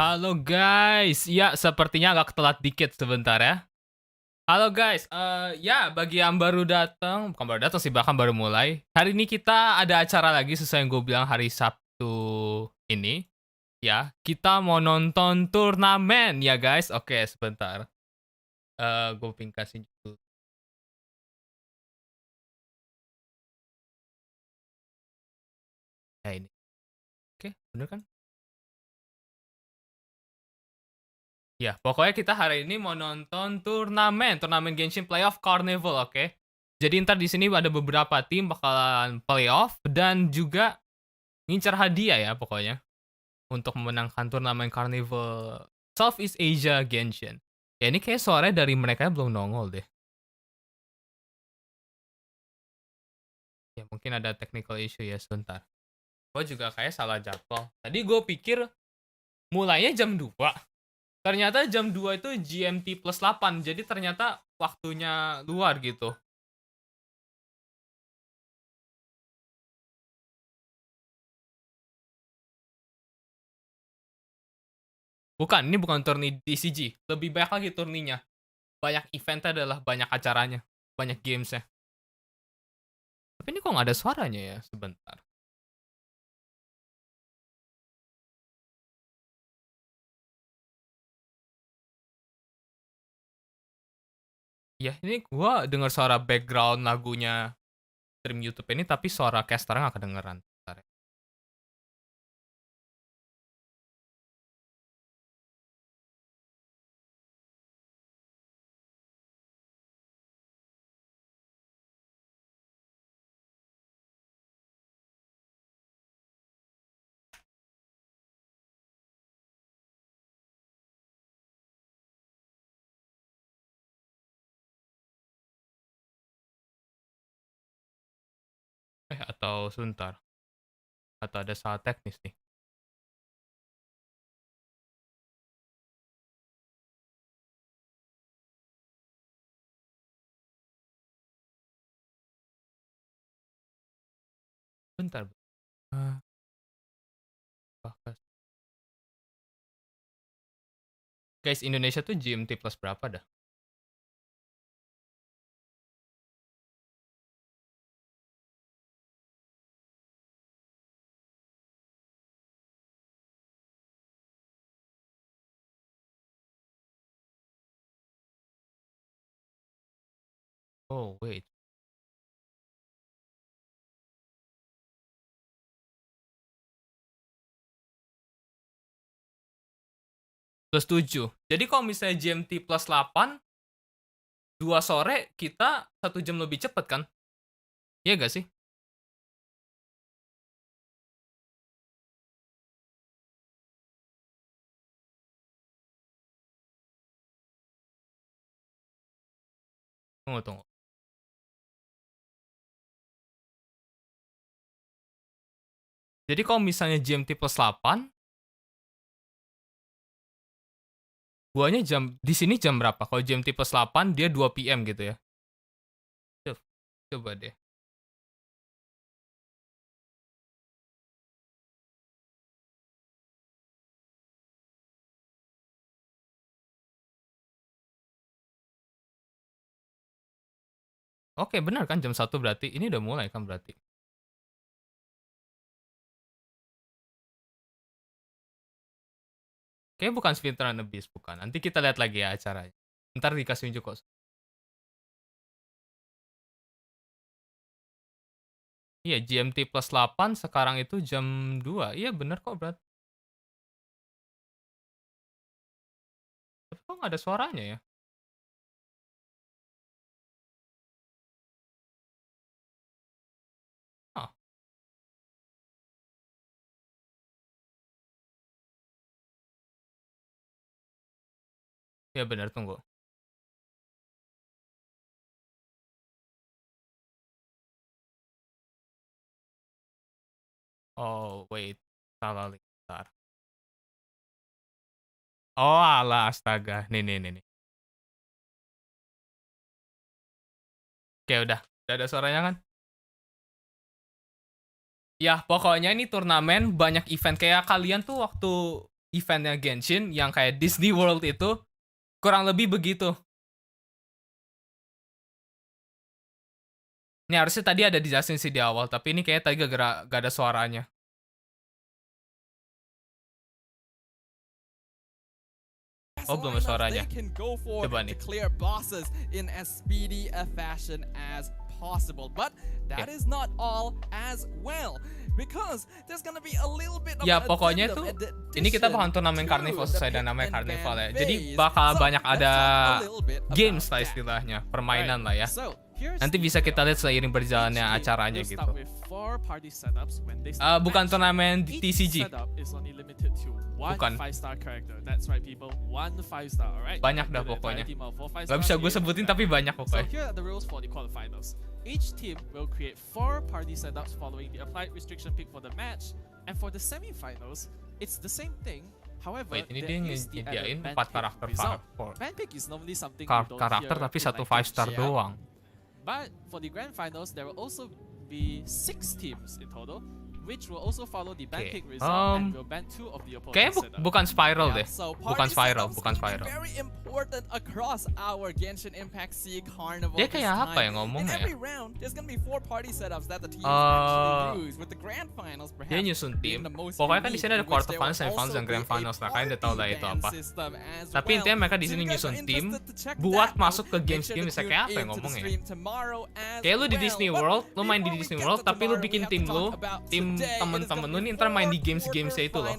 Halo guys, ya sepertinya agak telat dikit sebentar ya. Halo guys, ya bagi yang baru datang, bukan baru datang sih, bahkan baru mulai. Hari ini kita ada acara lagi sesuai yang gue bilang hari Sabtu ini. Ya, kita mau nonton turnamen ya guys. Oke, sebentar. Gue pingkasin dulu. Ya ini. Oke, bener kan? Ya, pokoknya kita hari ini mau nonton turnamen Genshin Playoff Carnival, oke? Jadi ntar di sini ada beberapa tim bakalan playoff dan juga ngincar hadiah ya pokoknya untuk memenangkan turnamen Carnival Southeast Asia Genshin. Ya ini kayak suaranya dari mereka belum nongol deh. Ya mungkin ada technical issue ya sebentar. Gue juga kayak salah jadwal. Tadi gue pikir mulainya jam 2. Ternyata jam 2 itu GMT plus 8. Jadi ternyata waktunya luar gitu. Bukan, ini bukan turni DCG. Lebih banyak lagi turninya. Banyak eventnya adalah banyak acaranya. Banyak gamesnya. Tapi ini kok nggak ada suaranya ya? Sebentar. Ya, ini gua dengar suara background lagunya stream YouTube ini, tapi suara caster nggak kedengeran. Bentar ya. Atau sebentar. Atau ada salah teknis nih. Bentar. Ah, bahkan. Guys, Indonesia tuh GMT plus berapa dah? Oh, wait. Plus 7. Jadi kalau misalnya GMT plus 8, 2 sore kita 1 jam lebih cepet kan? Iya gak sih? Tunggu, tunggu. Jadi kalau misalnya GMT plus 8, guanya jam di sini jam berapa? Kalau GMT plus 8 dia 2 PM gitu ya. Coba, coba deh. Oke, benar kan jam 1 berarti. Ini udah mulai kan berarti. Kayaknya bukan Speedrun Abyss, bukan. Nanti kita lihat lagi ya acaranya. Ntar dikasih unjuk kok. Iya, GMT plus 8 sekarang itu jam 2. Iya, bener kok berarti. Tapi kok nggak ada suaranya ya? Oh, iya bener, tunggu. Oh, wait. Salah link. Bentar. Oh, alah, astaga. Nih, nih. Oke, udah. Udah ada suaranya kan? Ya, pokoknya ini turnamen banyak event. Kayak kalian tuh waktu eventnya Genshin yang kayak Disney World itu kurang lebih begitu. Ini harusnya tadi ada dijelasin sih di awal, tapi ini kayaknya tadi gak ada suaranya. Oh, belum ada suaranya. Coba nih. Ya pokoknya tuh ini kita bakal turnamen Carnival sesuai dengan namanya Carnival ya. Jadi bakal banyak ada games lah istilahnya, permainan lah ya. Nanti bisa kita lihat seiring berjalannya acaranya gitu. Bukan turnamen di TCG. Bukan. Banyak dah pokoknya. Gak bisa gue sebutin tapi banyak pokoknya. Each team will create 4 party setups following the applied restriction pick for the match, and for the semi-finals, it's the same thing. However, wait, ini dia nyediain 4 karakter karakter tapi satu 5-star doang. But for the grand finals, there will also be 6 teams in total, which will also follow the ban pick result and will ban 2 of the opponents. Kayaknya bukan spiral deh. Bukan spiral. Very important across our Genshin Impact SEA Carnival. Dia kayak apa ya ngomongnya ya? Dia nyusun tim. Pokoknya kan di sini ada quarter finals, semifinals, dan grand finals. Nah, kalian udah tahu lah itu apa. Tapi intinya mereka di sini nyusun tim buat masuk ke games-game bisa kayak apa ya ngomongnya? Kayak lu di Disney World, lu main di Disney World, tapi lu bikin tim lu, tim temen-temen lu nih ntar main di games-gamesnya itu loh.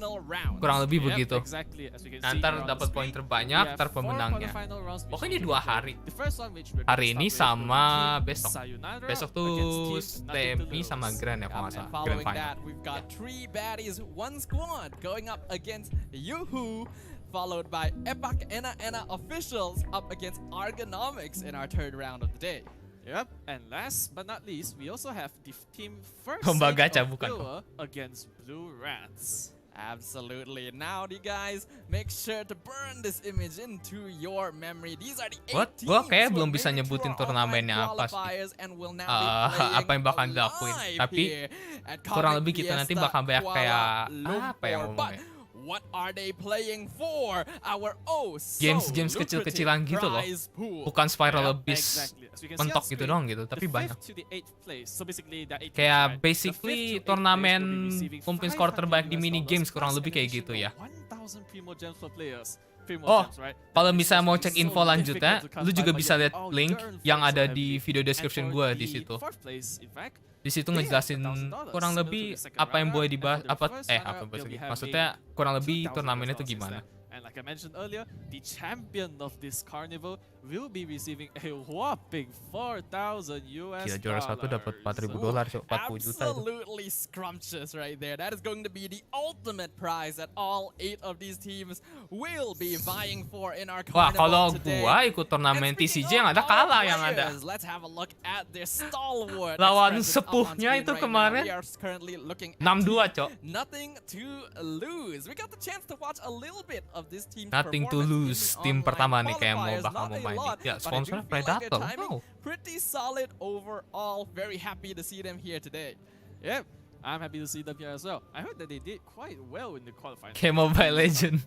Kurang lebih begitu. Ntar dapat poin terbanyak, ntar pemenangnya. Pokoknya 2 hari. Hari ini sama besok. Besok tuh semi sama grand ya kalau nggak salah. Grand final. Followed by Epak Ena officials up against Argonomics in our third round of the day. Yep, and last but not least, we also have the team first against Blue Rats. Absolutely. Now, you guys, make sure to burn this image into your memory. These are the 8 teams. Gua kayak belum bisa nyebutin turnamennya apa sih. Apa yang bakal dilakuin. Tapi kurang lebih kita nanti bakal banyak kayak apa yang ngomongnya. What are they playing for? Our games kecil-kecilan gitu loh. Bukan spiral abyss mentok gitu doang gitu, tapi banyak. Kayak basically turnamen kumpulin skor terbaik di mini games kurang lebih kayak gitu ya. Oh, kalau misalnya mau cek info lanjutnya, lu juga bisa lihat link yang ada di video description gue di situ. Di situ ngejelasin kurang lebih apa yang boleh dibahas, maksudnya kurang lebih turnamennya itu gimana. And like I mentioned earlier, the champion of this carnival will be receiving a whopping $4,000. Gila, juara satu dapat $4,000, $40 juta. Absolutely scrumptious right there. That is going to be the ultimate prize that all 8 of these teams will be vying for in our carnival. Wah, kalau today. gua ikut turnamen TCG yang ada kalah yang ada. Let's have a look at their stalwart. Lawan sepuhnya itu kemarin 6-2, Cok. Nothing to lose. We got the chance to watch a little bit of this team's Nothing to lose. Tim pertama nih kayak bakal mau main. Ya, sponsornya Predator. Wow. Pretty solid overall. Very happy to see them here today. Yep. I'm happy to see them here as well. I heard that they did quite well in the qualifying. Kayak Mobile Legend.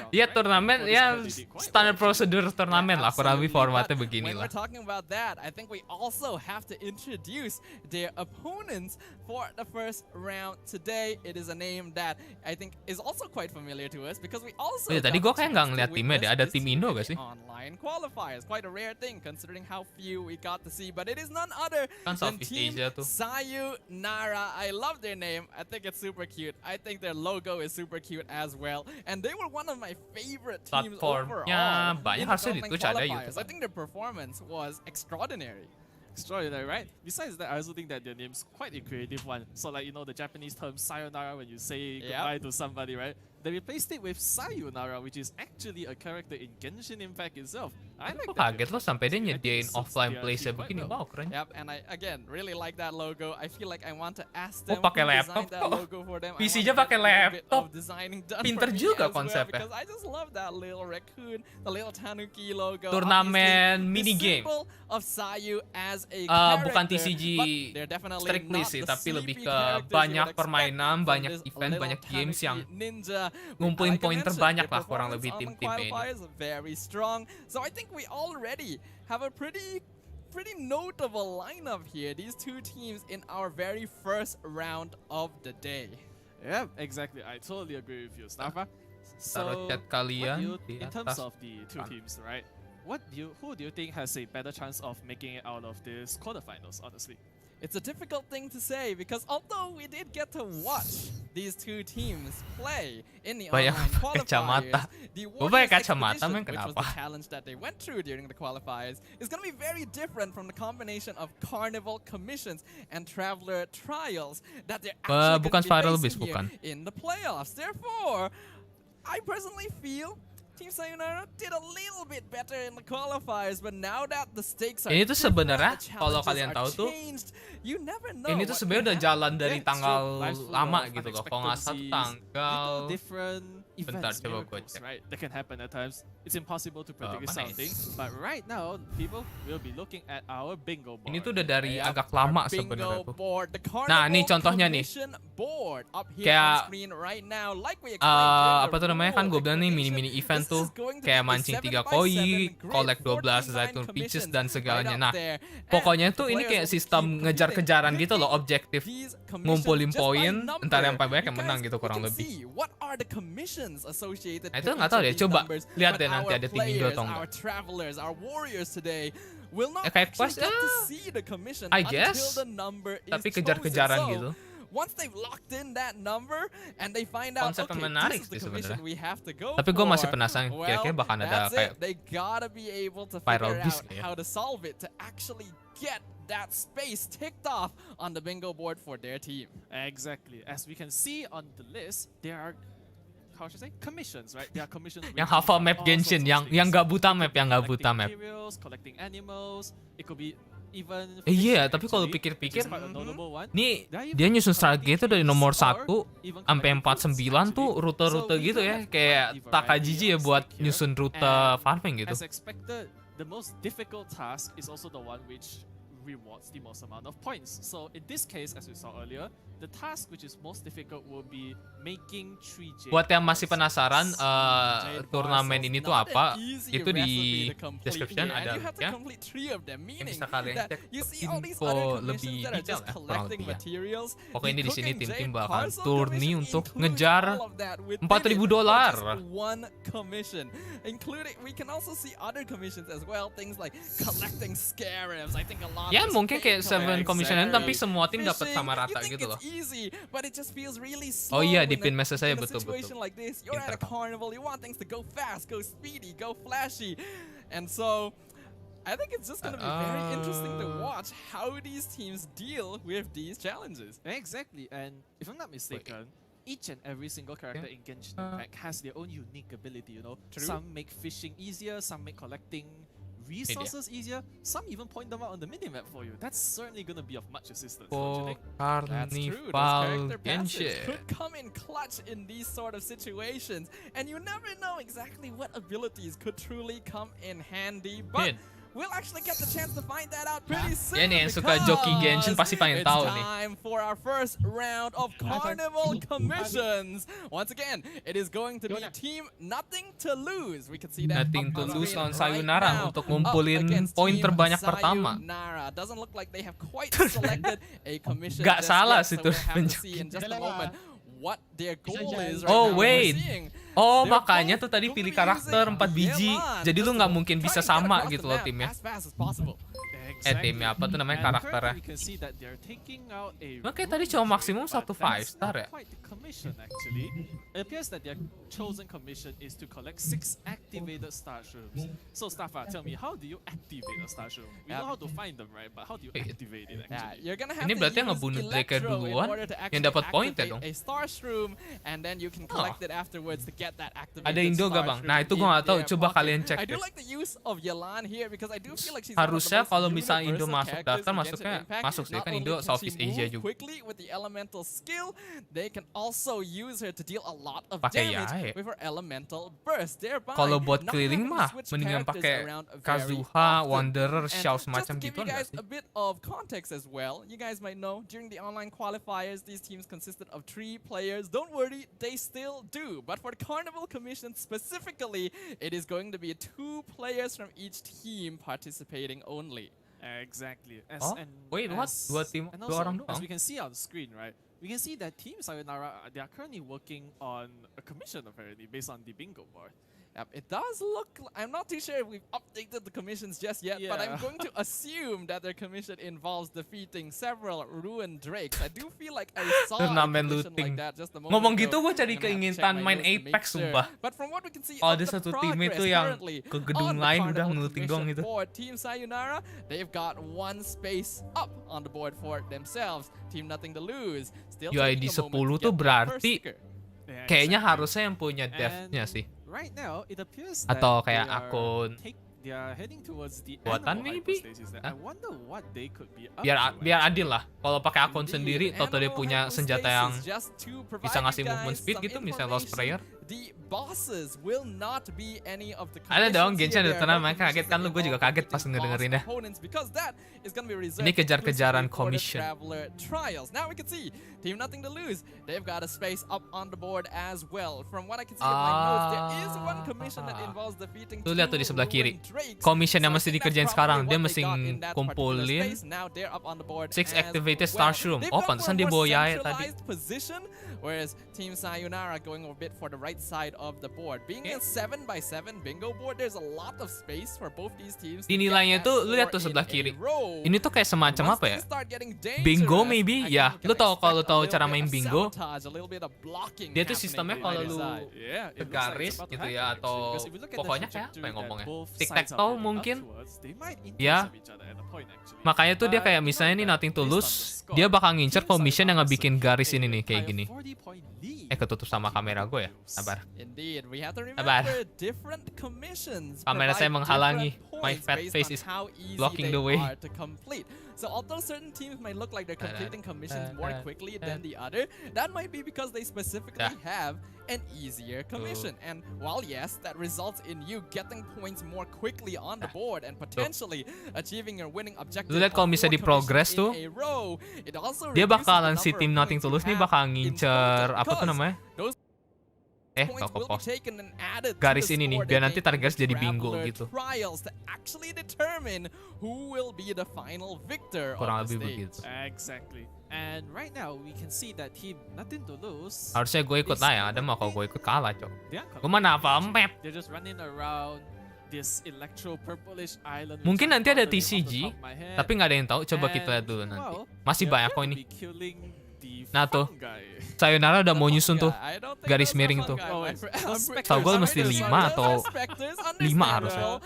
Ya turnamen ya standar prosedur turnamen lah, kurang lebih formatnya begini lah. When we're talking about that, I think we also have to introduce their opponents for the first round today. It is a name that I think is also quite familiar to us because we also. Tadi gue kayak nggak ngeliat timnya deh. Ada tim Indo gak sih? Online qualifiers, quite a rare thing considering how few we got to see. But it is none other than Team Sayonara. I love their name. I think it's super cute. I think their logo is super cute as well. And they were one of my favorite teams overall. Banyak harusnya di Twitch ada YouTube. I think their performance was extraordinary. Extraordinary, right? Besides that, I also think that their name's quite a creative one. So like, you know, the Japanese term sayonara when you say goodbye to somebody, right? They replaced it with Sayonara, which is actually a character in Genshin Impact itself. I like Kok that kaget lo difference. sampai dia I think nyediain suits offline their place-nya team quite begini. well. Wow, keren. Yep, and I again really like that logo. I feel like I want to ask Oh, them pakai who laptop designed that kok. logo for them. PC-nya pakai laptop. Pinter juga konsepnya. Because I just love that little raccoon, the little tanuki logo. Turnamen mini The game. symbol of Sayu as a Bukan character, TCG but they're definitely strictly not sih, the tapi lebih sleepy ke characters you banyak would expect permainan, from banyak this event, little banyak games tanuki yang ninja. ngumpulin Like I poin mentioned, terbanyak their lah kurang performance lebih on the tim-timnya ini. qualifiers very strong. So I think we already have a pretty notable lineup here. These two teams in our very first round of the day. Yeah, exactly. I totally agree with you, Snafa. Taruh chat kalian di in terms atas. of the two teams, right? Who do you think has a better chance of making it out of this quarterfinals? Honestly, It's a difficult thing to say because although we did get to watch these two teams play in the Banyak online pakai qualifiers, kacamata. the Gua pakai Warriors kacamata, Expedition, men, which was kenapa? the challenge that they went through during the qualifiers, is going to be very different from the combination of Carnival commissions and Traveler trials that they're actually bukan going to be Spiral facing Beast, here bukan. in the playoffs. Therefore, I personally feel Team Sayonara did a little bit better in the qualifiers, but now that the stakes are Ini tuh different, sebenarnya, the kalau challenges kalian are tahu tuh, changed, you never know ini tuh what sebenarnya could udah happen. jalan dari Yeah, it's tanggal true. Life's full lama of gitu loh. Kalau nggak salah tuh unexpectancies, tanggal little different Bentar, events, coba gua miracles, cek. right? That can happen at times. It's impossible to predict mana ya? something, but right now people will be looking at our bingo board. Ini tuh udah dari Yep, agak lama our bingo sebenarnya tuh. board, the Nah, nih Carnival contohnya nih. Commission board up here Kayak, on screen right now, like we explained during apa the tuh namanya, kan rule gue bilang nih explanation, mini-mini event this tuh is going to kayak be a mancing 3 7x7 koi, grid, collect 12 49 zaitun peaches commissions dan segalanya. right Nah, up there. pokoknya And tuh the ini players kayak will sistem keep ngejar-kejaran competing gitu loh, with objektif these commissions ngumpulin just by poin, number. entar yang paling banyak You yang menang guys, gitu we kurang can lebih. see what are the commissions associated Nah, itu with nggak each tahu of deh, these coba numbers, lihat but deh nanti our ada tim Indo players, atau enggak. our travelers, our warriors today will not kayak actually pas, get to see the commission I until guess, the number is tapi chosen. kejar-kejaran So, gitu. once they've locked in that number and they find out, Konsep yang okay, menarik this is the sih commission sebenarnya. we have to go Tapi gue for, masih penasaran, kira-kira bakal ada that's kayak it. They gotta be able to Spiral figure Beast out ya. how to solve it to actually get that space ticked off on the bingo board for their team. Exactly. As we can see on the list, there are, how should I say, commissions, right? There are commissions Yang ranging hafal from map all Genshin, sorts of yang things. nggak buta map, It could yang be nggak buta collecting map. materials, collecting animals. It could be even Iya, fishing, tapi kalau actually, pikir-pikir, which is quite a notable one. nih There are dia even nyusun strategi itu dari collecting nomor keys 1 or even sampai collecting 49 fruits, tuh actually. rute-rute So we gitu do ya, have kayak quite a Takajiji variety ya of buat stake here. nyusun rute And farming gitu. As expected, the most difficult task is also the one which rewards the most amount of points. So in this case, as we saw earlier, the task which is most difficult will be making 3 jade Buat yang masih parcels. penasaran Jade turnamen parcels, ini tuh not apa, an easy itu di recipe to complete description here, and ada you have to linknya. complete 3 of them, Yang meaning bisa kalian that cek you see all these info other lebih commissions that are detail just ya, kurang collecting lebih ya. materials. Pokoknya The ini di sini cooking tim-tim jade bakal parcel turni commission untuk includes ngejar all of that within it $4.000. for just one commission, including we can also see other commissions as well, things like collecting scarabs. I think a lot Ya of mungkin kayak fake 7 commission tapi scarabs, semua tim dapat fishing. sama You rata think gitu loh. it's easy, but it just feels really Oh slow iya, di in pin message saya in a betul. situation like this. You're at a Pinter, Pak. carnival, you want things to go fast, go speedy, go flashy. And so I think it's just going to be very interesting to watch how these teams deal with these challenges. Exactly, and if I'm not mistaken, each and every single character in Genshin Impact has their own unique ability, you know. True. Some make fishing easier, some make collecting resources easier, some even point them out on the minimap for you. That's certainly going to be of much assistance, don't you think? That's true. Those Carnival character passives Genshin. could come in clutch in these sort of situations, and you never know exactly what abilities could truly come in handy. But Min. we'll actually get the chance to find that out pretty soon. Yan yang suka joki Genshin pasti pengen tahu nih. It's time for our first round of Carnival commissions. Once again, it is going to be team nothing to lose. We can see that Nothing up to on lose screen lawan right Sayonara now, untuk up ngumpulin against poin team terbanyak pertama. Sayonara. Doesn't look like they have quite selected a commission. Gak just salah yet, sih so tuh we'll have to penjoki. see in just a moment what their goal is right Oh now. wait, We're seeing oh they're makanya both tuh tadi going to pilih be karakter using 4 biji, Yelan jadi lu just nggak to mungkin try bisa and get sama across gitu the loh map timnya. as fast as possible. timnya apa tuh namanya, And karakternya. currently we can see that they're taking out a Oke, tadi rune cuma trick, maksimum but satu that's 5 star not ya. quite the commission actually. It appears that their chosen commission is to collect 6 activated star shrooms. So Staffa, tell me, how do you activate a star shroom? We know how to find them, right? But how do you activate it Yeah, actually? you're gonna have Ini to berarti yang use ngebunuh Drake Electro in duluan, order to yang actually dapat point ya activate dong. a star shroom, and then you can collect it afterwards to get that activated Ada Indo star gak bang? Nah shroom itu gue in gak tahu, their coba pocket. kalian cek I do deh. like the use of Yelan here because I do feel like she's one of the Harusnya most kalau misalnya Indo universal masuk characters daftar, in masuknya Genshin Impact. masuk sih, Not kan only Indo can Southeast she Asia move juga. quickly with the elemental skill, they can also use her to deal a lot of Pakai damage Yae. with her elemental burst. Thereby, Kalau buat not keliling having to mah, switch mendingan characters pakai around very Kazuha, often. Wanderer, And Xiao just semacam to give gitu you enggak guys sih? a bit of context as well, you guys might know during the online qualifiers, these teams consisted of 3 players. Don't worry, they still do. But for the Carnival Commission specifically, it is going to be 2 players from each team participating only. Exactly. Oh, wait, what? Dua tim, and dua also, orang as doang? we can see on the screen, right? We can see that Team Sayonara, they are currently working on a commission apparently based on the bingo board. Yep, it does look. I'm not too sure if we've updated the commissions just yet, but I'm Yeah. going to assume that their commission involves defeating several ruined drakes. I do feel like I saw a Turnamen commission looting. like that just a moment Ngomong ago. gitu gue cari I'm gonna have to check keinginan my main notes to make Apex sure. sumpah. But from what we can see Oh, of ada the satu tim itu progress yang currently ke gedung on the lain udah Carnival ngeluting doang Commission itu. for Team Sayonara, they've got 1 space up on the board for themselves. Team Nothing to Lose. Still UID taking a moment 10 to tuh get that first berarti sticker. Yeah, kayaknya exactly. harusnya yang punya devnya And sih. right now, it appears Atau that kayak they are akun they are heading towards the buatan animal maybe? hypostasis there. Hah? I wonder what they could be up Biar to biar actually. adil lah. Kalau pakai akun Indeed, sendiri, toto dia animal punya senjata yang hypostasis, just to provide bisa ngasih you movement guys speed some gitu, misalnya Lost information, Prayer. The bosses will not be any of the Ada dong, commissions Genshin here. ada There are tenang, no makanya kaget commissions kan lu, that gue juga involve kaget pas defeating ngedengerinnya. boss opponents, because that is gonna be reserved Ini kejar-kejaran exclusively for the commission. Traveler Trials. Now we can see Team Nothing to Lose. They've got a space up on the board as well. From what I can see of my notes, there is one commission that involves defeating Tuh lihat tuh di 2 sebelah kiri. ruined drakes. Commission yang So I mesti think that's dikerjain probably sekarang, dia what mesti they got in that particular kumpulin space. Now they're up on the board 6 as activated well. star shroom. They've Oh, gone pantesan for a dia more bawa Yae tadi. centralized position, whereas Team Sayonara going a bit for the right side of the board. Being a 7x7 bingo board, there's a lot of space for both these teams. Di nilainya tuh, lu lihat tuh sebelah kiri. Ini tuh kayak semacam apa ya? Bingo maybe? Ya, lu tahu kalau tahu cara main bingo, dia tuh sistemnya kalau lu garis gitu ya, atau pokoknya kayak apa yang ngomongnya? Tic-tac-toe mungkin? Ya, makanya tuh dia kayak misalnya nih Nothing to Lose, dia bakal ngincer commission yang ngebikin garis ini nih, kayak gini. Ketutup sama kamera gue ya, sabar. Sabar. Kamera saya menghalangi. My fat face is blocking the way. So although certain teams might look like they're completing commissions more quickly than the other, that might be because they specifically have an easier commission. And while yes, that results in you getting points more quickly on the board and potentially achieving your winning objective. Lu lihat kalau misalnya di progress tuh, dia bakalan si tim Nothing to Lose nih bakal ngincer apa tuh namanya? Garis ini nih, biar nanti target garis jadi bingo gitu. Kurang lebih begitu. Exactly. And right now we can see that Team Nothing to Lose. Harusnya gue ikut lah, yang ada mah kalau gue ikut kalah, cok. They are Gue mana apa map. They're just running around this electro purplish island. Mungkin nanti ada TCG, tapi nggak ada yang tahu. Coba kita lihat dulu nanti. Masih banyak kok ini. Nah tuh, Sayonara udah mau nyusun tuh garis miring tuh. Tahu gue mesti 5 atau 5 harusnya.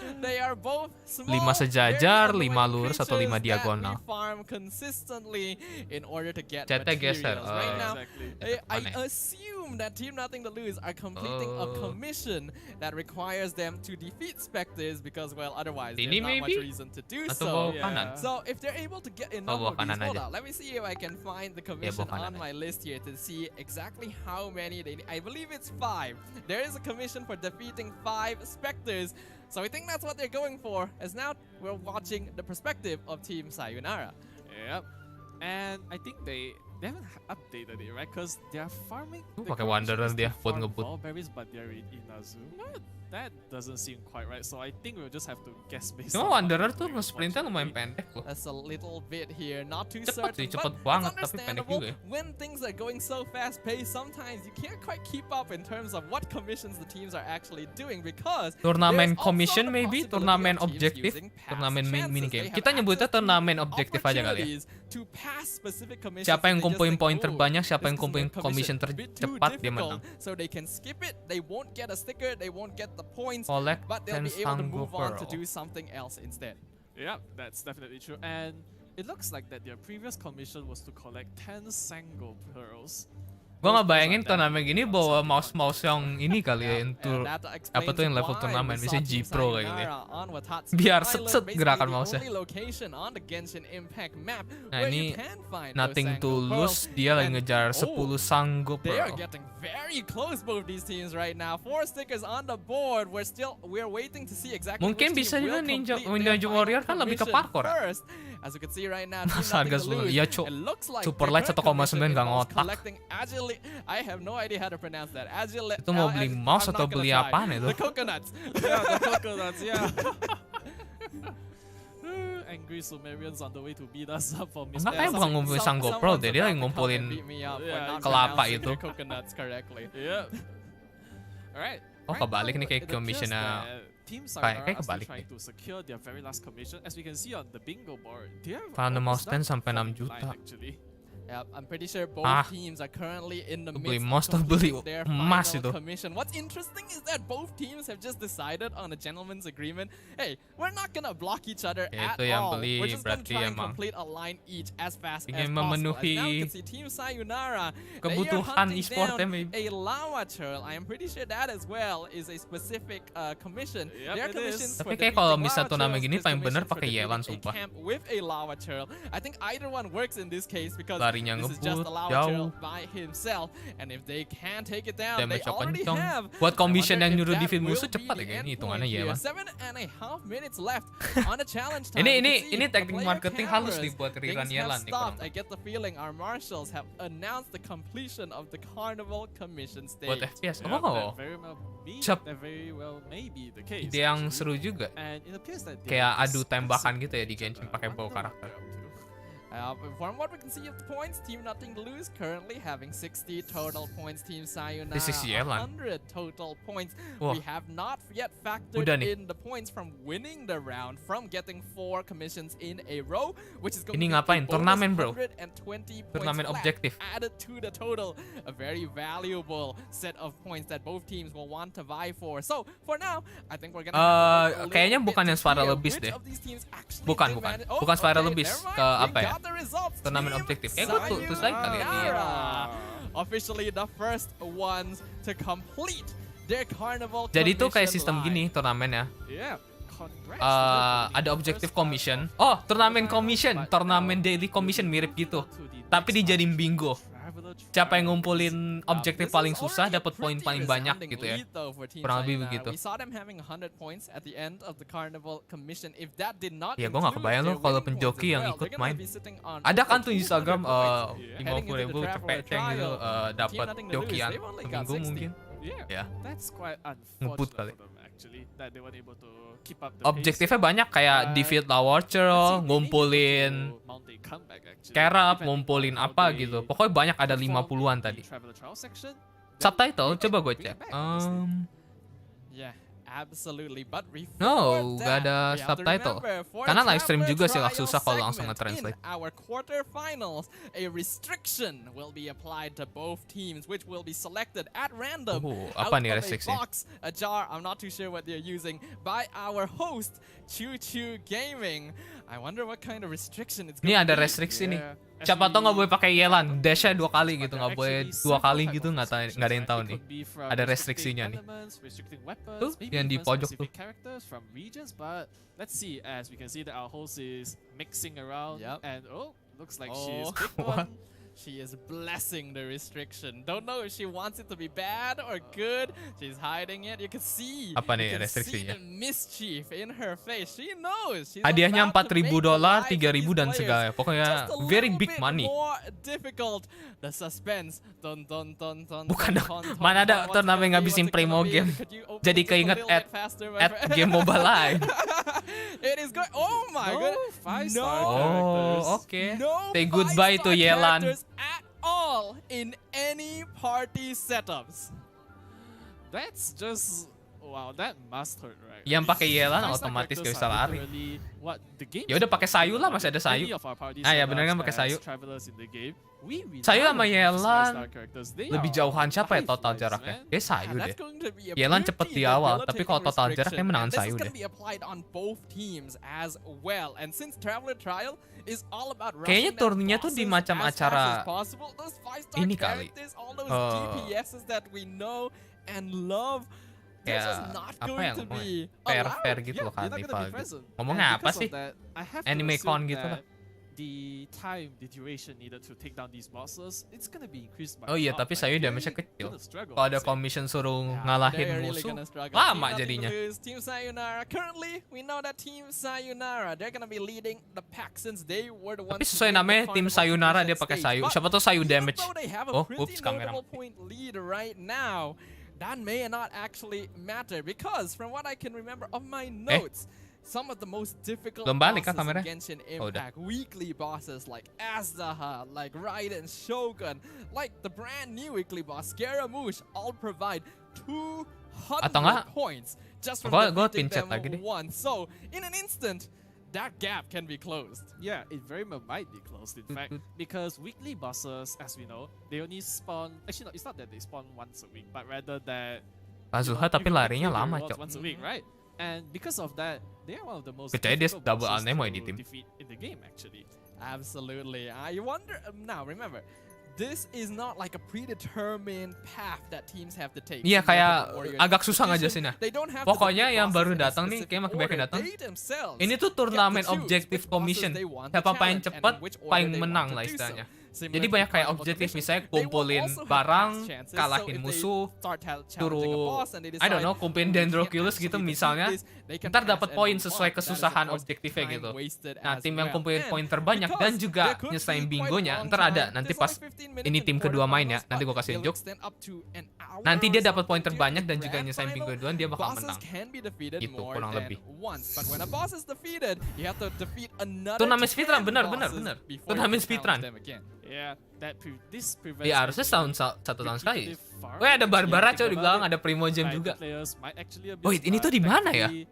5 sejajar, 5 lurus atau 5 diagonal. Chatnya geser. I assume that Team Nothing to Lose are completing a commission that requires them to defeat specters because, well, otherwise there's not much reason to do atau so. bawa kanan. So if they're able to get enough of these, hold aja. on, let me see if I can find the commission on my list here to see exactly how many they need. I believe it's 5. There is a commission for defeating 5 specters. So I think that's what they're going for, as now we're watching the perspective of Team Sayonara. Yep. And I think they haven't updated it, right? Because they are farming. Pakai Wanderer dia buat ngebut. Berries, but they're in Inazuma. that doesn't seem quite right. So I think we'll just have to guess based Cuma on Wanderer what tuh we're nge-sprintnya lumayan unfortunately. pendek loh. That's a little bit here, not too Cepet certain, sih, cepet but banget, it's tapi pendek understandable. juga ya. When things are going so fast-paced, sometimes you can't quite keep up in terms of what commissions the teams are actually doing because Turnamen there's also commission the maybe, possibility turnamen of teams objektif, using past turnamen mini chances. They game. have Kita nyebutnya access to turnamen objektif aja kali ya. opportunities to pass specific commissions Siapa yang that they just kumpulin think, poin "Oh, terbanyak, siapa this yang kumpulin commission commission a bit too tercepat, dia difficult." menang. So they can skip it, they won't get a sticker, they won't get the points, Collect but they'll 10 be able to Sango move on to Pearl. do something else instead. Yeah, that's definitely true. And it looks like that their previous commission was to collect 10 Sango pearls. Gua nggak bayangin turnamen gini bawa mouse yang ini kali ya, untuk And that apa tuh yang level explains turnamen, why misalnya we saw G Pro Team kayak gitu ya. Sayonara on Watatsuki Biar Island, set basically gerakan the mouse-nya. only location on the Genshin Impact map Nah where ini you can find nothing those to Sango lose, pearls. dia lagi And, ngejar 10 Sango they are Pearl. getting very close, both these teams right now. 4 stickers on the board. We're waiting to see exactly Mungkin which bisa team juga will Ninja complete their Warrior final kan lebih ke commission parkour ya. first. As you can see right now, Astaga, iya, Cuk. Super Light 1,9 nggak ngotak. collecting agility. I have no idea how to pronounce that. Agility. Itu mau beli mouse atau beli apaan itu? The coconuts. Yeah, the coconuts, yeah. Angry Sumerians on the way to beat us up for Enggak, kayak bukan ngumpulin Sango Pearl deh, dia lagi ngumpulin kelapa itu. Coconuts correctly. Yeah. Alright. Oh, kebalik nih kayak commissionnya. Team Kayak Sayonara are kebalik still trying to secure their very last commission. As we can see on the bingo board, they have Found the mouse almost 10 sampai done 6 juta. line, actually. Yep, I'm pretty sure both teams are currently in the Beli midst mouse of atau beli completing their emas final itu. commission. What's interesting is that both teams have just decided on a gentleman's agreement. Hey, we're not gonna block each other Ya, at itu yang all. beli We're just gonna berarti try and emang complete a line each as fast as ingin possible. As now memenuhi you can see Team Sayonara, they are kebutuhan hunting e-sportnya, down maybe. a lava turtle. I am pretty sure that as well is a specific commission. Yep, Their it commissions is. for Tapi kayak kalau defeating misal lava turnamen turtles gini is paling bener commissions for pakai defeating Yelan, a sumpah. camp with a lava turtle. I think either one works in this case because Larinya this is just ngebut, a lava jauh. turtle by himself, and if they can take it down, they Damage-nya already kenceng. have. Buat commission I yang wonder nyuruh if defeat that musuh will be cepat the ya, ini end hitungannya point here. Yelan. 7.5 minutes left on the challenge time. Ini You can see ini the teknik player marketing halus cameras. nih buat Things rerun have Yelan nih. stopped. kurang. I get the feeling our marshals have announced the completion of the Carnival Commission Buat stage. FPS. Yeah, Oh, that very well may be the case. ide yang actually. seru juga. And it appears that they Kayak are adu tembakan gitu ya di each Genshin other. pakai bawa Wonder what karakter. they're up to. From what we can see of the points, Team Nothing to Lose currently having 60 total points. Team Sayonara This is Yelan. 100 total points. Wah. We have not yet factored Udah nih. in the points from winning the round, from getting 4 commissions in a row, which is going Ini to be ngapain? a bonus Turnamen, bro. 120 points Turnamen flat objektif. added to the total. A very valuable set of points that both teams will want to vie for. So for now, I think we're gonna have to work a kayaknya little bukan bit yang to spiral clear abyss which deh. of these teams actually Bukan, did bukan. manage- Bukan spiral okay, abyss. never mind. Ke We apa ya? got the results. Turnamen Team objektif. Kayak gue tuh saya kali ya. Sayonara officially the first ones to complete their carnival Jadi tuh kayak commission sistem line. gini turnamen ya. Yeah, congrats. Ada objektif commission. Oh, turnamen commission, turnamen daily commission mirip gitu. Tapi dijadiin bingo. Siapa yang ngumpulin objektif paling susah dapat poin paling banyak gitu ya. Kurang lebih begitu. We saw them having 100 points at the end of the carnival commission. If that did not Ya, gua nggak include kebayang their loh kalau winning points penjoki as yang well, ikut they're gonna main. be sitting on Ada over kan tuh 200 Instagram points. 50.000 cepeteng gitu dapat jokian seminggu mungkin. Yeah, Ya. that's quite Ngebut unfortunate kali. for them actually that they weren't able to keep up the Objektifnya banyak kayak defeat Lava Turtle, ngumpulin Carrot, ngumpulin apa gitu. Pokoknya banyak, ada 50-an tadi. Subtitle coba gue cek. Yeah, absolutely. But No, gak ada subtitle. Karena live stream juga sih lah susah kalau langsung nge-translate. In our quarterfinals, a restriction will be applied to both teams, which will be selected at random Apa out nih of restriksi? a box, a jar. I'm not too sure what they're using by our host, Choo Choo Gaming. I wonder what kind of restriction it's Ini going ada to be. restriksi nih. Yeah. Siapa tau nggak boleh pakai Yelan, dashnya 2 kali gitu, nggak boleh 2 kali gitu, nggak ada yang tahu nih. Ada restriksinya nih. Tuh, yang di pojok tuh. Let's see, as we can see that our host is mixing around, Yep. and looks like Oh. she's picked What? one. She is blessing the restriction. Don't know if she wants it to be bad or good. She's hiding it. You can see. Apa nih you can restriksinya? see the mischief in her face. She knows. She's Hadiahnya about to make $4.000, the lives of 3.000 these dan players segala. Pokoknya just a very little big bit money. more difficult. The suspense. Dun, dun, dun, dun, Bukan dun, dong. dun, dun, Mana ada dun. What's it turnamen gonna be? ngabisin What's it gonna primo be? game. Could you open Jadi it just a keinget little bit faster, my at friend? game Mobile lain. It is good. Oh my god. 5-star No. Oh, oke. No Say goodbye to 5-star Yelan. characters at all in any party setups. That's just wow, that must hurt, right? Yang pakai Yelan 5-star otomatis gak characters bisa are lari. literally what the game Ya udah pakai Sayu lah, masih ada Sayu. Many of our party Ah ya bener kan setups pakai as Sayu. travelers in the game, we rely Sayu on sama these Yelan 5-star characters. They lebih are jauhan siapa ya lifelines, total jaraknya? man. Kayak Sayu deh. That's going to be a Yelan pretty cepet di awal, tapi debilitating kalau total jarak restriction, kayak menangan and this Sayu is deh. gonna be applied on both teams as well. And since Traveler Trial is all about Kayaknya rushing that turninya tuh di bosses macam as fast acara as possible, those 5-star ini kali. characters, all those DPSs that we know and love, they're Kayak just not apa going ya to ngomongnya? be Fair allowed. gitu Yeah, loh they're not gonna Carnival be gitu. present. Ngomongnya And apa because sih? of that, I have to Anime assume con gitu lah. that the time, the duration needed to take down these bosses, it's gonna be increased by Oh iya, a lot, tapi right? Sayu They're damage-nya really kecil. gonna struggle, Kalau I'd ada say. commission suruh Yeah, ngalahin they're really musuh, gonna struggle. lama Team Nothing to jadinya. Lose, Team Sayonara. Currently, we know that Team Sayonara, they're gonna be leading the pack since they were the ones. Tapi who sesuai win the namanya tim Carnival Sayonara dia Competition pakai stage. Sayu. But Siapa tuh Sayu even damage. though they have a Oh, pretty oops, kamera notable mati. point lead right now, that may not actually matter because from what I can remember of my notes, some of the most difficult Belum balik bosses kah kamera? in Genshin Oh, udah. Impact, weekly bosses like Azaha, like Raiden Shogun, like the brand new weekly boss Scaramouche, all provide 200 Atau nggak? points just from Gua defeating pincet them lagi deh. once. So in an instant, that gap can be closed. Yeah, it very much might be closed, in fact, because weekly bosses, as we know, they only spawn. Actually, no, it's not that they spawn once a week, but rather that Kazuha tapi you larinya complete lama, rewards Cok. once a week, right? And because of that, they are one of the most Percaya dia difficult double bosses Anemo di to tim. defeat in the game, actually. Absolutely. I wonder now. Remember, this is not like a predetermined path that teams have to take. Iya, similar to kayak the Warriors agak susah competition. ngejelasinnya. They don't have to Pokoknya defeat yang bosses baru in a datang nih, specific kayak makin banyak order. datang. They themselves Ini tuh get to turnamen choose objective which bosses commission. they want to Siapa paling challenge and cepet, which order paling they menang want to lah do so. istilahnya. Similar Jadi to banyak kayak Carnival objektif, competition, misalnya they will kumpulin also have barang, past chances. So kalahin if they musuh, start challenging a suruh, boss and they I don't know, decide, kumpulin "Oh, we can't Dendroculus gitu actually defeat misalnya, this," they can ntar pass dapat and poin move sesuai on. That is, of kesusahan course, objektifnya time gitu. wasted Nah, as tim yang well. kumpulin And poin terbanyak because dan juga there could nyesain be quite a bingonya, long ntar ada time, nanti there's pas only 15 minutes ini in tim kedua main ya, quarterfinals, nanti gue but kasih they'll unjuk. extend up to an hour Nanti or dia dapat something poin to terbanyak the dan juga grand nyesain final. bingo duluan, dia bakal Bosses menang. can be defeated Gitu, more kurang than lebih. once, but when a boss is defeated, you have to defeat another Turnamen 10 speedrun, benar, bosses benar. before Turnamen you can speedrun. challenge them again. Yeah, this prevents. Ya harusnya any satu tahun sekali. repetitive farm. Weh ada Barbara Actually, coy di think belakang, about ada Primo Gem it, juga. the players might actually abuse, Oh, ini but tuh di mana ya? thankfully,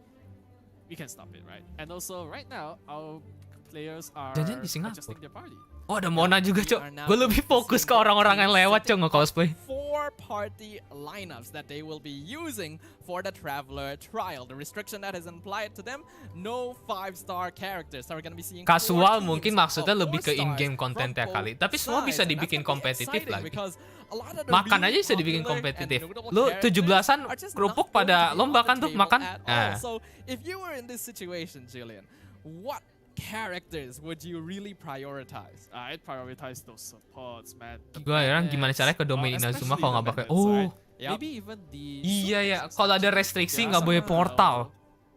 we can stop it, right? And also right now our players are Jangan di Singapura. adjusting their party. Oh ada Mona juga cok. Gue lebih fokus ke orang-orang yang lewat cok nge-cosplay. 4 party lineups that they will be using for the Traveler Trial. The restriction that is applied to them, no 5-star characters. So we're gonna be seeing 4 Kasual teams mungkin of maksudnya 4 lebih ke stars in-game from content-nya both kali. Tapi semua bisa sides. And dibikin that's gonna be kompetitif exciting lagi. because a lot of the Makan really aja bisa dibikin popular kompetitif. and notable Lu characters 17-an are just kerupuk not going pada to be lomba on kan the tuh table makan. at all. Nah. So if you were in this situation, Jillian, what characters would you really prioritize? I'd prioritize those supports, man. Gue heran gimana caranya ke domain Inazuma kalau nggak pakai. Oh Maybe even the iya ya, super kalau ada stars. restriksi There are nggak boleh some, portal.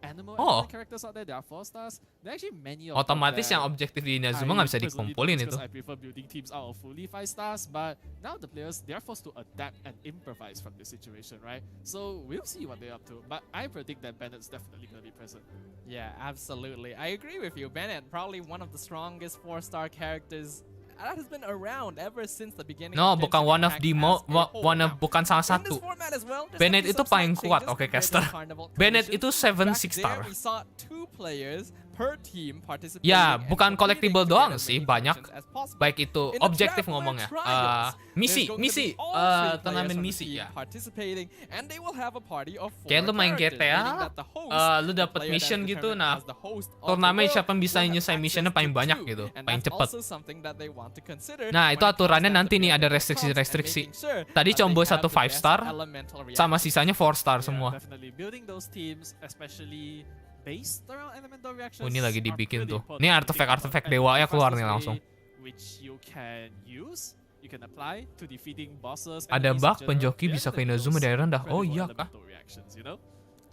Animal Oh. characters out there, there are 4 stars. There are actually many of them Otomatis that yang objektif di Inazuma nggak bisa I personally dikumpulin don't itu. because I prefer building teams out of fully 5 stars, but now the players, they are forced to adapt and improvise from the situation, right? So we'll see what they're up to. But I predict that Bennett's definitely going to be present. Yeah, absolutely. I agree with you. Bennett, probably one of the strongest 4-star characters that has been around ever since the beginning. No, of bukan Genshin one of Impact the as a whole. Now, bukan salah in this satu. format as well, there's Bennett gonna be itu some paling slight kuat, changes oke, compared to caster. the Carnival Bennett competition. itu 7 Back 6 there, star. we saw 2 players per team participating Ya, and bukan competing collectible to doang get as sih, many banyak. positions as possible. Baik itu In the objektif Traveler ngomongnya. Trials, Misi, there's going to misi, be all 3 players turnamen from the misi team ya. participating, and they will have a party of 4 Kayak lu main characters, GTA, meaning that the host, lu the dapet player that mission is gitu, determined nah as the host of the turnamen world, siapa yang bisa will have nyelesain access missionnya to paling banyak 2, gitu, and paling that's cepet. also something that they want to consider Nah, when itu it comes aturannya down to nanti nih, playing ada their accounts and restriksi-restriksi. making sure Tadi that combo they have satu the 5 best star, elemental sama reaction. sisanya 4 star Yeah, semua. definitely building those teams, especially based around elemental reactions. Oh, ini lagi are dibikin really tuh. important Ini to think artefak-artefak about. And dewanya the keluar nih fastest langsung. way which you can use. You can apply to defeating bosses. Ada bug penjoki bisa ke Inazuma dari rendah. Oh iya kah? Reactions, you know?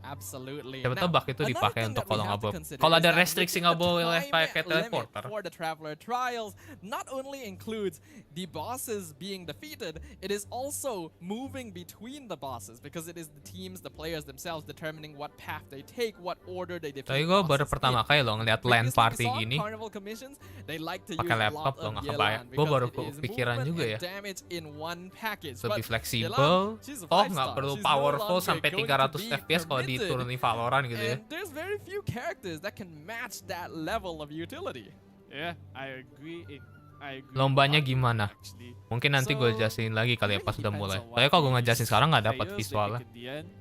Absolutely. Siapa tahu bug itu dipakai untuk kalau ada restriksi nggak boleh pakai teleporter. For the traveler trials not only includes the bosses being defeated, it is also moving between the bosses because it is the teams, the players themselves determining what path they take, what order they defeat. Tapi gue baru pertama kali loh ngeliat LAN party gini pakai laptop loh, nggak kebayang. Gue baru kepikiran juga ya. Lebih fleksibel, toh nggak perlu powerful sampai 300 FPS kalau di turun Valorant gitu ya. And there's very few characters that can match that level of utility. Yeah, I agree. Lombanya gimana? Mungkin nanti gue jelasin lagi kali ya pas udah mulai. Tapi kalau gue ngejelasin sekarang nggak dapat visualnya.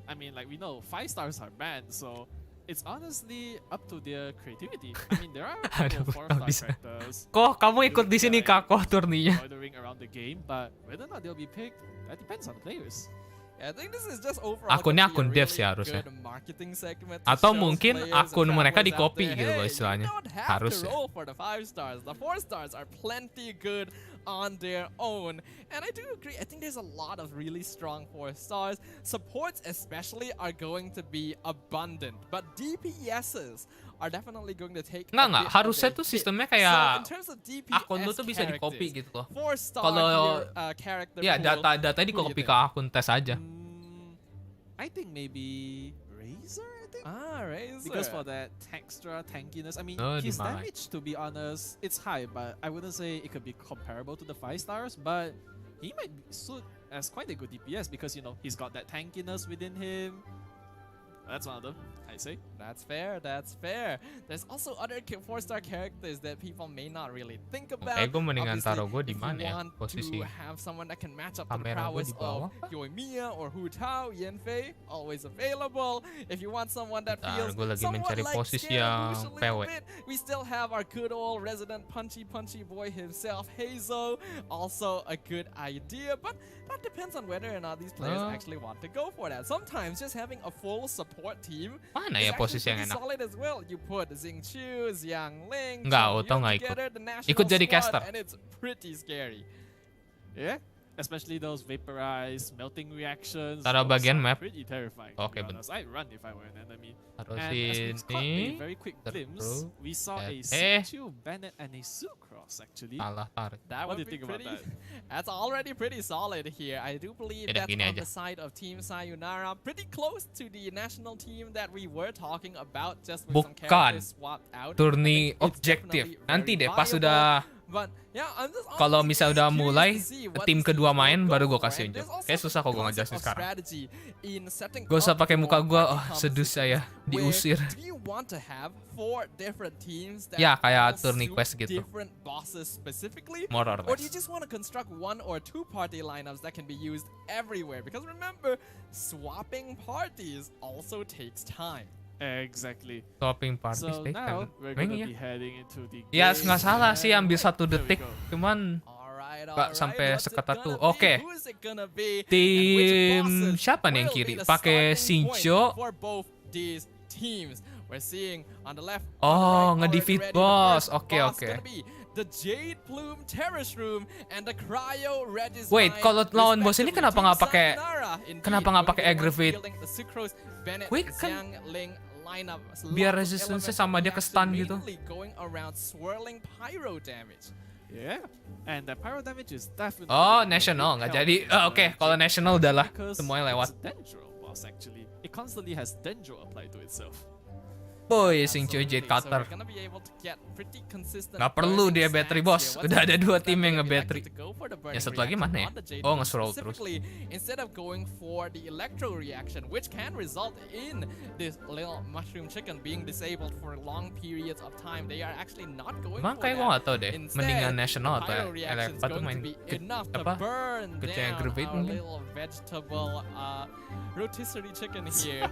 I mean, like we know 5 stars are banned, so it's honestly up to their creativity. I mean, there are 4-star characters. Kok kamu ikut di sini Kako turninya? Around the game, but whether or not they'll be picked, that depends on the players. I think this is just overall akunnya akun dev sih harusnya. Atau mungkin akun mereka di copy gitu loh istilahnya. Harus ya. The 5 stars, the 4 stars are plenty good on their own. And I do agree. I think there's a lot of really strong 4 stars. Supports especially are going to be abundant, but DPSs are definitely going to take. Nggak. Harusnya tuh sistemnya kayak akun lu tuh bisa di copy gitu loh. Kalau ya data di copy ke akun tes aja. I think maybe Razor. I think. Razor. Because for that extra tankiness, I mean, his damage, to be honest, it's high, but I wouldn't say it could be comparable to the 5 stars. But he might suit as quite a good DPS because he's got that tankiness within him. That's one of them, I say. That's fair, that's fair. There's also other 4-star characters that people may not really think about. Gue mendingan taruh gue di mana ya posisi? To have someone that can match up to the prowess of Kuyy or Hu Tao, Yanfei, always available. If you want someone that feels somewhat like PW, we still have our good old resident punchy boy himself, Hazo. Also a good idea, but that depends on whether or not these players actually want to go for that. Sometimes just having a full support team mana ya posisi yang enak? Solid as well. You put Xingqiu, Xiangling, nggak, Oto nggak ikut jadi caster. And it's pretty scary. Yeah, especially those vaporized melting reactions. Taruh bagian map. Pretty terrifying. Oke, benar. I'd run if I were an enemy. Taruh sini. A very quick glimpse. We saw a Xingqiu, Bennett, and a Sucross actually. Salah tarik. What do you think about that? That's already pretty solid here. I do believe that's on the side of Team Sayonara, pretty close to the national team that we were talking about, just with some characters swapped out. Turni objektif. Nanti deh pas sudah kalau misalnya udah mulai tim kedua main baru gue kasih unjuk. Kayak susah kok gue ngejelasin sekarang. Gak usah pakai muka gue, sedih saya diusir. Ya kayak turni quest gitu. More or less. Or do you just want to construct 1 or 2 party lineups that can be used everywhere? Because remember, swapping parties also takes time. Exactly. Swapping parties so now we're gonna be heading into the game. Ya nggak salah sih ambil 1 detik, cuman nggak sampai seketat tuh. Oke. Tim siapa nih yang kiri? Pakai Xingqiu. Oh, ngedefeat boss. Oke. The Jade Plume Terrace Room and the Cryo Regis. Wait, kalau lawan bos ini kenapa nggak pakai aggravate? Wait, kan biar resistance sama dia ke stun gitu. Yeah, and the pyro damage is definitely. Oh, national nggak jadi. Oke, kalau national udahlah semuanya lewat. It constantly has Dendro applied to itself. Boy, Xingqiu Jade Cutter. Nggak perlu dia battery bos. Udah ada 2 tim yang nge-battery. Yang satu lagi mana ya? Oh, nge-scroll terus. Instead of going for the electro reaction, which can result in this little mushroom chicken being disabled for long periods of time, they are actually not going for that. Kayak gue nggak tahu deh. Mendingan national atau Elektra tuh main apa? Kerja aggravate mungkin. Vegetable rotisserie chicken here.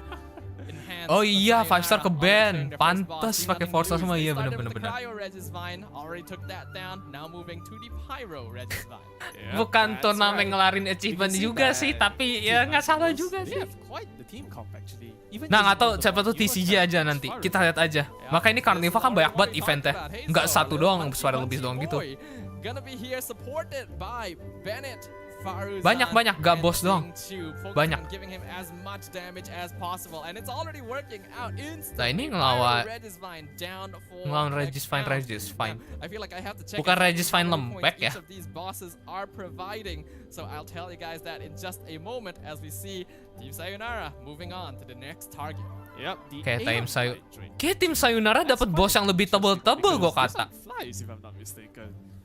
enhance Oh iya, 5 star ke Sayonara on ban. returning their first boss. Pantes Team pakai Nothing Forza Lose, semua. they Iya started with the bener-bener. Cryo Regisvine, already took that down. Now moving to the Pyro Regisvine. Bukan turnamen ngelarin achievement juga sih, tapi ya nggak salah juga sih. Nah, nggak tahu siapa tuh TCG aja nanti. Kita lihat aja. Maka ini Carnival kan banyak banget eventnya. Nggak satu doang, suara lebih doang gitu. Gonna be here supported by Bennett. Banyak gak bos doang. Banyak. Nah ini ngelawan Regisvine. Bukan Regisvine lembek ya. So I'll tell you guys that in just a moment as we see Team Sayonara moving on to the next target. Kayak tim Sayonara dapat bos yang lebih tebel-tebel gue kata.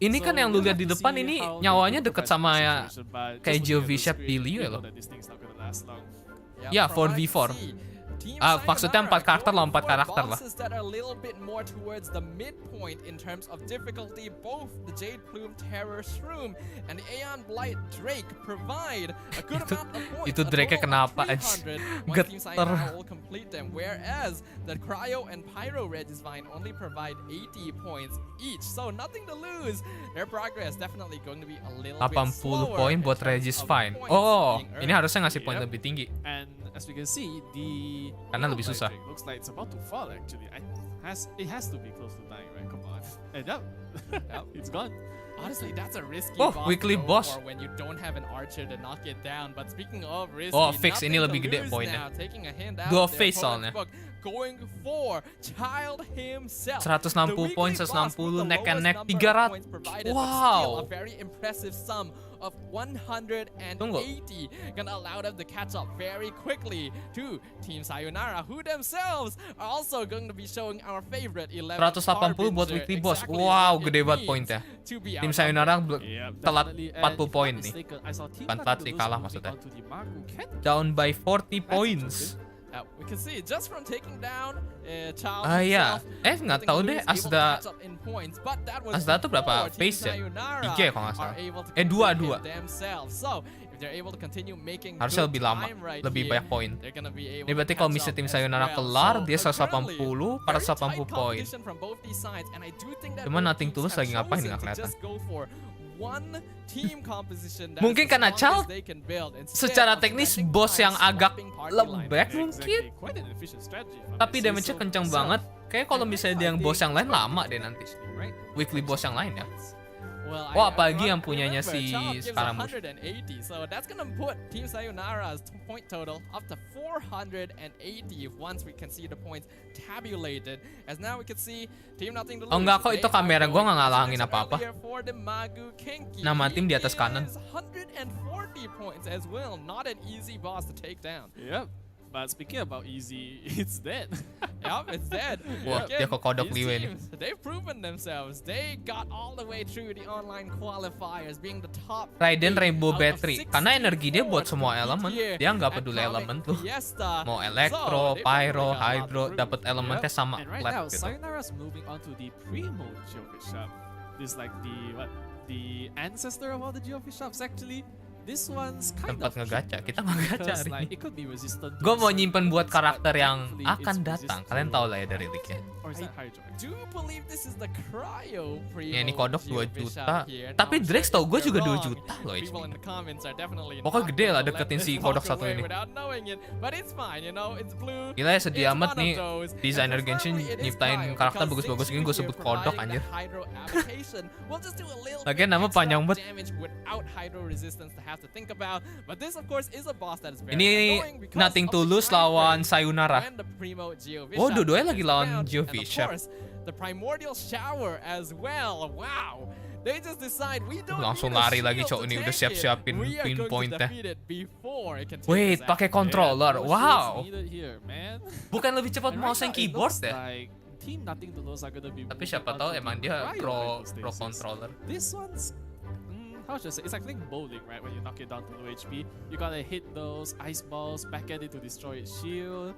Ini kan yang lu lihat di depan ini nyawanya deket sama ya kayak Geovishat di Liu ya loh. Ya 4v4. Maksudnya 4 karakter lawan 4 karakter lah. Itu Drake-nya kenapa aja? Geter. Whereas the Cryo and Pyro Regisvine only provide 80 points each, so nothing to lose. Their progress definitely going to be a little bit 80 poin buat Regisvine. Oh, ini harusnya ngasih poin lebih tinggi. As we can see, the karena lebih susah. Looks like it's about to fall actually. It has to be close to dying, right? Come on. And it's gone. Honestly, that's a risky weekly boss. When you don't have an archer to knock it down. But speaking of risky, fix ini lebih gede poinnya. Dua face soalnya. Going for Child himself. 160 poin, 160 neck and neck 300. Wow. A very impressive sum of 180 gonna allow them to catch up very quickly to Team Sayonara, who themselves are also going to be showing our favorite 11 180 buat weekly boss. Wow, gede banget poinnya. Tim Sayonara telat 40 poin nih. Bukan telat sih, kalah maksudnya. Down by 40 points. We can see just from taking down Child ya. Nggak tahu deh Asda tuh berapa face ya? 3 ya kalau nggak salah. 2. Harusnya lebih lama, lebih banyak poin. Ini berarti kalau misalnya tim Sayonara kelar, dia 180, 480 poin. Cuman Nothing to Lose lagi ngapain nggak kelihatan. Mungkin karena Child secara teknis bos yang agak lembek mungkin, tapi damage-nya kenceng banget. Kayak kalau misalnya dia yang bos yang lain lama deh nanti. Weekly boss yang lain ya. Wah, apalagi yang punyanya si sekarang. So that's gonna put Team Sayonara's point total up to 480 once we can see the points tabulated. As now we can see Team Nothing to Lose. Oh enggak kok, itu kamera gua nggak ngalangin apa-apa. Nama tim di atas kanan. 140 points as well. Not an easy boss to take down. Yep. But speaking about easy, it's dead. Yup, it's dead. Wah, dia kok kodok Liwe nih. They've proven themselves. They got all the way through the online qualifiers, being the top. Raiden Rainbow Battery, karena energi dia buat semua elemen. Dia nggak peduli elemen tuh. Mau elektro, pyro, hydro, dapat elemennya sama flat gitu. Sayonara's moving on to the Primo Geofish shop. This like the ancestor of all the Geofish shops actually. This one's kind tempat of ngegacha, kita ngegacha hari ini. Like, gue mau nyimpen buat karakter yang akan datang. Kalian tahu lah ya dari leak-nya. Ya ini kodok 2 juta. Tapi Drake tau gue juga 2 juta loh HP. Pokoknya gede lah deketin si kodok satu ini. Gila ya, sedih amat nih desainer Genshin nyiptain karakter bagus-bagus gini gue sebut kodok anjir. Lagian nama panjang banget. Ini Nothing to Lose lawan Sayonara. Oh, dua-duanya lagi lawan Geovishat. Langsung lari lagi cowok ini, udah siap-siapin pinpointnya. Wait, pakai controller. Wow. Bukan lebih cepat mouse and keyboard ya? Tapi siapa tahu emang dia pro controller. How should I say? It's like playing bowling, right? When you knock it down to low HP, you gotta hit those ice balls back at it to destroy its shield.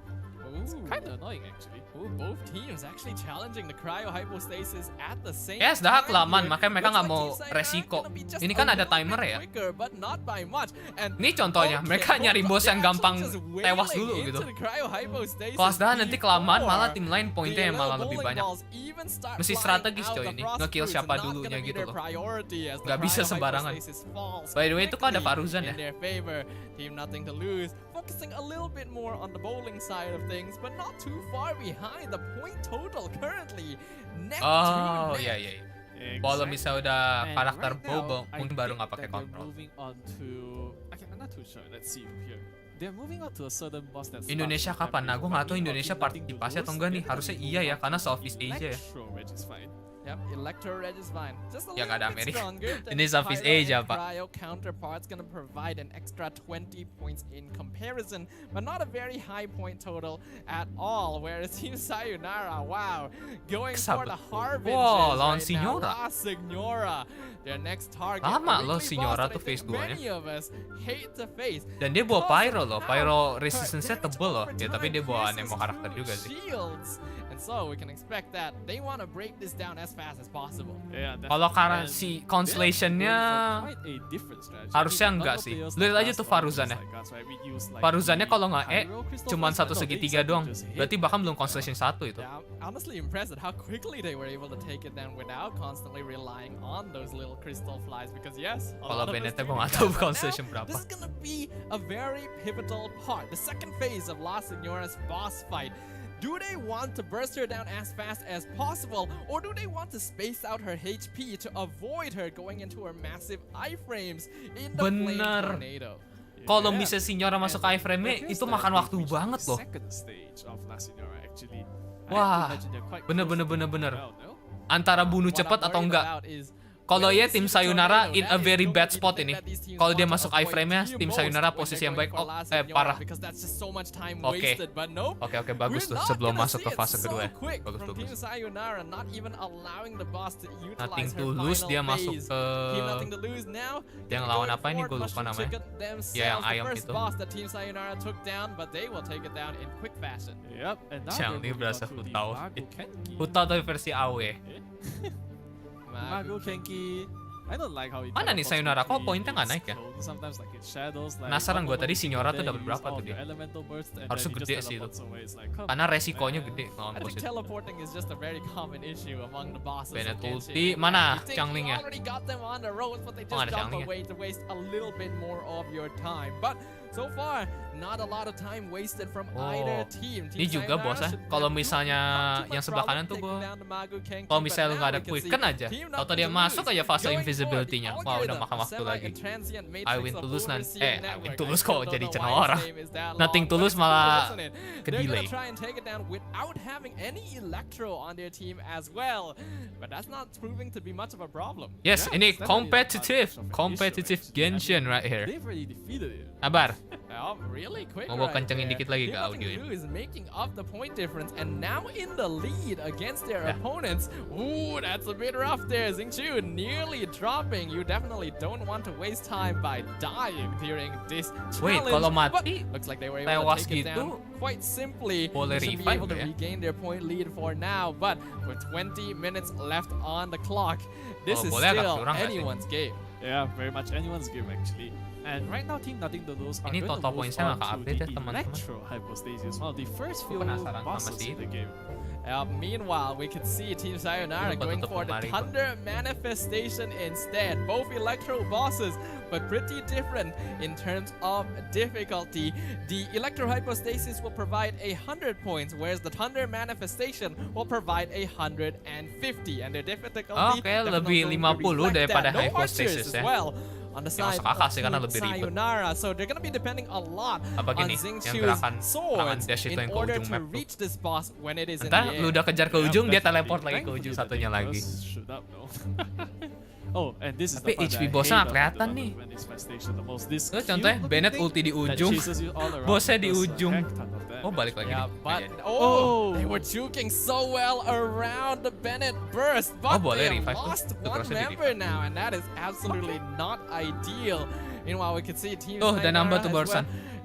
Kind of annoying actually. Ooh, both teams actually challenging the cryo hypostasis at the same Ya, sudah time kelamaan, here. makanya mereka Looks nggak like mau Team Sayonara resiko. gonna be just Ini a kan ada little timer bit ya. quicker, but not by much. And Ini contohnya, mereka nyari bos yang they're gampang actually just tewas wailing dulu into gitu. the cryo hypostasis Kalau sudah nanti kelamaan before malah tim lain poinnya the yang malah little lebih bowling banyak. balls even start Mesti flying strategis out coy the ini, frost nge-kill fruits siapa and not dulunya gonna be gitu their loh. priority as the Nggak bisa cryo sembarangan. hypostasis falls By the way, itu kok ada quickly Faruzan ya? in their favor. Team nothing to lose, focusing a little bit more on the bowling side of things, but not too far behind the point total currently. Neck to Oh, neck. iya iya. Kalau misalnya udah And karakter right now, bobo, I mungkin baru think nggak pakai that they're kontrol. moving on to. Okay, I'm not too sure. Let's see here. They're moving on to a certain boss that's Indonesia kapan? Nah, gue nggak tahu Indonesia partisipasi atau enggak nih. Harusnya iya ya, karena Southeast Asia ya. Which is fine. Yep, Electro Reg is fine. Just a Yang little ada bit Amerika. stronger than Ini Southeast Pyro and Asia, Pak. Cryo counterparts gonna provide an extra 20 points in comparison, but not a very high point total at all. Whereas Team Sayonara, wow, going for the Harbingers Wow, lawan right Signora. now. La Signora, their next target. Lama A loh weekly Signora boss tuh that I phase think 2-nya. many of us hate to face. Dan dia bawa Pyro loh, Now, Pyro her resistance-nya damage tebel loh. over Ya, tapi dia time bawa pierces Nemo karakter through juga sih. shields. And so we can expect that they want to break this down as fast as possible. Yeah, Kalau karena and si they're Constellation-nya going for quite a different strategy. harusnya I mean, enggak other sih. players Lihat like aja us tuh or Faruzan others ya. like us, right, we use like Faruzannya the kalau nggak Pyro Crystal cuman Flash, satu but no, they segitiga exactly doang. just hit. Berarti bahkan belum Constellation 1 itu. Yeah, I'm honestly impressed at how quickly they were able to take it down without constantly relying on those little crystal flies. Because yes, a Kalau lot of us Bennett-nya do gue nggak that. tahu But Constellation now, berapa. this is gonna be a very pivotal part. The second phase of La Signora's boss fight. Do they want to burst her down as fast as possible, or do they want to space out her HP to avoid her going into her massive iframes in the flame Bener. tornado? Kalau Yeah. bisa Signora masuk ke iframe-nya, It appears itu that makan they waktu reached banget the loh. second stage of La Signora, actually. I Wah, imagine they're quite bener, close bener, to bener, bener. well, no? Antara bunuh What cepat I'm atau worried enggak. about is Kalau when ya we tim see the Sayonara tornado, in a that is very going bad to be spot the thing ini. that these teams Kalau want dia to masuk avoid iframe-nya, the tim most Sayonara when posisi they're yang going baik. for La Oh, Signora, parah. because that's just so much time Oke. wasted. But no, Oke, bagus tuh we're not sebelum gonna masuk see ke it fase so kedua ya. quick Bagus, from Team bagus. Sayonara, not even allowing the boss to Nothing utilize to her lose, final dia masuk phase. ke Team Nothing to Lose now. dia they're ngelawan going apa ini, for gue lupa Mushroom namanya. Chicken themselves, Ya, yang the ayam first itu. boss that Team Sayonara took down, but they will take it down in quick fashion. Yep, and now Yang they're ini moving berasa on to the Hutao. Mago Kenki. Hutao tapi versi AW. Mago Kenki. I don't like how it Mana nih teleports Sayonara? Kok quickly, poinnya nggak it's naik ya? clone, sometimes like it shadows, like Penasaran one gua tadi moment Signora tuh then dapat you berapa use all tuh dia? your elemental burst and Harusnya then you gede just sih itu. teleports away. It's like, come Karena on, resikonya man. gede lawan I think bos itu. teleporting is just a very common issue among the bosses. Bennett of Genshin ulti, Impact. mana You think Changling you ya? already got them on the ropes, but they Oh, just ada jump Changling ya? away to waste a little bit more of your time. But so far, not a lot of time wasted from either team. Ini juga bosnya. Kalau misalnya yang sebelah kanan tuh gua, kalau misalnya lu nggak ada quicken aja, atau dia masuk aja fase invisibility-nya. Wah, udah makan waktu lagi. I win to lose nanti. I win to lose kok jadi cenora. Nothing to lose malah ke delay. Try and take it down without having any electro on their team as well. But that's not proving to be much of a problem. Yes, Yeah, ini it's definitely competitive, not much of an issue, competitive actually. Genshin right here. They've already defeated it. Sabar. Oh, really quick Mau gua right kencengin there. dikit lagi Team ke Nothing audio to ini. Lose is making up the point difference and now in the lead against their Yeah. opponents. Ooh, that's a bit rough there. Xingqiu nearly dropping. You definitely don't want to waste time by dying during this Wait, challenge. kalau But mati, looks like they were able tewas to take it gitu, down quite simply. boleh They should be revive able to ya? regain their point lead for now. But with 20 minutes left on the clock, this Oh, is boleh agak still curang nggak sih? anyone's game. Yeah, very much anyone's game actually. And right now, Team Nothing to Lose are Ini going to total move points-nya on nggak to ke-update ya, the teman-teman. Electro Hypostasis, one of the first few penasaran sama bosses si in the game. Meanwhile, we can see Team Sayonara Lupa going tutup for the lemari gua. Thunder Manifestation instead. Both Electro bosses, but pretty different in terms of difficulty. The Electro Hypostasis will provide 100 points, whereas the Thunder Manifestation will provide 150. And their difficulty Oke, definitely lebih going to 50 reflect daripada that. No Hypostasis archers ya. as well. On the Ya, side masuk akal of sih, karena Team lebih ribet. Sayonara, so they're gonna be depending a lot Apa on gini, yang Xingqiu's gerakan swords dash itu in yang ke order ujung to map tuh. reach this boss when it is in Entah the lu air. udah kejar ke Yeah, ujung, dia definitely. teleport lagi ke Thankfully ujung that satunya they lagi. just shoot up, no? Oh, and this is Tapi the part HP that I bosnya hate nggak about kelihatan the nih. manifestation the most. This Tuh, contohnya cute Bennett looking ulti di thing that ujung, chases you all around bosnya di does a ujung. heck ton of Oh, damage. balik lagi Yeah, nih. but Jadi. they were juking so well around the Bennett burst, but boleh they revive tuh. lost Tuh, one crossnya di member now, and that is absolutely not ideal. Meanwhile, we can see Team Tuh, udah nambah Sayonara tuh as barusan. well.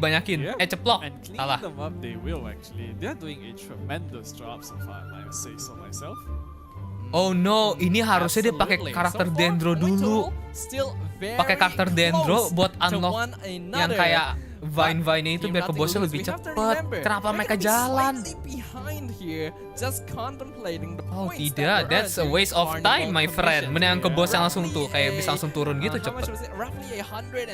dibanyakin. Yep. Ceplok. And cleaning Salah. them up, they will actually. They're doing a tremendous job so far, I might say so myself. Oh no, ini harusnya dia pakai Absolutely. karakter So far, Dendro point dulu. total, still pakai karakter Dendro buat to unlock one yang another. kayak Vine-Vine itu Team biar ke Nothing bosnya Lose, lebih we have to cepet. remember, Kenapa they're mereka gonna be jalan? slightly behind here, just contemplating the Oh points tidak, that were that's a earned waste during of Carnival time my friend. Commission. Mendingan ke bosnya langsung tuh, Roughly kayak bisa langsung turun gitu how much cepet. was it? Roughly 160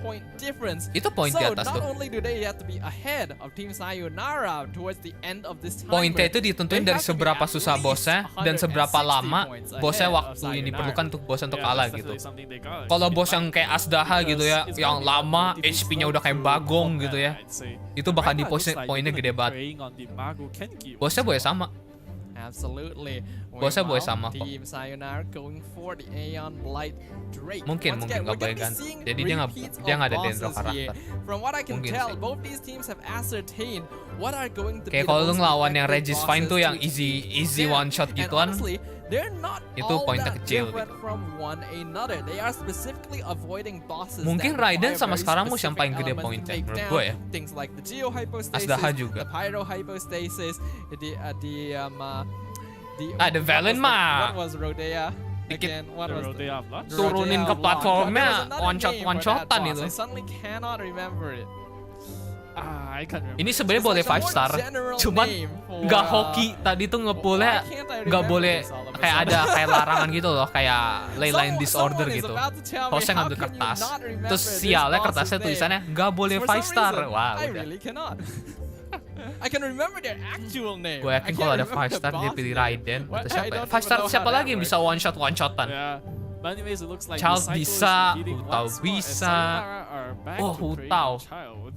point difference. Itu poin So di atas not tuh. only do they have to be ahead of Team Sayonara towards the end of this time, Poinnya itu they ditentuin dari have to be seberapa at susah least bosnya dan 160 seberapa lama points bosnya ahead of waktu yang Sayonara. diperlukan untuk bosnya untuk Yeah, kalah that's gitu. definitely something they gotta Kalau keep bos in yang mind. kayak Asdaha gitu ya, Because it's yang gonna be lama, hard to HP-nya udah kayak defend bagong through gitu ya. combat, I'd say. Itu bakal Right di now, it looks like poinnya you're gede gonna be banget. preying on the Mago Kenki. Bosnya boleh sama. Absolutely. Bosnya boleh Meanwhile, sama kok. Team Sayonara going for the Aeon Blight Drake. Mungkin, Once mungkin again, nggak we're gonna boleh be ganti. seeing Jadi dia nggak repeats ada of Dendro bosses here. karakter. From what I can Mungkin tell, sih. both these teams have ascertained what are going to Kayak be kalau the lu most ngelawan yang effective Regis Fine tuh bosses yang to easy defeat. one shot And gituan, honestly, they're not itu all poinnya that kecil different gitu. from one another. They are specifically avoiding bosses Mungkin that Raiden require sama very Scaramouche yang specific paling gede elements to poinnya, take menurut down. gue ya. Things like the Geo Hypostasis, Asdaha juga. the Pyro Hypostasis, the The Valen mah what was Rodea? dikit Again, what The was Rodea of Luck? turunin ke Rodea of platformnya, Luck. There was another one-shot, name for that one-shotan boss. itu. I suddenly cannot remember it. I can't remember. Ini sebenarnya It's boleh like a 5 more star, general cuman name for, nggak hoki. Tadi tuh ngepullnya why can't I nggak remember boleh this all of a kayak sudden? ada kayak larangan gitu loh, kayak leyline disorder Someone is gitu. about to tell me, Hostnya how ngambil can you kertas, not remember terus this sialnya boss's kertasnya name? tulisannya nggak boleh For 5 some star. reason, Wah I udah. really cannot. I can remember their actual name. Gue yakin I kalau can't ada 5 remember star the dia boss pilih name. Raiden What? atau I siapa ya? don't 5 star even know siapa how lagi yang that bisa one-shotan? Yeah. But anyways, it looks like Child the cycle bisa, is repeating Hutao once more as bisa. Sayonara are back Oh, to preying Hutao. on Child.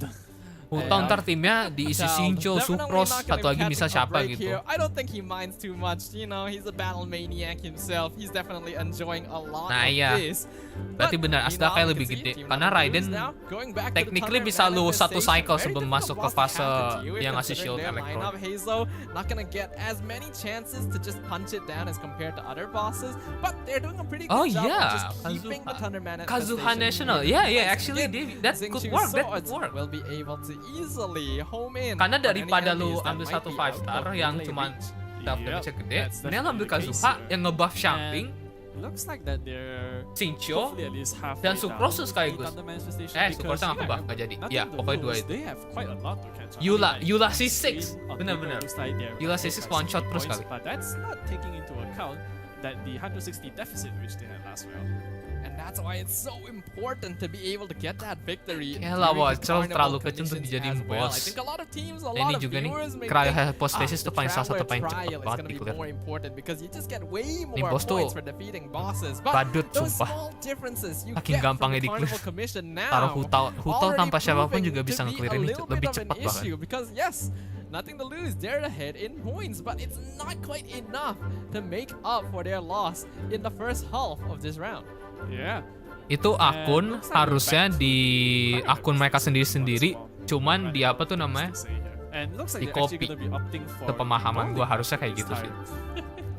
Hutao ntar timnya diisi Shincho, Sucrose, satu lagi bisa siapa gitu. I don't think he minds too much. You know, he's a battle maniac himself. He's definitely enjoying a lot Nah, of iya. this. Berarti But benar, Asda meanwhile, kayak you lebih can see gede. Team Karena Nothing Raiden Lose now, going back to the technically Thunder bisa lu satu Manifestation. cycle Very sebelum difficult masuk ke boss to fase have to deal with yang ngasih considering shield their elektron. lineup. Hazo not gonna get as many chances to just punch it down as compared to other bosses, but they're doing a pretty good Oh, job yeah. of just keeping the Thunder Manifestation. Kazuha National. in Yeah, place. actually Again, that could Xingqiu work, that Swords could work. will be able to easily home in Karena on any daripada lu enemies that ambil might satu be 5 out star of yang melee cuman reach. self Yep, damage gede, that's mendingan ambil definitely the case Kazuha here. yang ngebuff And Shamping, looks like that they're Shincho, hopefully at least halfway dan down Sucrose with sekaligus. the Thunder Manifestation Eh, because Sucrose nggak you kebuff, know, nggak jadi. nothing Ya, to pokoknya dua lose. itu. They have quite a lot to catch up. Yula, I mean, Yula like, C6. screen on Benar-benar. paper looks like they're Yula winning C6 by one shot 60 terus points, kali. But that's not taking into account that the 160 deficit which they had last round. And that's why it's so important to be able to get that victory. Yalah, during the Wacol carnival terlalu kecil untuk conditions dijadiin as well. boss. I think a lot of teams, a Ini lot of juga nih, viewers may Cryo think, Hypostasis tuh the paling salah satu Traveler paling trial cepet is banget gonna be di-clear. more important because you just get way Nih, more boss tuh points for defeating bosses. But badut, those sumpah. small differences you Saking get from gampangnya the di-clear. Carnival Commission now Taruh Hutao already tanpa siapapun proving juga bisa to be nge-clear a ini little lebih bit of an cepat bahkan. issue because yes, nothing to lose. They're ahead in points, but it's not quite enough to make up for their loss in the first half of this round. Yeah. Itu akun harusnya di akun mereka sendiri-sendiri, cuman di apa tuh namanya? Di copy. Ke pemahaman gua harusnya kayak gitu sih.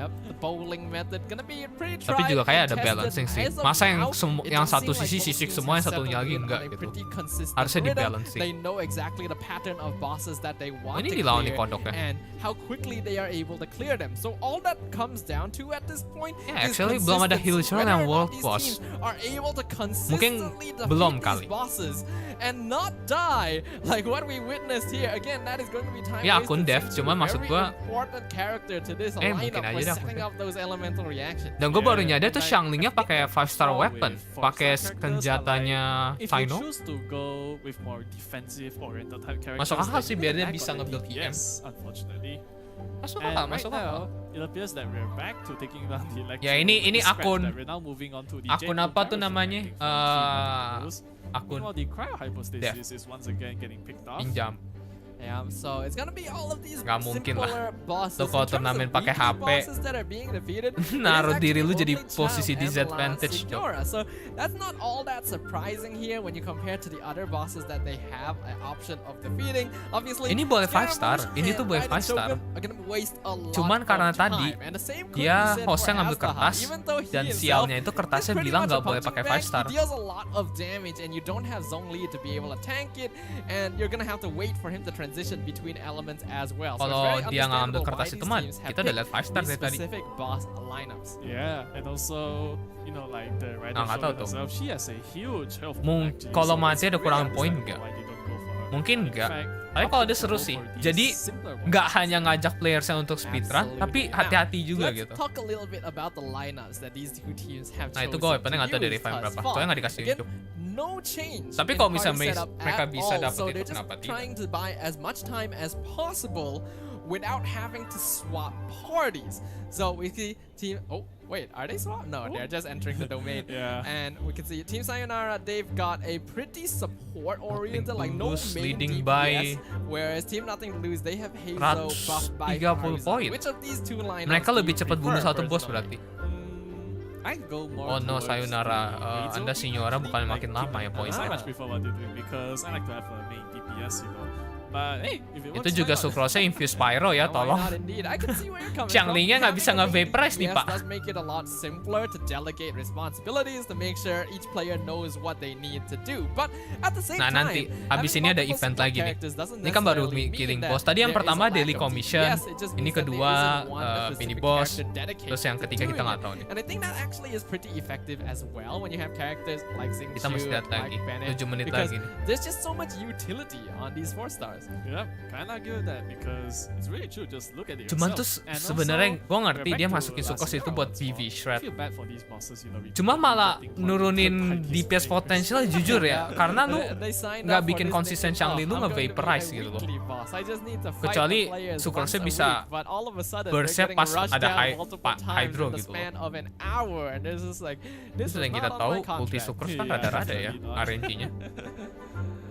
Yep, the bowling method gonna be pretty Tapi juga kayak ada tried and balancing tested. sih. As of Masa now, yang it yang does satu seem like sisi both sisik teams semua, yang have satunya settled lagi in enggak on a gitu. pretty consistent Harusnya rhythm. di-balancing. They know exactly the pattern of bosses that they want Ini to dilawan di clear kodok ya. and how quickly they are able to clear them. So all that comes down to at this point Yeah, is actually belum ada consistency. Hilchel Whether yang or not world these boss. teams are able to Mungkin consistently defeat belum these kali. bosses and not die like what we witnessed here. Again, that is going to be time Ya, wasted akun dev, since cuman maksud very gua, important character to this mungkin lineup aja for dah akun setting dev. up those elemental reactions. Dan gue baru nyadar tuh like, Xianglingnya pakai 5 star weapon, pakai senjatanya If you Sino. choose to go with more defensive oriented type characters, Masuk akal then sih you biar can dia back bisa on the nge-build IM. DPS, unfortunately. Masuk And akal, right masuk akal. now, it appears that we're back to taking down the electro. Ya, ini scratch akun- that we're now moving on to the akun J2 apa tuh Pyro namanya? fighting for Team Nothing to Lose. Akun Meanwhile, the cryo hypostasis is once again getting picked off. pinjam. Yeah, so it's gonna be all of these Nggak mungkin lah. simpler bosses. Lo kalau In terms of turnamen pakai easy HP, bosses that are being defeated, it is naruh diri lu actually jadi only posisi Chao and La disadvantage, Cok. Signora. So that's not all that surprising here when you compare to the other bosses that they have an option of defeating. Obviously, Ini boleh 5 Scaramouche star, ini tuh and boleh Raiden 5 star. Shogun are gonna waste a lot Cuman karena of tadi, time. And the same could dia be said hostnya for ngambil Asdaha. kertas, Even though he dan himself sialnya itu is kertasnya pretty bilang much nggak a boleh punching pakai 5 bag, star. He deals a lot of damage and you don't have zone lead to be able to tank it, and you're gonna have to wait for him to transition transition between elements as well. So Kalau it's very dia nggak ambil understandable kertas why itu these mah, teams have kita udah lihat 5 star picked dari tadi. these specific boss lineups. Yeah, and also, you know, like the rider Nggak tahu Shogun tuh. herself, she has a huge health Mung- actually, kalau so mati it's ada really kurang poin understandable nggak? why they don't go for her. Mungkin In nggak. fact, Tapi kalau dia opted to seru go sih. for these Jadi simpler ones. nggak hanya ngajak playersnya untuk speedrun, Absolutely. tapi Now, hati-hati juga let's gitu. talk a little bit about the lineups that these two teams have Nah itu chosen gue weaponnya nggak tahu to dari use revive thus berapa. far. Soalnya nggak dikasih Again, unjuk. no change. Tapi in kalau bisa party setup mereka at bisa all. dapet So itu, they're just kenapa tidak? trying to buy as much time as possible without having to swap parties. So we see team. Oh wait, are they swap? No, they're just entering the domain. Yeah. And we can see Team Sayonara. They've got a pretty support-oriented, like no Lose, main leading DPS. by Whereas Team Nothing to Lose, they have Hazo buffed by 130 Farzan. poin. Which of these two lineups Mereka do lebih you cepat bunuh prefer satu bos personally? berarti. I go more Oh no, towards Sayonara. Hazel. Anda Signora bukan Like, makin lama ya I poinnya. much prefer what you're doing because I like to have a main DPS, you know. But hey, if it works, Itu juga why not? Sucrose infuse pyro ya, Why tolong. not indeed? I can see where you're coming Xianglingnya from. nggak bisa Having a main nge-vaporize nih, DPS Pak. does make it a lot simpler to delegate responsibilities to make sure each player knows what they need to do. But at the same Nah, time, nanti habis ini ada event lagi nih. Ini kan baru killing boss. Tadi yang pertama daily commission, ini kedua mini boss, terus yang ketiga kita nggak tahu nih. And I think that actually is pretty effective as well when you have characters like Xingqiu, Kita mesti lihat like lagi. Bennett, 7 menit because lagi nih. there's just so much utility on these 4 stars. Yep, can't argue with that because it's really true. Just look at it Cuman tuh yourself. And sebenarnya also, gue ngerti we're dia back to masukin last Sucrose year itu buat as PV well. shred. I feel bad for these bosses, you know, we Cuma keep malah getting for nurunin third parties DPS players. potensial jujur ya, karena lu They signed nggak up for bikin this konsisten mission. Xiangli, lu I'm going to be nge-vaporize a gitu loh. weekly boss. I just need to fight Kecuali the players Sucrose once a bisa week, but all of a sudden burst-nya they're getting pas rushed ada down multiple times hydro in the gitu loh. span of an hour, and there's just like this Terus is yang kita not on tahu my ulti contract. Sucrose kan Iya, rada-rada ya definitely not. RNG-nya.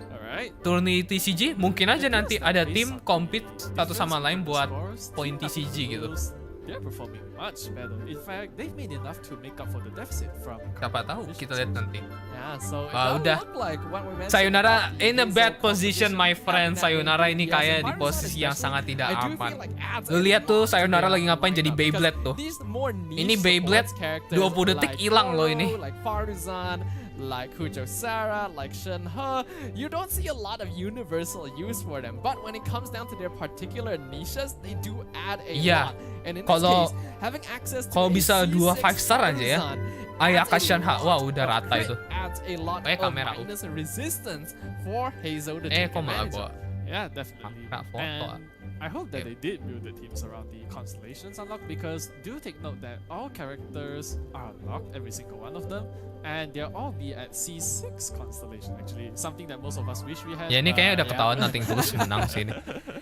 Alright. Turun di TCG mungkin aja nanti ada tim compete satu sama lain buat Scores, poin Team TCG gitu. Apple they're performing much better. In fact, they've made enough to make up for the deficit from Siapa tahu, kita lihat nanti. Yeah, so it Ah, does udah. look like what we mentioned Sayonara about in a Hazel bad position, my competition, friend. having that Sayonara main ini DPS kayak di environment posisi yang especially, sangat tidak I do aman. feel like adds Lu a lihat tuh lot to Sayonara their lagi ngapain jadi lineup, because Beyblade tuh. these more niche Ini Beyblade supports characters 20 detik like hilang loh Goro, ini. like Farzan, like Kujo Sarah, like Shenhe, you don't see a lot of universal use for them. But when it comes down to their particular niches, they do add a Iya. lot. And in this Kalau- case, having access to kalau a bisa dua C6 5 star aja ya. Farzan Ayaka adds a Shenhe, lot wah udah of rata crit, itu. adds a lot Kayak of kamera, minus resistance for Hazel to Eh take kok malah advantage gua of. Yeah, definitely. Kena foto. And I hope that Yeah. they did build the teams around the constellations unlocked because do take note that all characters are unlocked, every single one of them, and they'll all be at C6 constellation actually. Something that most of us wish we had. Ya ini kayaknya udah but ketahuan yeah. Nothing Tulus menang sini.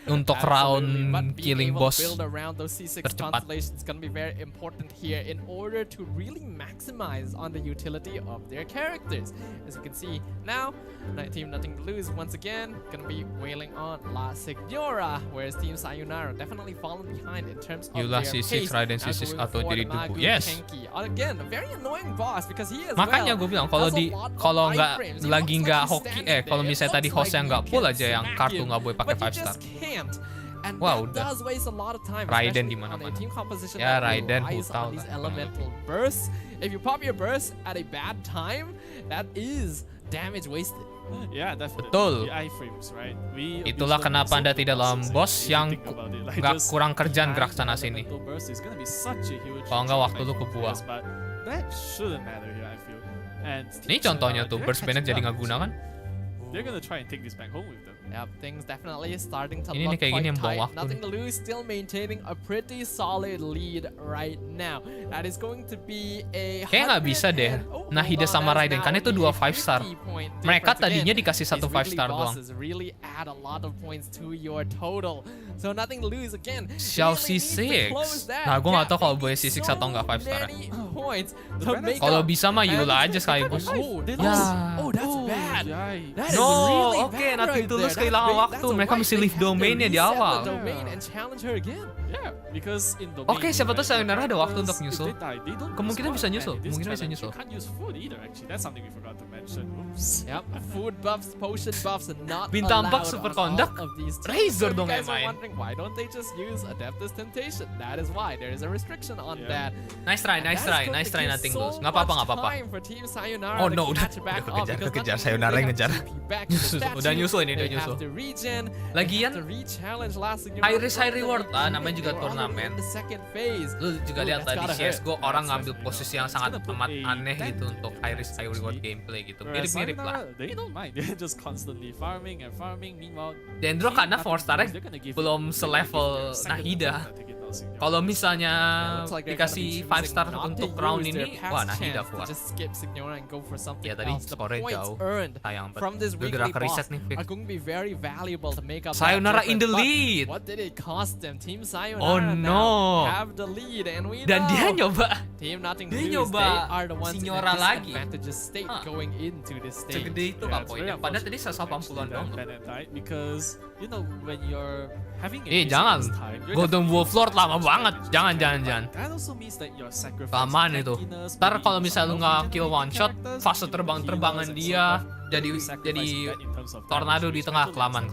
Untuk Absolutely, round but being killing able to boss build around those C6 tercepat. constellations is going to be very important here in order to really maximize on the utility of their characters. As you can see now, Team Nothing to Lose once again going to be wailing on La Signora, whereas Team Sayonara definitely fallen behind in terms of Yulah their C6 pace. Raiden Now C6 going atau for jadi the debu. Nagu Yes. Kenki. Again, a very annoying boss because he as Makanya well gue bilang kalau has a di lot of kalau nggak iframes. It lagi looks nggak like he's hoki standing kalau there. It misalnya tadi looks hostnya like nggak you full can aja yang smack kartu him, nggak boleh pakai but you 5 star. just can't. And Wah, that udah. does waste a lot of time, Raiden especially di on a mana-mana. team composition Ya, that Raiden relies brutal on these lah. elemental bursts. If you pop your burst at a bad time, that is damage wasted. Yeah, definitely. Betul. The iframes, right? We Itulah abuse them kenapa in Anda simple tidak lawan bosses, bos if you yang think about it. Like, nggak just kurang kerjaan behind gerak the sana sini. elemental burst is gonna be such a huge Kalau nggak waktu lu impact for kebuang. players, but that shouldn't matter here, I feel. And Ini teams contohnya are- tuh they're burst Bennett catching jadi up, nggak guna kan? They're gonna try and take this back home with them. Yep, things definitely starting to Ini nih look kayak gini quite yang buang tight. waktu Nothing nih. to lose, still maintaining a pretty solid lead right now. That is going to be a Kayaknya nggak bisa deh. Nahida sama Raiden, kan itu dua 5 star. Mereka tadinya dikasih satu 5 star doang. Really add a lot of points to your total. So nothing to lose again. Xiao Really needs to C6. close that Nah, gue nggak gap, tahu kalau making boleh C6 atau nggak 5 star. many points The to Bennett- make Kalau up. bisa mah And Yula it's- aja sekaligus. Oh, they Ya. lost. Oh, that's Oh, bad. yikes. That is No, really oke, bad Nothing right Tulus there. kehilangan That's waktu. a Mereka wipe. mesti They leave have to domainnya di reset awal. the domain and challenge her again. Yeah, because in the Oke, siapa tahu Sayonara ada waktu untuk nyusul. Kemungkinan Kemungkinan bisa nyusul, kemungkinan bisa nyusul. You can't use food either actually. That's something we forgot to mention. Oops. Yep, food buffs, potion buffs, and not Bintang allowed buff, super on all conduct. of these teams. Razor So dong you guys yang are main. wondering why don't they just use Adeptus Temptation? That is why there is a restriction on Yeah. that. Nice try, And nice that is try, going nice to try give Nothing so Tulus. Nggak apa-apa, much nggak apa-apa. time for Team Sayonara Oh to no, udah catch back up kejar, because kejar Nothing Sayonara Sayonara yang ngejar. Udah nyusul ini, udah nyusul. Lagian high risk high reward lah, namanya juga turnamen. Lu juga lihat tadi CSGO orang ngambil posisi yang sangat amat aneh gitu untuk high risk high reward gameplay gitu. Mirip-mirip lah. Dendro karena 4-star-nya belum selevel Nahida. Kalau misalnya dikasih 5-star untuk round ini, wah Nahida kuat. Ya tadi skornya jauh. Sayang banget. Bergerak ke reset nih, Vic. Sayonara in the lead. Oh no. Dan dia nyoba Signora lagi. Segede itu kan poinnya. Padahal tadi 180-an dong. Jangan. Golden Wolf Lord lama banget. Jangan. Lamaan itu. Ntar kalau misalnya lu nggak kill one shot, fase terbang-terbangan dia jadi tornado di tengah, kelamaan.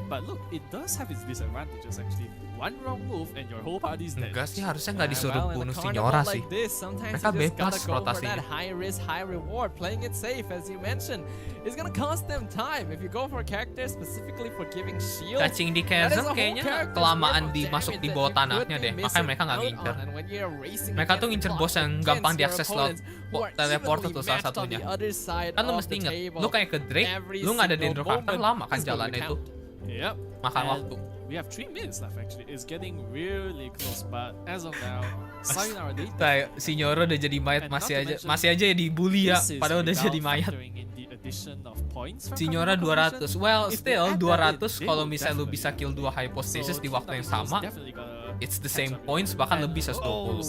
But look, it does have its disadvantages actually. One wrong move and your whole party is dead. Enggak sih, harusnya nggak disuruh bunuh Signora sih. Mereka bebas rotasinya. High risk, high reward, playing it safe as you mentioned. It's gonna cost them time if you go for a character specifically for giving shield. Cacing di chasm kayaknya kelamaan masuk di bawah tanahnya deh. Makanya mereka nggak ngincer. Mereka tuh ngincer bos yang gampang diakses lewat teleporter tuh salah satunya. Kan lu mesti inget, lu kayak ke Drake, lu nggak ada Dendro Carter, lama kan jalannya itu. Yep. Makan waktu. We have 3 minutes left actually. It's getting really close, but as of now, Sayonara data. Kayak Signora udah jadi mayat, masih aja ya dibully ya, padahal udah jadi mayat. Signora 200. Well, still 200 kalau misalnya lu bisa kill 2 high post stages di waktu yang sama. It's the same points, bahkan lebih 120.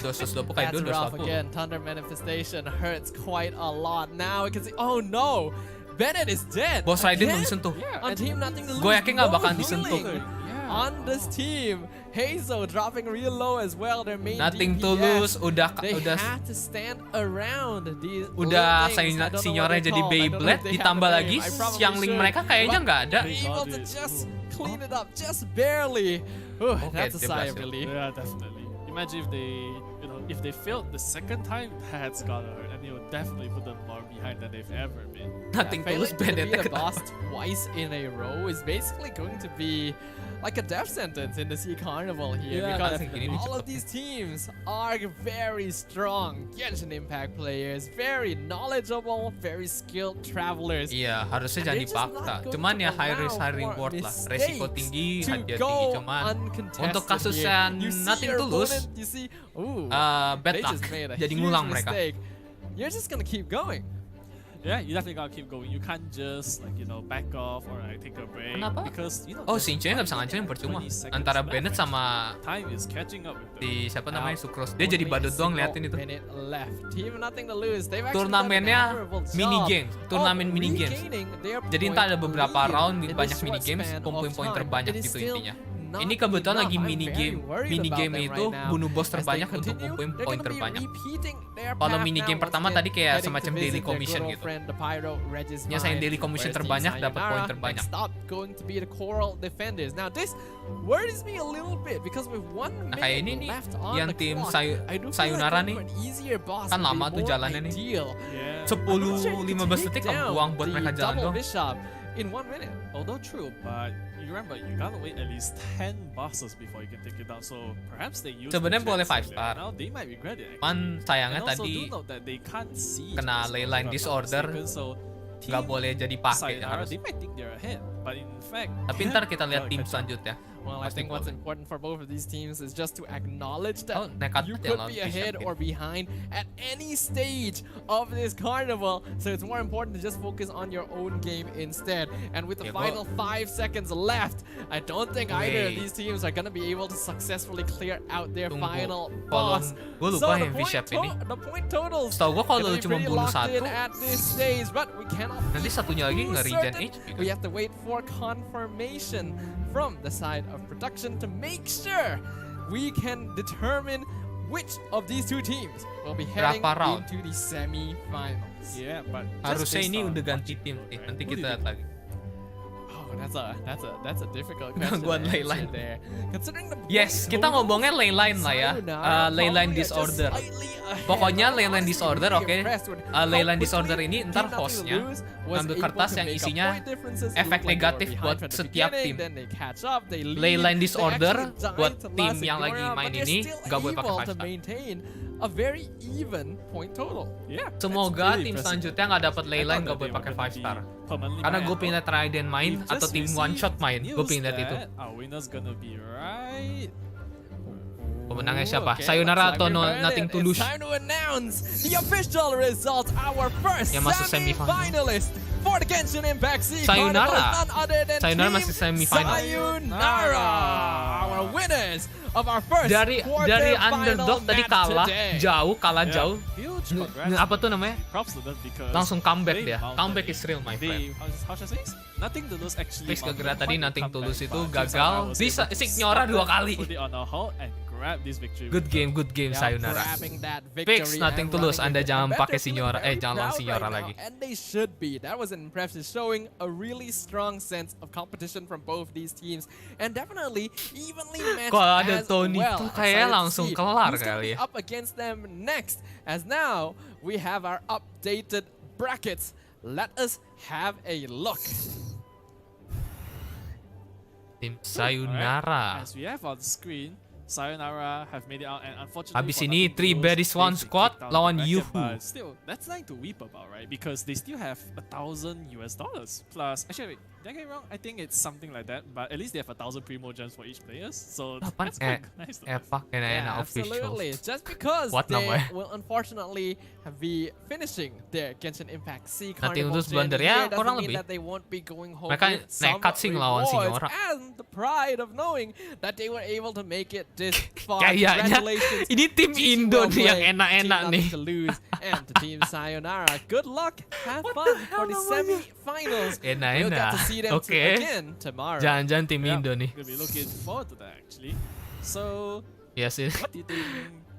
220 kayak 220. Thunder manifestation hurts quite a lot now because oh no. Bennett is dead. Bos Raiden belum disentuh. Gue yakin nggak bakalan disentuh. On this team, Hazel dropping real low as well. Their main Nothing DPS. to lose. Udah Signora jadi Beyblade, ditambah lagi Xiangling mereka kayaknya nggak ada. Able to just clean it up, just barely. That's a sigh of relief. Yeah, definitely. Imagine if they failed the second time, that's gotta hurt, and it would definitely put them more behind than they've ever been. Nothing to lose, Bennett. Failing to be the boss twice in a row is basically going to be like a death sentence in the SEA Carnival here, because all of these teams are very strong Genshin Impact players, very knowledgeable, very skilled travelers. Iya, harusnya jangan dipaksa. Cuman ya high risk high reward lah. Resiko tinggi, hadiah tinggi. Cuman untuk kasus yang nothing to lose, bad luck. Jadi ngulang mereka. You're just gonna keep going. Yeah, you definitely gotta keep going. You can't just back off or take a break. Kenapa? Because Sinchenya nggak bisa ngancurin percuma. Antara Bennett sama time is catching up with di siapa namanya Sucrose. Dia jadi badut doang liatin itu. Turnamennya mini game, turnamen mini games. Jadi entah ada beberapa round banyak mini games, kumpulin poin terbanyak gitu intinya. Ini kebetulan lagi mini game itu bunuh bos terbanyak untuk kumpulin poin terbanyak. Kalau mini game pertama tadi kayak semacam daily commission gitu. Nyesain daily commission terbanyak dapat poin terbanyak. Nah kayak ini nih yang tim Sayonara nih kan lama tuh jalannya nih. 10-15 detik buang buat mereka jalan doang. In 1 minute. Although true, but you remember you gotta wait at least 10 bosses before you can take it down. So perhaps they use. Sebenarnya boleh 5-star. Now they might regret it. Man sayangnya tadi kena leyline disorder. Nggak boleh jadi pakai harus. They might think they're ahead, but in fact. Tapi ntar kita lihat tim selanjutnya. Well, I think what's important for both of these teams is just to acknowledge that you nekat could be ahead or behind at any stage of this carnival. So it's more important to just focus on your own game instead. And with the final 5 seconds left, I don't think either of these teams are gonna be able to successfully clear out their final boss. Gue lupa yang V-Shape ini. The point totals. Setahu gue kalau cuma bunuh satu, at this stage, but we cannot nanti satunya lagi nge-regen HP. We have to wait for confirmation from the side of production to make sure we can determine which of these two teams will be heading into the semi-finals. Yeah, but harusnya ini udah ganti tim nih. Nanti kita lihat lagi. Oh, that's a difficult question. Gangguan leyline there. Considering the kita ngomongnya leyline lah ya. Leyline disorder. Pokoknya Leyland Disorder, oke. Leyland Disorder ini ntar hostnya ngambil kertas yang isinya efek negatif buat setiap tim. Leyland Disorder buat tim yang lagi main ini gak boleh pakai 5 star. A very even point total. Yeah. Semoga tim selanjutnya nggak dapat Leyland gak boleh pakai 5 star. Karena gue pengen liat Trident main atau tim one shot main. Gue pengen liat itu. Pemenangnya siapa? Sayonara atau Nothing to Lose? Yang masuk semifinal. For the Genshin Impact SEA Sayonara. Carnival, none other than Sayonara Team masih semifinal. Sayonara, our winners of our first dari underdog tadi kalah jauh, jauh. Apa tuh namanya? Langsung comeback dia. Comeback is real, my friend. Nothing to lose actually. Fix gara-gara tadi Nothing to Lose itu gagal. Bisa Signora 2 kali. Good game Sayonara. Fix Nothing to Lose. Anda jangan pakai Signora, jangan lawan Signora lagi. And they should be. That was an impressive showing, a really strong sense of competition from both these teams, and definitely evenly matched Kalau ada as Tony well. tuh kayak langsung kelar Who's gonna kali be ya. up against them next? As now we have our updated brackets. Let us have a look. Tim Sayonara. As we have on screen, Sayonara have made it out, and unfortunately Habis for ini Nothing to 3 Lose, baddies they've 1 been squad kicked out lawan of the bracket, Yuhu. but still, that's nothing to weep about, right? Because they still have $1,000 plus. Actually, wait, did I get it wrong? I think it's something like that, but at least they have 1,000 primo gems for each player. So that's quite nice. Epak enak Absolutely. official. Just because What they namanya? will unfortunately be finishing their Genshin Impact SEA Nanti Carnival untuk blunder journey ya, here kurang doesn't mean lebih. that they won't be going home Mereka with some nekat sih ngelawan rewards Signora. and the pride of knowing that they were able to make it this far. Kayaknya Congratulations ini tim to Indo well nih yang played, enak-enak team nih. Nothing to Lose, and to Team Sayonara. Good luck, have fun for the semi-finals. We'll get Enak-enak. to see them Oke. again tomorrow. Jangan-jangan tim Yeah, Indo nih. We'll be looking forward to that actually. So, Ya sih. what do you think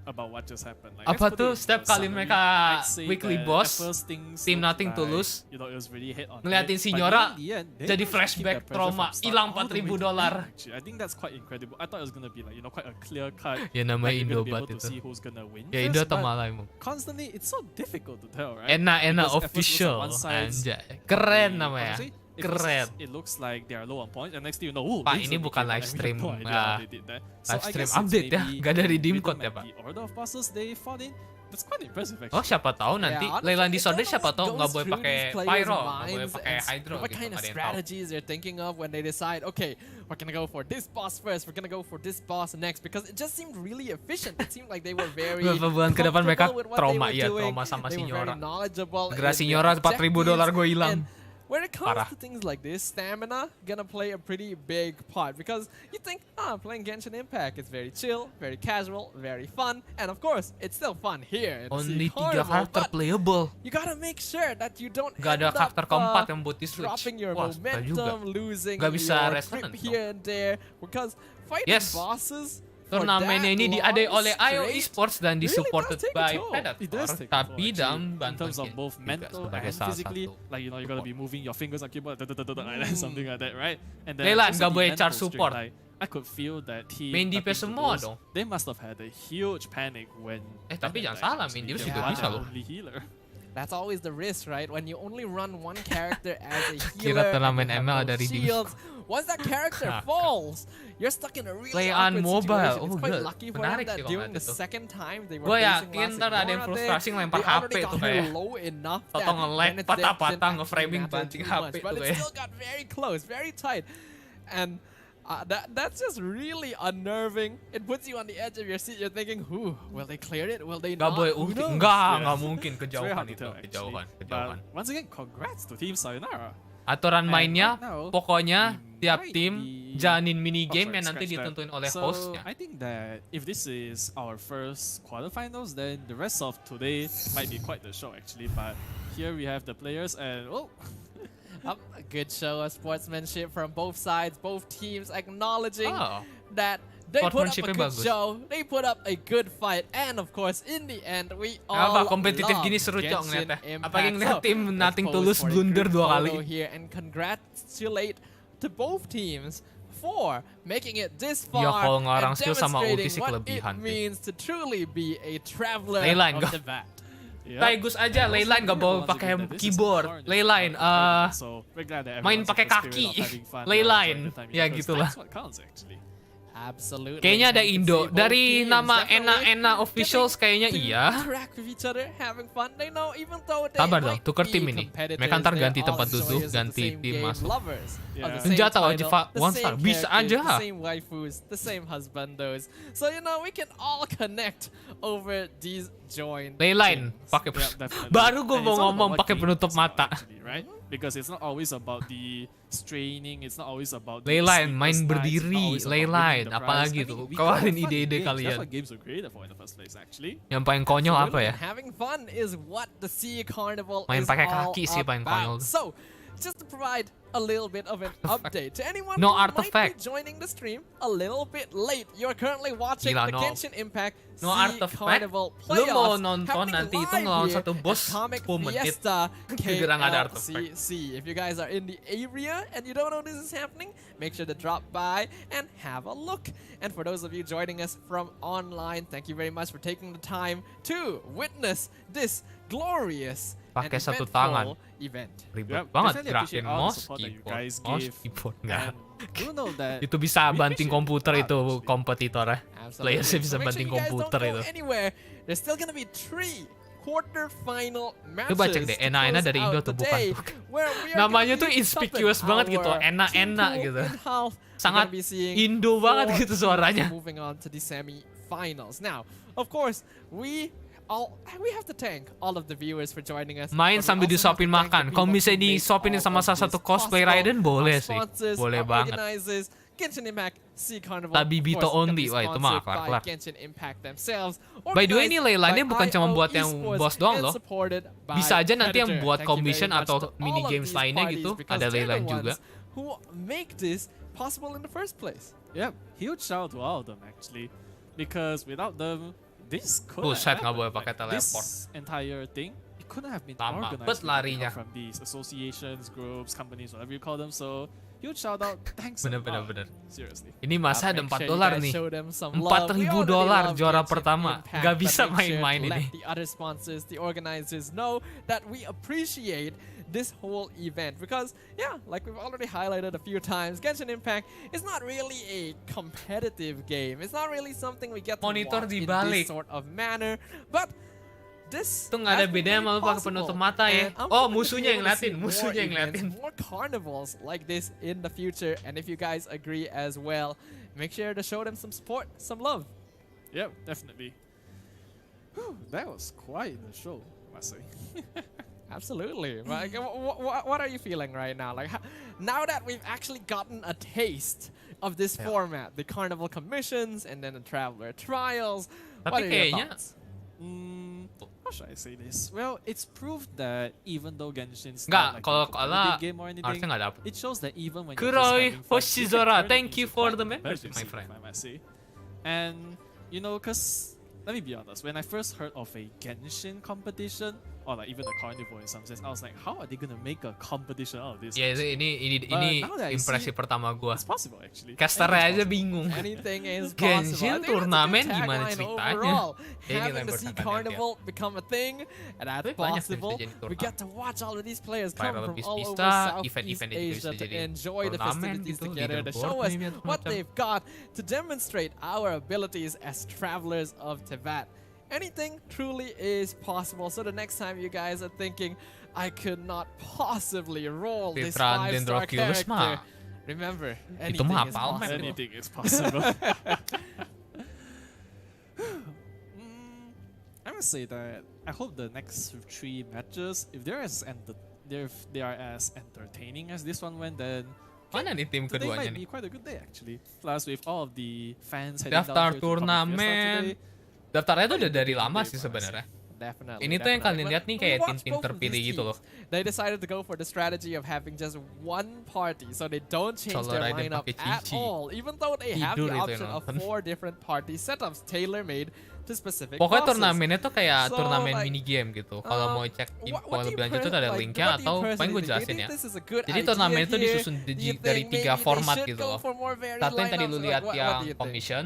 about what just happened? Like, Apa let's put tuh it into setiap a kali summary. mereka I'd say weekly that boss, at first things Team looked Nothing to like, Lose, you know, it was really head on ngeliatin head, Signora but in the end, they jadi managed to keep flashback their pressure trauma, from start hilang all the way to $4.000. end, actually. I think that's quite incredible. I thought it was gonna be like, you know, quite a clear cut. Ya namanya like, Indo you're gonna be banget able to itu. see who's gonna win Ya Indo first, atau but malah emang. constantly it's so difficult to tell, right? Enak-enak Because at first it looks official. like one side's Anjay. Keren the- namanya. honestly, it Keren. It looks like they are low on points, and next thing you know, ooh, Pak, this ini is bukan the live game. I stream, have no idea how they did that. So live I stream guess it's update ya, maybe gak dari rhythm Dimcode ya and Pak. The order of bosses they fought in, that's quite impressive Oh actually. siapa tahu nanti honestly, Leyland it Disorder totally siapa tahu nggak goes boleh through pakai these players' pyro, nggak boleh minds pakai and hydro what gitu, kind of nggak ada yang tahu. strategies they're thinking of when they decide, okay, we're gonna go for this boss first, we're gonna go for this boss next, because it just seemed really efficient. It seemed like they were very Beberapa bulan ke depan mereka comfortable with what they trauma, ya, iya, doing. trauma sama They were Signora. very knowledgeable Gara in Signora their $4.000 gue hilang. And when it comes Parah. to things like this, stamina gonna play a pretty big part, because you think, playing Genshin Impact is very chill, very casual, very fun, and of course, it's still fun here. in Only 3 SEA Carnival, karakter but playable. you gotta make sure that you don't Gak ada end karakter up, keempat yang buat di switch. dropping your Wah, susah juga. momentum, losing Gak bisa your resonance grip here and there, because fighting Yes. bosses for Turnamennya that ini diadai long oleh IO straight Esports dan really dissupported does take a by toll. It does Predator, take tapi a toll, dalam actually, in bantuan terms of both juga mental sebagai and salah physically, satu. like, you know, you gotta be moving your fingers on keyboard, like that, something like that, right? And then Leyland, also gak the boleh mental charge strain, support. like, I could feel that team Main Nothing DPS to semua Lose, dong. they must have had a huge panic when Tapi jangan Diamond salah, actually main DPS did juga one bisa and loh. only healer. That's always the risk, right? When you only run one character as a Kira healer, turnamen and you have ML no dari shields. Once that character falls, you're stuck in a really Play on awkward mobile. situation. Oh, It's quite good. lucky for Menarik them sih that kalau during ngeliat the itu. second time they were Gue facing yakin last ntar ada yang Signora frustrasi there, ngelempar they HP already tuh got kayak. her low enough Atau that nge-lag, when it's patah-patah, didn't actually nge-framing matter pancing too HP much, tuh but it kayak. still got very close, very tight. And that's just really unnerving. It puts you on the edge of your seat. You're thinking, will they clear it? Will they Gak not? boleh Who ulti. knows? Nggak mungkin It's very kejauhan hard to itu. tell, actually. Kejauhan. But once again, congrats to Team Sayonara. Aturan And mainnya, right now, pokoknya we tiap might tim be- jalanin minigame Oh, yang sorry, nanti scratch that. ditentuin oleh So, hostnya. I think that if this is our first quarterfinals, then the rest of today might be quite the show actually. But here we have the players, and A good show of sportsmanship from both sides, both teams acknowledging that they put up a Sportsmanship-nya good bagus. show, they put up a good fight, and of course, in the end, we all Apa kompetitif love gini seru cok Genshin ngeliatnya. Impact. Apalagi ngeliat So, tim let's Nothing to pose Lose for a blunder group 2 photo kali. here and congratulate to both teams for making it this Ya, far kalau ngelarang and skill sama ulti demonstrating sih what it kelebihan sih. means to truly be a traveler Leyline, of go. Tibet. Taigus aja, Leyline gak bawa pakai keyboard. Leyline, main pakai kaki. Leyline, ya gitulah. Absolutely. Kayaknya ada And you can Indo. see both Dari teams nama definitely Ena Officials kayaknya getting to iya. interact with each other, having fun. They know even though they Sabar dong, might tuker be tim ini. competitors, Mereka ntar they're ganti all tempat duduk, enjoyers of the ganti same tim game, masuk. lovers of the Senjata same wajib title, the one same star. Bisa characters, aja. the same waifus, the same husbandos. So you know we can all connect over these joint Leyline teams. pakai baru gue mau ngomong pakai penutup mata. Because it's not always about the straining, it's not always about the Leyline sleepless main nights, berdiri, it's not always about Leyline winning the apalagi prize. tuh. I mean, we Keluarin can have fun ide-ide games. That's kalian. what games were created for in the first place actually. Yang paling konyol apa Absolutely. ya? And having fun is what the SEA Carnival Main is pakai all kaki sih paling konyol. about. So, just to provide a little bit of an update to anyone No who might artifact. be joining the stream a little bit late. You're currently watching Gila, the no. Genshin Impact No SEA artifact? Carnival Lu Playoff. mau nonton nanti itu ngelawan satu bos 10 menit. Fiesta Gara-gara nggak ada artifact. KLCC. If you guys are in the area and you don't know this is happening, make sure to drop by and have a look. And for those of you joining us from online, thank you very much for taking the time to witness this glorious and Pakai satu eventful tangan. event. Ribet Yep, banget definitely gerakin appreciate all the mouse support that you keyboard. guys Mouse give. keyboard enggak. And you know that Itu bisa we banting appreciate komputer a lot, itu actually. kompetitornya. Absolutely. Playersnya bisa So make sure banting you guys komputer don't itu. go anywhere. There's still gonna be 3 quarter-final matches. Coba cek deh, to Ena-Ena close dari Indo out tuh the bukan. day, where we are Namanya gonna tuh be inconspicuous topping banget gitu, our Ena-Ena team pool gitu. in half. We're Sangat gonna be seeing Indo 4 banget gitu suaranya. teams moving on to the semi-finals. Now, of course, we have to thank all of the viewers for joining us. Main but we sambil also have disuapin to thank makan. the Kalau people misalnya who make disuapinin all sama of salah satu this cosplay possible. Raiden, boleh Our sih. sponsors, Boleh our banget. organizers, Genshin Impact, SEA Carnival, Tabibito of course, only. gonna be Wah, itu mah sponsored by kelar-kelar. Genshin Impact themselves. By the way, ini Organized Leyline-nya by bukan cuma IO buat yang Esports boss doang and loh. supported by Bisa aja nanti yang Predator. buat Thank you very commission much atau to all mini of games these lainnya parties gitu. because Ada they're the Leyline juga. ones who make this possible in the first place. Yep, huge shout out to all of them actually, because without them, this could Buset, nggak boleh pakai this teleport. entire thing, it couldn't have been Lama organized bet larinya. from these associations, groups, companies, whatever you call them. So huge shout out, thanks. Bener, a lot. bener. Seriously. Ini masa ada Make sure you $4 guys nih. show them some love. We $4.000 already love juara Genshin pertama. Impact, Nggak but bisa make sure main-main to ini. Let the other sponsors, the organizers know that we appreciate this whole event because, yeah, like we've already highlighted a few times, Genshin Impact is not really a competitive game. It's not really something we get to Monitor watch in dibalik. this sort of manner, but this Itu nggak ada has been bedanya made sama lu pakai possible. penutup mata ya. And I'm Oh, hoping to musuhnya be yang able to ngeliatin, see musuhnya more yang events, ngeliatin. more carnivals like this in the future. And if you guys agree as well, make sure to show them some support, some love. Yep, definitely. Whew, that was quite the show, I must say. Absolutely. Like, what are you feeling right now? Like, now that we've actually gotten a taste of this format, the Carnival Commissions and then the Traveler Trials, what Tapi are your kayaknya thoughts? How should I say this? Well, it's proved that even though Genshin's Nggak, not like kalau a competitive kalah game or harusnya anything, nggak dapet. it shows that even when Kuroi you're just having fun, Hoshizora, you can turn thank it you into for quite the membership, competitive, my friend. I must say. And you know, cause let me be honest, when I first heard of a Genshin competition or like even a carnival in some sense, I was like, how are they gonna make a competition out of this? Ya ini now that I impresi see- pertama gua. It's possible actually. Casternya aja Anything's bingung. Anything is possible. Genshin I think that's a good turnamen gimana tagline ceritanya? overall. Ini Having yang the SEA bertanya Carnival become a thing, and that's Tapi banyak yang bisa possible. jadi We turnamen. get to watch all of these players come Viral from Peace all over bisa, Southeast event-event itu bisa Asia to jadi enjoy the turnamen festivities gitu, together, to show leaderboard us maybe, what macam. they've got, to demonstrate our abilities as travelers of Tibet. Anything truly is possible. So the next time you guys are thinking, I could not possibly roll this Citran 5-star Dendroculus character, mah. remember, Itu anything mah is apal, man. possible. Anything is possible. I must say that I hope the next 3 matches, if they're if they are as entertaining as this one went, then Mana nih tim today keduanya might nih? be quite a good day actually. Plus with all of the fans heading Daftar down here to cover Fiesta turnamen. today. Daftarnya tuh udah dari lama sih sebenarnya. Definitely. Ini tuh yang kalian lihat nih kayak tim-tim terpilih gitu loh. They decided to go for the strategy of having just one party, so they don't change their lineup at all, even though they have the option of 4 different party setups tailor-made to specific Pokoknya bosses. turnamennya tuh kayak So, turnamen like, mini game gitu. Kalau mau cek info lebih lanjut tuh ada linknya what do you atau paling personally gue think? jelasin Do you ya. think this is a good Jadi idea turnamen itu here? disusun Do you dari think 3 maybe they format should gitu go loh. for more varied Satu yang tadi lu lineups? lihat What do yang you think? commission.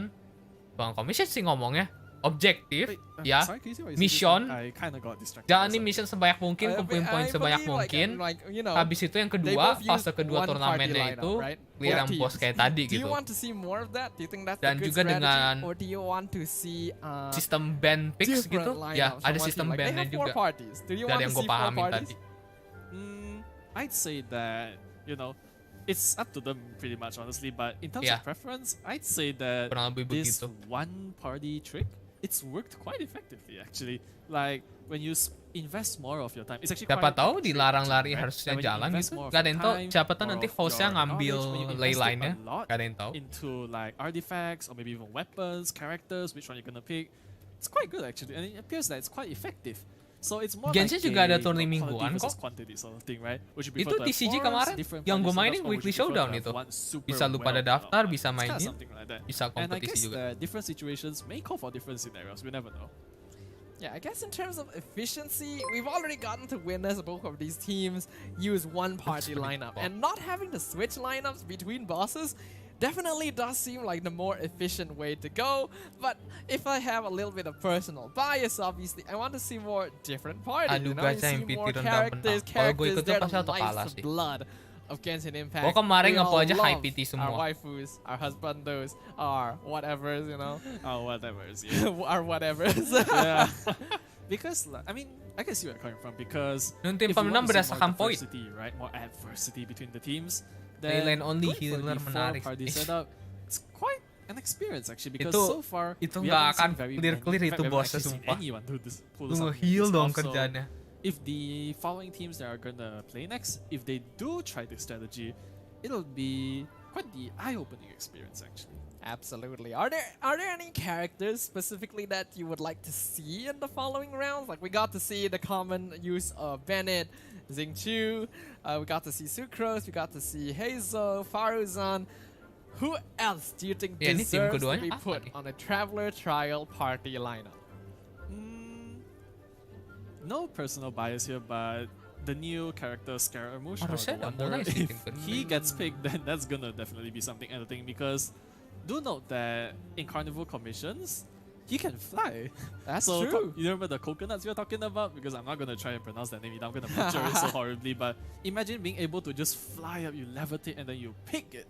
Bang commission sih ngomongnya. Objektif, Wait, ya. sorry, can you see what you said Mission. just now? I kinda got distracted. Jalani mission sebanyak mungkin, kumpulin poin I sebanyak believe, mungkin. you know, Habis itu yang they kedua, both use fase kedua one party turnamennya lineup, itu right? clear Both yang bos teams. kayak tadi Do gitu. you want to see more of that? Do you think that's Dan a good juga strategy? dengan Or do you want to see sistem band picks different gitu. Ya, lineups ada from one sistem team? Like, they bandnya have 4 juga. parties. Do you Dari want yang to gue see 4 pahamin parties? tadi. I'd say that, you know, it's up to them pretty much, honestly. But in terms Yeah. of preference, I'd say that Kurang lebih this begitu. one party trick, it's worked quite effectively actually. Like when you invest more of your time, it's actually Siapa quite tahu trick, dilarang lari right? harusnya Like when you jalan invest gitu. more of Gak ada your yang tahu. time, Siapa tahu more nanti of hostnya your ngambil knowledge, when you ley invest it line-nya. a lot Gak ada yang tahu. into like artifacts or maybe even weapons, characters, which one you're gonna pick. It's quite good actually, and it appears that it's quite effective. So it's more Genshin like juga ada a, turni quality mingguan versus kok. quantity sort of thing, right? Would you Itu prefer to have TCG 4 kemarin different yang gue party mainin setups, or would weekly you prefer to showdown have itu. one super Bisa lu pada well daftar, developed? bisa It's kinda mainin, something like that. bisa And I kompetisi guess juga. different situations may call for different scenarios. We never know. Yeah, I guess in terms of efficiency, we've already gotten to witness both of these teams use one party lineup. And not having to switch lineups between bosses definitely does seem like the more efficient way to go. But if I have a little bit of personal bias, obviously, I want to see more different parties. Aduh, You know, you gacha yang see more PT rendang characters, benang. Kalau gue ikut tuh they're pasti the auto kalah sih. lifeblood of Genshin Impact. Gue kemarin We ngepo all aja high love PT our semua. waifus, our husbandos, our whatevers, you know. Oh, whatever. Yeah. Our whatevers. Yeah. Because I mean, I can see where you're coming from. Because Nung tim if you pemenang want to see berdasarkan more poin. diversity, right? More adversity between the teams. Lane Then only going for healer the menarik. 4-party Ih. setup, it's quite an experience actually. Because Itu- so far itu we nggak haven't akan seen very clear-clear many- in itu fact, we haven't bosnya, actually seen sumpah. anyone do this. Pull Lu something like nge-heal this dong off. So kerjaannya. if the following teams that are gonna play next, if they do try this strategy, it'll be quite the eye-opening experience actually. Absolutely. Are there any characters specifically that you would like to see in the following rounds? Like we got to see the common use of Bennett, Xingqiu, we got to see Sucrose, we got to see Hazel, Faruzan. Who else do you think Ya, ini tim deserves to keduanya be apa put nih? on a Traveler Trial party lineup? No personal bias here, but the new character Scaramouche, or Harusnya the ada mulai Wanderer, sih if tim kedua. he gets picked, then that's gonna definitely be something entertaining. Because do note that in Carnival commissions, he can fly. That's So true. you remember the coconuts we were talking about? Because I'm not gonna try and pronounce that name. I'm gonna butcher it so horribly. But imagine being able to just fly up, you levitate, and then you pick it.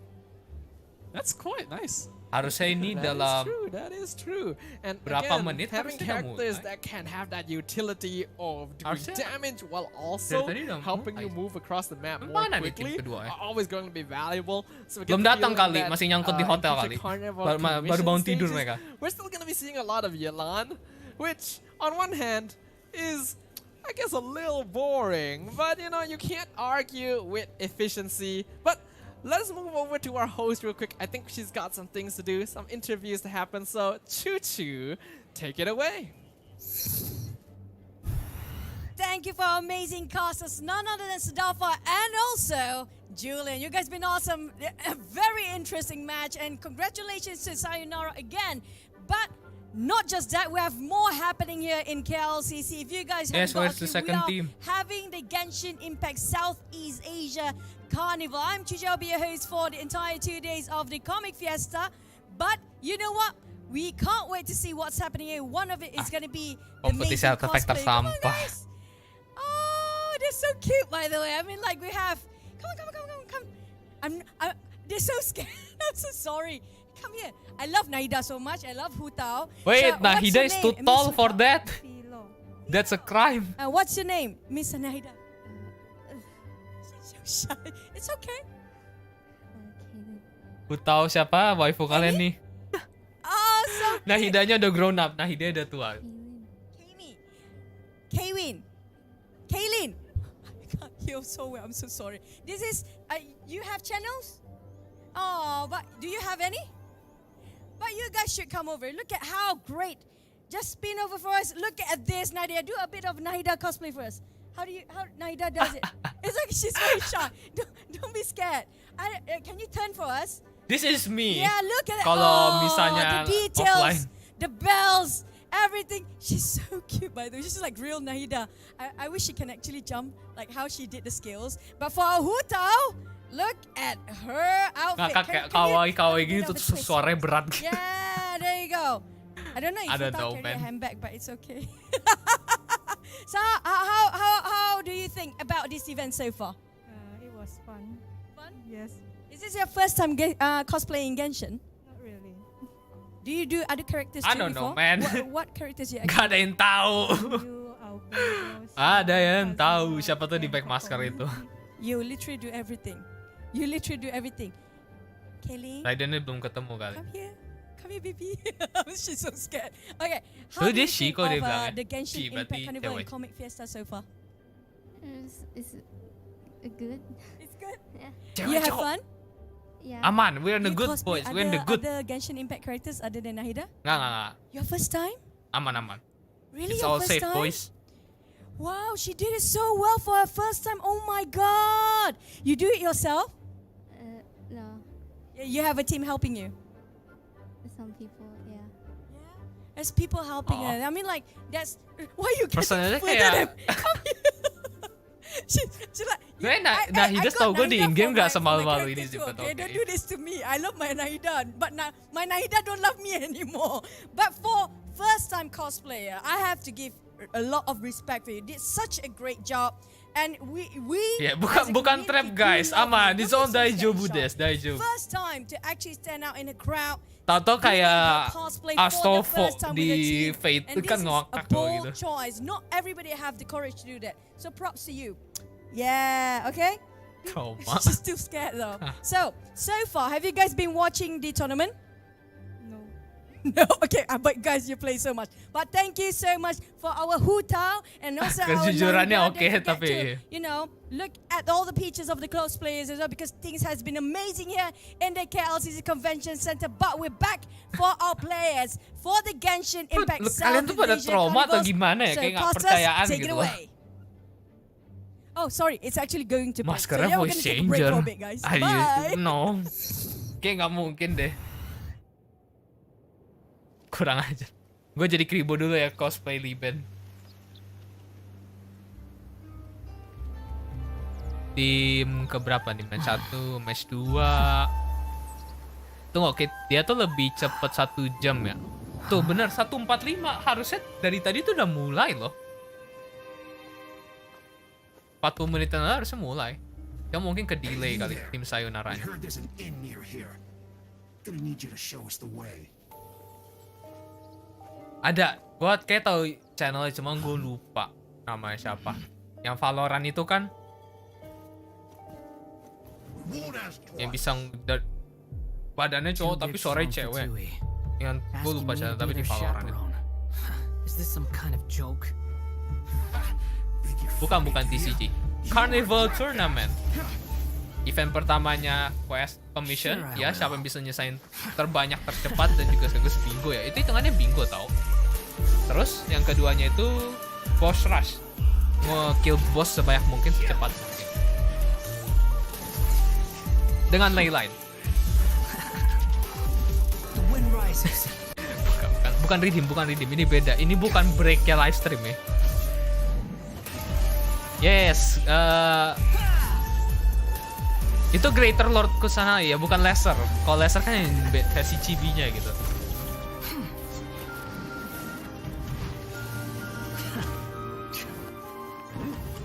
That's quite nice. Harusnya ini dalam That is true. And berapa again, menit having harusnya udah characters mulai. that can have that utility of doing Harusnya damage while also dari tadi udah helping you mulai. move across the map more Mana nih tim quickly kedua ya? are always going to be valuable. So we get Belum the datang feeling kali, that, masih nyangkut di in hotel future kali. Carnival Baru commission bangun tidur stages, mereka. We're still going to be seeing a lot of Yelan, which on one hand is, I guess, a little boring, but you know, you can't argue with efficiency. But let's move over to our host real quick. I think she's got some things to do, some interviews to happen. So, Choo Choo, take it away. Thank you for amazing casters, none other than Sadafa and also Julian. You guys been awesome. A very interesting match, and congratulations to Sayonara again. But not just that, we have more happening here in KLCC. If you guys Yes, haven't where's got the to, second we are team? having the Genshin Impact Southeast Asia Carnival. I'm Chuchi, I'll be your host for the entire 2 days of the Comic Fiesta. But you know what? We can't wait to see what's happening here. One of it is going to be the kompetisi amazing artefak cosplay. Come on, tersampah. guys. Oh, they're so cute, by the way. I mean, like, we have... Come. They're so scared. I'm so sorry. Come here. I love Naida so much. I love Hu Tao. Wait, So, what's Nahida your is too name? tall Miss for Hu Tao. that. Philo. That's a crime. What's your name? Miss Naida. She's so shy. It's okay. Ku tahu siapa waifu kalian nih. Oh, so cute. Nahidanya udah grown up, Nahida udah tua. Kaylin. I can't hear so well. I'm so sorry. This is, you have channels? Oh, but do you have any? But you guys should come over. Look at how great just spin over for us. Look at this, Nadia. Do a bit of Nahida cosplay for us. How Nahida does it? It's like she's very shy. Don't be scared. Can you turn for us? This is me. Yeah, look at it. Kalau misalnya the details, offline. the bells, everything. She's so cute, by the way. She's like real Nahida. I wish she can actually jump like how she did the skills. But for our Hu Tao, look at her outfit. Ngakak kayak kawaii gini tuh suaranya berat. Yeah, there you go. I don't know if I you don't know, carry a man. handbag, but it's okay. So how do you think about this event so far? It was fun. Fun? Yes. Is this your first time cosplaying Genshin? Not really. Do you do other characters I too don't know, before? man. What characters you actually? Gak ada yang tahu. You, Albert, Ada yang tahu siapa tuh di back masker itu. You literally do everything. You literally do everything. Kelly, Raidennya belum ketemu kali. come here. Come here, baby. She's so scared. Okay. So How do dia you she think kok dia of bilangnya. the Genshin She, Impact berarti Carnival and cewek. Comic Fiesta so far? It's good. It's good. Yeah. You have fun? Yeah. Aman, we're in the You good cosplay boys. We're in the good. other Genshin Impact characters other than Nahida? Nggak. Your first time? Aman. Really, It's your all first safe, time? boys. Wow, she did it so well for her first time. Oh my god! You do it yourself? No. You have a team helping you. Some people, yeah. There's people helping Aw. her. I mean, like that's why you get Personalnya further kayak- than- Come here. She's like, Sebenarnya I Nahida got setahu gue di Nahida in-game for nggak my semalu-malu ini character sih, too, but okay? okay. Don't do this to me. I love my Nahida, but my Nahida don't love me anymore. But for first-time cosplayer, I have to give a lot of respect for you. Did such a great job, and we. Ya, as a bukan community trap do guys, love aman. you. It's Don't all be so daijoubu scared, des, daijoubu. First time to actually stand out in a crowd. Tahu kayak Cosplay for the Astolfo first time with a di team. Fate And itu kan this is ngakak a loh bold gitu. choice. Not everybody have the courage to do that. So props to you. Yeah, okay? Trauma. She's still scared though. So far, have you guys been watching the tournament? No. No, okay, but guys, you play so much. But thank you so much for our Hu Tao and also our Kejujurannya Nahida. oke, Don't forget tapi- to, look at all the pictures of the cosplayers as well because things has been amazing here in the KLCC Convention Center. But we're back for our players for the Genshin Impact Kalian tuh pada Southeast Asia trauma atau Carnivals. gimana ya? So, Kayak nggak Costas, percayaan take gitu it loh. away. Oh, sorry, it's actually going to break. Maskernya so, yeah, we're voice gonna take a break changer. for a bit, guys. Are you- Bye. No. Kayak nggak mungkin deh. Kurang aja. Gue jadi kribo dulu ya cosplay Liben. Tim keberapa nih? Match 1, match 2. Tunggu, oke, dia tuh lebih cepet 1 jam ya. Tuh bener 1:45. Harusnya dari tadi tuh udah mulai loh. 40 menit yang lalu harusnya mulai. Ya mungkin ke delay kali tim sayonaranya. We heard there's an inn near here. Gonna need you to show us the way. Ada, gua kayak tahu channelnya cuma gue lupa namanya siapa. Yang Valorant itu kan Won't ask yang twice. bisa badannya cowok tapi suaranya cewek. Yang gue lupa channel tapi di Valorant itu. Is this some kind of joke? Bukan TCG. Carnival Tournament. Event pertamanya quest commission, ya siapa yang bisa nyesain terbanyak tercepat dan juga sekaligus bingo ya. Itu hitungannya bingo tau. Terus yang keduanya itu boss rush. Nge-kill boss sebanyak mungkin secepat mungkin. Dengan leyline. The wind rises. Bukan redeem. Ini beda. Ini bukan break-nya live stream ya. Yes, itu Greater Lord Kusanagi ya, bukan Lesser. Kalau Lesser kan yang versi chibi-nya gitu.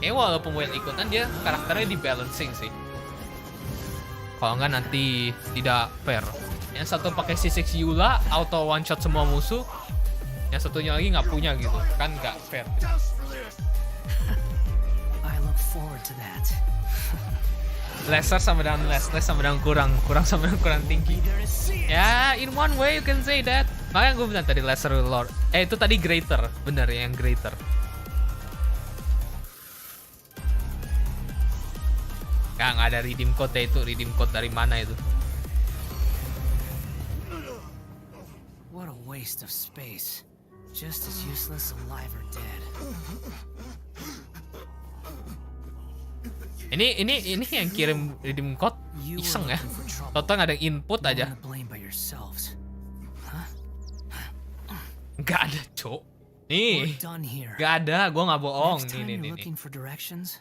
Walaupun Whale ikutan, dia karakternya di balancing sih. Kalau nggak nanti tidak fair. Yang satu pakai C6 Yula, auto one shot semua musuh. Yang satunya lagi nggak punya gitu, kan nggak fair. I look forward to that. Lesser sama dengan less sama dengan kurang sama dengan kurang tinggi. Ya, in one way you can say that. Makanya gue bilang tadi lesser lord. Itu tadi greater, bener ya, yang greater. Nggak ada redeem code ya itu. Redeem code dari mana itu? What a waste of space. just as useless alive or dead. Ini yang kirim redeem code You were iseng ya. looking for trouble. Total nggak ada input All aja. to blame by yourselves. Nggak ada, Cok. We're Nih, done here. nggak ada. Gua nggak bohong. Next Nih, time nih, you're nih. looking for directions,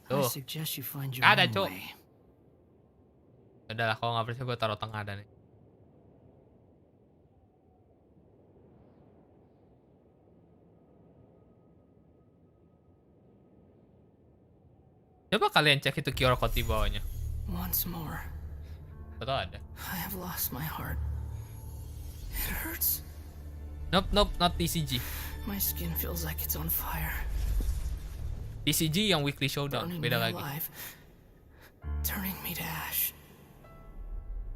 Tuh. I suggest you find your Ada, own Cok. way. Udah lah, kalau nggak percaya gue taruh tengah ada nih. Coba kalian cek itu QR code di bawahnya. Once more, Betul ada. I have lost my heart. It hurts. Nope, not TCG. My skin feels like it's on fire. TCG yang weekly showdown, Burning beda me lagi. alive, turning me to ash.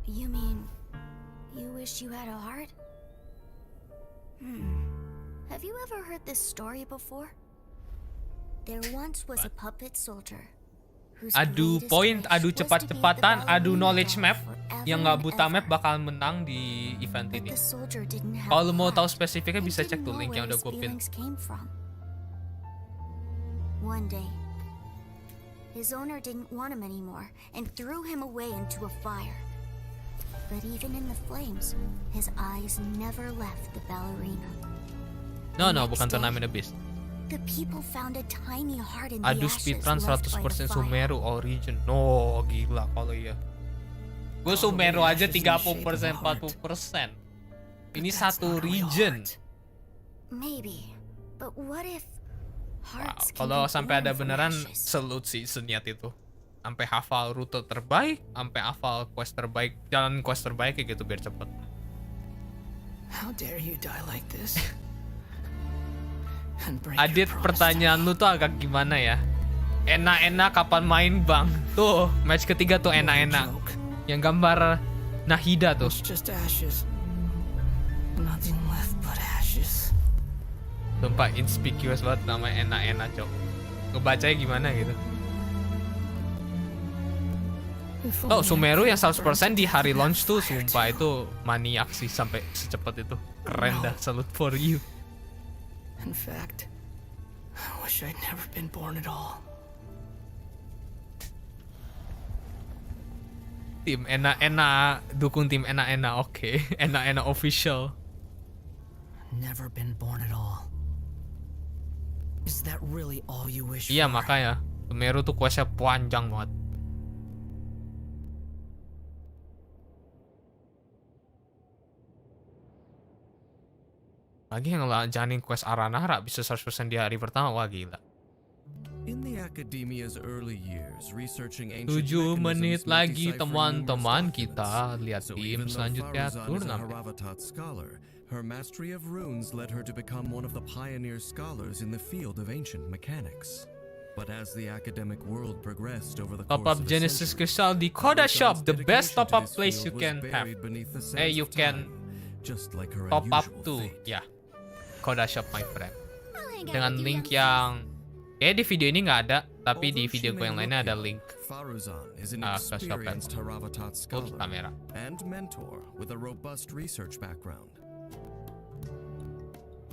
You mean you wish you had a heart? Have you ever heard this story before? There once was a puppet soldier whose Adu greatest poin, wish adu was to be the cepat-cepatan, adu ballerina knowledge map. forever Yang nggak and buta map ever. bakal menang di event But ini. the soldier didn't have Kalau lu a mau tahu heart spesifiknya and bisa cek didn't tuh know link yang where udah his gue pin. feelings came from. One day, his owner didn't want him anymore and threw him away into a fire. But even in the flames, his eyes never left the ballerina. No, Next bukan day, turnamen Abyss. The people found a tiny heart in the Adu ashes speedrun left by 100% the fire. Sumeru Origin. No, gila kalau iya. Gue Sumeru aja 30%, 40%. Ini satu region. Maybe, but what if Wow, hearts can kalau be sampai ada born from beneran, ashes? salute sih seniat itu. Sampai hafal rute terbaik, sampai hafal quest terbaik, jalan quest terbaik kayak gitu biar cepet. How dare you die like this? And break Adit, your promise to pertanyaan lu tuh agak gimana ya? Enak-enak kapan main bang? Tuh, match ketiga tuh me. enak-enak. Joke. Yang gambar Nahida tuh. It's just ashes. Nothing left but ashes. Sumpah inconspicuous banget namanya enak-enak, Cok. Ngebacanya gimana gitu. If Oh, only I Sumeru yang could 100% di hari burn launch tuh fire sumpah too. itu maniak sih sampai secepat itu. Keren No. dah, salute for you. In fact, I wish I'd never been born at all. Tim enak-enak, dukung tim enak-enak, oke. Enak-enak official. Never been born at all. Is that really all you wish Iya for? makanya, Sumeru tuh questnya panjang banget. Lagi yang jalanin quest Aranara bisa 100% di hari pertama, wah gila. In the academia's early years, researching ancient 7 menit mechanisms lagi meant deciphering teman-teman, numerous kita documents. lihat So tim even though selanjutnya Faruzan is a turnamen. Haravatat scholar, her mastery of runes led her to become one of the pioneer scholars in the field of ancient mechanics. But as the academic world progressed over the Top course up of a Genesis century, Crystal di Koda Faruzan's Shop, the best dedication top to up this place you field was can have. buried beneath the sands You of can time, just like her top up unusual to, fate. ya, Koda Shop my friend. I'll hang out Dengan with you link youngsters. yang, kayak di video ini nggak ada, tapi di Although video she gue yang may lainnya look ada young, link. Faruzan is an ke shop experienced Haravatat Oops, scholar kamera. and mentor with a robust research background.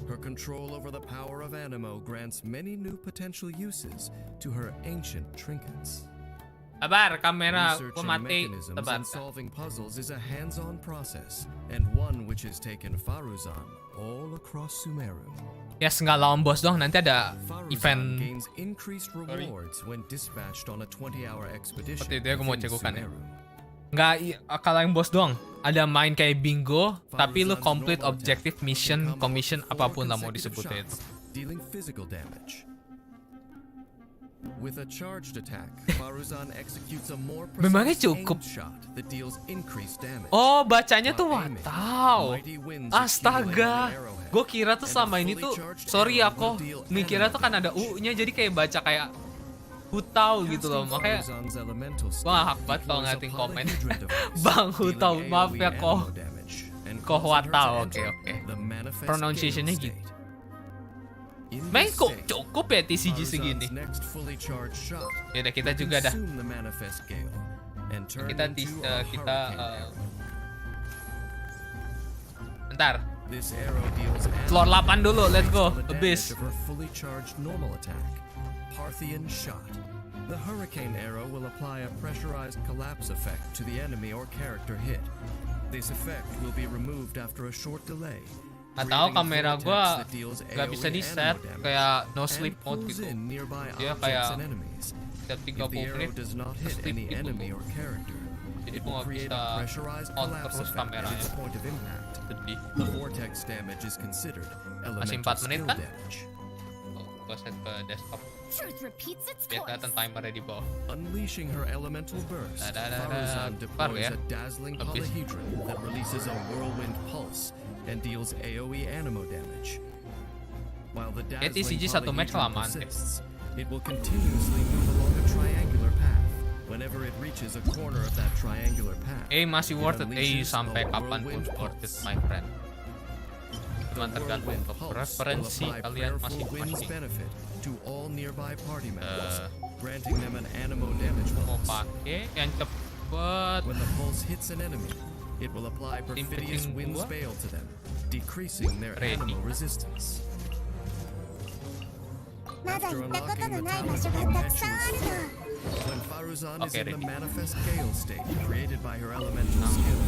Her control over the power of Animo grants many new potential uses to her ancient trinkets. Sabar, kamera, gue Researching mati. mechanisms Sabar. and solving puzzles is a hands-on process, and one which has taken Faruzan all across Sumeru. Ya, nggak lawan bos doang, nanti ada Faruzan event. gains increased rewards when dispatched on a 20-hour expedition Seperti itu ya, gue mau within cekukan ya. Sumeru. Nggak kalahin bos doang. Ada main kayak bingo, tapi lu Faruzan's complete normal objective, attack mission, will come commission, off 4 apapun lah mau consecutive disebutnya itu. shots, dealing physical damage. With a charged attack, Faruzan executes a more Memangnya precise cukup? aimed shot that deals increased damage. Oh, bacanya tuh While aiming, watau. mighty winds accumulate on Astaga. the arrowhead, Gue kira tuh and a selama ini fully tuh, charged sorry ya arrow kok, will deal mikirnya tuh kan animal ada damage. U-nya, jadi kayak baca kayak hutau gitu loh. Casting Makanya Faruzan's elemental gua skill hak banget kalau deploys a ngeliatin komen. polyhedron device, Bang dealing hutau, maaf ya AoE kok. ammo damage, and Kok causing her to watau, enter oke. the manifest Pronunciation-nya gale gitu. state. In Main this kok state, cukup ya TCG segini. Faruzan's next fully charged shot Yaudah, kita will juga dah. consume the manifest gale and turn Kita into tis- a kita hurricane arrow. bentar. This arrow deals Floor 8 dulu, let's go. the Abyss. damage of her fully charged normal attack, Parthian Shot. The hurricane arrow will apply a pressurized collapse effect to the enemy or character hit. This effect will be removed after a short delay. Atau kamera gua gak bisa di set kayak no sleep mode gitu. Dia kayak setiap 30 menit sleep gitu. Jadi gua gak bisa on terus kameranya. Sedih. Masih 4 menit kan? Gua set ke desktop. Biar kelihatan timernya di bawah. Unleashing her elemental burst, Faruzan deploys a dazzling polyhedron that releases a whirlwind pulse and deals AoE animo damage. While the dazzling polyhedron persists, it will continuously move along a triangular path. Whenever it reaches a corner of that triangular path, masih worth it. Sampai kapanpun worth it, my friend. Cuma tergantung untuk preferensi kalian masing-masing. To all nearby party members, granting them an animo damage Mau bonus. pakai yang cepet. When the pulse hits an enemy, it will apply perfidious wind's veil to them, decreasing their animo resistance. After unlocking the talent of impetuous, when Faruzan is in the manifest gale state created by her elemental skill,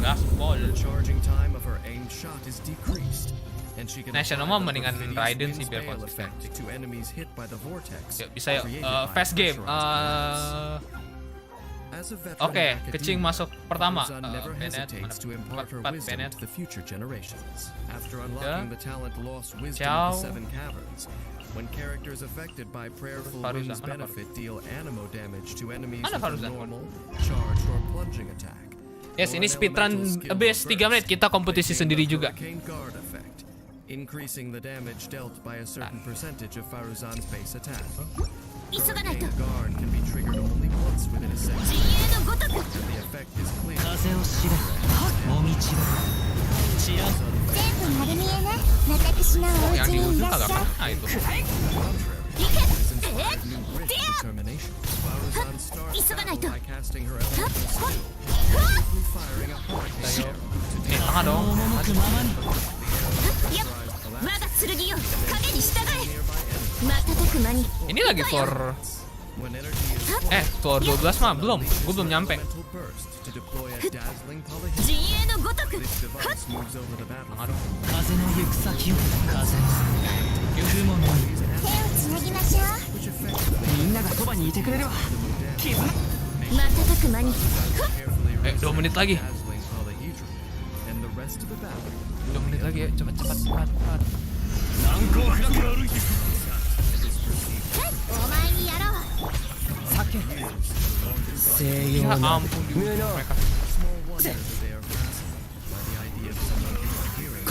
the charging time of her aimed shot is decreased, and she can National apply mah mendingan the Raiden perfidious sih biar wind's veil konsisten. effect to enemies hit by the vortex. Ya, bisa yuk. created by Fast game. pressurized As a veteran Oke, academic, Kecing masuk pertama. Faruzan never Bennett, hesitates to impart her Pat wisdom Bennett. to the future generations. After unlocking the talent Lost Wisdom Ciao. of the Seven Caverns, when characters affected by prayerful Faruzan, winds mana benefit deal animo damage to enemies Mana with a Faruzan? normal, charged, or plunging attack. Yes, Though ini an speedrun elemental skill Abyss 3 menit. burst, Kita kompetisi they gain sendiri the juga. Hurricane Guard effect, increasing the damage dealt by a certain percentage of Faruzan's base attack. Hurricane Guard can be triggered only once within a second. The effect is clear. Yang di ujung kagak kena itu. Determination. Faruzan starts battle by casting her elemental skill, quickly firing a hurricane arrow to deal Tengah dong. Ini lagi floor. when energy is Floor 12 mah belum. Gue belum nyampe. elemental burst to deploy a dazzling polyhedron. This device moves over the battlefield. Which effectively carefully 2 menit lagi. dazzling polyhedron, and the rest of the battle 2 menit lagi. Cepat. Ya ampun. Mereka. small wonder that they are fascinated by the idea of someone hearing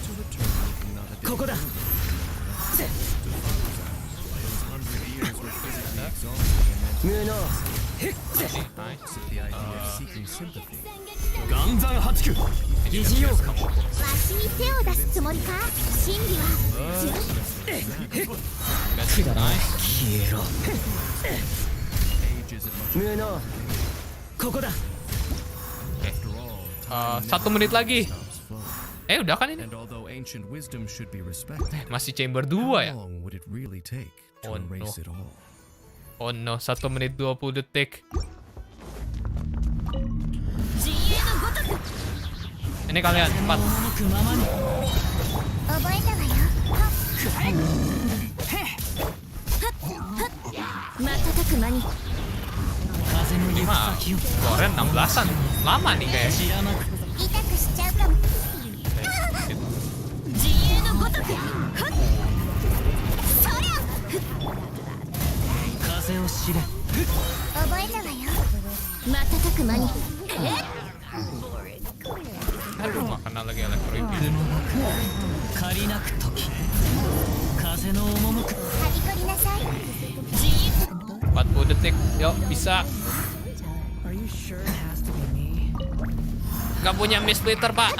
to return looking not a day older. To Faruzan, those 100 years were physically exhausting and Nice. the idea of seeking sympathy. Age isn't much after all. 1 menit lagi. Stops flowing. Udah kan ini? And although ancient wisdom should be respected, Masih chamber 2 ya? how long would it really take to Oh, no. erase it all? Oh no, 1 menit 20 detik. Ini kalian, cepat. Ini mah Koren 16-an. Lama nih kayaknya. Aduh, makan lagi elektro itu. 40 detik. Yuk, bisa. Are you sure it has to be me? Gak punya miss splitter, Pak.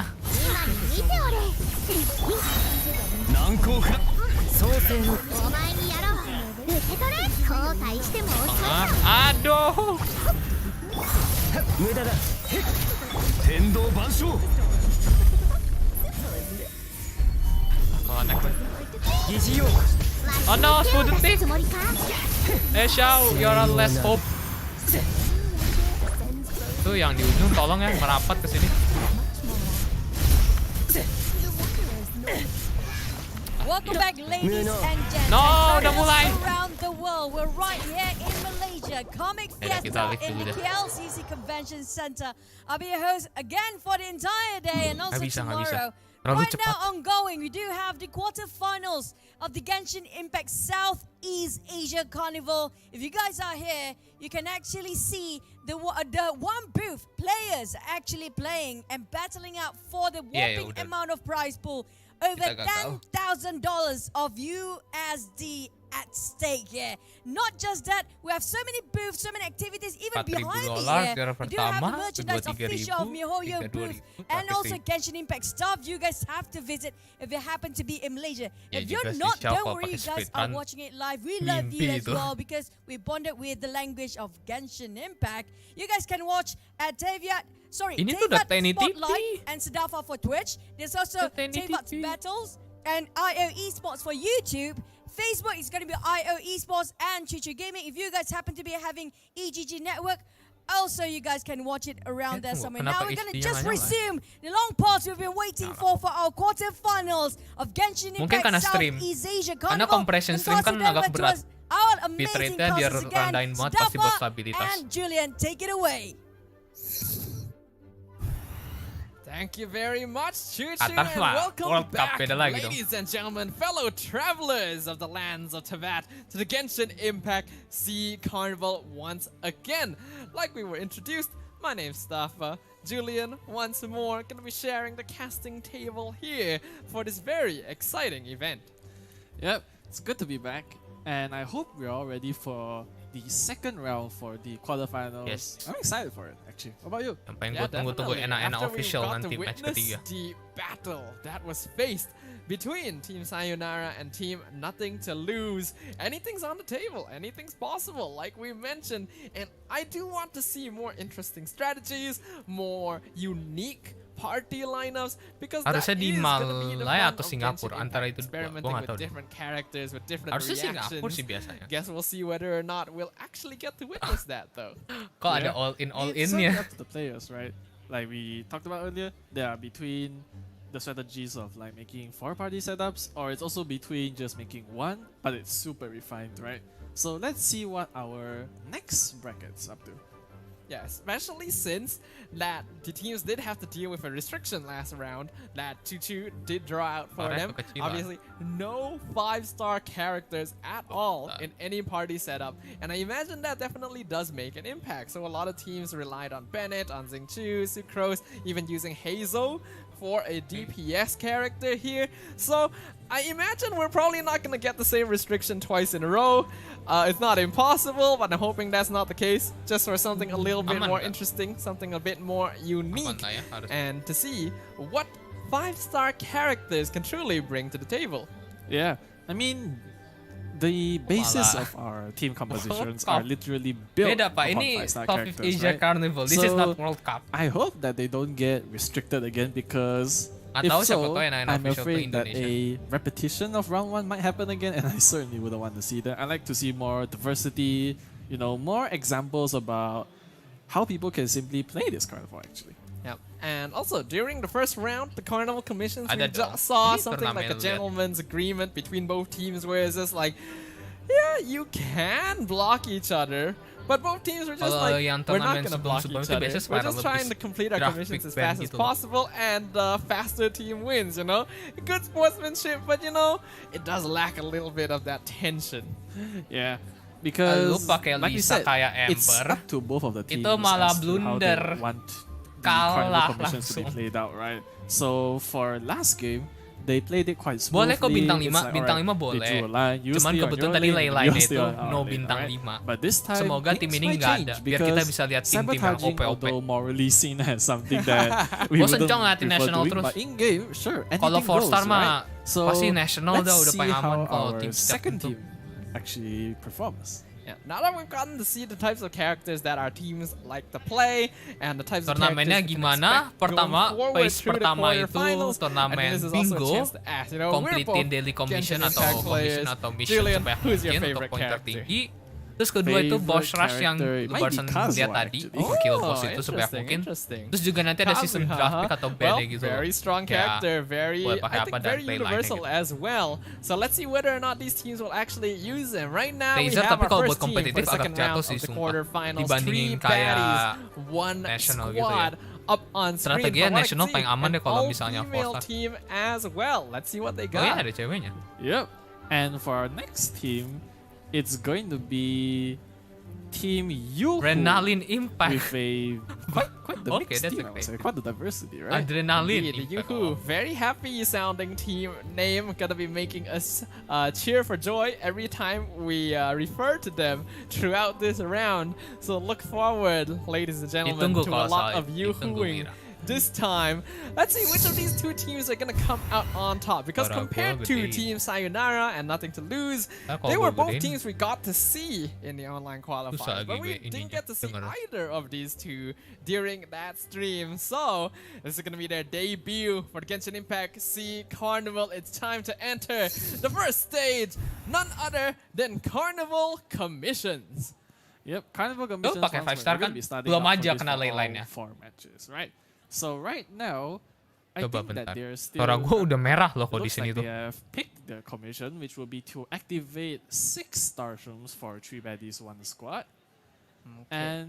Aduh. Connect. Oh no, Student Thief! Xiao, you're our last hope. Tuh yang di ujung tolong ya merapat ke sini. Welcome back, ladies and gents. No, udah And mulai. around the world, we're right here in Malaysia, Comic Kita Fiesta live in dulu the deh. KLCC Convention Center. I'll be your host again for the entire day and also Nggak bisa. tomorrow. Terlalu Right cepat. now ongoing, we do have the quarterfinals of the Genshin Impact Southeast Asia Carnival. If you guys are here, you can actually see the one booth players actually playing and battling out for the whopping udah. amount of prize pool. Over Kita gagal. $10,000 of USD at stake here. Not just that, we have so many booths, so many activities, even behind me $4.000 here. juara We do have the pertama, merchandise kedua official of 3.000, MiHoYo ketiga booth 2.000, and tapi also sih. Genshin Impact stuff. You guys have to visit if you happen to be in Malaysia. Ya If juga you're sih, not, siapa don't worry, you pakai guys speed are run. watching it live. We love you Mimpi as itu. well because we bonded with the language of Genshin Impact. You guys can watch at Ini tuh udah Tevat Tiny Spotlight TV. and Sedafa for Twitch. There's also Udah Tiny Tevat's TV. Battles and IO Esports for YouTube. Facebook is going to be IO Esports and Chuchu Gaming. If you guys happen to be having EGG Network, also you guys can watch it around there somewhere. Now we're going to just resume the long pause we've been waiting for our quarterfinals of Genshin Mungkin Impact karena stream. Southeast Asia Karena Carnival. compression And stream kan toss it agak over to berat. us, our amazing Bitrate-nya dia casters again, rendahin banget pasti buat Sedafa stabilitas. and Julian, take it away. Thank you very much, Chuchu, Qatar and mah welcome World Cup back, beda lagi dong. ladies and gentlemen, fellow travelers of the lands of Tevat, to the Genshin Impact SEA Carnival once again. Like we were introduced, my name's Staffa. Julian, once more, gonna be sharing the casting table here for this very exciting event. Yep, it's good to be back, and I hope we're all ready for the second round for the quarterfinals. Yes. I'm excited for it, actually. What about you? Yang pengen gue tunggu-tunggu definitely. enak-enak After we official got nanti to match witness ketiga. the battle that was faced between Team Sayonara and Team Nothing to Lose. Anything's on the table, anything's possible, like we mentioned. And I do want to see more interesting strategies, more unique party lineups, because Harusnya that di is gonna be the Malaya fun atau of Singapura, Genshin antara Impact, itu dua. Gua experimenting nggak with tahu deh. different characters, with different Harusnya reactions. Singapura sih biasanya. Guess we'll see whether or not we'll actually get to witness that though. Kok ada Yeah. all It's in certainly ya? up to the players, right? Like we talked about earlier, they are between the strategies of like making 4-party setups, or it's also between just making one, but it's super refined, right? So let's see what our next bracket's up to. Yeah, especially since that the teams did have to deal with a restriction last round that Chuchu did draw out for Correct, them. kekecilan. Obviously, no 5-star characters at all in any party setup. And I imagine that definitely does make an impact. So a lot of teams relied on Bennett, on Xingqiu, Sucrose, even using Hazel for a DPS character here. So I imagine we're probably not going to get the same restriction twice in a row. It's not impossible, but I'm hoping that's not the case. Just for something a little bit Aman more nggak? interesting, something a bit more unique, lah ya, harus. and to see what 5-star characters can truly bring to the table. Yeah, I mean, the basis Walah. of our team compositions Cup. are literally built Beda Pak, upon ini 5-star Southeast characters, Asia right? Carnival. This is So, not World Cup. I hope that they don't get restricted again, because if Atau siapa so, tahu yang I'm official ke afraid that Indonesia. a repetition of round 1 might happen again, and I certainly wouldn't want to see that. I like to see more diversity, you know, more examples about how people can simply play this carnival, actually. Yep. And also, during the first round, the Carnival Commissions, we Ada dong. just saw Ini something like a turnamen lihat. gentleman's agreement between both teams, where it's just like, yeah, you can block each other, but both teams were just Kalau like, yang we're not turnamen gonna block sebelum-sebelum each itu other. biasanya We're spiral just trying to lebih complete our graphic commissions as band fast as gitu. possible, and the faster team wins, you know? Good sportsmanship, but you know, it does lack a little bit of that tension. Yeah, Lu because pakai like you Lisa said, kayak it's Ember, up to both of the teams malah as to how they blunder. want the Kalah carnival commissions to be langsung. played out, right? So for last game, they played it quite smoothly. Boleh kok bintang It's 5, like, bintang alright, 5 boleh. they drew a line, you Cuman stay on kebetulan your tadi lane, lay-line you itu stay on our no lane, bintang right? 5. But this time, Semoga tim things ini might nggak change, ada, biar kita because bisa lihat tim-tim yang sabotaging, OP-OP. although morally seen as something that we Gua wouldn't sencong ngeliatin prefer national doing, terus. but in game, sure, Kalau anything goes, 4-star mah right? So pasti national let's dah udah see paling aman how kalau our tim setiap second bentuk. team actually performs. Yeah, now that we've gotten to see the types of characters that our teams like to play and the types of Turnamennya characters we can gimana? expect Pertama, going forward phase through the pertama itu quarterfinals. turnamen And this is also a bingo, chance to ask, you know, we're completing both daily commission Genshin atau Impact commission players. atau mission Julian, sebanyak who's your mungkin untuk favorite poin character? tertinggi. Terus kedua itu boss rush yang lu barusan lihat tadi, kill boss itu sebanyak mungkin. Terus juga nanti ada season graphic atau band gitu loh. Very strong character, very, boleh pakai I think apa dan very play universal line-nya as well. So let's see whether or not these teams will actually use them. Right now we Laser, have tapi our kalau first buat team for kompetitif the agak second jatuh round sih, of the sumpah. quarterfinals. Dibandingin 3 kayak baddies, 1 national gitu ya. squad up on screen. Strateginya From what I national can paling see, aman deh an kalau misalnya all-female Foster. team as well. Let's see what they Oh iya, got. ada ceweknya. Yep. And for our next team, it's going to be Team Yoo Adrenaline Impact. with a quite the Okay, mixed that's team, a I would great say. Quite the diversity, right? Adrenaline Indeed, Impact. Yoo-hoo, very happy sounding team name, gonna be making us cheer for joy every time we refer to them throughout this round. So look forward, ladies and gentlemen, Ditunggu to a kalau lot salah, of ditunggu, Yoo-hooing Mira. this time. Let's see which of these two teams are gonna come out on top, because Para compared gua to gede. Team Sayonara and Nothing to Lose, Kalau they gua were both gedein, teams we got to see in the online qualifiers, Susah but we lagi didn't ininya, get to see denger. either of these two during that stream. So this is gonna be their debut for the Genshin Impact SEA Carnival. It's time to enter the first stage, none other than Carnival Commissions. Yep, Carnival Commissions. pakai 5-star kan? Belum aja kena lane line-nya. 4 matches, right? So right now, I Coba think that bentar. they're still. Suara gue udah merah loh It kok di looks sini like tuh. they have picked their commission, which will be to activate 6 starshrooms for 3 baddies, 1 squad, and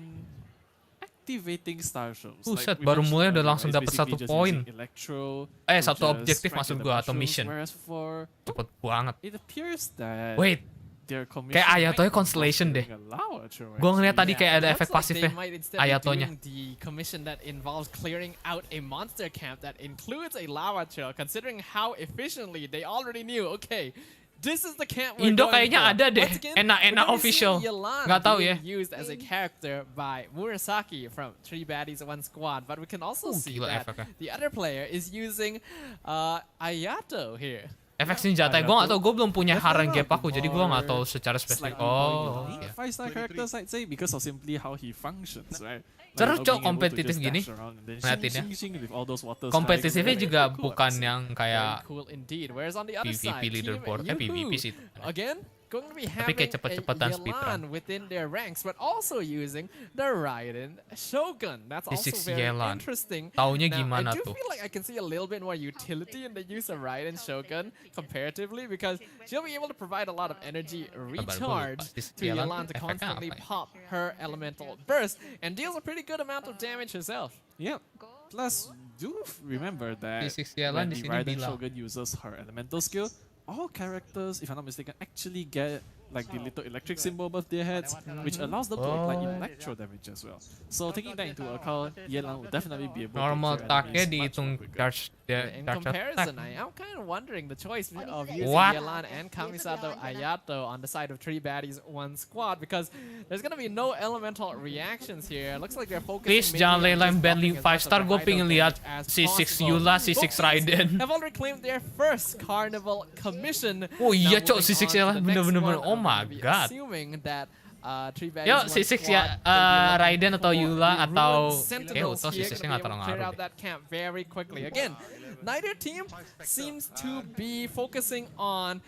activating starshrooms. Buset, we baru mentioned mulai udah earlier, langsung it's dapat basically 1 just poin. using Electro to Satu just objektif strike maksud at the gua atau mushrooms, mission. Whereas for Cepet banget. it appears that Wait, their commission kayak Ayatonya might be Constellation deh. doing a Lawatcher, Gue ngeliat actually. tadi kayak ada it efek looks like pasifnya they might instead be Ayatonya. doing the commission that involves clearing out a monster camp that includes a lava trail, considering how efficiently they already knew, okay, this is the camp we're Indo going kayaknya for. ada deh, Once again, enak-enak we're gonna official. see Yelan Nggak tahu being ya. used as a character by Murasaki from 3 baddies 1 squad, but we can also see gila that efeknya. the other player is using Ayato here. Efek senjata gue gak tau, gue belum punya Harang Gap aku, jadi gue gak tahu secara spesifik. Slightly Oh, more unique 5-star characters, I'd say, because of simply how he functions, right? Seru, you know, Cok, being able to kompetitif just gini, dash around and then ngeliatinnya. shing, with all those water Kompetitifnya strikes. juga Very cool, bukan I'd say. yang Very kayak cool indeed. Whereas on the other PvP side, leaderboard, Team PvP Yoo-hoo, sih. again, going to be Tapi having kayak cepet-cepetan a speedrun. Yelan within their ranks, but also using the Raiden Shogun. That's also Physics very Yelan. interesting. Taunya Now, gimana I do tuh? feel like I can see a little bit more utility in the use of Raiden Shogun comparatively, because she'll be able to provide a lot of energy recharge Physics to Yelan Yelan to efeknya constantly apa ya? pop her elemental burst and deals a pretty good amount of damage herself. Yep. Plus, do remember that Physics Yelan when di the sini Raiden bilang. Shogun uses her elemental skill, all characters, if I'm not mistaken, actually get like the little electric symbol above their heads, which allows them to apply electro damage as well. So taking that into account, Yelan will definitely be able Normal to attack-nya clear enemies much dihitung more quicker. charge In attack. comparison, I'm kind of wondering the choice of using What? Yelan and Kamisato Ayato on the side of 3 baddies 1 squad, because there's gonna be no elemental reactions here. Looks like they're focusing. Please mainly jangan on lane just band buffing as 5 much star, of gue the pengen idle lihat damage as C6 possible. Yula, C6 Both teams Raiden. have already claimed their first Carnival commission. Oh iya, Now Cok, moving C6 on to Yelan, the next bener-bener, one, oh I'm my gonna be god. Assuming that 3 baddies Yuk, 1 C6 squad, ya, they'll be looking Raiden atau for Yula the atau ruined Sentinels Utho, here, C6 gonna nggak be able to terlalu clear ngaruh out deh. that camp very quickly. Again, neither team seems to be focusing on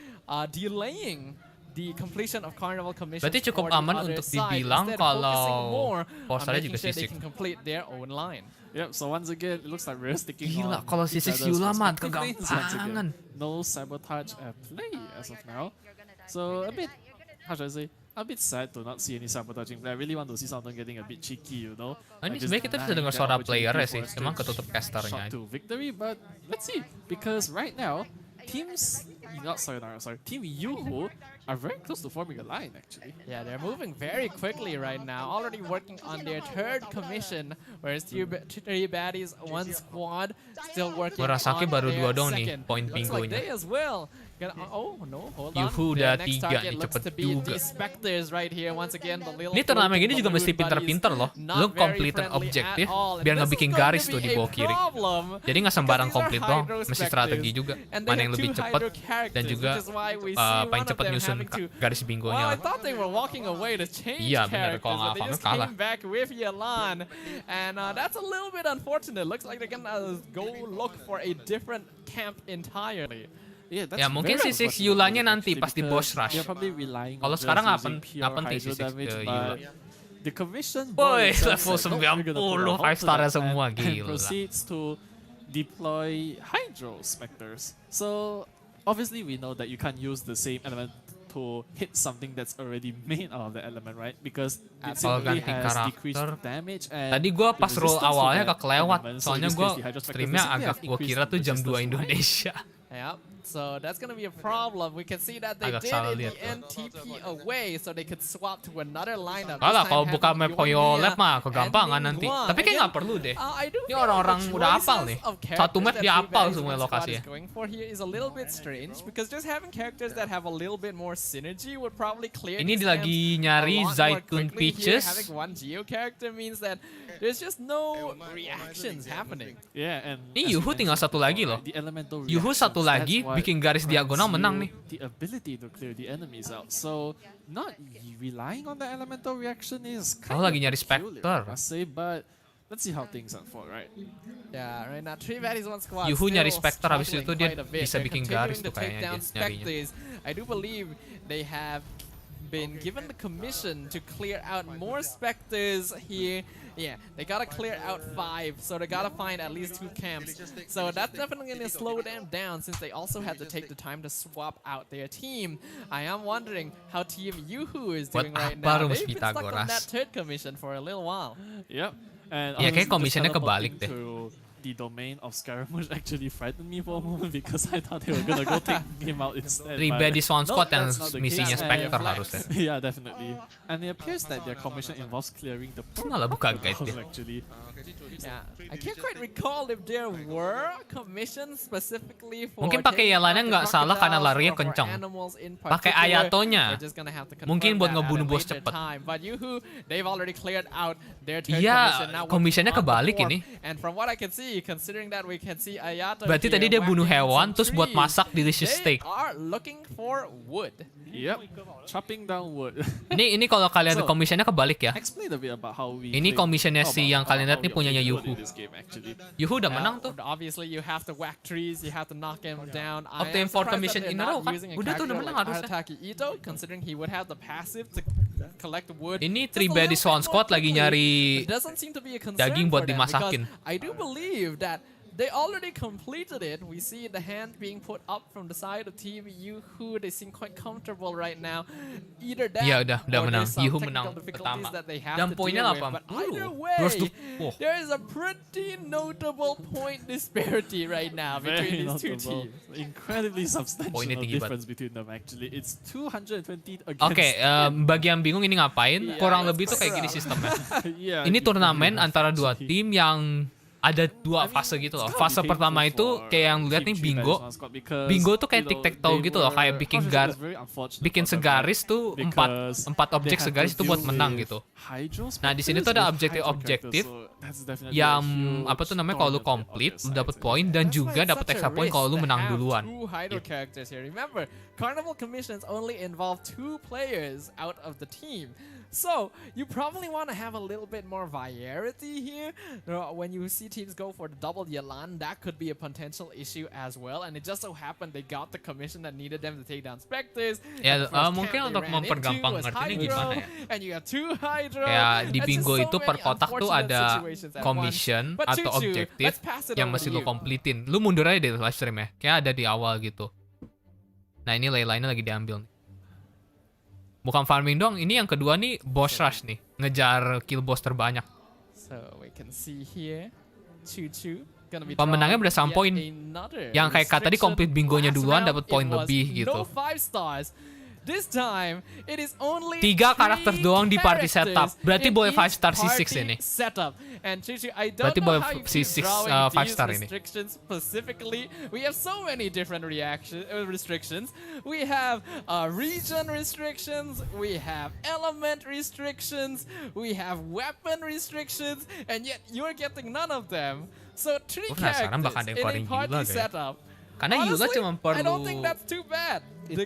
delaying the completion of Carnival Commission. Berarti cukup aman untuk dibilang kalau posternya juga they C6. can complete their own line. Yep, so once again, it looks like we're sticking Gila, on kalau each C6 other's Yula mah respective lanes once kegampangan. again. No sabotage at play as of now. So a bit, how should I say, a bit sad to not see any sabotaging play. I really want to see someone getting a bit cheeky, you know. Ini Like sebenarnya just kita bisa denying dengar that suara opportunity player for sih, a cuma straight ketutup casternya shot aja. to victory, but let's see, because right now teams, Team Yoo-hoo are very close to forming a line actually. Yeah, they're moving very quickly right now. Already working on their 3rd commission, whereas 3 baddies 1 squad still working Murasaki on baru their 2 dong nih, 2nd. poin Looks like bingonya. they as well Oh no, hold on. Yuhu Their udah next 3 target nih, looks cepet to be juga. the Spectres right here. Once again, the little Ini turnamen gini floating juga mesti balloon pinter-pinter loh. buddies, not Lu very completein friendly objektif at all. And biar this nggak is bikin going garis to tuh be di a bawah kiri. problem, Jadi nggak because sembarang these are komplit doang, Hydro mesti Spectres. strategi juga. And they Mana have yang lebih two cepat Hydro characters, dan juga which is why we see paling one of cepat them nyusun having to- garis Well, bingonya. I thought they were walking away to change Iya, bener, characters, kalau nggak but they farmnya just kalah. came back with Yelan, and that's a little bit unfortunate. Looks like they're gonna go look for a different camp entirely. Yeah, that's Ya mungkin very si Six unfortunate Yulanya actually, nanti pas di boss because rush. they're probably relying Kalau on sekarang just ngapain using pure penting sih hydro Six damage, ke but Yula. the commission Boy, board level themselves said, "Nope, we're gonna put a 90, halt 5 to star-nya that," semua, and gila. proceeds to deploy Hydro Spectres. So obviously we know that you can't use the same element to hit something that's already made out of the element, right? Because it Kalau simply ganti has karakter, decreased damage and Tadi gue pas the roll resistance to awalnya that kelewat, element. So in soalnya this gue case, the Hydro Spectres streamnya basically agak have gue increased kira tuh jam 2 resistance, right? Indonesia. Yep. So that's gonna be a problem. We can see that they Agak did salah in the lihat. end TP away, so they could swap to another lineup. Kalah This kalau time buka having map Violet Yonya mah and kegampangan nanti. Mingguan. Tapi kayak Again, nggak perlu deh. I do Ini feel orang-orang the udah hafal choices nih. of Satu characters map that dia Three hafal Baddies semua One Squad lokasinya. is going for here is a little bit strange, because just having characters that have a little bit more synergy would probably clear Ini these lagi camps nyari a lot more Zaitun quickly. Here, Peaches. having one Geo character means that there's just no reactions happening. Yeah, and Ini as you Yuhu tinggal mentioned satu lagi before, loh. the elemental Yuhu satu reactions, lagi that's what bikin garis grants diagonal menang you nih. The ability to clear the enemies out. So not relying on the elemental reaction is kind lagi nyari of peculiar, Spectre. I say, but let's see how things unfold, right? Yeah, right now Three Baddies One Squad Yuhu still nyari Spectre, habis struggling itu dia quite a bit. bisa They're bikin continuing garis to tuh take kayaknya down dia nyarinya. Spectres. I do believe they have been given the commission to clear out more Spectres here. Yeah, they gotta clear out 5, so they gotta find at least 2 camps. So that's definitely gonna slow them down, since they also had to take the time to swap out their team. I am wondering how Team Yuhu is Buat doing right apa now. rumus They've been stuck on Pythagoras? that third commission for a little while. Yep. And Ya, kayak honestly, commissionnya just kebalik teleporting deh. to the domain of Scaramouche actually frightened me for a moment, because I thought they were gonna go take him out instead. Three but Baddies One no, Squad yang that's not the misinya case, Spectre and- harusnya. Yeah, definitely. And it appears that their commission involves clearing the Malah buka guide purple dia. actually. Yeah, I can't quite recall if there were commissions specifically for. Mungkin pakai taking Yelannya out the nggak salah karena crocodiles larinya or for kenceng. animals in Pakai particular. Ayatonya. We're just gonna have to Mungkin confirm buat that at a ngebunuh bos later cepet. time. But Yuhu, they've already cleared out their third Iya, commission. Now commissionnya on the kebalik fourth. ini. And from what I can see, considering that we can see Ayato Berarti here tadi dia bunuh whacking hewan some terus buat trees, masak delicious they steak. are looking for wood. Yep. Chopping down wood. Ini kalau kalian So, commissionnya kebalik ya. Explain a bit about how we. Ini play- commissionnya how si about yang kalian how lihat nih we punyanya play wood Yuhu. in this game, actually. Yuhu udah Yeah, menang tuh. Obviously, you have to whack trees, you have to knock him down. I Obtain am 4 surprised commission that in a they're row not kan? using a Udah tuh udah character menang like harusnya. Arataki Ito, considering he would have the passive to collect wood. Ini just Three a Baddies little One bit Squad more lagi quickly. nyari It doesn't seem to be a concern daging buat for them, because dimasakin. I do believe that they already completed it. We see the hand being put up from the side of Team Yuhu. They seem quite comfortable right now. Either that, Iya, udah or menang. there's some Yuhu technical menang difficulties pertama. that they have Dan to poinnya deal with. 80. But either way, Wah. there is a pretty notable point disparity right now between Very these two notable. teams. Incredibly substantial Poinnya tinggi difference between them actually. It's 220 against. Oke, bagi yang bingung ini ngapain, kurang lebih tuh kayak gini sistemnya. Yeah, Ini you- turnamen antara dua actually. tim yang ada dua fase gitu loh. Fase pertama itu kayak yang lu lihat nih bingo. Bingo tuh kayak tic-tac-toe gitu loh, kayak bikin segaris tuh empat objek segaris itu buat menang gitu. Nah, di sini tuh ada objektif yang apa tuh namanya, kalau lu complete lu dapat poin dan juga dapat extra poin kalau lu menang duluan. Two Hydro characters here. Remember, Carnival commissions only involve 2 players out of the team. So, you probably want to have a little bit more variety here. When you see teams go for the double Yelan, that could be a potential issue as well. And it just so happened they got the commission that needed them to take down Spectres. Ya, And the first mungkin camp they untuk ran mempergampang into was ngertinya Hydro, gimana ya. And you have 2 Hydro. Kayak di That's just bingo so itu per many kotak tuh unfortunate ada situations at commission once. But atau Choo-Choo, objektif let's pass it yang over mesti to lu you. completein. Lu mundur aja deh live stream ya. Kayak ada di awal gitu. Nah, ini ley-line-nya lagi diambil nih. Bukan farming dong, ini yang kedua nih boss rush nih. Ngejar kill boss terbanyak. So we can see here, Choo-Choo gonna be Pemenangnya drawing berdasarkan yet poin. another Yang kayak kata tadi restriction. complete bingonya Last duluan round, dapat poin it was lebih gitu. No 5 stars. this time it is only 3 karakter doang di party characters setup. Berarti in boleh each 5-star C6 party ini. Setup. And Chichi, I don't Berarti know boleh how you C6, keep drawing 5-star these ini. restrictions specifically. We have so many different restrictions. We have region restrictions, we have element restrictions, we have weapon restrictions, and yet you're getting none of them. So 3 penasaran bakal ada characters yang in a keluarin party Eula gak ya? setup. Karena Eula Honestly, cuma perlu I don't think that's too bad.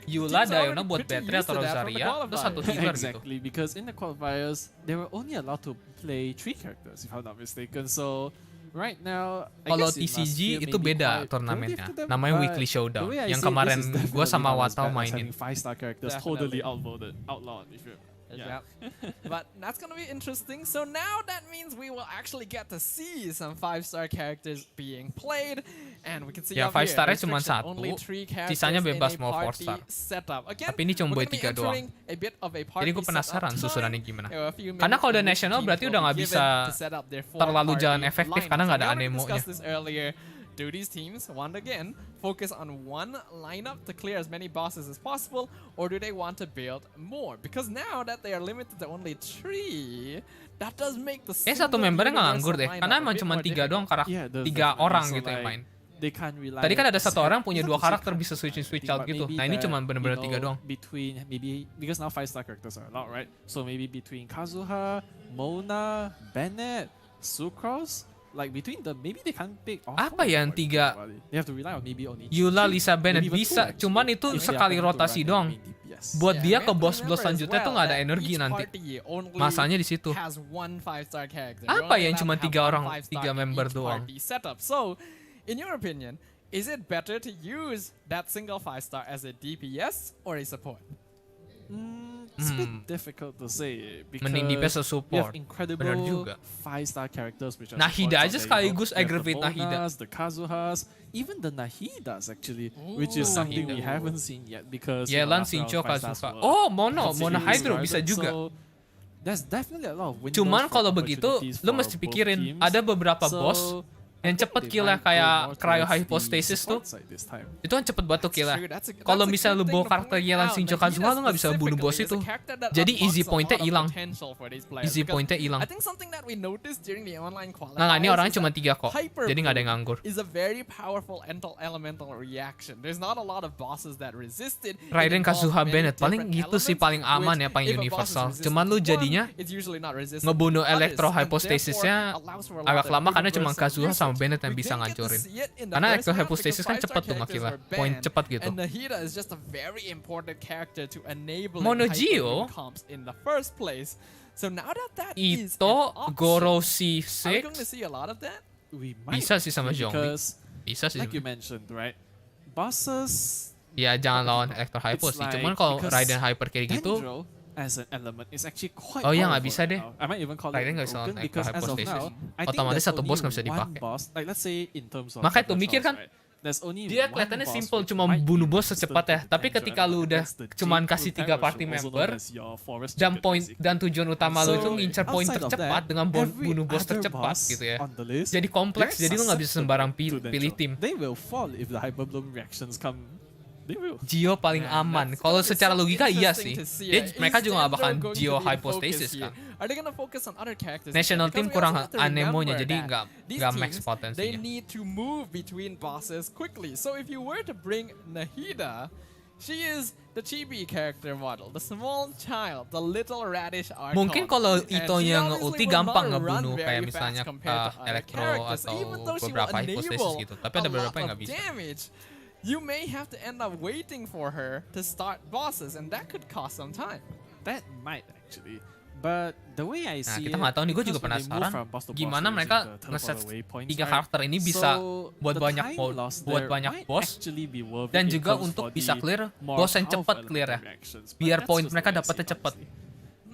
Eula, Diona buat battery atau Rosaria, terus 1 healer gitu. Exactly, because in the qualifiers, they were only allowed to play 3 characters, if I'm not mistaken. So right now, Kalau TCG itu beda turnamennya, namanya Weekly Showdown. Yang kemarin gue sama Watau mainin. 5-star characters totally outlawed. If you Yeah. But that's gonna be interesting. So now that means we will actually get to see some 5-star characters being played, and we can see Ya, up here, 5-starnya cuma restriction, 1, only 3 characters sisanya in bebas a mau party 4-star. setup. Again, Tapi ini cuma we're buat gonna be 3 doang. entering a bit of a Jadi party gue penasaran setup susunannya time. gimana. There are a few Karena kalau udah minutes national each berarti will udah be nggak given bisa to set up their terlalu 4 jalan party efektif lineups. karena nggak ada We already anemonya. discussed this earlier. Do these teams want again focus on one lineup to clear as many bosses as possible, or do they want to build more? Because now that they are limited to only 3, that does make the Satu membernya nggak nganggur deh, karena emang cuma 3 doang karakter, 3 orang gitu yang main. Tadi kan ada 1 orang punya 2 karakter bisa switch out gitu. Nah ini cuma bener-bener 3 doang. Between maybe because now 5-star characters are allowed, right? So maybe between Kazuha, Mona, Bennett, Sucrose. Like between them, maybe they can't pick all Apa ya yang 3? They have to rely on maybe only Eula, Lisa, Bennett maybe even bisa, 2 cuman actually. itu If they sekali happen to rotasi run doang. main DPS. Buat dia we ke have to boss remember selanjutnya as tuh nggak ada well energi that nanti. each party only Masanya di situ. has one 5-star character. Apa You're only yang cuma allowed to 3 have orang, one 5-star 3 in member each doang? party setup. So, in your opinion, is it better to use that single 5-star as a DPS or a support? It's a bit difficult to say because Mending DPS atau we support. have incredible Bener juga. 5-star characters which are Nahida supports aja out there, sekaligus you know. We have aggravate the Nahida. Monas, the Kazuhas, even the Nahidas actually, which is something we Nahida. haven't seen yet because Yelan, after our Sincho, 5-stars Kazuha. were Oh, Mono considerably Hydro bisa discarded, juga. so there's definitely a lot of windows Cuman for kalau begitu, opportunities lu for mesti both pikirin teams. ada beberapa So, boss yang I think cepet they kill-nya might go kayak more Cryo towards the Hypostasis tuh. support side this time. Itu kan cepet banget tuh kill-nya. True, Kalau that's a misalnya lu good bawa thing to karakter point Yelan, out. Sincho, Nahida Kazuha, lu nggak bisa bunuh bos specifically itu. is a character that Jadi unlocks easy a point-nya lot of hilang. potential for these players Easy because point-nya hilang. I think something that we noticed during the online Nah, ini qualifiers orangnya is cuma that 3 kok. Hyper Jadi nggak ada yang Boom nganggur. is a very powerful elemental reaction. There's not a lot of bosses that resisted. It Raiden, involves Kazuha, many Bennett paling different gitu sih elements, paling aman which ya, paling if a boss is universal. resistant Cuman lu to one, jadinya it's usually not resistant ngebunuh to others, elektro and hypostasisnya therefore allows for a lot agak of lama karena cuma universal Kazuha sama usage. Bennett yang We bisa didn't get to ngancurin. see it in the Karena first elektro round hypostasis because kan 5-star cepet tuh characters ngakilnya. were Poin banned, cepat gitu. And Nahida is just a very important character to enable Mono Hyper Geo, Boom comps in the first place. So now that is an Ito, option, Goro are we going to C6 see a lot of that? We might bisa sih sama Zhongli. because Bisa sih. like you mentioned, right? Bosses Ya jangan lawan elektro hypo It's sih. like, Cuman kalau because Raiden hyper kayak gitu, Dendro as an element is actually quite Oh iya, nggak powerful bisa deh. now. I might even call Raiden it nggak bisa broken lawan because as of hypostasis. now, I think Otomatis there's satu boss nggak bisa only one dipakai. boss, like let's say in terms of Makanya tuh Cybertron, mikir kan, right? There's only dia one kelihatannya boss simple, which cuma might bunuh be bos secepatnya. resistant to Tapi Dendro, ketika lu and udah that's the cuman Jade kasih 3 Terror, party also known member, as your forest dan chicken, point basically. dan tujuan utama lu itu So, ngincer poin outside of tercepat that, dengan every bunuh bos other tercepat boss gitu ya. on the list, Jadi kompleks, they're jadi lu nggak bisa susceptible sembarang to Dendro. pilih tim. They will fall if the Hyper Bloom reactions come. They will. Gio paling aman. Kalau secara logika iya sih. Mereka juga nggak bakalan Gio hypostasis kan. Are they gonna focus on other characters? National Because team we kurang also have to anemonya, remember jadi that these nggak max teams, potensinya. They need to move between bosses quickly. So if you were to bring Nahida, she is the chibi character model, the small child, the little radish archon. Mungkin kalau And Itonya she nge-ulti obviously will gampang not ngebunuh run kayak very misalnya fast compared to other elektro characters, atau even though she will beberapa hypostasis enable gitu. Tapi ada a beberapa lot yang of nggak bisa. damage. You may have to end up waiting for her to start bosses, and that could cost some time. That might actually. But the way I Nah, see kita nggak tahu nih, gue juga because when they move penasaran from boss to boss gimana using mereka the teleport nge-save away points, 3 right? karakter ini bisa So, buat the banyak time lost buat there banyak might boss actually be worth dan it in juga terms untuk for bisa the clear more boss yang powerful cepat clear ya. elemental reactions. But Biar that's poin just mereka the way I dapetnya see it, cepet. honestly.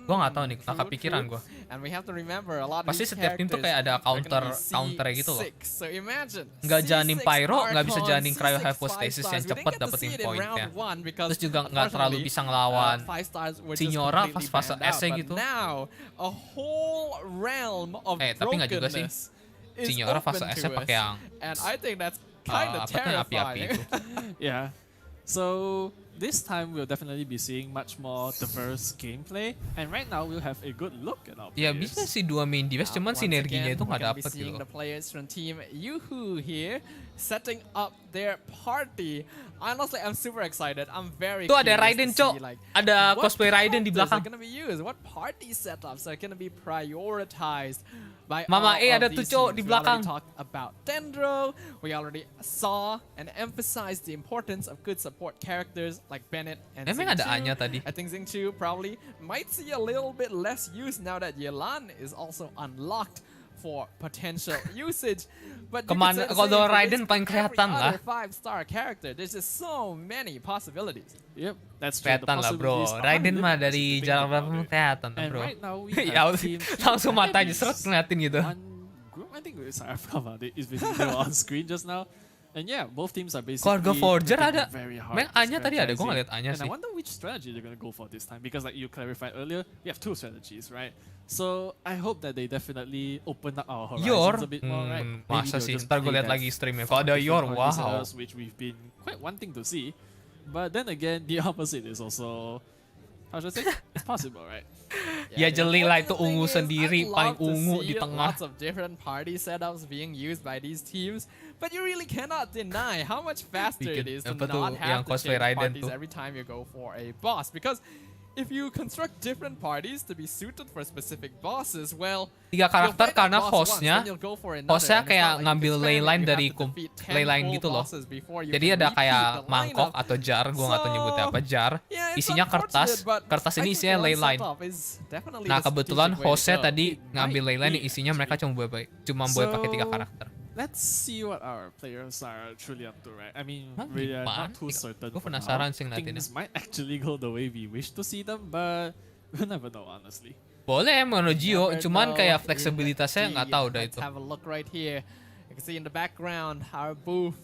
Gue nggak tahu nih, nggak kepikiran gue. And we have to remember a lot of Pasti these setiap tim tuh kayak ada characters are gonna counter be gitu loh. C6. So imagine Nggak jalanin C6 pyro, nggak bisa Archon, jalanin cryo C6 hypostasis 5 yang stars. We cepet didn't get to dapetin see it in poinnya. round one because Terus juga nggak terlalu unfortunately, bisa ngelawan 5 stars were just Signora pas completely fase banned out. SE But gitu. now a whole realm of Tapi nggak juga sih. brokenness is Signora open fase to SE us. pakai yang And I think that's kind of apa tuh yang api-api terrifying. itu. Yeah. So this time we'll definitely be seeing much more diverse gameplay, and right now we'll have a good look at our Ya players. bisa sih dua main device, cuman Once sinerginya again, itu we're nggak gonna be dapet seeing gitu. the players from Team Yoo-Hoo here setting up their party. Honestly, I'm super excited. I'm very Tuh ada curious Raiden, to Cok. see, like, Ada what cosplay Raiden di characters belakang. are gonna be used? What party setups are gonna be prioritized by Mama all ada of tuh, these Cok, teams? di We already belakang. talked about Dendro. We already saw and emphasized the importance of good support characters like Bennett and Emang ada Xingqiu. Anya tadi? I think Xingqiu probably might see a little bit less use now that Yelan is also unlocked for potential usage. But you could Kemana- say the kalau same for Raiden basically paling kelihatan every lah. other 5-star character. There's just so many possibilities. Yep, that's true. The Kelihatan lah bro. possibilities are Raiden mah limitless if dari you think jarak about berapa it. kelihatan tuh And bro. right now we Ya have team langsung matanya Enemies. seret ngeliatin gitu. One group, I think I forgot about it. It's basically they were on screen just now. And yeah, both teams are basically Keluarga Forger working ada. very hard Main to Anya tadi ada, gue strategizing. ngeliat Anya And I sih. wonder which strategy they're gonna go for this time, because like you clarified earlier, we have two strategies, right? So I hope that they definitely open up our horizons Yor? a bit more, right? Maybe Masa they'll sih, just ntar gue play liat that lagi streamnya. 5 Kalau ada different Yor, party wow. setups, which we've been quite wanting to see. But then again, the opposite is also, how should I say? It's possible, right? Ya the jeli lah itu unfortunate ungu thing is, sendiri, I'd paling love to ungu see di tengah. Lots of different party setups being used by these teams, but you really cannot deny how much faster it is to Apa tuh not yang have to cosplay change Raiden parties tuh? every time you go for a boss. Because if you construct different parties to be suited for specific bosses, well, 3 karakter you'll fight that karena boss once, hostnya, then you'll go for another, hostnya and it's kayak not like you ngambil can ley spam it, line you dari have to defeat 10 ley line full gitu loh. bosses before you Jadi can ada repeat kayak the mangkok lineup. atau jar, gue nggak tahu nyebutnya apa, jar. Yeah, it's Isinya kertas, unfortunate, but kertas I ini think isinya one ley line. setup is definitely Nah the kebetulan strategic way to hostnya go. tadi It ngambil might ley line, be, isinya mereka cuma boleh pakai 3 karakter. Let's see what our players are truly up to, right? I mean, Hah, we are gimana? not too certain. Gue for penasaran now. sih ngeliatinnya. Things might actually go the way we wish to see them, but we'll never know, honestly. Boleh mono Gio, Never cuman know kayak in fleksibilitasnya nggak the tahu dah Let's itu. have a look right here. You can see in the background our booth.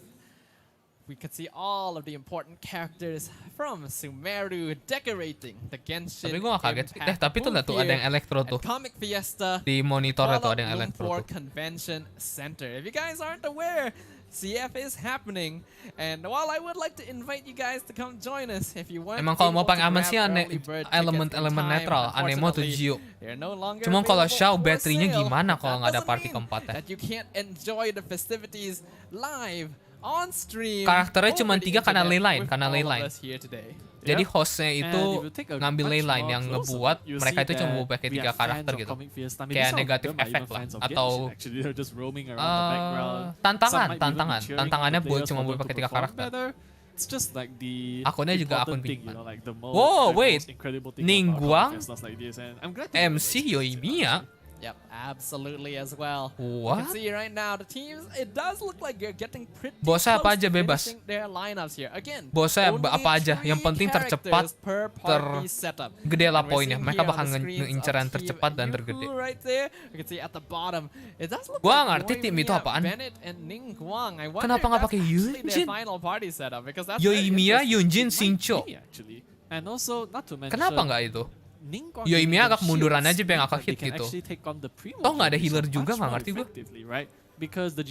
We can see all of the important characters from Sumeru decorating the Genshin Tapi gue gak kaget sih. Impact Tapi tuh booth liat tuh ada yang here elektro at tuh. Comic Fiesta. Di monitor tuh ada yang Fallout elektro Room 4 tuh. Convention Center. If you guys aren't aware, CF is happening. And while I would like to invite you guys to come join us, if you want Emang kalau mau paling aman sih elemen-elemen netral, Anemo tuh Gio. Cuman Cuman kalau Xiao baterainya gimana kalau nggak ada party keempatnya? That you can't enjoy the festivities live on stream. Karakternya over cuma the 3 karena internet ley line, with karena all ley of line. us here today. Jadi Yep. hostnya itu And if you take a ngambil ley much line more yang closer ngebuat look, you mereka see itu cuma that mau pakai we 3 are karakter fans of gitu. Comic Fiesta. Maybe Kayak some of negatif them are efek even lah. fans of Atau Genshin, actually. They're just roaming around the background. Some tantangan, might even be cheering tantangannya the players cuma for boleh them pakai to 3 perform karakter. better. It's just like the Akunnya juga akun important thing, you pingpan. know, like the most, Wow, the wait. most incredible thing Ningguang, about Comic Fiestas like this. And I'm glad to hear MC that. Yoimiya. Yep, absolutely as well. What? You can see right now the teams. It does look like you're getting pretty Bosnya apa close aja to bebas. finishing their lineups here. Again, Bosnya only apa aja, yang 3 penting tercepat, characters per party setup. gede lah And we're poinnya. seeing Mereka here on bakal the screens ngincer of yang Team tercepat dan Yoo-Hoo tergede. Right there, you can see at the bottom. It does look Gua like ngerti tim itu Yoimiya, apaan. Bennett and Ningguang. I wonder Kenapa if nggak that's pakai actually their Yunjin? final party setup, because that's very Yoimiya, interesting. Yunjin, It might Xingqiu. be, actually. And also, not to mention, Kenapa nggak itu? Ningguang Yoimiya using agak the munduran shields aja biar nggak means that ke-hit they can gitu. actually take on the Primo Toh nggak ada Geovishap healer juga, much nggak more ngerti gua. effectively, right? Because the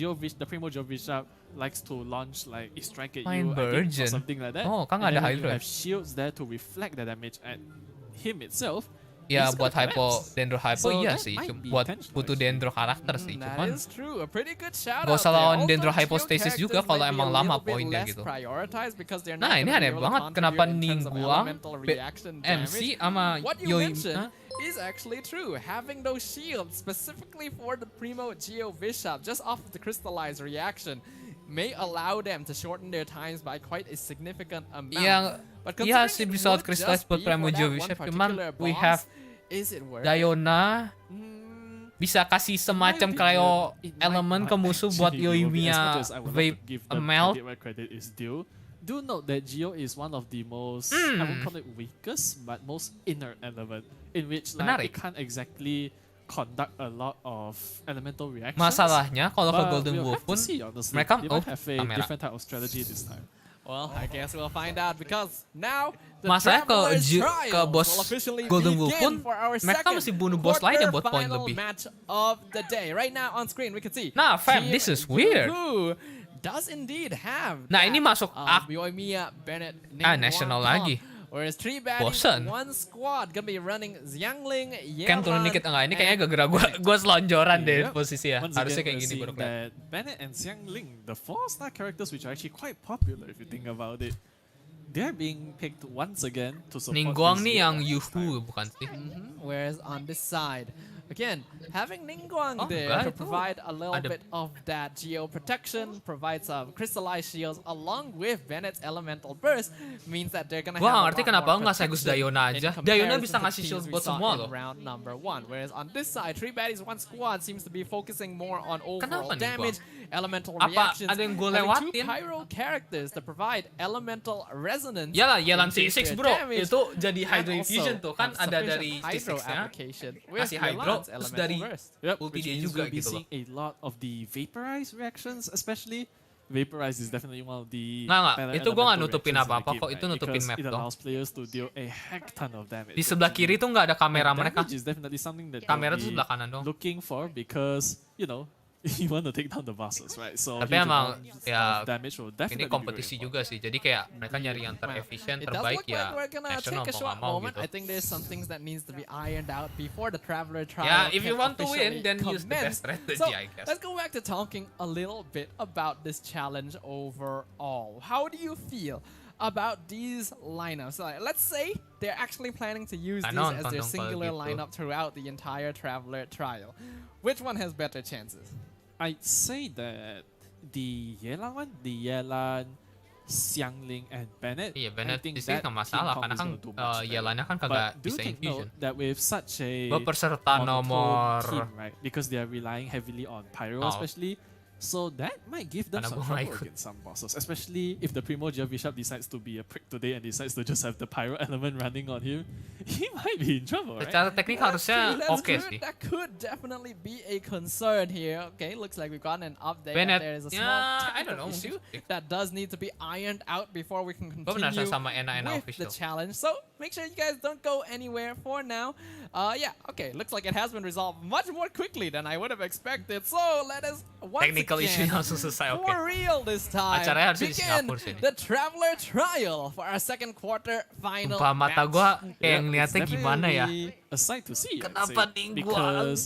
Primo Geovishap likes to launch like a strike at Main you, I think, or Virgin. something like that. Oh, kan And nggak ada then when you Hydra. have shields there to reflect the damage at him itself. Ya he's buat gonna hypo, collapse. dendro hypo So iya that sih. might be Buat intentional, butuh actually. dendro karakter sih. That Cuman is true. A pretty good shout Gak out usah there. lawan Although Dendro Geo Hypostasis juga characters kalau might be emang a lama little bit poinnya less gitu. prioritized because they're Nah not ini gonna be aneh able to banget. contribute Kenapa in terms of Ningguang, elemental reaction MC damage. sama What you Yoimiya? mentioned is actually true. Having those shields specifically for the Primo Geovishap just off of the crystallized reaction may allow them to shorten their times by quite a significant amount. Yang But iya considering sih it bisa would crystallize just buat be Primo for that Geovishap, one cuman particular we boss, have is it worth it? Diona Hmm, bisa kasih semacam My cryo opinion, it elemen might ke not musuh buat actually work. As much Yoimiya as I would love vape to give a them melt. credit where credit is due. Do note that Geo is one of the most, I won't call it weakest, but most inert element, in which like, Menarik. it can't exactly conduct a lot of elemental reactions. Masalahnya kalau ke But Golden we'll Wolf have to pun see, honestly. mereka They might have a kamera. different type of strategy this time. Well, I guess we'll find out because now the Masalahnya ke Traveler's ke Trials bos will officially Golden Wolf begin pun for our mereka second mesti bunuh bos lainnya buat poin quarterfinal lebih. match of the day. Right now on screen we can see Nah, fam, Team this is weird. Yoo-Hoo does indeed have. Nah, ini masuk Yoimiya, Bennett, national lagi. Whereas 3 baddies, Bosen. 1 squad gonna be running Xiangling, Kan turun dikit enggak, ini kayaknya gara-gara gua selonjoran deh posisi ya. Once Harusnya again, kayak gini we're baru seeing kelihatan. that Bennett and Xiangling, the 4-star characters, which are actually quite popular if you think about it, they're being picked once again to support. Ningguang this nih yang year. Yuhu bukan sih? Whereas on this side, again, having Ningguang Oh, there enggak, to itu provide a little ada- bit of that geo protection, provide some crystallized shields along with Bennett's elemental burst, means that they're gonna Gua have nggak a ngerti lot kenapa more nggak Segus protection Diona in aja. comparison Diona to bisa the ngasih teams shield we buat saw semua in loh. round number 1. Whereas on this side, 3 baddies, 1 squad seems to be focusing more on overall Kenapa nih, damage, elemental Apa reactions, ada yang gua having 2 lewatin? pyro characters to provide elemental resonance. Yalah, Yelan into C6 their bro, damage, itu jadi and Hydro also Infusion tuh kan have ada sufficient dari hydro C6 nya. application with Kasih Hydro, Yelan's terus elemental dari burst. Yep, ulti which dia means juga we'll be gitu loh. seeing a lot of the vaporize reactions, especially. Vaporize is definitely one of the Nggak, better itu gua nggak elemental nutupin reactions in the apa-apa game, kok, right? itu nutupin Because map it doang. allows players to deal a heck ton of damage. Di sebelah kiri tuh nggak ada kamera And mereka. damage is definitely something that Kamera they'll tuh be sebelah kanan doang. looking for because, you know, you want to take down the bosses, right? So Tapi huge emang amounts ya of damage will definitely ini be kompetisi very juga sih. Jadi kayak mereka nyari yang terefisien, It does terbaik look like ya we're gonna national take a mau short nggak mau moment. gitu. I think there's some things that needs to be ironed out before the Traveler trial. Yeah, if you can want to officially win, then use the commence. best strategy, So, I guess. let's go back to talking a little bit about this challenge overall. How do you feel about these lineups? Like, let's say they're actually planning to use these as their singular lineup throughout the entire Traveler trial. Which one has better chances? I'd say that the Yelan one, the Yelan, Xiangling, and Bennett. Iya, I Bennett think di sini that nggak masalah team karena comp is kan gonna do much better. Yelannya kan But kagak do bisa take infusion. note that with such a Gua peserta monotone nomor team, right? Because they are relying heavily on pyro, Oh. especially. So that might give them Karena some gua trouble nggak ikut. against some bosses, especially if the Primordial Bishop decides to be a prick today and decides to just have the pyro element running on him. He might be in trouble, right? Secara teknik harusnya That's oke good. sih. That could definitely be a concern here. Okay, looks like we've gotten an update Bennett, that there is a ya, small I don't technical know, issue mungkin. that does need to be ironed out before we can Gua penasaran continue sama Ena with the official. challenge. So make sure you guys don't go anywhere for now. Yeah, okay, looks like it has been resolved much more quickly than I would have expected. So let us once Technical issue again, langsung selesai, oke. for real this time, Acaranya harusnya di begin Singapura sini. the Traveler trial for our second quarter final Sumpah mata match. gua kayak Yeah, ngeliatnya it's gimana ya. definitely a sight to see. I'd Kenapa say, Ningguang? because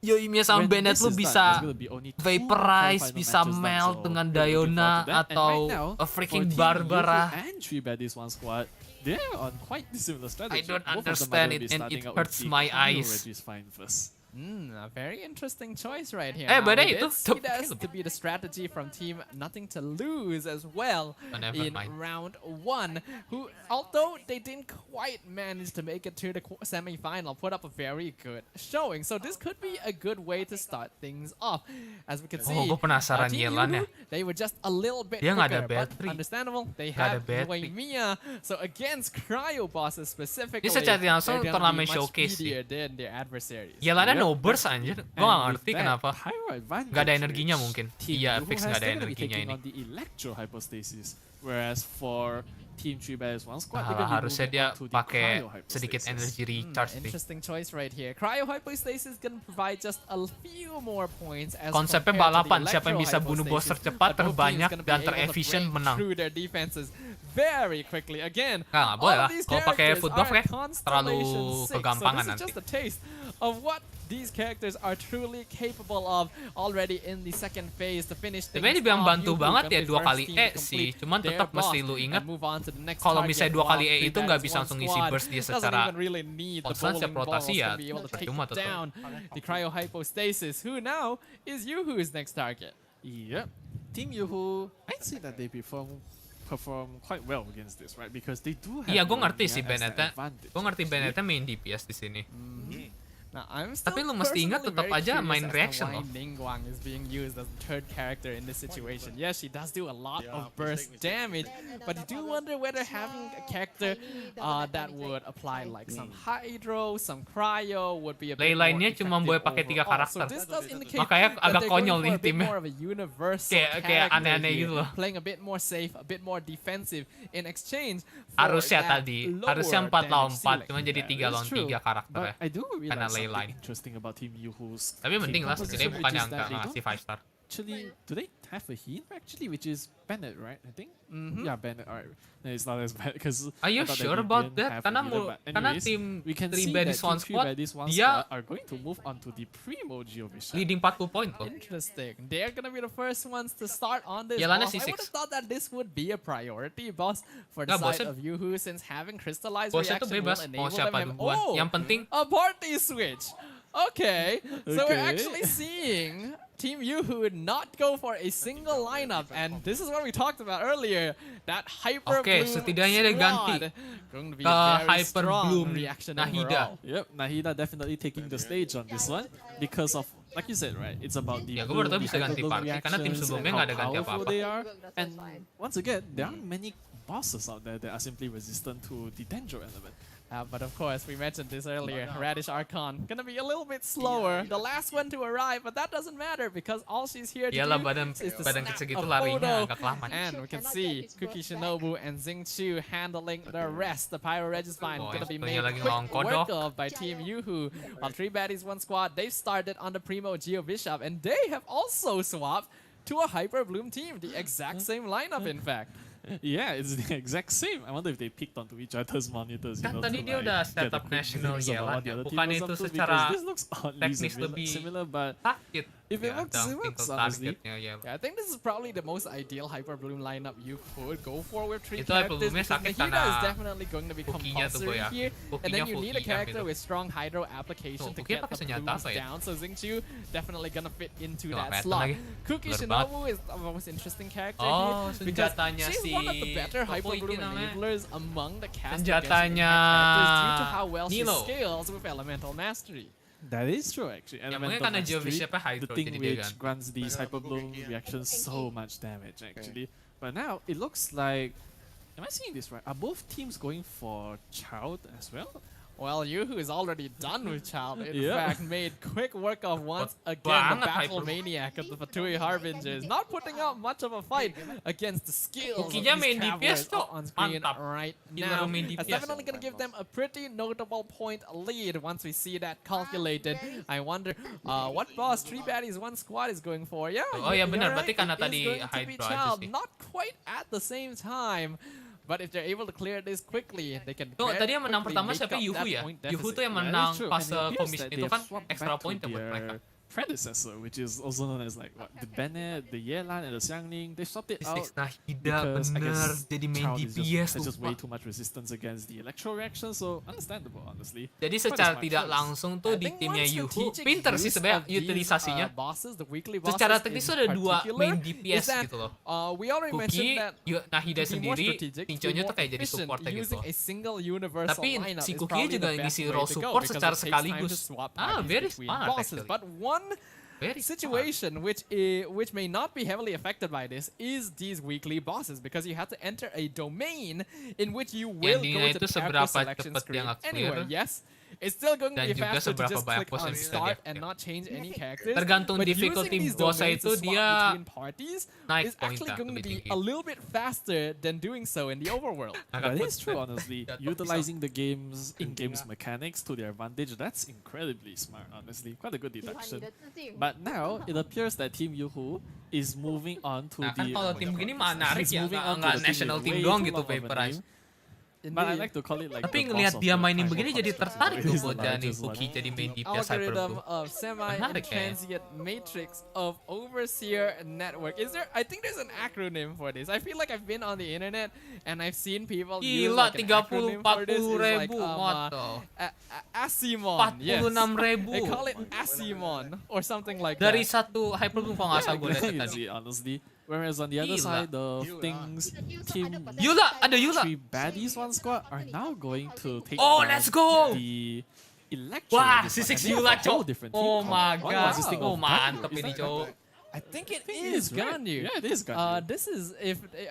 Yoimiya sama when Bennett this lu is done, bisa there's gonna be only 2 vaporize, final bisa matches done, melt so dengan we're looking forward Diona to that. And atau right now, a freaking for Team Barbara. Yuhu and 3 baddies 1 squad, they're on quite dissimilar strategies. I don't Both of them are understand gonna it be and starting it out with hurts the my Cryo eyes. Regis Fine first. A very interesting choice right here. Eh, Now, but we hey, did itu see tuh this kill. to be the strategy from team Nothing to Lose as well Oh, never in mind. round 1. Who, although they didn't quite manage to make it to the semi-final, put up a very good showing. So this could be a good way to start things off. As we can see, gua penasaran Team Yelan ya. Yuhu, they were just a little bit Dia nggak ada quicker, but battery. understandable. They Nggak ada have battery. Yoimiya. So against Cryo bosses specifically, Ini secara langsung they're gonna be turnamen much showcase sih. speedier than their adversaries. Yelannya Yep. no burst anjir. Gua And gak with ngerti that kenapa. pyro advantage, Nggak ada energinya which mungkin. Team Iya, Yuhu fix has, nggak ada they're gonna be energinya taking ini. on the electro hypostasis, whereas for Team 3 baddies 1 squad, they're Ah, gonna be harusnya moving dia on to the pakai cryo hypostasis. sedikit energy recharge nih. Interesting choice right here. Cryo hypostasis is gonna provide just a few more points as Konsepnya compared to the balapan, siapa yang electro bisa bunuh bos hypostasis, tercepat, but both teams terbanyak, gonna be dan able to terefisien break menang. through their defenses very quickly. Again, Nggak boleh all lah. of these Kalau pakai characters footbuff are kayak terlalu Constellation 6, kegampangan so this nanti. is just a taste of what these characters are truly capable of already in the second phase to finish things Sebenarnya dibilang off. bantu Yuhu banget gonna ya be 2 first kali team E to sih. complete Cuman their tetap mesti boss lu and ingat move on to the next kalau target, misalnya 2 kali while E itu Three nggak Baddies bisa One langsung ngisi Squad burst dia doesn't secara even really need the konstan, bowling secara balls rotasi ya to be able to take percuma tetap. down the cryo hypostasis. Who now is Yuhu's next target? Yep. Team Yuhu, I'd say that they perform quite well against this, right? Because they do have Iya, gue ngerti Yoimiya sih as their Bennettnya. advantage, Gue ngerti actually. Bennettnya main DPS di sini. Now, I'm still Tapi lu mesti ingat personally tetap very aja curious main as to reaction why loh. Ningguang is being used as the third character in this situation. Yes, she does do a lot of burst damage, but you do wonder whether having a character that would apply like some hydro, some cryo would be a bit more Ley-line-nya cuma boleh pakai 3 overall. karakter. So this does indicate Makanya that agak they're going konyol for nih a bit timnya. more of a universal Kayak character aneh-aneh here, gitu loh. playing a bit more safe, a bit more defensive in exchange for Harusnya that tadi, lower harusnya 4 lawan damage 4, ceiling. cuma jadi 3 That's lawan true. 3 karakter ya. But I do Karena realize ley something line. interesting about Team Yuhu's Tapi mending lah, team setidaknya composition, bukan which yang is that nggak they ngasih don't 5 star. actually, do they have a healer actually, which is Bennett, right? I think. Yeah, Bennett. Alright, no, it's not as bad because. Are you sure about that? Karena tim we can Three see Baddies that One Three Squad Baddies One dia Squad are going to move on to the Primo Geovision. leading 40 poin loh. Interesting. They're gonna be the first ones to start on this Yalannya boss. I C6. would have thought that this would be a priority boss for the Nggak, side bosnya- of Yoo-hoo, since having crystallized Bosnya tuh reaction bebas will mau enable siapa them. duluan. Oh, Yang penting a party switch. Okay, so we're Okay. actually seeing Team Yoo-hoo not go for a single lineup, and this is what we talked about earlier. That hyper Oke, bloom setidaknya dia ganti going to be ke a very Hyper strong Bloom reaction Nahida. overall. Yep, Nahida definitely taking the stage on this one because of, like you said, right? It's about the Ya, gue baru tahu bloom, bisa the ganti hyper bloom party, karena tim reactions sebelumnya and nggak ada how ganti powerful apa-apa. they are. And once again, there are many bosses out there that are simply resistant to the danger element. But of course, we mentioned this earlier. Radish Archon gonna be a little bit slower, the last one to arrive, but that doesn't matter because all she's here to Iyalah, do badan is to badan snap kecil a gitu larinya photo. agak lama. And we can see Kuyy Shinobu and Xing Chu handling the rest. The Pyro Registine Oh, gonna be yang made lagi quick ngelawan work kodok. of by Team Yoo-hoo. While Three Baddies One Squad, they've started on the Primo Geo Bishop, and they have also swapped to a Hyper Bloom team, the exact same lineup in fact. Yeah, it's the exact same. I wonder if they picked onto each other's monitors. Kan you know, tadi to, dia like, udah get set a up quick national glimpse of yellow what the ya. other team Bukan was itu up to, secara because this looks oddly teknis lebih similar, but sakit. if it Ya, works, it dumping works, ke honestly. targetnya ya. Yeah, I think this is probably the most ideal Hyper Bloom lineup you could go for with three Itu Hyper characters. Bloomnya Because sakit Nahida is karena definitely going to be Kuyy-nya tuh, compulsory Boy, ya. here, and Kuyy-nya then you full need a EM character gitu. with strong hydro application to Kuyy get pakai the senjata blooms apa ya? down. So Xingqiu definitely gonna fit into Tuh, that kelihatan slot. lagi. Kuyy Blur Shinobu is the most interesting character Oh, here because senjatanya she's si one of the better apa Hyper itu Bloom namanya? enablers among the cast of Genshin Senjatanya Impact characters due to how well she Nilo. scales with Elemental Mastery. That is true, actually. Ya, mungkin Elemental karena Mastery, Geovision-nya the Hydro, thing jadi dia which ganti. grants these Hyper Bloom reactions so much damage, actually. But now, it looks like... Am I seeing this right? Are both teams going for Child as well? Well, Yoo-hoo is already done with Child. In Yeah. fact, made quick work of once again the banget Battle Hyper. Maniac of the Fatui Harbingers. Not putting up much of a fight against the skills of Kuyy-nya these main travelers DPS tuh on screen mantap. right Gila, now. main That's DPS. definitely going to give them a pretty notable point lead once we see that calculated. I wonder what boss Three Baddies One Squad is going for. Yeah, Oh, ya you're benar, right. berarti karena It is tadi going to be Hydro aja Child. sih. Not quite at the same time. But if they're able to clear this quickly, they can. Tuh, very tadi yang menang quickly pertama make siapa? up Yoo-hoo that ya? point Yoo-hoo tuh deficit. yang That is menang true, pas and it appears commission that itu they've kan swapped extra back to point ya buat their mereka. predecessor, which is also known as like what, the Bennett, the Yelan, and the Xiangling. They swapped it out Six Nahida because I bener guess jadi main Child is DPS there's just way lupa. too much resistance against the electro reaction, so understandable, honestly. Jadi Quite a secara smart tidak choice. langsung tuh I di think timnya one Yoo-hoo strategic pinter sih use sebenarnya of these, utilisasinya. bosses, the weekly Secara bosses teknis in tuh ada dua particular, main is DPS that, gitu loh. we already mentioned Kuyy, that Nahida to be more sendiri, strategic, to be Pinconya more tuh kayak jadi efficient, support gitu. using a single universal Tapi lineup si is Kuyy probably juga the best ngisi way role to go support because secara it takes time to sekaligus. swap Ah, parties very between smart bosses. actually. But one Very smart. situation which may not be heavily affected by this is these weekly bosses, because you have to enter a domain in which you will Endingnya go to itu the character seberapa selection cepet dia screen nge-clear. anyway. Yes, it's still going to Dan be juga faster to seberapa just banyak click pos on yang bisa start dia and kill. not change any characters. Tergantung But difficulty using these bosnya domains itu to swap dia between parties naik is poin actually tak going to lebih be tinggi. a little bit faster than doing so in the overworld. But it is true, honestly. Jatuh Utilizing the game's in-game's mechanics to their advantage, that's incredibly smart, honestly. Quite a good deduction. But now, it appears that Team Yoo-hoo is moving on to Nah kan the... kalau tim gini menarik It's ya, moving on to nggak the team national with team way doang too gitu long of a Vaporize. name. But I like to call it like Tapi the ngelihat boss of dia the mainin Hyper begini Bloom. jadi tertarik It tuh is buat the jadi largest one. Kuyy jadi main DPS Algorithm Hyper of Menarik ya. semi-transient matrix of overseer network. Is there? I think there's an acronym for this. I feel like I've been on the internet and I've seen people use Gila, like an 30 acronym for this. 40 It's like, ribu moto. Asimon. Yes. 46 ribu. They call it Asimon or something like Dari that. satu Hyper Bloom kalau nggak salah gue lihat tadi. Crazy, honestly. Whereas on the other Gila. side of things, Team Yula, ada Yula. Three Baddies One Squad are now going to take Oh, down let's go! the Electro. Wah, this si one. Six And they have Yula, a whole cok. different Oh team. my One god. consisting Oh, of mantap Ganyu. Is ini, that cok. correct? I think it It is is, right? Ganyu. Yeah, it is Ganyu. This is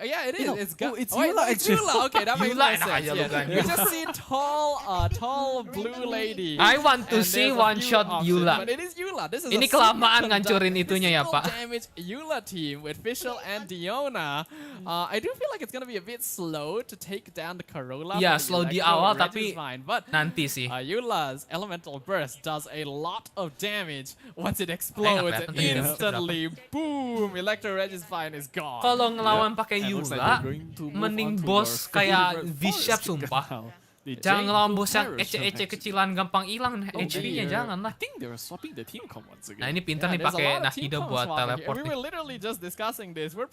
yeah, it is. No, It's oh, Ganyu. it's wait, Yula, no, it's actually. Yula. Okay, that makes Yula, more enak sense. aja lu, Yeah. Ganyu. We just see tall blue lady. I want to And see there's a one few shot options, Yula. But it is Yula. This is Ini a kelamaan single ngancurin conduct- itunya ya, single Pak. damage Yula team with Fischl and Diona. I do feel like it's gonna be a bit slow to take down the Corolla. Iya, for the slow di Electro. awal, Reg tapi is fine, but nanti sih. Yula's elemental burst does a lot of damage once it explodes and kelihatan tadi instantly boom, Electro Registine is gone. Kalau ngelawan pakai And looks like Eula, they're going to move mending on to bos your kayak favorite V-Shape forest sumpah. now. The Jangan Jade ngelawan Blue bos yang Pyro ece-ece Shield kecilan gampang hilang HP-nya, actually. jangan lah. I think they were swapping the team comp once again. Nah ini pinter nih there's a pakai lot of team Nahida comp buat swapping here. teleport We nih. were literally just discussing this. We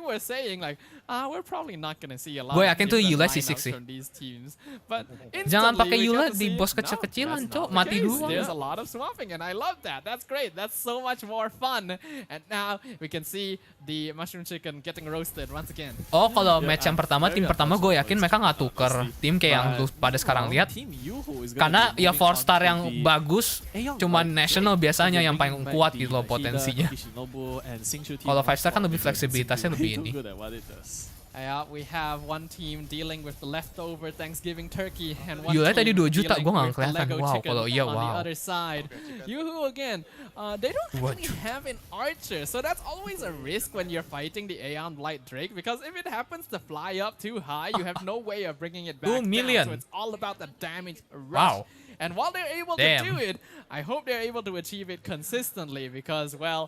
were saying like, we're probably not gonna see a lot. Gue of yakin tuh different Eula lineups C6 sih. from these teams. But Jangan instantly pakai we Eula got to di see, bos no, kecil-kecilan, that's Cok. not the Mati case. duluan. There's a lot of swapping, and I love that. That's great. That's so much more fun. And now we can see the mushroom chicken getting roasted once again. Oh kalau match yang pertama, tim pertama gue yakin mereka nggak tuker tim kayak yang lu pada sekarang lihat. Karena ya 4-star yang bagus, cuman national biasanya yang paling kuat gitu loh potensinya. Kalau 5-star kan lebih fleksibilitasnya lebih ini. We have one team dealing with the leftover Thanksgiving turkey and one Eula team tadi 2 juta, dealing gue nggak with the kelihatan. Lego Wow, chicken kalau iya on the wow. other side. Yoo-hoo again, they don't really have an archer, so that's always a risk when you're fighting the Aeon Blight Drake, because if it happens to fly up too high, you have no way of bringing it back 2 million. down, so it's all about the damage rush. Wow. And while they're able to do it, I hope they're able to achieve it consistently, because, well,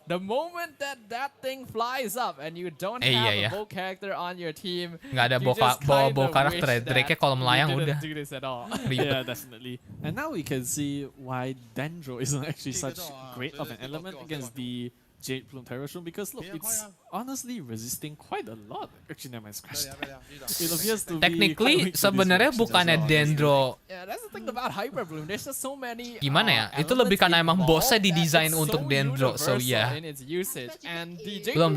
the moment that thing flies up and you don't have a bow character on your team, Nggak ada you just bawa kinda karakter ya. wish Drake-nya that kalau melayang you udah. didn't do this at all. Yeah, definitely. And now we can see why Dendro isn't actually such great of an element against the Jade Plume Terrashroom, because look, it's honestly resisting quite a lot. Actually, never mind, scratch that. It appears to be Technically quite weak to sebenarnya this bukannya reaction as well. Dendro Yeah, that's the thing about Hyper Bloom. There's just so many. gimana ya? Itu lebih karena emang bosnya didesain untuk Dendro, so ya. Belum.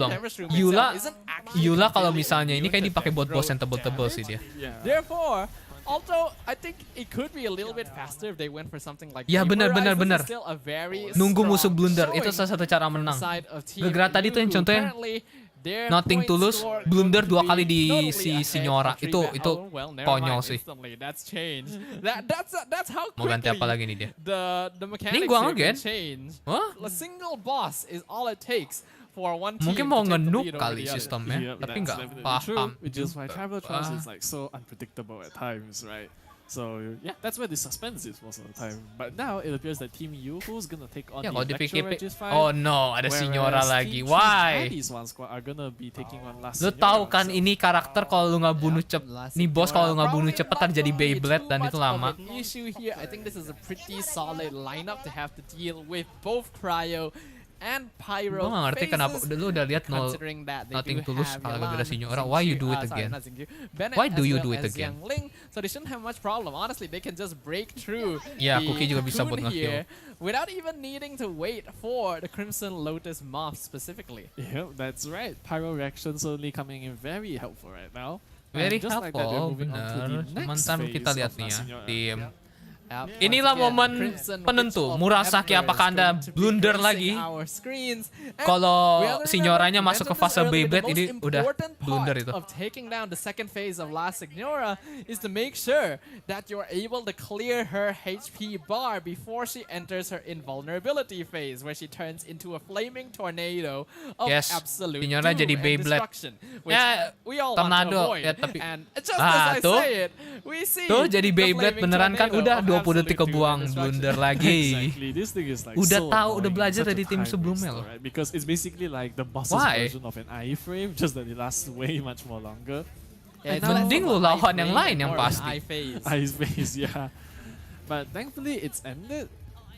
Eula kalau misalnya ini kayak dipakai buat bos yang tebel-tebel sih dia. Therefore, although I think it could be a little bit faster if they went for something like Ya benar. Vaporizers, it's still a very Nunggu musuh strong blunder itu showing salah satu cara menang. side of Team Gegara tadi tuh yang Yoo-hoo. contohnya Apparently, their Nothing point Tulus, score blunder going to 2 kali be di totally si ahead Signora. of Itu Tree Battle. Well, never konyol mind, sih. instantly, that's changed. That's how Mau ganti apa quickly lagi nih dia? the mechanics gua here can nge-gen. change. Hah? A single boss is all it takes for one team Mungkin to mau take the nge-noob lead over kali the other. sistemnya, tapi that's nggak definitely paham. true, which is why Traveler Trials is like so unpredictable at times, right? So yeah, that's where the suspense is most of the time. But now it appears that Team Yoo-hoo's gonna take on Ya the kalau Electro dipikir, Registine. oh no, ada Signora whereas lagi. Team Why? Chinese one squad are gonna be taking on last Lu Signora, tahu kan so- ini karakter kalau lu nggak bunuh nih bos kalau lu nggak bunuh cepet ntar jadi Beyblade dan itu lama. Issue here, I think this is a pretty solid lineup to have to deal with both Cryo and Pyro. Gue gak ngerti kenapa lu udah lihat considering that they Nothing do Tulus have kalau Yelan, beda Signora. Why you do it sorry, again? not Xingqiu, Bennett Why do as you well do it as again? Yang Ling, so they shouldn't have much problem. Honestly, they can just break through Ya, the Kuyy juga bisa buat cocoon nge-heal. here without even needing to wait for the Crimson Lotus moth specifically. Yeah, that's right. Pyro reaction certainly coming in very helpful right now. Very And just like that, they're helpful, moving on to benar. the Cuman next ntar phase kita lihat of nih ya, Last Signora. tim. Once Inilah again, momen Crimson penentu. Witch of Murasaki Ember apakah is Anda going to be blunder gracing lagi? our screens. And Kalau we already Signoranya mentioned masuk ke this fase earlier, the Beyblade most ini udah important blunder part itu. of taking down the second phase of Last Signora is to make sure that you're able to clear her HP bar before she enters her invulnerability phase, where she turns into a flaming tornado of Yes, absolute Signora doom jadi and Beyblade. destruction, which Ya, we all want to tornado. avoid. Ya, tapi- And just as I tuh. say it, we see Tuh jadi the Beyblade flaming beneran kan tornado udah of 20 detik absolute doom and kebuang destruction. blunder lagi. Exactly. This thing is like Udah so tahu, udah annoying, belajar such a dari tim time sebelumnya waster, loh. right? Because it's basically like the boss's Why? version of an iframe, just that it lasts way much more longer. Yeah, it's Mending less lu of a lawan high yang frame lain and yang more of an pasti. eye phase. Ice phase, yeah. But thankfully it's ended.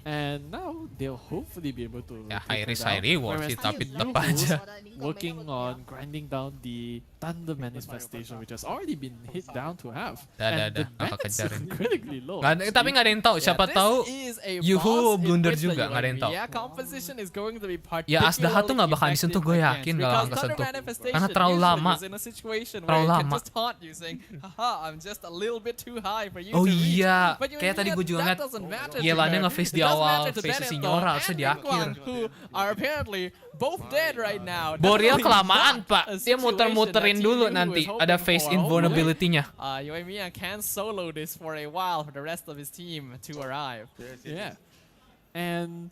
And now they'll hopefully be able to Ya, take high her risk, down. high reward Whereas sih, tapi Team tetep Yoo-hoo's aja. working on grinding down the Thunder Manifestation, which has already been hit down to half. Dah, And the apa bats kejarin. critically low. Tapi nggak ada yang tahu. Siapa this tahu is a Yoo-hoo boss in blunder which juga, the nggak ada yang tahu. Urea composition is going to be Ya, Asdaha tuh nggak bakal particularly disentuh, gue effective yakin against, nggak akan because Thunder kesentuh. Manifestation Karena terlalu usually lama. is in a situation Terlalu where it can lama. just taunt you saying, haha, I'm just a little bit too high for you Oh to reach. iya, But you kayak tadi know, gue juga that ngeliat doesn't matter to Yelannya her. nge-face It di does awal, matter to face Bennett, Signora, though, harusnya and di akhir. Ningguang, who are apparently both dead right now. Boreal Definitely kelamaan, not Pak. a Dia muter-muterin situation that dulu Team nanti. Yoo-hoo is Ada hoping face for. invulnerability-nya. Yoimiya can solo this for a while for the rest of his team to arrive. Yeah. And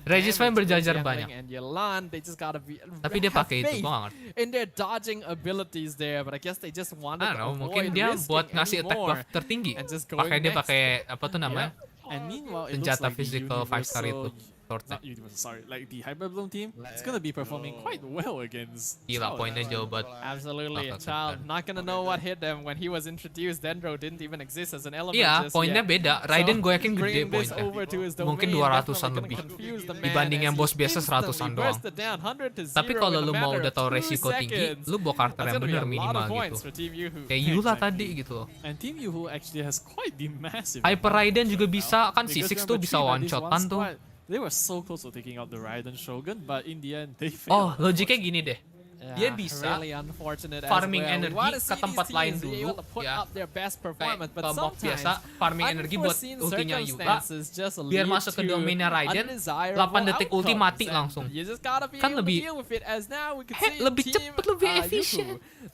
Regis Fine damage berjajar with banyak. Yanling and Yelan. They just gotta be Tapi dia have pakai itu, faith gua nggak ngerti. in their dodging abilities there, but I guess they just wanted I don't know, to mungkin avoid dia risking buat ngasih attack anymore buff tertinggi. and just Pakai going dia next. pakai apa tuh namanya? And meanwhile, it Senjata looks like the physical 5-star itu. universal Tortnya. Not Universal, sorry. Like the Hyper Bloom team, it's gonna be performing quite well against. Gila, poinnya jauh banget. Absolutely, Bakal Child keren. not gonna know what hit them when he was introduced. Dendro didn't even exist as an element. Iya, just poinnya yet. beda. Raiden gue yakin gede bringing this poinnya. over to his Mungkin domain 200-an definitely lebih. gonna confuse the man Dibanding as yang he bos biasa 100-an instantly doang. burst it down, 100 to Tapi 0 kalau in a lu mau matter udah of tahu 2 resiko tinggi, seconds. lu bawa karakter That's yang gonna be bener a lot minimal of points gitu. for Team Yuhu. Kayak Yula Exactly. tadi gitu loh. And Team Yuhu actually has quite the massive. Hyper Raiden juga bisa, kan Because C6 tuh remember, bisa 3 by one this shotan tuh. squad, They were so close to taking out the Raiden Shogun, but in the end they Oh, failed. logiknya gini deh. Dia Yeah, bisa really unfortunate as farming well. We energi wanna ke see tempat these lain teams be dulu, able to put ya. up their best Kayak performance, but ke mob sometimes biasa, farming energi buat unforeseen ultinya Yuka. circumstances just Biar lead masuk ke to domainnya Raiden, undesirable 8 detik ulti outcomes, mati and langsung. You just gotta be Kan able to lebih- deal with it, as now we can see lebih team, cepet, lebih Yuhu efisient.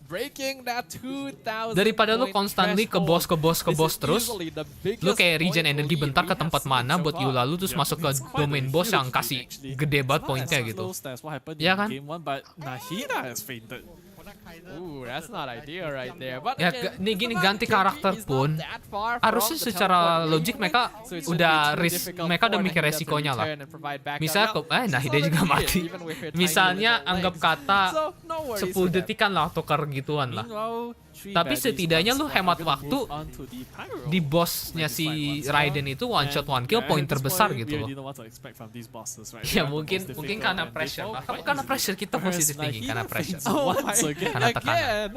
breaking that 2,000 Daripada lu point constantly ke threshold. bos This is terus, easily the lu biggest kayak regen point energi lead bentar we ke have tempat seen mana so buat far. Yula lu terus masuk ke It's quite domain a boss huge yang lead, kasih actually. gede banget It's not poinnya as gitu. close as what happened Iya in kan? game 1, but Nahida has fainted. Ooh, that's not ideal right there. But Ya, again, nih gini, it's ganti not karakter Kuyy is pun, not that far harusnya from the secara teleport logik game, mereka so it shouldn't udah be too risk, difficult mereka for udah mikir Nahida to resikonya lah. return and provide backup. Misalnya, Now, she's Nahida juga already mati. here, even with her tiny Misalnya little anggap legs. kata So, no worries 10 for them. detikan lah tukar gituan lah. Meanwhile, three Tapi baddies setidaknya once lu more hemat are gonna waktu move on to the Pyro. di bosnya si Raiden itu one shot one kill, poin terbesar gitu loh. Ya mungkin karena pressure. Bahkan karena pressure kita positif tinggi karena pressure. Oh my Karena tekanan. again.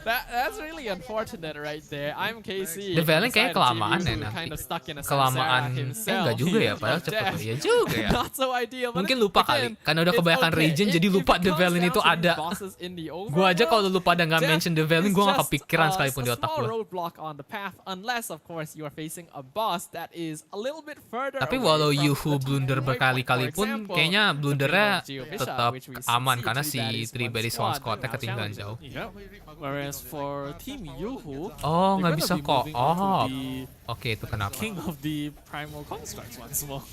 That's really unfortunate right there. I'm KC. Levelnya kayak Decided kelamaan to ya Yuhu nanti. kind of stuck in a Kelamaan, samsara himself. enggak juga ya, He padahal is cepet dead. loh. Ya juga ya. Not so ideal. but Mungkin lupa again, kali, karena udah it's kebanyakan okay. regen jadi If lupa it The comes Valen down itu to these ada. bosses in the Gua aja overworld, kalau lu pada nggak death mention The Valen, is gua nggak just, kepikiran a sekalipun di otak small gua. roadblock on the path, unless of course you are facing a boss that is a little bit further Tapi away walau from Yuhu the blunder waypoint. berkali-kali For pun, example, kayaknya the blundernya Primo Geo tetap which we aman see karena Three si Baddies Three one Baddies squad One Squad-nya now ketinggalan challenging. jauh. Yep. Whereas for Team Yuhu, Oh, nggak they're bisa gonna be kok. moving on to Oh, the oke itu kenapa? King of the Primal Constructs once more.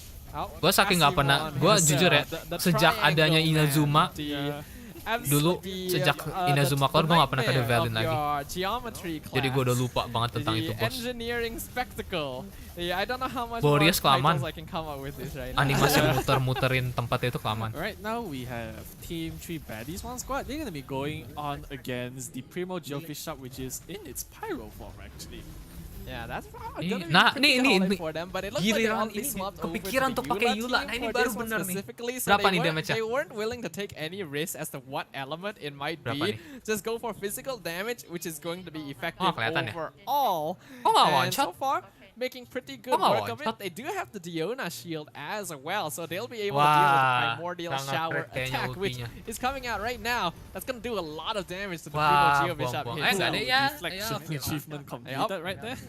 Gue saking nggak pernah, gue jujur ya, sejak adanya Inazuma, dulu sejak Inazuma keluar gue nggak pernah ke The Valen lagi. Jadi gue udah lupa banget tentang itu bos. Engineering spectacle. Yeah, I don't know how much Boreas more kelamaan. titles I can come up with this right now. Animasi muter-muterin tempatnya itu kelamaan. Right now we have Team 3 Baddies One Squad. They're gonna be going on against the Primo Geofish Shop, which is in its Pyro form actually. Yeah, that's Ih, gonna be nah, pretty nih, solid nih. for them, but it looks like they Giliran only ini swapped over kepikiran to tuh the pakai Yula Yula. team Nah, ini for baru this one bener nih. specifically, so Berapa they nih weren't- damage-nya? They weren't willing to take any risk as to what element it might Berapa be. nih? Just go for physical damage, which is going to be effective Oh, kelihatan ya? overall. Oh, nggak And one shot? so far, making pretty good nggak work one of it. shot? They do have the Diona shield as well, so they'll be able to deal with the Wah, primordial sangat shower keren kayaknya attack, which ultinya. is coming out right now. That's gonna do a lot of damage to the Wah, Primo Geo Bishop buang-buang. himself. Nggak ada ya. Deflection oke lah. achievement completed right there.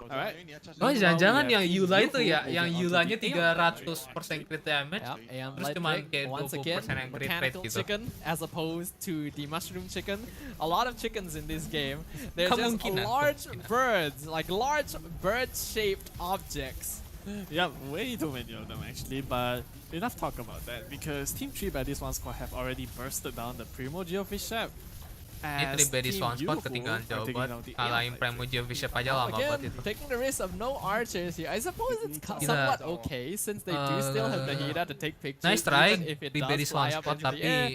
Alright. Oh, jangan-jangan yang Meanwhile, we Yula have itu Yuhu ya, moving yang on to Yulanya the 300% crit damage, Yep, and terus Light cuman Drake, kayak once 20% again, yang crit rate mechanical gitu. chicken as opposed to the mushroom chicken. A lot of chickens in this game. They're just Kemungkinan, large kemungkinan. birds, like large bird-shaped objects. Yeah, way too many of them actually, but enough talk about that because Team 3 Baddies One Squad have already bursted down the Primo Geofish Shop. Ini 3 Baddies One Squad ketinggalan jauh banget. Kalahin Primo Geofish aja lama banget Again, itu. taking the risk of no archers here. I suppose it's Gila. somewhat okay since they do still have the Hida to take pictures. Nice try, even if it 3 does Baddies fly One up Squad, into the tapi air.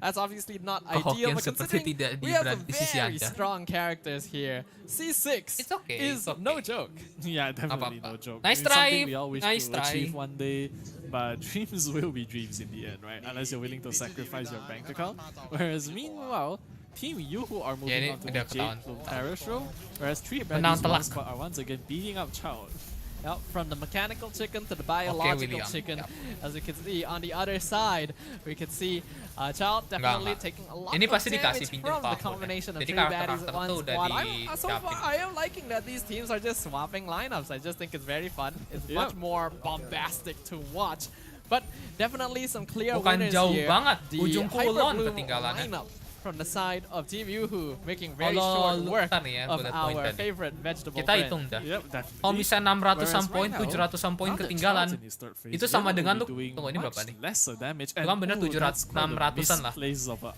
That's obviously not ideal, Kehokian but seperti considering tidak we have some di sisi very Anda. strong characters here, C6 It's okay, is it's okay. no joke. Yeah, definitely Apa-apa. no joke. Nice It's try, something we all wish nice to achieve try. one day, but dreams will be dreams in the end, right? Unless you're willing to sacrifice your bank account. Whereas meanwhile, Team Yuhu are moving ini on to udah the ketahuan. Jade Bloom Terrace Row, whereas 3 Menang Baddies telak. One Squad are once again beating up Child. Yep, from the mechanical chicken to the biological William. chicken. Yep. As we can see on the other side, we can see Child definitely enggak. taking a lot Ini of pasti dikasih damage pinjam from the Pak Ahmad. combination of Jadi 3 baddies karakter-karakter at one tuh udah squad. So disiapin. far, I am liking that these teams are just swapping lineups. I just think it's very fun. It's Yeah. much more bombastic to watch. But definitely some clear Bukan winners jauh here. banget, The ujung Hyper kulon Bloom ketinggalannya. lineup from the side of Team Yuhu, making very Kalau short work ntar nih ya, of bullet point our tadi. favorite vegetable Kita friend. hitung dah. Yep, definitely. Kalau bisa 600-an Whereas poin, right now, 700-an poin now that ketinggalan. Child's in his third phase, Itu sama Yuhu dengan will lu, be doing tunggu ini berapa much nih? lesser damage. Itu kan bener 600-an lah.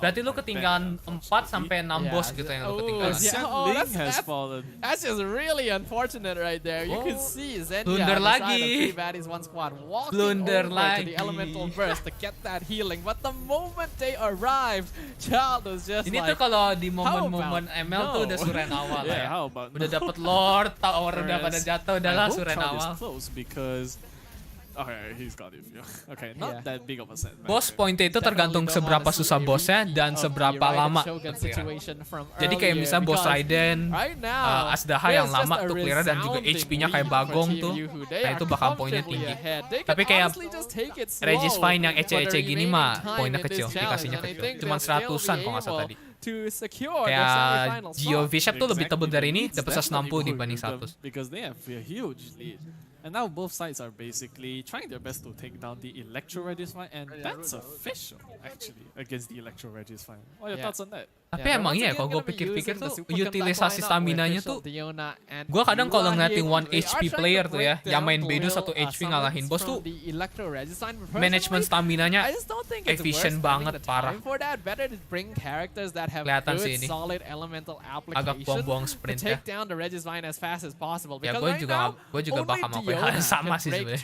Berarti lu ketinggalan 4 sampai 6 boss gitu yang lu ketinggalan. Yeah. has fallen. That's just really unfortunate right there. You can see Zendia Blunder on the side of lagi. Three Baddies One Squad walking Blunder over to the lagi. elemental burst to get that healing. But the moment they arrived, Child was just Ini like, tuh kalau di "How momen-momen about ML tuh no?" udah suren awal lah Yeah, ya. how about Udah no? dapet Lord, tower udah pada Whereas jatuh, I udahlah hope suren Child is awal. close because okay, he's got it. Okay, not Yeah. that big of a setback. Bos pointnya itu tergantung seberapa susah bosnya dan seberapa lama. Jadi kayak misal bos Raiden, Asdaha yang lama tuh clear dan juga HP-nya kayak bagong tuh, nah itu bakal poinnya tinggi. Tapi kayak Regis Fine yang ece-ece gini mah poinnya kecil, dikasihnya kecil, cuma 100-an kalau nggak salah tadi. Kayak Geo V-Shape tuh lebih tebel dari ini, dapat 160 dibanding 100. Because they have a huge lead. And now both sides are basically trying their best to take down the Electro Regis fight, and that's official actually against the Electro Regis fight. What are your thoughts on that? Tapi emang iya kalau gue pikir-pikir tuh utilisasi stamina-nya tuh, gue kadang kalau ngeliatin 1 HP player tuh ya, yang main Bedo 1 HP ngalahin bos tuh, manajemen stamina-nya efisien banget, parah. Kelihatan sih ini, agak buang-buang sprintnya. Ya gue juga bakal mau hal yang sama sih sebenarnya.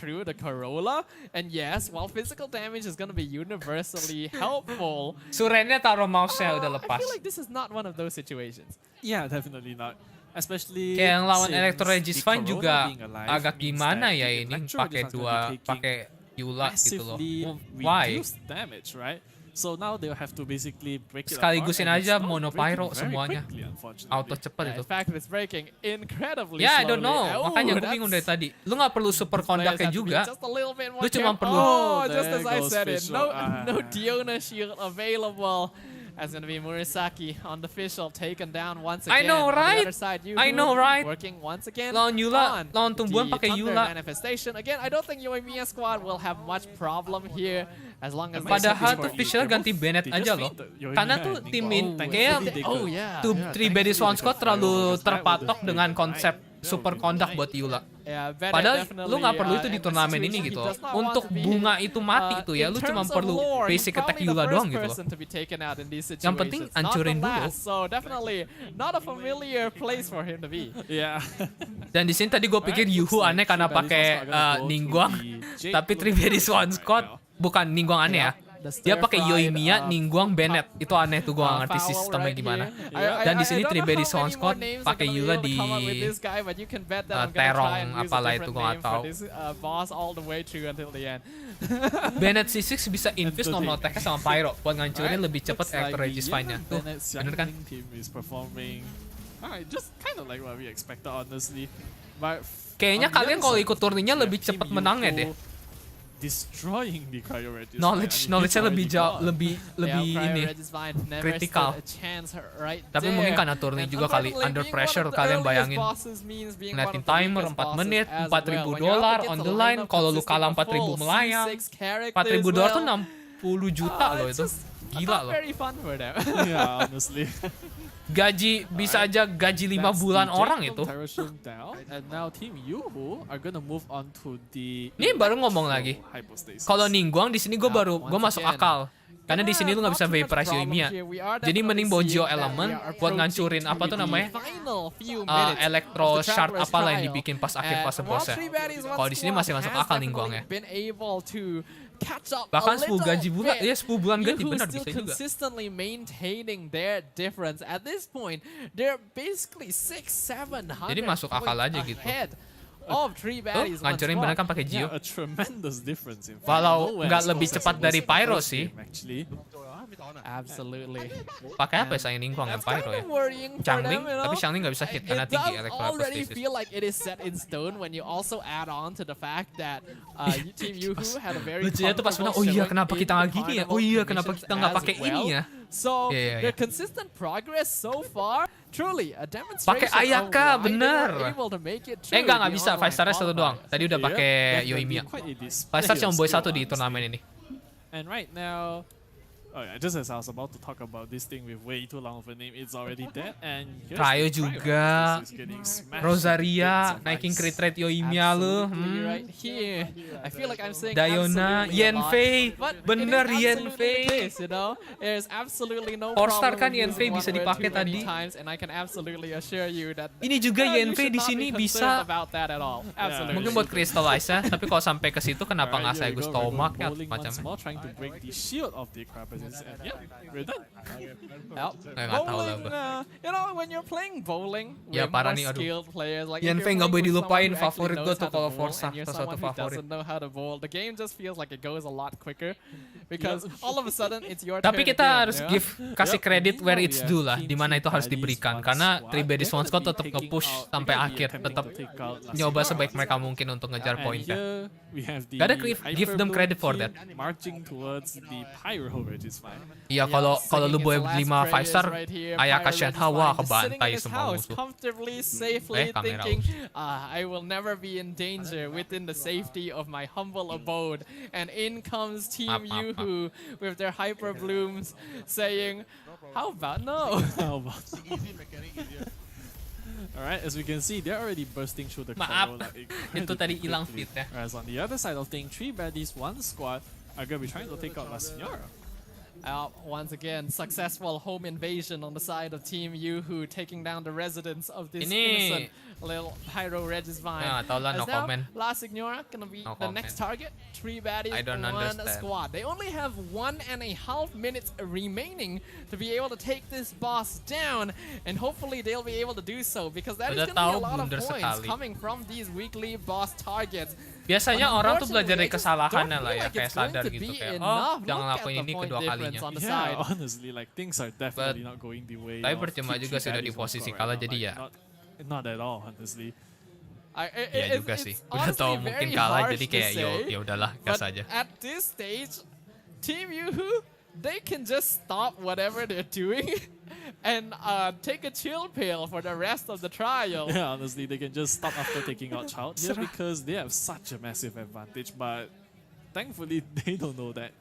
And yes, while physical damage is gonna be universally helpful, Surennya taruh mouse-nya udah lepas. I feel like this is not one of those situations. Yeah, definitely not. Especially kayak yang lawan since Electro Regis the Fine Corona juga being alive agak means gimana that ya the ini Electro pakai Regis Fine will be pakai Yula gitu loh. massively Why? reduced damage, right? So now they'll have to basically break it Sekaligusin apart, and aja it's not mono breaking pyro very semuanya. quickly, unfortunately. Auto cepet Yeah, itu. in fact, it's breaking incredibly Ya, I don't know. slowly. Makanya gue that's- bingung dari tadi. Lu nggak perlu super players conduct-nya have to be juga. just a little bit more Lu cuma careful. perlu- Oh, just There as I goes said it. Fischl. No Diona shield available. That's gonna be Murasaki on the Fischl taken down once I again. know, On right? the other side, Yuhu I know, right? Working once again Lawan Yula, on lawan tumbuhan the pakai Thunder Yula. manifestation. Again, I don't think Yoimiya squad will have much problem here as long as they Padahal support tuh you. Fischl ganti Bennett aja loh. Karena tuh tim kayak tuh 3 Baddies One Squad terlalu terpatok dengan konsep super conduct buat Yula. Yeah, Bennett Padahal definitely, lu nggak perlu itu di in the turnamen situation, ini he gitu. does not Untuk want to be, bunga itu mati tuh ya, in lu cuma terms of perlu lore, he's basic attack probably the Yula first doang gitu loh. person to be taken out in these Yang penting situations, not hancurin the dulu. last, so definitely not a familiar place for him to be. Yeah. Dan di sini tadi gue pikir Yuhu aneh karena pakai Ningguang, tapi 3 Baddies One Squad bukan Ningguang aneh ya. Dia pakai Yoimiya, Ningguang, Bennett. Itu aneh tuh gue gak ngerti sistemnya gimana. Dan di sini 3 Baddies One Squad pakai Yula di Terong apalah itu gue gak tahu. Bennett C6 bisa infuse normal attack sama Pyro buat ngancurin lebih cepet Electro Regis Fine-nya. Tuh, bener kan? Team is performing just kind of like what we expected, honestly. But Kayaknya on the kalian other kalau side, ikut turnirnya we have lebih Team cepet menangnya Yuhu deh. Destroying the Cryo Regis. Knowledge-nya lebih jauh, lebih ini kritikal. Tapi mungkin karena turning juga kali, under pressure kalian bayangin. Ngeliatin timer 4 menit, $4.000 on the line, kalau lu kalah 4.000 melayang. $4.000 tuh 60 juta loh itu. Gila loh. Yeah, honestly. Gaji, bisa aja gaji 5 bulan orang itu. And now Team Yuhu are gonna move on to the Ini baru ngomong lagi. hypostasis. Kalau Ningguang di sini gue masuk akal. Karena di sini lu nggak bisa vaporize Yoimiya. Jadi mending bawa Geo Element buat ngancurin apa tuh namanya? Electro Shard apalah yang dibikin pas akhir fase bossnya. Kalau di sini masih masuk akal Ningguangnya. Bahkan 10 gaji bulan, ya 10 bulan gaji benar bisa juga. Consistently maintaining their difference at this point. They're basically 600-700 Jadi masuk akal aja gitu. ahead of 3 Baddies One Ngancurin Squad. bener kan pakai Geo. Yeah, a tremendous difference in fact. Walau Nowhere nggak as lebih close cepat as it dari was in the Pyro first sih. game, actually. Absolutely. Pakai apa ya sayang Ningguang yang That's kind Pyro ya? of worrying for Changling, them, you know? tapi Changling nggak bisa hit karena It tinggi does Electro already Hypostasis. feel like it is set in stone when you also add on to the fact that Team Yuhu had a very Lucunya tuh pas menang, oh iya kenapa kita nggak gini ya? Oh iya kenapa kita nggak pakai ini ya? So Yeah. their consistent progress so far, truly a demonstration Pakai Ayaka, of why they bener. were able to make it through Enggak the bisa, 5 online star-nya satu doang. qualifiers. Tadi udah pakai Definitely Yoimiya. quite a display 5 star cuma of boy skill, 1 di honestly. turnamen ini. And right now, Oh yeah, just as I was about to talk about this thing with way too long of a name, it's already dead. And Cryo juga. Rosaria naikin crit rate Yoimiya lu. Right here. I feel like I'm saying Diona, Yanfei, bener Yanfei. You know, there's absolutely no Four-star kan problem Yanfei using bisa one word dipakai too many tadi. times, and I can absolutely assure you that Ini juga you Yanfei should di not sini be concerned bisa. about that at all. Absolutely. Mungkin buat crystallize ya, tapi kalau sampai ke situ kenapa nggak saya Gus Tomak ya Bowling macamnya. once more, trying to break the shield of the Crapaces, and yeah, we're done. Nggak tahu lah, Bang. You know, when you're playing bowling Ya, with parah more nih, aduh. skilled players, like Yanfei nggak boleh dilupain, favorit gue tuh kalau Forza, you're salah someone satu who favorit. doesn't know how to bowl, the game just feels like it goes a lot quicker because all of a sudden it's your Tapi turn kita again, harus ya. kasih kredit where it's due lah, di mana itu harus diberikan. Karena Three Baddies One Squad tetap nge-push sampai akhir, tetap nyoba sebaik mereka mungkin untuk ngejar poinnya. Gotta give them credit for that. Marching towards the Pyro, which is fine. Iya, kalau lu boleh 5 5 star, Ayaka Shenhe, wah kebantai semua musuh. Comfortably, safely kamera thinking, I will never be in danger within the safety of my humble abode. And in comes Team Yoo-hoo with their hyper blooms, saying, "How about no?" How about Alright, as we can see, they're already bursting through the Maaf, crowd, like, itu tadi hilang fit ya. Whereas on the other side of things, Three Baddies One Squad are gonna be trying to take out La Signora. Once again, successful home invasion on the side of Team Yoo-hoo, taking down the residents of this innocent little Pyro Regisvine. Ya, nggak tahu lah, no As now, comment. La Signora gonna be No the comment. next target. Three Baddies, I don't one understand. squad. They only have 1.5 minutes remaining to be able to take this boss down, and hopefully they'll be able to do so because that is Udah gonna be tahu a lot of blunder points sekali. coming from these weekly boss targets. Biasanya orang tuh belajar dari Unfortunately, I just kesalahannya don't lah feel ya, like kayak it's going sadar to gitu be kayak, enough. oh Look jangan at lakuin the ini point kedua difference kalinya. on the Yeah, side. honestly, like things are definitely not going the way. Tapi of percuma Three juga sih udah di Baddies One posisi Squad kalah, right jadi now, ya. like, not at all, honestly. Ya juga sih, udah tahu mungkin kalah jadi kayak ya udahlah gas aja. At this stage, Team Yoo-hoo, they can just stop whatever they're doing and take a chill pill for the rest of the trial. Yeah, honestly, they can just stop after taking out Child here because they have such a massive advantage, but thankfully they don't know that.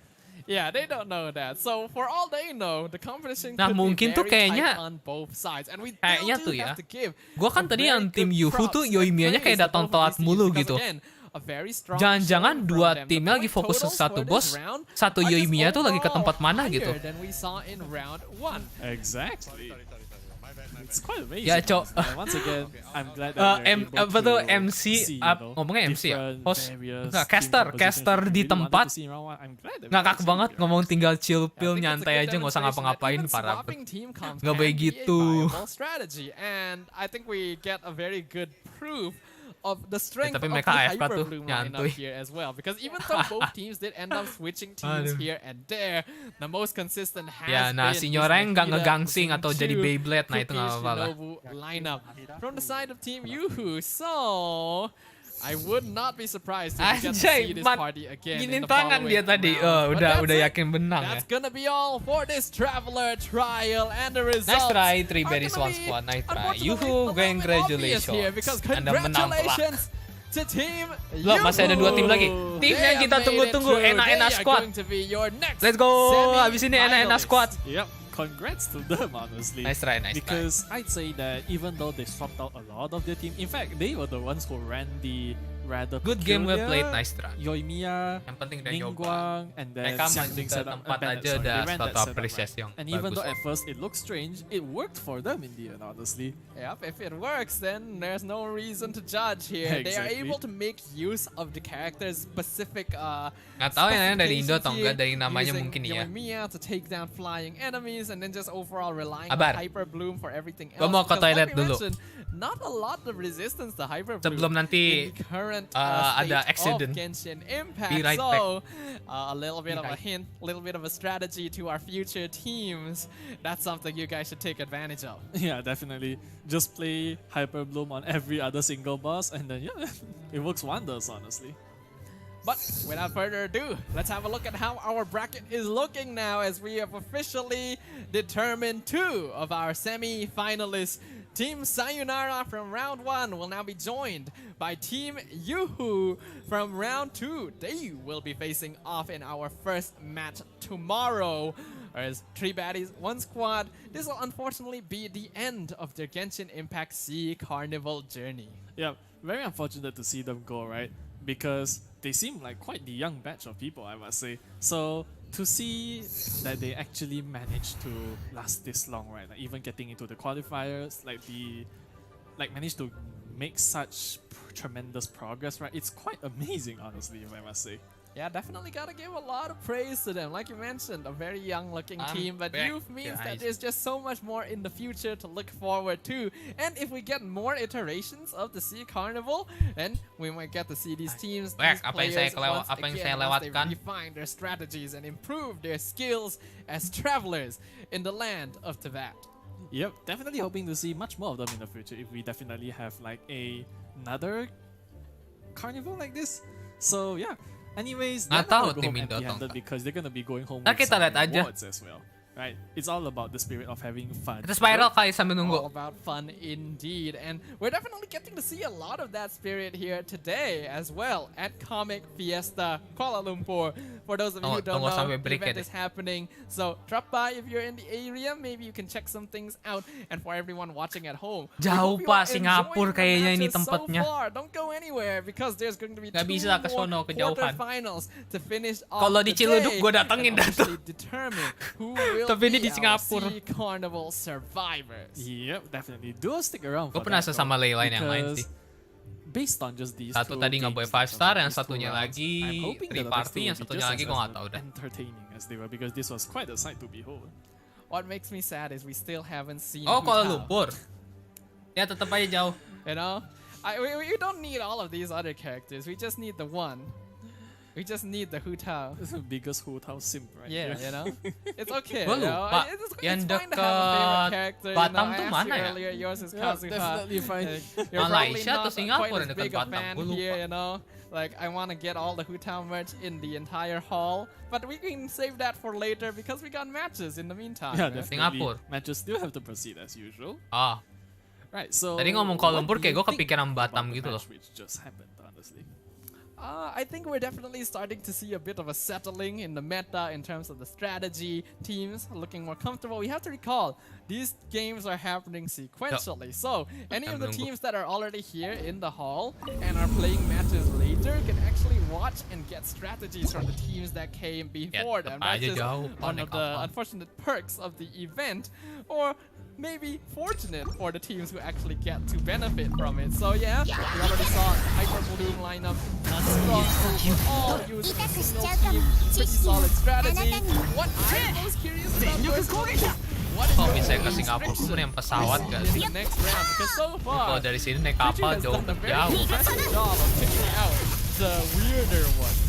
Yeah, they don't know that. So for all they know, the competition Nah, could mungkin be tuh very kayaknya- tight on both sides. And we kayaknya still tuh do ya, have to give gua kan a tadi very yang tim good Yoo-hoo tuh props and Yoimiya-nya praise kayak to datang both of telat these mulu teams gitu. because, again, a very strong Jangan-jangan showing dua from them. timnya The lagi point fokus ke totals satu for bos, this round satu are just Yoimiya tuh lagi ke overall tempat mana gitu. higher than we saw in round 1. Exactly. It's quite amazing. Ya, Cok. honestly. And once again, I'm glad that they're able Apa tuh to MC see, ngomongnya MC ya? different Host various enggak, team caster compositions we di really wanted tempat. to see in round one. I'm glad that we Ngakak got to banget see ngomong tinggal chill I pill think it's a nyantai good aja nggak usah demonstration that ngapa-ngapain even parah. swapping team comps Nggak can baik be a gitu. viable strategy, and I think we get a very good proof of the strength tapi of mereka the AFK tuh, Hyperbloom lineup nyantuy. here as well. Because even though both teams did end up switching teams Aduh. here and there, the most consistent has Ya, nah been si this Nyoreng nggak Nikita ngegangsing atau jadi Kusuchu, Beyblade, nah itu nggak Kuyy apa-apa lah. Shinobu lineup from the side of Team Yoo-hoo. So I would not be surprised if we get to Anjay, see this Mat, party again in ginin the tangan dia following tadi. round. But Udah that's it. yakin benang ya. That's gonna be all for this Traveler trial, and the results. Nice try, Three are Baddies gonna One be, Squad. Nice try. unfortunately, Yoo-hoo, a little bit obvious congratulations. here because Anda menang telak. congratulations to Team Loh, masih ada 2 tim lagi. Yoo-hoo. Tim They yang have kita made tunggu-tunggu, it through. enak-enak They are squad. going to be your next Let's go. Habis ini enak-enak semi-finalists. squad. Yep, congrats to them, honestly. Nice try, nice try. Because I'd say that even though they swapped out a lot of their team, in fact, they were the ones who ran the rather Good game well peculiar played, nice try. Yoimiya, Yang penting udah nyoba. Ningguang, and then Mereka maju Xiangling ke setup, tempat Bennett, aja sorry, udah they ran that suatu setup apresiasi yang And even though bagus. at first it looked strange, it worked for them in the end, honestly. Yep, if it works, then there's no reason to judge here. They are Exactly. able to make use of the character's specific Nggak tahu ya dari Indo atau specifications enggak, here, dari namanya using mungkin ya. Yoimiya to take down flying enemies, and then just overall relying Abar. on Hyper Bloom for everything else. Gua mau ke Because like toilet we dulu. mentioned, not a lot of resistance to Hyper Bloom Sebelum nanti in the current ada state accident. of Genshin Impact. Be right So a little bit Be of a right. hint, a little bit of a strategy to our future teams. That's something you guys should take advantage of. Yeah, definitely. Just play Hyper Bloom on every other single boss, and then yeah, it works wonders, honestly. But without further ado, let's have a look at how our bracket is looking now as we have officially determined 2 of our semi-finalists. Team Sayonara from round 1 will now be joined by Team Yoo-hoo from round 2. They will be facing off in our first match tomorrow. Whereas 3 baddies, 1 squad. This will unfortunately be the end of their Genshin Impact SEA Carnival journey. Yeah, very unfortunate to see them go, right? Because they seem like quite the young batch of people, I must say. So to see that they actually managed to last this long, right? Like even getting into the qualifiers, managed to make such tremendous progress, right? It's quite amazing, honestly, if I must say. Yeah, definitely gotta give a lot of praise to them. Like you mentioned, a very young-looking team, but youth means that there's just so much more in the future to look forward to. And if we get more iterations of the SEA Carnival, then we might get to see these teams, these players once again, once they refine their strategies and improve their skills as travelers in the land of Teyvat. Yep, definitely hoping to see much more of them in the future if we definitely have like another carnival like this. So yeah. Anyways, they're not gonna go home empty-handed because they're gonna be going home with some rewards as well. Right? It's all about the spirit of having fun. Kita spiral kali sambil All nunggu. about fun indeed. And we're definitely getting to see a lot of that spirit here today as well at Comic Fiesta Kuala Lumpur. For those of you who don't know, the event is happening. So drop by if you're in the area. Maybe you can check some things out. And for everyone watching at home, Jauh pa Singapura kayaknya ini tempatnya. So far. Don't go anywhere because there's going to be Gak bisa ke sono, kejauhan. quarterfinals to finish off Kalau di Ciluduk gue datengin dah tuh. Determine who will Tapi ini be di our Singapura. SEA Carnival survivors. Yep, definitely. Do stick around Gue for penasaran that, sama lain yang lain sih. Based on just these Satu two tadi nggak boleh games 5 star, yang these two satunya rounds, lagi I'm hoping 3 that the next party, two yang will be satunya just lagi as gue nggak tahu dah. entertaining as they were because this was quite a sight to behold. What makes me sad is we still haven't seen Oh, Kuala Hu Tao. Lumpur. Ya tetap aja jauh. You know, we don't need all of these other characters. We just need the one. We just need the Hu Tao. This is the biggest Hu Tao simp right Yeah, here. you know, it's okay. Gue You know? lupa. It's Yang fine to have a favorite dekat character. Batam I tuh asked mana you ya? earlier, yours is Yeah, Kazuha. definitely fine. You're probably Malaysia not atau Singapura quite yang as dekat big a Batam? fan Gue lupa. here, you know. Like I want to get all the Hu Tao merch in the entire hall, but we can save that for later because we got matches in the meantime. Yeah, right? definitely. Singapura. Matches still have to proceed as usual. Ah, Right, so Tadi ngomong Kuala Lumpur what kayak do gue you think kepikiran Batam about the gitu loh. match which just happened, honestly. I think we're definitely starting to see a bit of a settling in the meta in terms of the strategy. Teams looking more comfortable. We have to recall, these games are happening sequentially. So, any of the teams that are already here in the hall and are playing matches later can actually watch and get strategies from the teams that came before them. That's just one of the unfortunate perks of the event. Or maybe fortunate for the teams who actually get to benefit from it. So yeah, we already saw Hyper Bloom lineup. Strong overall, using a single team, pretty solid strategy. What I'm most curious about personally is what is Kalau going bisa to ke be Singapura tuh naik pesawat gak in sih? the next round? Because so far, Kalau dari sini naik kapal Kuyy has jauh done a very jauh. impressive job of picking out the weirder ones.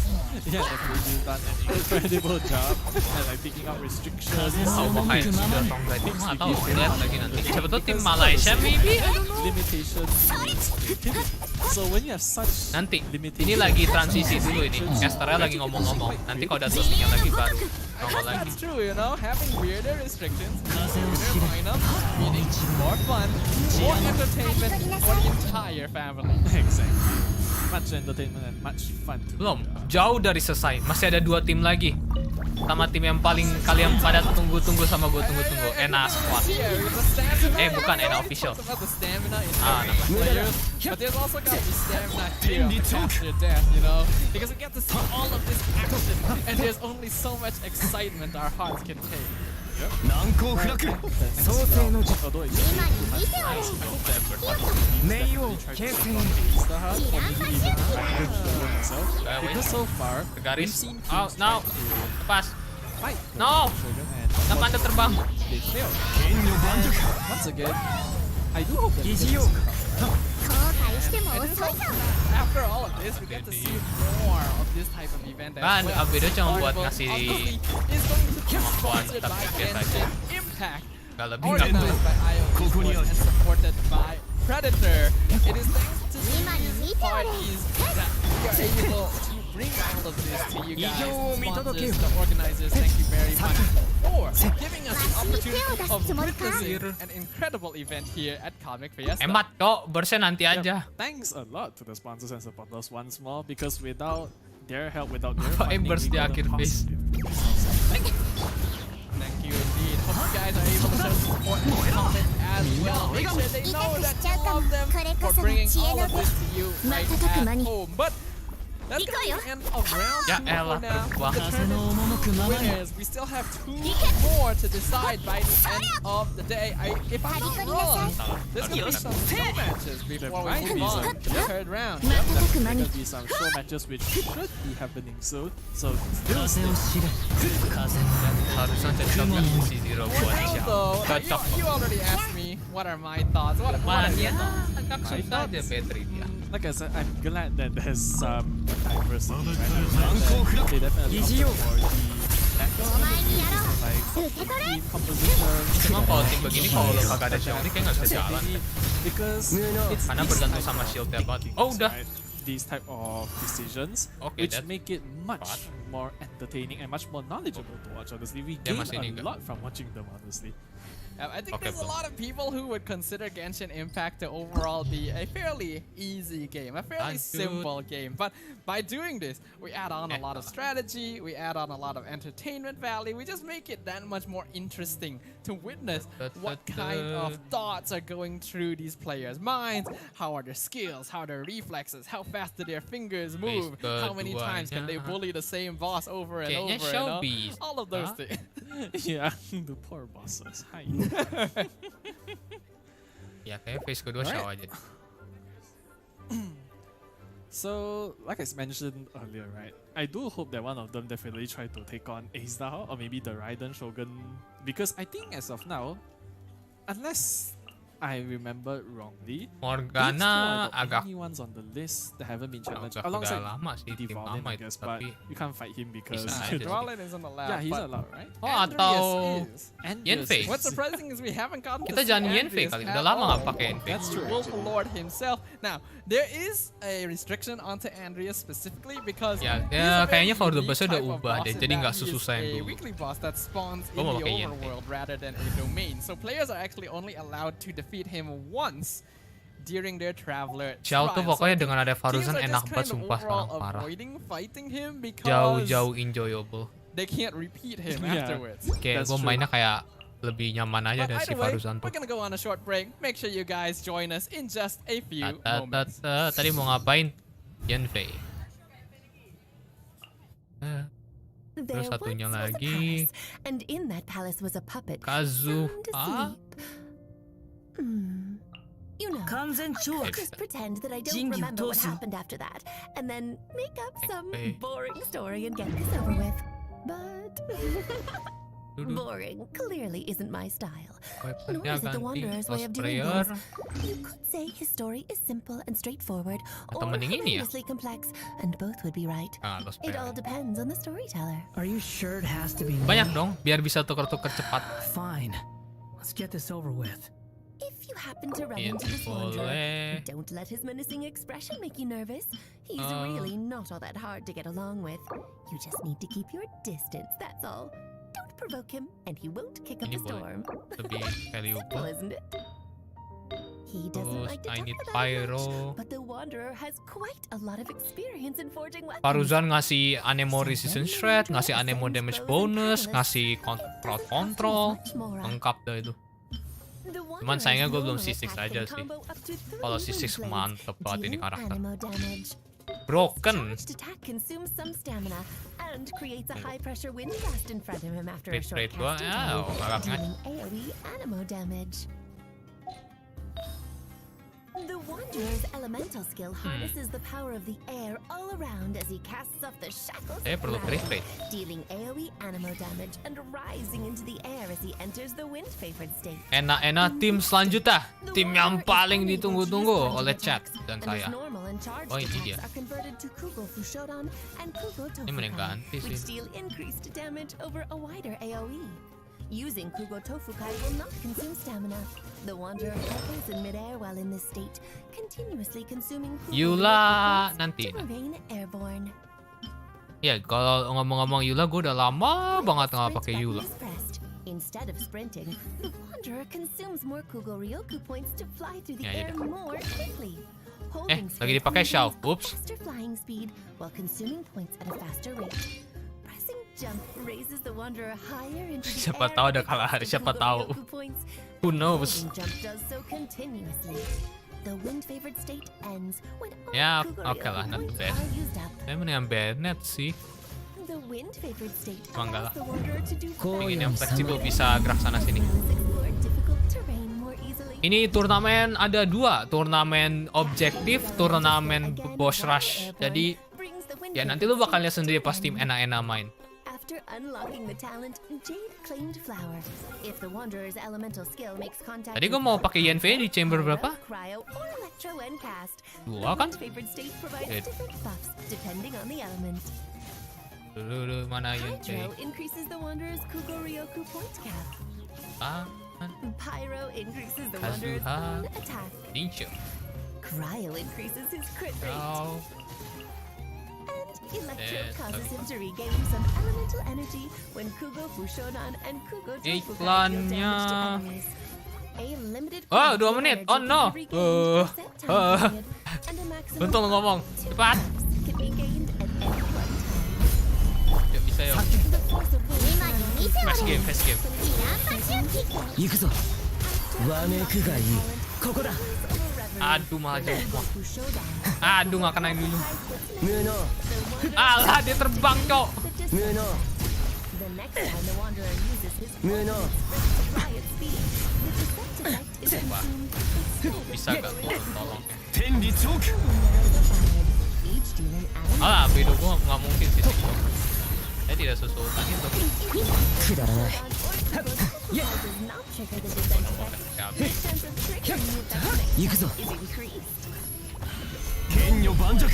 Yeah, definitely he's done an incredible job at like picking up restrictions. Oh, makanya sudah atau enggak itu nggak tahu. Lihat lagi nanti. Siapa tuh tim Malaysia maybe? Limitations. So when you have such Nanti. limitations, Ini lagi transisi dulu ini. Casternya lagi ngomong-ngomong. Nanti kalau udah selesai lagi baru nongol lagi. That's true, you know, having weirder restrictions, weirder lineup, meaning more fun, more entertainment for the entire family. exactly. Much entertainment and much fun. Belum, jauh dari selesai. Masih ada 2 tim lagi. Sama tim yang paling kalian pada tunggu-tunggu sama gue tunggu-tunggu. ENA Squad. Bukan ENA Official. Ah, but there's also got the stamina here of capture death, you know, because we get to see all of this action, and there's only so much excitement our hearts can take. Because so far, Garis. Oh, no. Lepas. No. Kenapa Anda terbang? they failed. Once again, I do hope that after all of this, we get to see more of this type of event as Kan, well. video cuma buat Carnival ngasih obviously is going to be kemampuan sponsored by target aja. Genshin Impact, Gak lebih gak kurang. organized by IO Esports and supported by Predator. It is thanks to these parties that we are able to bring all of this to you guys, sponsors, the organizers. Thank you very much for giving us the opportunity of witnessing an incredible event here at Comic Fiesta. Hemat kok, bersnya nanti aja. thanks a lot to the sponsors and supporters once more, because without their help, without their Apa funding, embers we di couldn't akhir base? possibly. Thank hope you guys are able to show support and content as well. Make sure they know that you love them for bringing all of this to you right at home. But that's going to be the end of round 2 for now. The tournament winners, we still have 2 more to decide by the end of the day. If I'm not wrong, there's going to be some show matches before we move on to the third round. Yep, there's going to be some show matches which should be happening soon. So still although, you already asked me what are my thoughts. What are your thoughts? Like I said, I'm glad that there's some diversity. Right? They definitely offer for the team composition. Cuma kalau tim begini kalau lo kagak ada shield kayak nggak bisa jalan. Because it's Karena bergantung sama shieldnya banget. Oh udah. These type of decisions, which make it much more entertaining and much more knowledgeable to watch. Honestly, we gain a lot from watching them. Honestly. I think there's a lot of people who would consider Genshin Impact to overall be a fairly easy game, a fairly simple game. But by doing this, we add on a lot of strategy, we add on a lot of entertainment value, we just make it that much more interesting to witness what kind of thoughts are going through these players' minds, how are their skills, how are their reflexes, how fast do their fingers move, how many times can they bully the same boss over and over, and all of those things. Yeah, the poor bosses. Hi. Ya kayak phase kedua show aja. So, like I mentioned earlier, right? I do hope that one of them definitely try to take on Ace-Dao or maybe the Raiden Shogun, because I think as of now, unless I remember wrongly, Morgana agak only ones on the list that haven't been challenged alongside Divalin, I guess, but you can't fight him because Divalin isn't allowed. Yeah, he's allowed, right? Oh, atau Yenfei. What's surprising is we haven't gotten Kita jangan Yenfei kali. Udah lama nggak pakai Yenfei. That's true. Wolf Lord himself. Now, there is a restriction onto Andreas specifically because ya kayaknya for the boss udah ubah deh, jadi nggak sesusah yang dulu. Weekly boss that spawns in the overworld rather than a domain. So players are actually only allowed to defeat him once during their traveler Xiao tuh pokoknya dengan ada Faruzan enak banget sumpah sekarang parah. Jauh enjoyable. They can't repeat him afterwards. Kayak gue mainnya kayak lebih nyaman aja dari si Faruzan tuh. We're gonna go on a short break. Make sure you guys join us in just a few moments. Tadi mau ngapain? Yenfei. Terus satunya lagi. And in that palace was a puppet. Kazu. You know, I just pretend that I don't remember what happened after that, and then make up some boring story and get this over with. But boring clearly isn't my style. Nor is it the Wanderer's way of doing things. You could say his story is simple and straightforward, or hilariously complex, and both would be right. It all depends on the storyteller. Are you sure it has to be banyak dong, biar bisa tuker-tuker cepat. Fine. Let's get this over with. If you happen to run into this wanderer, don't let his menacing expression make you nervous. He's really not all that hard to get along with. You just need to keep your distance, that's all. Don't provoke him, and he won't kick up a storm. Simple, isn't it? He doesn't like to talk about much, but the wanderer has quite a lot of experience in forging weapons. Faruzan ngasih Anemo Resistance Shred, ngasih Anemo Damage Bonus, ngasih Crowd Control, lengkap dah itu. Cuman sayangnya gue belum C6 aja sih. Kalau C6 mantep banget ini karakter. Broken. Crit rate gue agak The Wanderer's elemental skill harnesses the power of the air all around as he casts off the shackles of gravity, dealing AoE animo damage and rising into the air as he enters the wind-favored state. Enak-enak tim selanjutnya, tim yang paling ditunggu-tunggu oleh chat dan saya. Oh ini dia. Ini mending ganti sih. Which deal increased damage over a wider AoE. Using Kugo Tofukai will not consume stamina. The Wanderer hovers in midair while in this state, continuously consuming Yula nanti. to remain airborne. Ya, kalau ngomong-ngomong Yula, gue udah lama banget nggak pakai Yula. Instead of sprinting, the Wanderer consumes more Kugo Ryoku points to fly through the air more quickly. Lagi dipakai Xiao. Oops. Faster flying speed while consuming points at a faster rate. jump raises the wanderer higher into the Siapa air tahu ada with kalahari, constant siapa tahu. Kugoryoku points. Who knows? The jump does so continuously. The wind-favored state ends when all Ya, Kugoryoku oke lah, not points bad. are used up. Saya mendingan Bennett sih. The wind-favored state Emang enggak allows lah. the wanderer to do Pengen yang fleksibel bisa gerak sana sini. explore difficult terrain more easily. Ini turnamen ada 2, turnamen objektif, turnamen boss rush. Jadi ya nanti lu bakal lihat sendiri pas tim enak-enak main. After unlocking the talent, Jade claimed flower. If the wanderer's elemental skill makes contact Tadi gue mau pakai Yenve di chamber berapa? cryo or electro when cast. 2 kan? Favored state provides Good. different buffs depending on the element. Dulu mana Yenve? Hydro increases the wanderer's Kugoryoku point cap. Pyro increases the wanderer's Kazuha. own attack. Ninja. Cryo increases his crit rate. Kau. And electro Yes, causes okay. him to regain some elemental energy when Kugo Fushodan and Kugo Tofu Iklannya. A limited Oh, 2 quantity of menit. energy Oh can no. be regained for a set time period, and a maximum Untung lu of ngomong. 2 Cepat. buffs can be gained at any one time. Yuk bisa yuk. The force of wind Fast game, fast game. 行くぞわめくがいいここだ Aduh malah jauh. Aduh nggak kena yang dulu. 無能 Alah dia terbang cok. 無能 The next time the wanderer uses his 無能 riot speed, the defect effect is consumed. Bisa gak tolong. 天理チョーク Each dealing adding Alah beda gua nggak mungkin sih. Saya tidak sesultan itu. くだらない does not trigger the defense effect. The chance of triggering the effect 行くぞ is increased. 剣女盤石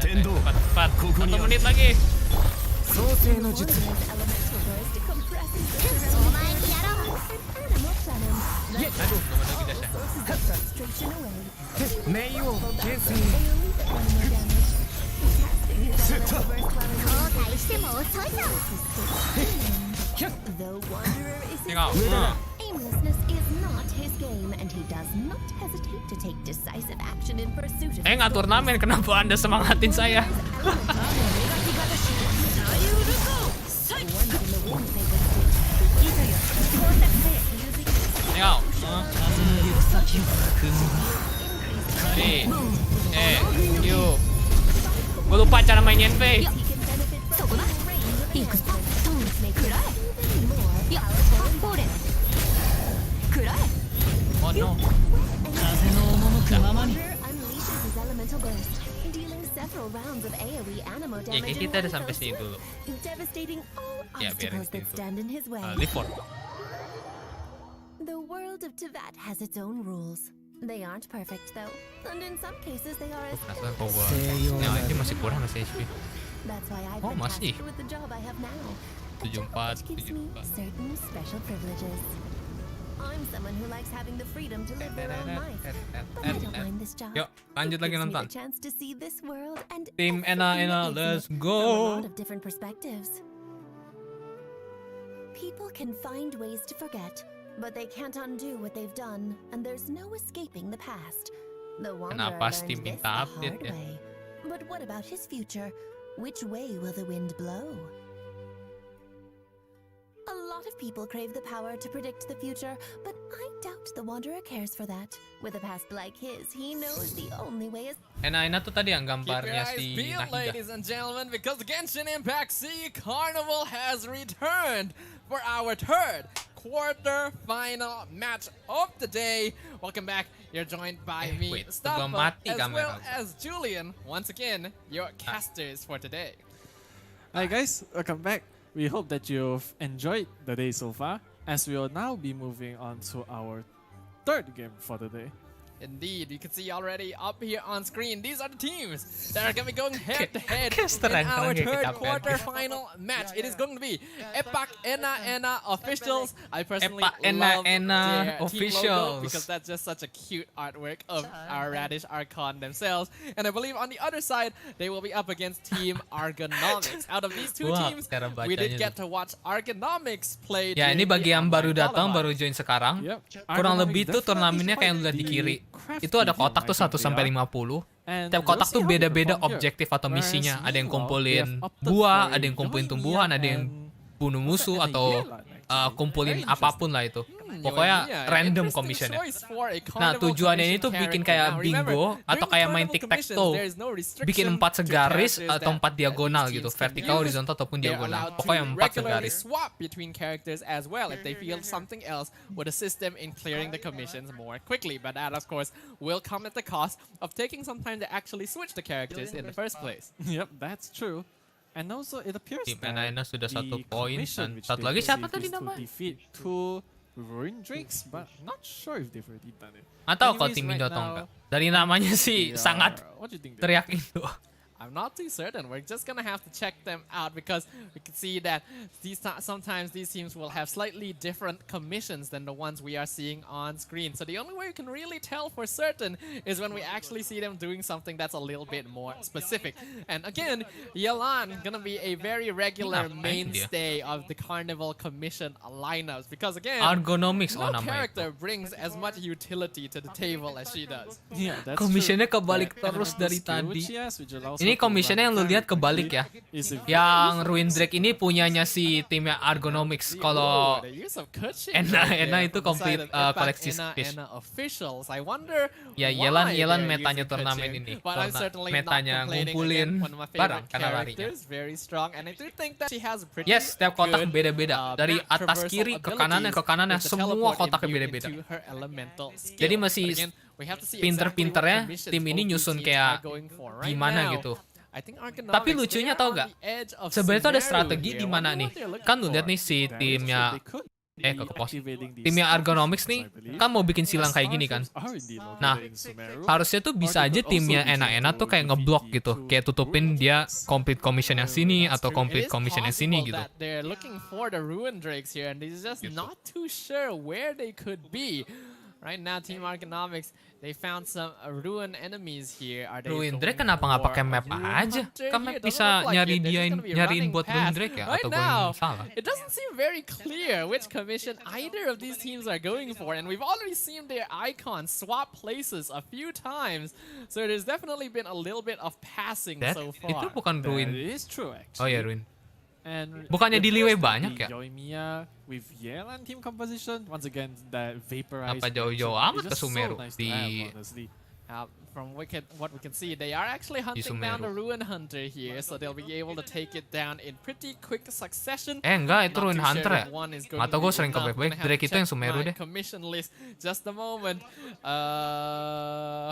Cepat, 1 menit lagi. 創世の術 Wanderer's elemental burst compresses the surrounding air with animal venom that Aduh, nggak ada lagi dasnya. forces the frustration away. 名誉を厳正 AoE に animal damage. Casting his elemental burst while in 後悔しても遅いぞ The wanderer is Tengok. aimlessness is not his game, and he does not hesitate to take decisive action in pursuit of Nggak turnamen, kenapa Anda semangatin saya? Tengok. Yuk. Gue lupa cara main Yenve. Oh no. 風の赴くままに unleashes his elemental burst, dealing several rounds of AoE animal Ya damage kayak in kita ada one sampai fell sini swoop, dulu. devastating all Ya biarin obstacles that itu. stand in his way. Live for. The world of Teyvat has its own rules. They aren't perfect though, and in some cases they are as Penasaran kok gua. Nah, ini masih kurang masih HP. That's why I've Oh, been masih. tasked with the job I have now. 74, Which gives me 74. certain special privileges. I'm someone who likes having the freedom to live their own life, but I don't mind this job. Yuk, lanjut It lagi gives me nonton. the chance to see this world and Tim everything Ena, that is in let's it go. from a lot of different perspectives. People can find ways to forget, but they can't undo what they've done, and there's no escaping the past. The wanderer Kenapa learned Steam this minta the update hard ya? way. But what about his future? Which way will the wind blow? A lot of people crave the power to predict the future, but I doubt the wanderer cares for that. With a past like his, he knows the only way is Ena tuh tadi yang Keep your gambarnya eyes si peeled, Nahida. ladies and gentlemen, because Genshin Impact SEA Carnival has returned for our third quarter-final match of the day. Welcome back. You're joined by me, wait, Staffa, sebelum mati as well kamera. as Julian. Once again, your casters for today. Hi guys, welcome back. We hope that you've enjoyed the day so far, as we will now be moving on to our third game for the day. Indeed, you can see already up here on screen. These are the teams that are going to be going head to head Kayak in our terang-terang kayak third kita quarter-final match. It is going to be Epak Ena officials. I personally Epak Ena love their team logo officials. because that's just such a cute artwork of our Radish Archon themselves. And I believe on the other side, they will be up against Team Argonomics. Out of these two Wah, teams, cara we did bacanya get to watch Argonomics play. Ya ini during bagi the yang baru online datang, follow-up. baru join sekarang. Yep. Kurang Argonomics lebih tuh definitely turnamennya kayak yang quite lihat di the kiri. crafty Itu ada team, kotak I tuh think 1 they sampai are. 50. And Tiap kotak tuh we'll see how they beda-beda perform here. objektif atau Whereas misinya. Ada yang meanwhile, we have kumpulin opted buah, for ada yang kumpulin Yoimiya tumbuhan, ada yang and bunuh musuh and atau Yelan, actually. kumpulin Very apapun lah itu. Pokoknya Yoimiya, random interesting commissionnya. choice for a Nah, Carnival tujuannya ini commission tuh bikin character. kayak Now, remember, bingo atau during kayak main Carnival tic-tac-toe. commissions, there is no restriction Bikin 4 to segaris characters atau that 4 diagonal these gitu. teams can Vertikal, use. horizontal ataupun They're diagonal. allowed to Pokoknya 4 regularly segaris. swap between characters as well if they feel something else would assist them in clearing the commissions more quickly. But that, of course, will come at the cost of taking some time to actually switch the characters in the first place. Yep, that's true. And also, it appears Tim that Enaena sudah the 1 poin commission dan which satu they lagi siapa received tadi is to namanya? defeat 2 Ruin Drakes, but not sure if they've already done it. Atau kalau Anyways, tim right Indo atau now, enggak. Dari namanya sih they sangat are- what do you think? teriak Indo. I'm not too certain. We're just gonna have to check them out because we can see that sometimes these teams will have slightly different commissions than the ones we are seeing on screen. So the only way we can really tell for certain is when we actually see them doing something that's a little bit more specific. And again, Yelan gonna be a very regular Ngapain dia? mainstay of the Carnival commission lineups because again, Ergonomics no namanya itu. character brings as much utility to the table as she does. Yeah, that's Commissionnya true. kebalik The terus elemental dari skill tadi. which she has, which allows Ini her to commissionnya run yang lu very lihat kebalik quickly, ya. is a Yang Ruin Drake ini punyanya si timnya Ergonomics. Kalau The use of Kuyy Ena- right Ena there itu from the side complete, of Impact koleksi Ena fish. officials. I wonder ya why Yelan they're metanya using turnamen Kuyy. ini. But I'm Karena certainly metanya not complaining. ngumpulin Again, one of my barang favorite karena larinya. characters, very strong, and I do think that she has a pretty Yes, setiap kotak good, beda-beda. Dari map atas traversal kiri ke kanannya abilities with the semua teleport kotaknya imbued beda-beda. into her elemental skill. Jadi masih But again, we have to see pinter-pinternya exactly what tim ini commissions nyusun both kayak teams are going for. Right gimana now, gitu. I think Tapi Argonomics, lucunya they tau are gak? on the edge of Sebenarnya tuh ada scenario strategi here. di mana Wonder nih? what they're looking Kan lu for. lihat nih si That is timnya true, they could ke be pos. activating these Timnya Ergonomics starships, nih I believe. kan mau bikin silang kayak gini kan. Starships are indeed located Nah, in Sumeru. harusnya tuh bisa aja timnya enak-enak tuh kayak ngeblok gitu. Kayak tutupin dia complete commission yang sini atau complete commission yang sini gitu. That they're looking for the Ruin Drakes here, and they're just not too sure where they could be. Right now, Team Argonomics, they found some Ruin enemies here. Are they Ruin going Drake kenapa nggak for pakai a map Ruin aja? Hunter Kan here? map Doesn't bisa look like nyari it. They're just diain gonna be nyariin running buat Ruin past. Drake ya Right atau gue now, yang salah? it doesn't seem very clear which commission either of these teams are going for, and we've already seen their icons swap places a few times, so there's definitely been a little bit of passing That so far. itu bukan That Ruin. is true, actually. Oh ya Ruin. And Bukannya it di appears Liwei to banyak be ya? Yoimiya with Yelan team composition. Once again, that vaporized. Apa jauh-jauh action amat is ke just so Sumeru nice to di- have, honestly. From what we can see, they are actually hunting down the Sumeru. Ruin Hunter here, so they'll be able to take it down in pretty quick succession. Enggak, itu Not Ruin too sure Hunter ya? if one is going Atau to gue be sering ke enough. back-back, Gonna have Drake to itu yang check Sumeru my deh. commission list just a moment.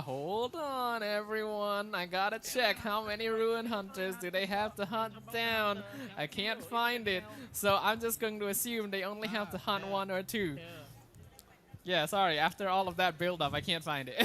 Hold on, everyone. I gotta check how many Ruin Hunters do they have to hunt down. I can't find it, so I'm just going to assume they only have to hunt 1 or 2. Yeah, sorry. After all of that build-up, I can't find it.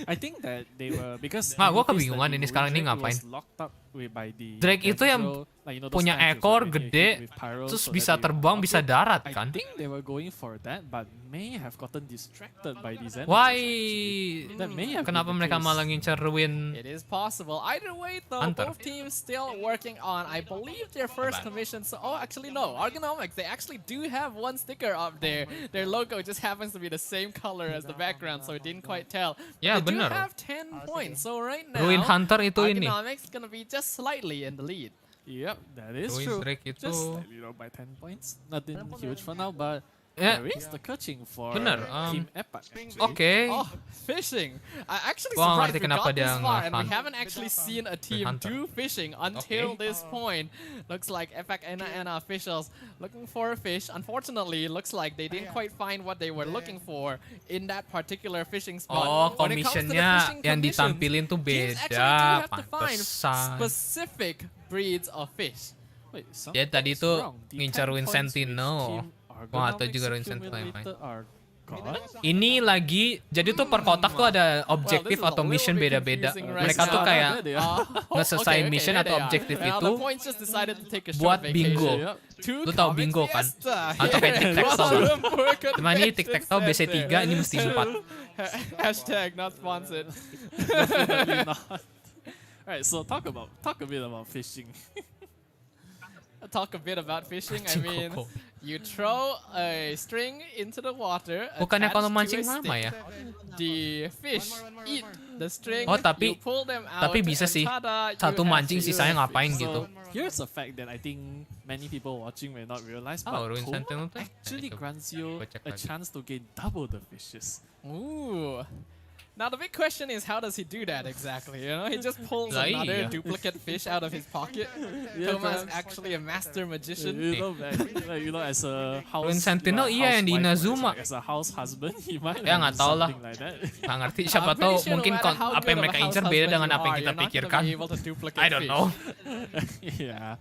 I think that they were because. Nah, gua I noticed that kebingungan the ini sekarang Ruin ini Drake ngapain. was locked up by the Drake itu yang Ezreal, like, those punya statues ekor that they gede, hit with pyro terus so bisa that they terbang, bisa upgrade. darat I kan? think they were going for that, but may have gotten distracted by these enemies. Why? actually. That may have Kenapa been the mereka case. malah ngincer Ruin? It is possible. Either way, though, Hunter. both teams still working on, I believe, their first commission. So, oh, actually, no. Argonomics, they actually do have one sticker up there. Their logo just happens to be the same color as the background, so it didn't quite tell. Ya, But they bener. do have 10 points. So right now, Ruin Hunter itu ini. Argonomics gonna be just slightly in the lead. Yep, that is Ruin true. Drake itu- Just slightly low by 10 points. Nothing huge for now, but Ya, there is the coaching for bener, Team Epic. actually. Oke. Oh, fishing. I actually Gua nggak surprised ngerti we kenapa got dia this far, and we nge-hunt. haven't actually seen a team Hunter. do fishing until this point. Looks like Epic Ena officials looking for a fish. Unfortunately, looks like they didn't quite find what they were looking for in that particular fishing spot. Oh, When it comes to the commissionnya fishing yang commissions, ditampilin tuh teams actually do beda, have to find pantesan. specific breeds of fish. Wait, Dia something tadi is tuh wrong. The ngincar 10 Ruin points which Sentinel. Team Gua nggak tahu juga Argonomics Ruin Sentinel yang accumulated are gone. Ini lagi, jadi tuh per kotak tuh ada objektif Well, this is atau a mission little bit beda-beda. confusing right Mereka tuh now. kayak There they are. ngeselesain Okay, mission there atau they are. objektif Now, itu the points just decided to take a buat short bingo. vacation. Two Lu tau comics bingo kan? fiesta. Atau kayak Yeah. tic-tac-toe kan? Lumpur Cuma ini convention tic-tac-toe BC3, center. ini mesti 4. Hashtag not sponsored. Definitely not. Alright, so talk a bit about fishing. Talk a bit about fishing. I Anjing mean, koko. You throw a string into the water. Bukannya kalau attached to mancing a lama stick. ya? The fish eat the string. Oh, tapi you pull them out, bisa and sih. tada, you Satu have mancing your sisanya fish. ngapain So, gitu. here's a fact that I think many people watching may not realize, Oh, but Ruin Kuyy Sentinel tuh? actually Nah, itu. grants you Gua cek a lagi. chance to gain double the fishes. Ooh. Now the big question is, how does he do that exactly? You know, he just pulls Lah, another iya. duplicate fish out of his pocket. Yeah, Thomas perhaps. actually a master magician. You know, as a house, Ruin Sentinel, iya, yang di Inazuma. As a house husband, he might Ya, learn nggak tahu lah. something like that. Nggak ngerti, I'm siapa pretty tahu sure no mungkin matter how apa yang good of mereka a house incer beda husband dengan you apa yang are, kita you're not gonna pikirkan. be able to duplicate I don't fish. know. Yeah.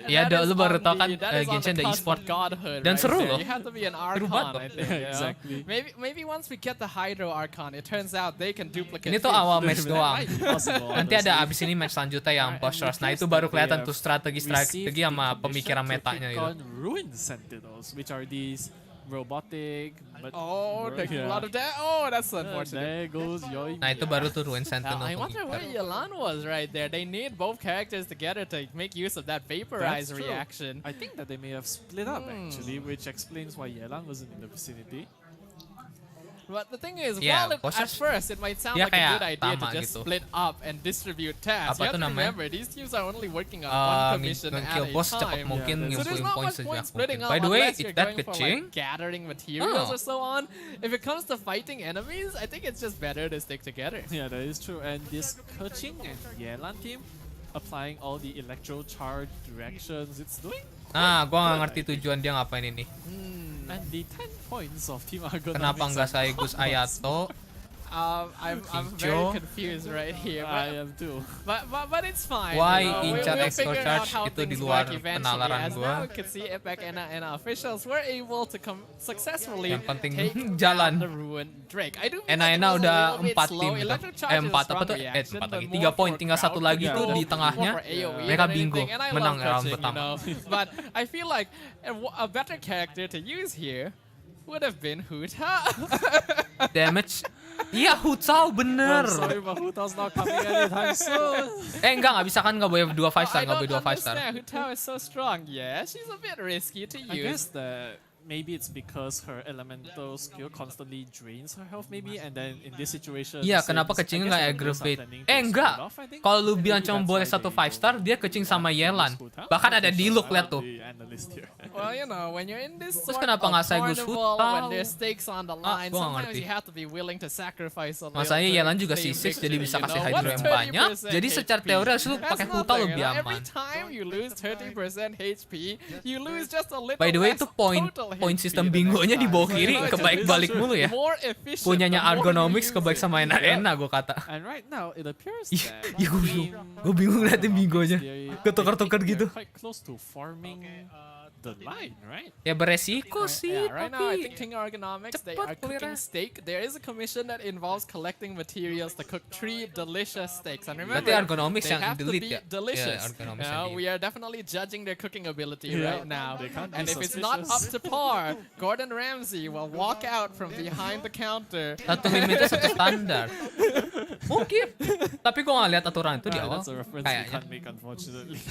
Ya, That lu is baru on tau kan, the- that is on Genshin the ada cusp e-sport. of godhood Dan right seru there. loh. You have to be an Seru archon, banget I tuh. think. you know? Exactly. Maybe once we get the Hydro Archon, it turns out they can duplicate. Ini tuh fish. awal match That doang. might be possible, Nanti ada honestly. abis ini match selanjutnya yang Alright, boss and rush. Nah it itu appears baru that kelihatan they tuh have strategi received sama the pemikiran permission to metanya take gitu. on Ruin Sentinels, which are these robotic. But Oh, taking a yeah. lot of that. Oh, that's unfortunate. There goes your. Nah itu baru tuh Ruin Now, Sentinel I wonder tuh. where Yelan was right there. They need both characters together to make use of that vaporize That's true. reaction. I think that they may have split up actually, which explains why Yelan wasn't in the vicinity. But the thing is, Yeah, while at bosses- first it might sound dia like a good kayak idea to Tama just gitu. split up and distribute tasks, Apa you have tuh to namanya? remember these teams are only working on one commission at nge-kill a boss cepat time. mungkin, Yeah, So there's ngumpulin not poin much sejak point splitting mungkin. up By the way, unless is you're that going for Kuyy? like gathering materials Oh. or so on. If it comes to fighting enemies, I think it's just better to stick together. Yeah, that is true. And this Kuyy and Yelan team applying all the electro charge directions it's doing. Nah gua nggak ngerti tujuan dia ngapain ini. And the 10 points of Team Argonomics. Kenapa nggak Saigus Ayato? I'm very Hijau. confused right here. I am too. But it's fine. Why you know, incar we'll extra figure charge out how itu di things luar work eventually, penalaran as gua. now we can see Impact and officials were able to successfully Yang penting take jalan. down the ruined Drake. I do feel Ena like it was a udah little bit 4 slow. tim gitu. Electric charge is a 4 apa strong tuh? reaction, 4 but lagi. more 3 poin, for tinggal satu crowd lagi tuh control, di tengahnya. more for AoE Mereka than bingo, anything, and I menang love round Kuyy, pertama. But I feel like a better character to use here would have been Huta. Damage. Iya Hutao bener. I'm sorry, but Hutao's not coming anytime soon. Nggak bisa kan, nggak boleh 2 5 star, I nggak boleh don't 2 5 star. understand. Hutao is so strong. Yeah, she's a bit risky to I guess use. that maybe it's because her elemental skill constantly drains her health, maybe, and then in this situation. Iya, since kenapa I Kuyy guess nggak the players are aggravate? planning to Enggak. split off, I think. Kalau lu bilang Maybe cuma that's boleh why 1 they 5 star, dia Kuyy sama use Yelan. Hutao. Bahkan ada di look, I'm lihat not tuh. the analyst here. Well, you know, when you're in this Terus sort kenapa of nggak Saigus carnival, when Hutao? there's stakes on the line, gua nggak sometimes ngerti. you have to be willing to sacrifice a little. Masanya to Yelan juga claim C6 jadi victory, bisa you kasih know? hydro What's yang banyak. 30% Jadi secara HP? teori harus lu That's pakai Hutao nothing, lebih you know? aman. Every time you lose 30% HP, you lose just a little By the way less itu point total sistem HP bingonya di bawah So, kiri you know, it's kebaik-balik just mulu ya. more efficient Punyanya the more you Argonomics use kebaik it. sama Ena gue kata. And right now, it appears Ih, that iya gue bingung. Gue bingung ngeliatin bingonya. Ketukar-tukar gitu. Quite close to forming the line, right? Ya beresiko sih, Yeah, right now I tapi think King Ergonomics, they cepet are cooking clear-nya. steak. There is a commission that involves collecting materials to cook 3 delicious steaks. And remember, Berarti Ergonomics they yang have to delete be ya? delicious. Ya, Ergonomics yang delete. We are definitely judging their cooking ability Yeah, right now. they can't be And if it's not up suspicious. to par, Gordon Ramsay will walk out from behind the counter. Satu limitnya satu standar. Mungkin. Tapi gue gak lihat aturan itu di awal. That's a reference we Kayaknya. can't make, unfortunately.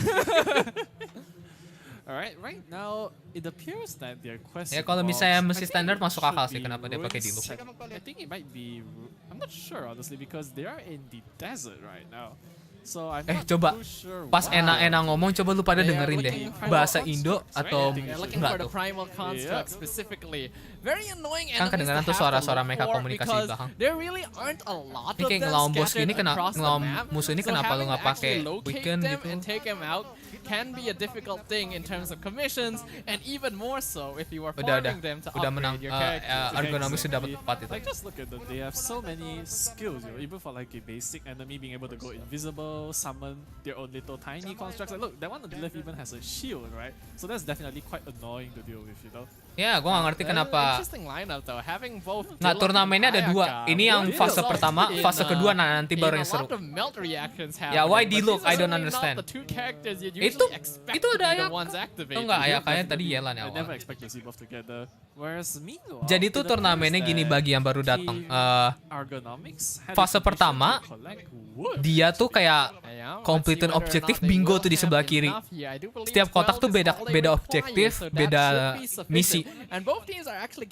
Alright, right now it appears that their quest. Ya, kalau involves- misalnya I mesti think standar it masuk should akal sih, be kenapa dia pakai di loop. ruins. I think it might be. I'm not sure honestly because they are in the desert right now. So I'm not Coba too sure pas why. Ena ngomong, coba lu pada They are dengerin deh. looking for Bahasa primal Indo constructs, right? atau I think They're looking enggak for the tuh. primal construct specifically. Very annoying Kan enemies kedengeran to tuh have suara-suara to look mereka for komunikasi di because belakang. there really aren't a lot Ini of kayak them ngelawan bos scattered gini, across the ngelawan map. musuh ini So kenapa lu having nggak to actually pakai locate weekend them gitu? and take them out can be a difficult thing in terms of commissions, and even more so if you are farming them to udah menang. upgrade your characters. Ergonomis sudah dapat 4 itu. Like just look at them. They have so many skills, you know, even for like a basic enemy being able to go invisible, summon their own little tiny constructs. Like look, that one on the left even has a shield, right? So that's definitely quite annoying to deal with, you know. Ya, gue gak ngerti kenapa. Interesting lineup though, having both. Nah, Dylan turnamennya ada and 2. Ayaka Ini yang really fase result pertama, in, fase kedua nanti baru in yang a seru. lot of melt reactions Ya, why happening, but D-Look? these are I don't certainly not understand. the 2 characters you'd Itu expect itu to ada be the Ayaka. ones activating. Oh enggak, Yeah, Ayakanya tadi definitely. Yelan ya I never awalnya. expect to see both together. Whereas meanwhile, Jadi it tuh appears turnamennya gini that bagi yang baru datang. Team Argonomics had a Fase commission pertama, to collect wood. dia tuh kayak completing objektif bingo tuh di sebelah kiri. Setiap kotak tuh beda objektif, beda misi.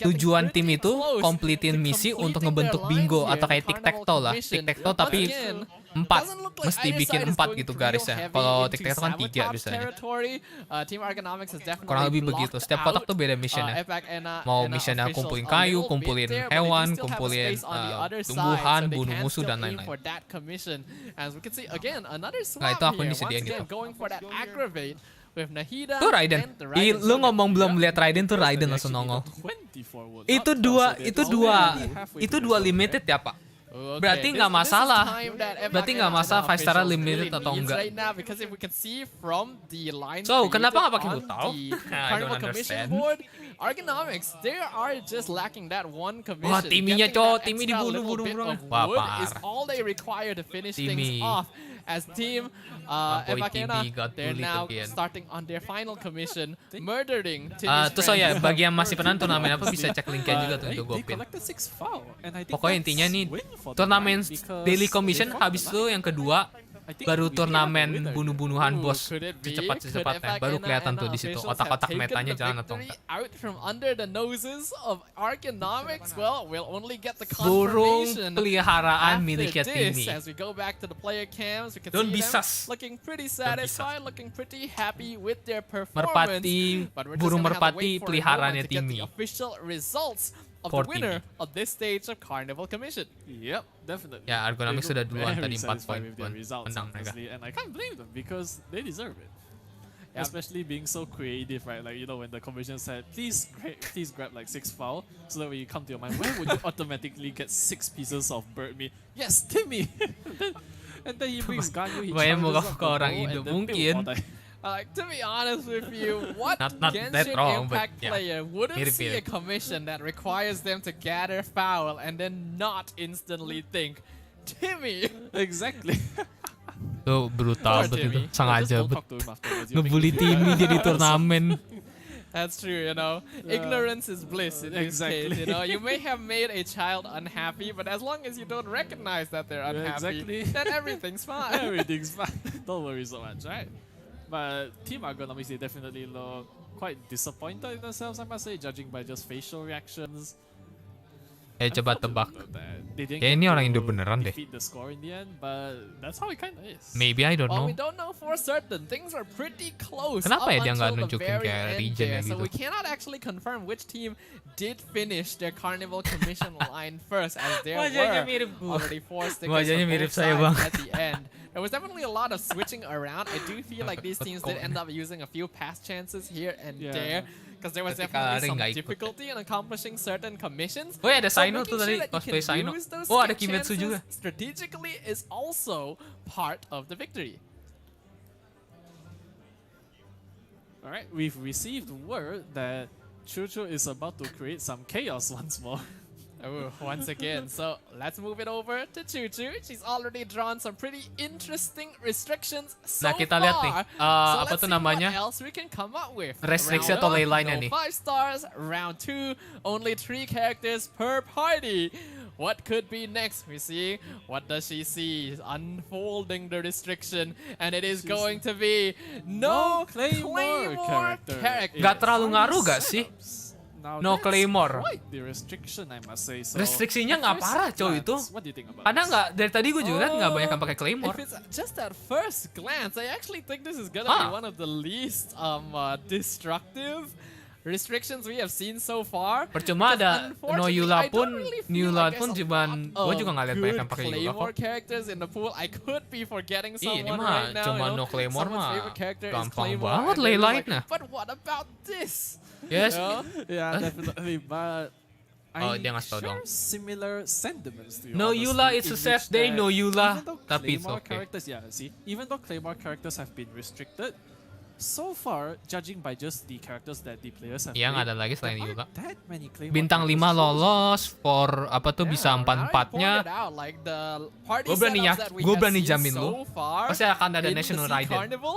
Tujuan tim itu completing misi untuk ngebentuk bingo atau kayak tic-tac-toe lah. Tic-tac-toe tapi 4, mesti bikin 4 gitu garisnya. Kalau tic-tac-toe kan 3 biasanya. Kurang lebih begitu. Setiap kotak tuh beda missionnya. Mau missionnya kumpulin kayu, kumpulin hewan, kumpulin tumbuhan, bunuh musuh dan lain-lain. Nah itu aku disediain itu. Tuh Raiden. Lu ngomong belum lihat Raiden tuh Raiden langsung nongol. Itu dua limited ya Pak. Berarti nggak masalah. Berarti nggak masalah 5 star limited atau enggak. So kenapa nggak pakai Hutao? I don't understand. Argonomics, they are just lacking that one commission. Wah, timinya cowok, Getting timi that extra dibunuh-bunuh little bit of Wah, wood parah. is all they require to finish Timi. things off. As team boy Epakena, Timi got they're bullied now again. starting on their final commission, murdering Timmy's Terus ya friends. bagi yang masih penasaran turnamen apa bisa cek linknya juga tuh untuk gue pin. Pokoknya intinya nih turnamen daily commission habis itu yang kedua baru turnamen bunuh-bunuhan bos secepat-cepatnya baru kelihatan tuh di situ otak-otak metanya jalan atau enggak. Burung peliharaan miliknya Timmy. Don't bisas. Merpati, burung merpati peliharaannya Timmy. Of the winner of this stage of Carnival Commission. Yep, definitely. Ya, Argonomics sudah duluan Very tadi 4 satisfied poin with their results, menang mereka. honestly, and I can't blame them because they deserve it. Yep. Especially being so creative, right? Like, you know, when the commission said, please grab like 6 fowl, so that when you come to your mind, where would you automatically get 6 pieces of bird meat? Yes, Timmy! And then he brings Ganyu, he Bayang charges muka up ke the orang bow, Indo and then mungkin. To be honest with you, what Not that Genshin wrong, but Impact yeah. player wouldn't see a Mirip-mirip. commission that requires them to gather fowl and then not instantly think, Timmy! Exactly. Tuh brutal Poor betul itu. Timmy. Sengaja Just don't talk to him afterwards, you'll ngebully make Timmy jadi turnamen. That's true, you know. Ignorance is bliss in this Exactly. case, you know. You may have made a child unhappy, but as long as you don't recognize that they're unhappy, exactly. then everything's fine. Everything's fine. Don't worry so much, right? But Team Argonomics, they definitely look quite disappointed in themselves, I must say, judging by just facial reactions. Coba tebak. They didn't Kayak get ini orang to Indo beneran deh. defeat the score in the end, but that's how it kind of is. Maybe, I don't Well, know. we don't know for certain. Things are pretty close. Kenapa up ya dia nggak until the nunjukin very kayak end region there. ya So gitu? we cannot actually confirm which team did finish their Carnival Commission line first, as there Wajahnya were mirip gua. already 4 stickers Wajahnya on mirip both saya sides banget. at the end. There was definitely a lot of switching around. I do feel like these teams did end up using a few pass chances here and Yeah. there. Because there was Ketika definitely Ring some nggak ikut. difficulty in accomplishing certain commissions. Oh ya ada So Saino tuh making tadi sure that you cosplay can Saino. use those Oh ada skip Kimetsu chances juga. strategically is also part of the victory. Alright, we've received word that Chuchu is about to create some chaos once more. Oh, once again. So let's move it over to Chuchu. She's already drawn some pretty interesting restrictions so Nah, kita lihat nih, far. apa let's tuh see namanya? What else we can come up with. Restriksi Round atau one, ley line-nya nih. 5 stars. Round 2, only 3 characters per party. What could be next? We see. What does she see? Unfolding the restriction, and it is going to be no Claymore character. Gak terlalu ngaruh gak sih? Now No that's Claymore. quite the restriction, I must say. So Restriksinya at nggak first parah coy glance, itu. What do you think about Karena this? nggak dari tadi gue juga lihat nggak banyak yang pakai Claymore. If it's just at first glance, I actually think this is gonna be one of the least destructive restrictions we have seen so far. Percuma ada No Yula pun, Yula pun cuman gue juga nggak lihat banyak yang pakai Yula Claymore kok. characters in the pool. I could be forgetting Ini someone mah right now. cuma you know. No Claymore Someone's mah favorite character is gampang Claymore, banget and they're ley like, line-nya. But what about this? Yes. You know? Yeah, definitely, but Oh, I dia ngasih tau share dong. similar sentiments to you. No honestly, Yula, it's a in sad which day, that no Yula. even though Tapi it's Claymore okay. characters, yeah, see, even though Claymore characters have been restricted, so far, judging by just the characters that the players have Yang played, ada lagi selain there Yula. aren't that many Claymore Bintang 5 characters chosen. lolos, for apa tuh bisa Yeah, now you 4-4-nya. pointed out, like the party Gue berani setups that we gue have berani seen jamin so lu, far pasti akan ada in the National SEA Raiden. Carnival,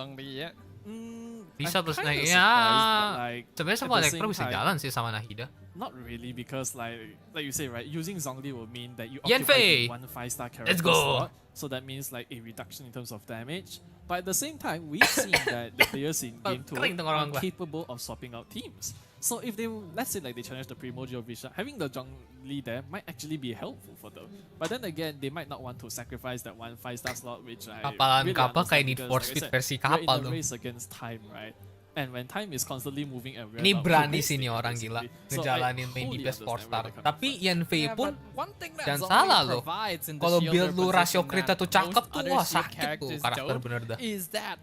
兄弟。Bisa plus kinda naik surprised, but, ya. like, Sebenarnya at semua the elektro same bisa time, jalan sih sama Nahida. Not really, because like you say, right, using Zhongli will mean that you Yanfei! occupy one 5-star character Let's go! slot, so that means like a reduction in terms of damage. But at the same time, we've seen that the players in Game 2 kering are orang gua. capable of swapping out teams. So if they, let's say like they challenge the Primordial Vision, having the Zhongli there might actually be helpful for them. But then again, they might not want to sacrifice that one 5-star slot, which I Kapalan really kapal kayak understand Need because, for like I Speed said, versi we're kapal in tuh. a race against time, right? And when time is constantly moving and we're Ini not berani progressing, sih nih orang gila basically. So I ngejalanin main fully DPS 4 understand star. where they're coming Tapi from. Yanfei Yeah, pun but one thing that jangan Zhongli salah loh. provides in the Kalau shielder build lu rasio position krita that tuh most cakep tuh, other wah shield sakit tuh characters karakter don't, bener dah. is that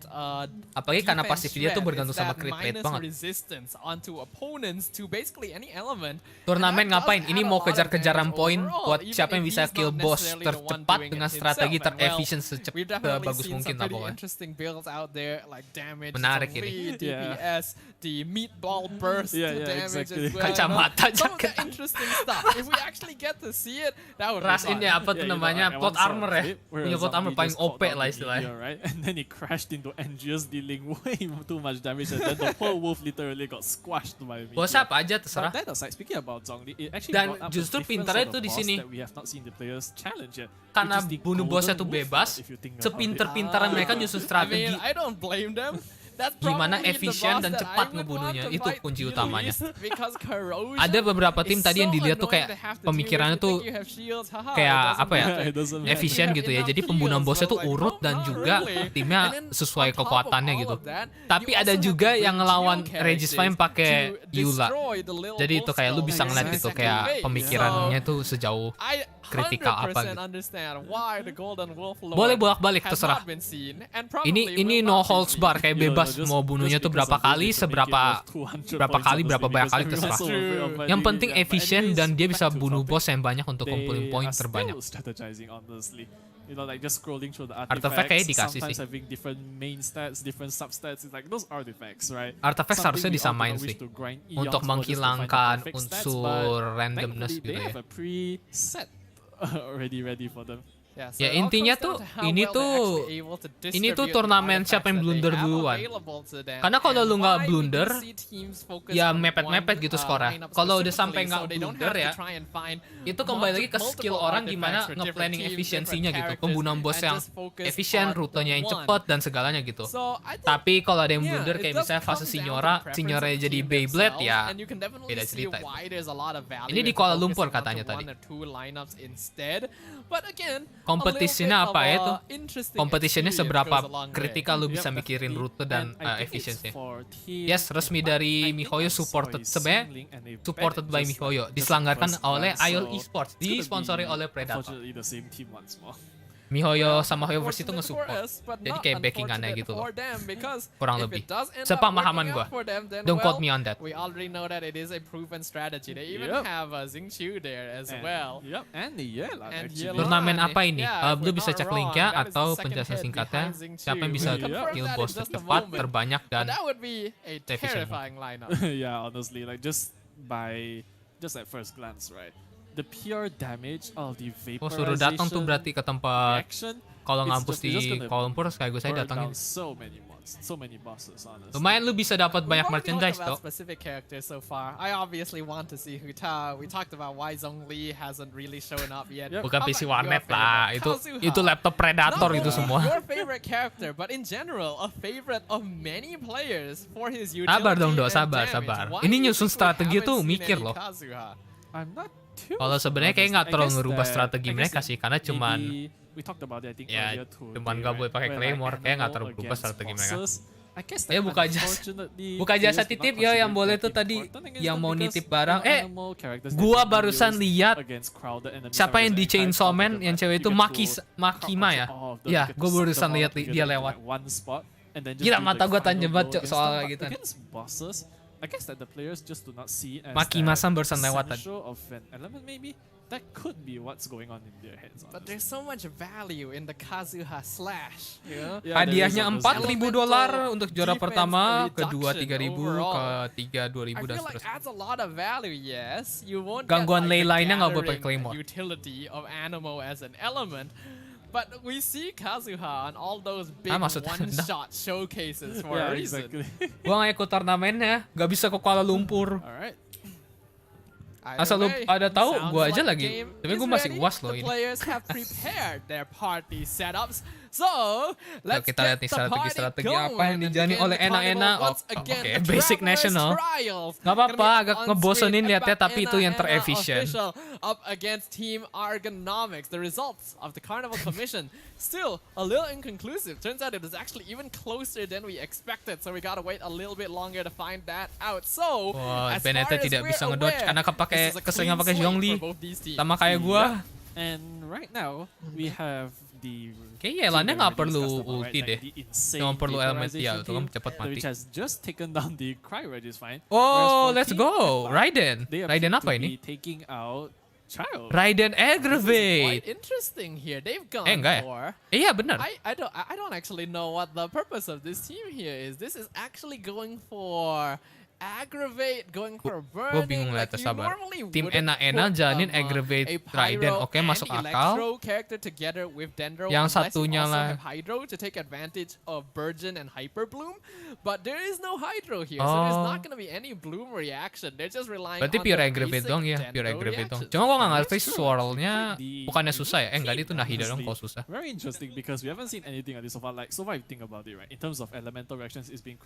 Apalagi karena defense pasif dia tuh threat, bergantung is sama that crit rate minus banget. resistance onto opponents to basically any element. Turnamen And that ngapain? does Ini add a mau lot of kejar-kejaran damage poin overall, buat even siapa yang if bisa he's kill not boss necessarily the one tercepat doing dengan it strategi himself. And well, terefisien we've definitely sebagus seen mungkin some lah pretty pokoknya. interesting builds out there, like damage, Menarik Zhongli, ini. DPS, the meatball burst damage exactly. as well. Kacamata Some of the jaket. interesting stuff. If we actually get to see it, that would Ras be fun. ini apa tuh namanya? Plot armor ya. Punya plot armor paling OP lah istilahnya. Right? And then he crashed into Angius, dealing way too much damage, and then the poor wolf literally got squashed by me. Bos apa aja terserah. But that aside, speaking about Zhongli, it actually Dan brought up justru a different pintarnya sort of tuh di boss sini. that we have not seen the players challenge yet, Karena which is the bunuh bosnya golden tuh wolf bebas, lord, if you think about it. sepinter-pintaran mereka nyusun strategi. I mean, I don't blame them. That's Gimana probably the efisien boss dan that cepat I would ngebunuhnya, want to itu fight kunci the utamanya. least, because corrosion Ada beberapa tim is tadi yang so dilihat tuh annoying kayak to have to pemikirannya deal with. tuh You think you have shields, haha, it kayak doesn't apa ya, It doesn't matter. efisien gitu ya. Jadi pembunuhan bosnya tuh urut dan juga timnya sesuai kekuatannya gitu. Tapi ada juga yang ngelawan Regis Flame pakai Eula. Jadi itu kayak lu bisa ngeliat gitu kayak pemikirannya tuh sejauh kritikal apa gitu. Boleh bolak-balik terserah. Ini no holds bar kayak bebas mau bunuhnya tuh berapa kali, berapa kali, berapa banyak kali terserah. Yang penting efisien dan dia bisa bunuh bos yang banyak untuk kumpulin poin terbanyak. You know, like just scrolling through the Artifact kayak dikasih sometimes sih. having different main stats, different substats. It's like those artifacts, right? Artifact Something harusnya we all disamain don't wish sih. to grind Untuk eons for just to find the menghilangkan perfect stats, unsur but randomness thankfully gitu they ya. have a preset already ready for them. Ya intinya tuh ini tuh turnamen siapa yang blunder duluan. Karena kalau lu nggak blunder, ya mepet-mepet gitu skornya. Kalau udah sampai nggak blunder ya, itu kembali lagi ke skill orang gimana nge-planning efisiensinya gitu. Pembunuhan bos yang efisien, rutenya yang cepet dan segalanya gitu. Tapi kalau ada yang blunder kayak misalnya fase Signora jadi Beyblade ya beda cerita itu. Ini di Kuala Lumpur katanya tadi. Kompetisinya apa ya tuh? Kompetisinya seberapa kritikal lu bisa mikirin rute dan efisiensinya. Yes, resmi dari MiHoYo supported. Sebenarnya supported by MiHoYo. Diselenggarkan oleh IOL Esports. Disponsori oleh Predator. MiHoYo sama HoYoverse itu nge-support. Jadi kayak backingannya gitu loh. Kurang lebih. Sepamahaman gua. Don't quote me on that. We already know that it is a proven strategy. They even have Xingqiu there as well. And Yelan actually. Turnamen apa ini? Lu bisa cek linknya atau penjelasan singkatnya. Siapa yang bisa kill boss tercepat, terbanyak, dan that would be a efisien. terrifying lineup. Yeah, honestly, like just at first glance, right? The pure damage of the Oh, suruh datang tuh berarti ke tempat reaction, kalau it's ngampus just di gonna Kuala Lumpur kayak gue saya burn datangin. down so many bosses, honestly. Lumayan lu bisa dapat banyak merchandise talked toh. about specific characters so far. I obviously want to see Huta. We talked about why Zhongli hasn't really shown up yet. Bukan How PC about warnet your lah. favorite? Itu laptop Predator Not itu only semua. Your favorite character, but in general, a favorite of many players for his utility Sabar dong, Dok, and sabar. damage. Why Ini do you nyusun think we strategi haven't tuh seen mikir any loh. Kazuha? I'm not too Kalau sebenarnya kayak nggak terlalu ngerubah strategi mereka sih, karena cuman we talked about it, I think, ya, earlier too, cuman right? nggak boleh pakai Where, claymore, like, kayak nggak animal terlalu berubah against strategi mereka. bosses. I guess Ya, that buka jasa unfortunately jasa players do titip not ya, yang consider boleh that tuh tadi important against yang them mau because nitip barang. animal characters that Gua can be barusan used lihat against crowded enemies siapa are yang di very Chainsaw Man high yang cewek itu you get to Makima ya. crowd off, Ya, you get gue to barusan set them lihat all dia together in, lewat. like, one spot, and then just Gila, do mata the gua final tajam blow banget, Cok, against soal them. But gitu. against bosses, I guess that the players just do not see as Makima-san barusan lewat tadi. essential of an element maybe. That could be what's going on in their heads. But there's so much value in the Kazuha slash, you know? Yeah, there is Hadiahnya obviously. $4.000 untuk juara Defense pertama, reduction kedua 3.000, overall. ketiga 2.000 I dan feel like seterusnya. adds a lot of value, yes. You won't Gangguan get, like, ley lainnya nggak boleh the pakai claymore. gathering utility of Anemo as an element. But we see Kazuha on all those big maksudnya one-shot showcases for a reason. Gua nggak ikut turnamennya, nggak bisa ke Kuala Lumpur. Alright. Asal lu ada tahu, gua aja lagi. Tapi gua masih UAS loh The ini. players have prepared their party setups. So, let's kita lihat nih strategi apa yang dijalani oleh Ena. Oke, basic national. Nggak apa-apa, agak ngebosenin liatnya, tapi itu yang terefisien. Up against Team Argonomics. The results of the Carnival Commission still a little inconclusive. Turns out it was actually even closer than we expected. So we gotta wait a little bit longer to find that out. So, as far Beneta as tidak we're bisa ngedodge aware, karena keseringan pakai slate Zhongli. for both these teams. Sama kayak gua. And right now we have the Kayaknya Elannya nggak perlu ulti deh. Cuma perlu elemental tuh kan cepat mati. which has just taken down the Kuyy, which is fine. Oh, let's Team go. Epic, Raiden. they Raiden appear apa to ini? be taking out Child. Raiden Quite Aggravate. interesting here. They've gone Enggak ya? for. Iya benar. I don't actually know what the purpose of this team here is. This is actually going for aggravate, going for burning. Gue bingung lihat Like, you sabar. normally Tim wouldn't Ena put, jalanin a aggravate Pyro Raiden, oke and masuk akal. Electro character together with Dendro, Yang unless you satunya also lah. have Hydro to take advantage of Burgeon and Hyper Bloom. But there is no Hydro here, so there's not going to be any Bloom reaction. They're just relying Berarti on pure the aggravate basic dong ya, Dendro pure aggravate dong. reaction. Cuma gue nggak ngerti That's true. swirlnya The- bukannya susah ya? Enggak, itu Nahida dong honestly, kalau susah. Very interesting because we haven't seen anything like this so far. Like so far, if you think about it, right? In terms of elemental reactions, it's been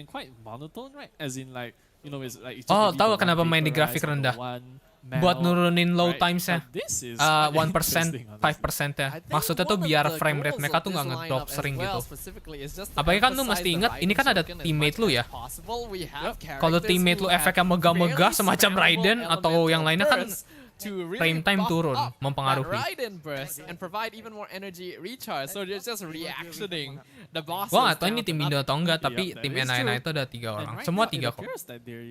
quite monotone, right? As in like you know, it's like. It's just Oh, really tahu the one kenapa main di vaporize grafik or the rendah? one Buat melt, nurunin low right? timesnya. But this is 1%, interesting, honestly. 5% ya. I think Maksudnya tuh one of biar the frame rate goals mereka of tuh nggak this ngedrop lineup sering as gitu. well specifically is just to Apalagi kan lu emphasize mesti the ingat, ini kan ada Raiden teammate as lu much ya. as possible. We have Kalau characters teammate who lu have efeknya megah-megah barely semacam spammable Raiden atau yang elemental lainnya kan bursts to really frame time buff turun, up mempengaruhi. that Raiden burst and provide even more energy recharge. So they're just reactioning the bosses. Gua nggak tahu ini down tim to Indo nothing. atau enggak, Yeah, tapi that tim is Ena true. itu ada 3 And orang. right Semua now, 3 it kok. appears that there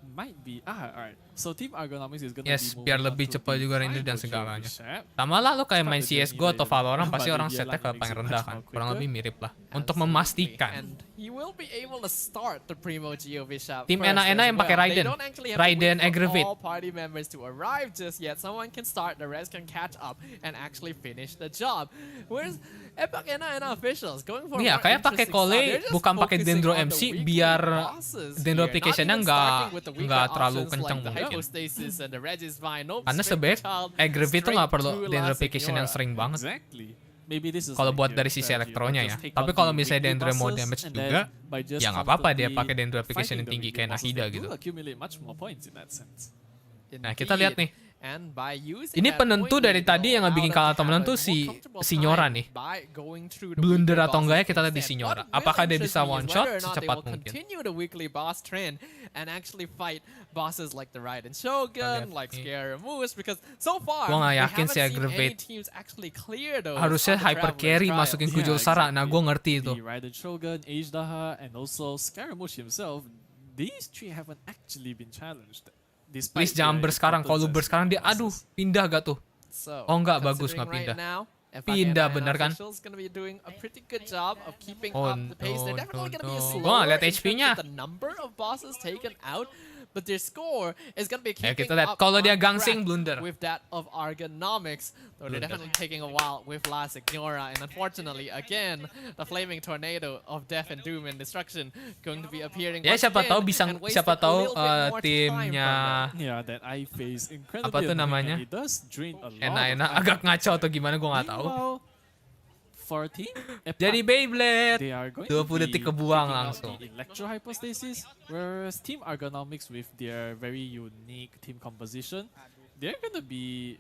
might be alright. So Team Argonomics is gonna Yes, be biar moving on lebih to cepat the juga render dan final segalanya. shot. Sama lah lu kayak main Start the CSGO journey atau later. Valorant pasti But orang the setnya ke Alan paling makes it rendah much kan. more Kurang quicker. lebih mirip lah. Untuk Absolutely. memastikan. And he will be able to start the Primo Geo Bishop Tim first Ena-Ena as yang pakai well. Raiden. They don't actually have to Raiden wait for Aggravate. all party members to arrive just yet. Someone can start, the rest can catch up and actually finish the job. Whereas Epic Ena officials going for Iya, more kayak pakai interesting stuff. Kole They're just bukan pakai focusing Dendro on the MC weekly biar bosses Dendro here. application-nya Not even nggak starting with the weaker terlalu options kencang like the mungkin. Hypostasis and the Regis Vine. Nope, Karena straight sebenarnya child, aggravate tuh nggak straight perlu to Dendro La application yang Signora. sering banget. Exactly. Maybe this is Kalau like buat their dari sisi strategy, elektronya just ya. take Tapi on kalau the misalnya weekly Dendro mau bosses damage and juga, then by just ya nggak apa-apa dia constantly pakai Dendro application fighting yang the tinggi weekly kayak bosses, Nahida they gitu. do accumulate much more points in that sense. Nah, kita lihat nih. And by using Ini that penentu point dari lead, tadi yang it'll bikin allow kalah them temenan to tuh have a si more comfortable Signora time nih. by going through the Blunder weekly atau enggak ya bosses kita lihat di instead. Signora. What will Apakah dia interest bisa me is one whether shot or not they secepat will mungkin. continue the weekly boss trend and actually fight bosses like the Raiden Shogun, lihat like nih. Scaramouche, because so far Gua nggak we yakin haven't si seen any Aggravate. teams actually clear those Harusnya on the hyper Traveler's carry Trial. masukin Yeah, Kujul Sara. Nah, exactly. gue ngerti itu. The Raiden Shogun, Agedaha, and also Scaramouche himself, these three haven't actually been challenged. Despite Please jangan their burst sekarang. Kalau lu importance burst sekarang dia, aduh, as bosses. pindah gak tuh? So, Oh, enggak, bagus, considering nggak pindah. right now, Epic Pindah, Ena bener kan? officials gonna be doing a pretty good job of keeping Oh, up the pace. They're no, definitely gonna be no. slower Gua nggak liat in terms HP-nya. of the number of bosses taken out, but their score is gonna be Ya, keeping kita lihat. up Kalau dia on gangsing, track blunder. with that of Argonomics. Though they're Blunder. definitely taking a while with La Signora, and unfortunately, again, the flaming tornado of death and doom and destruction going to be appearing. Ya once siapa again tahu bisa, and wasting siapa a tahu little bit more time from timnya them. Yeah, that I face incredibly Apa tuh annoying, namanya? and it does drain a lot Enak-enak of time. agak ngaco atau gimana gue nggak tahu. Meanwhile, for team Epic, Jadi Beyblade. they are going 20 to be detik kebuang taking out langsung. the Electro Hypostasis, whereas Team Argonomics with their very unique team composition, they're gonna be.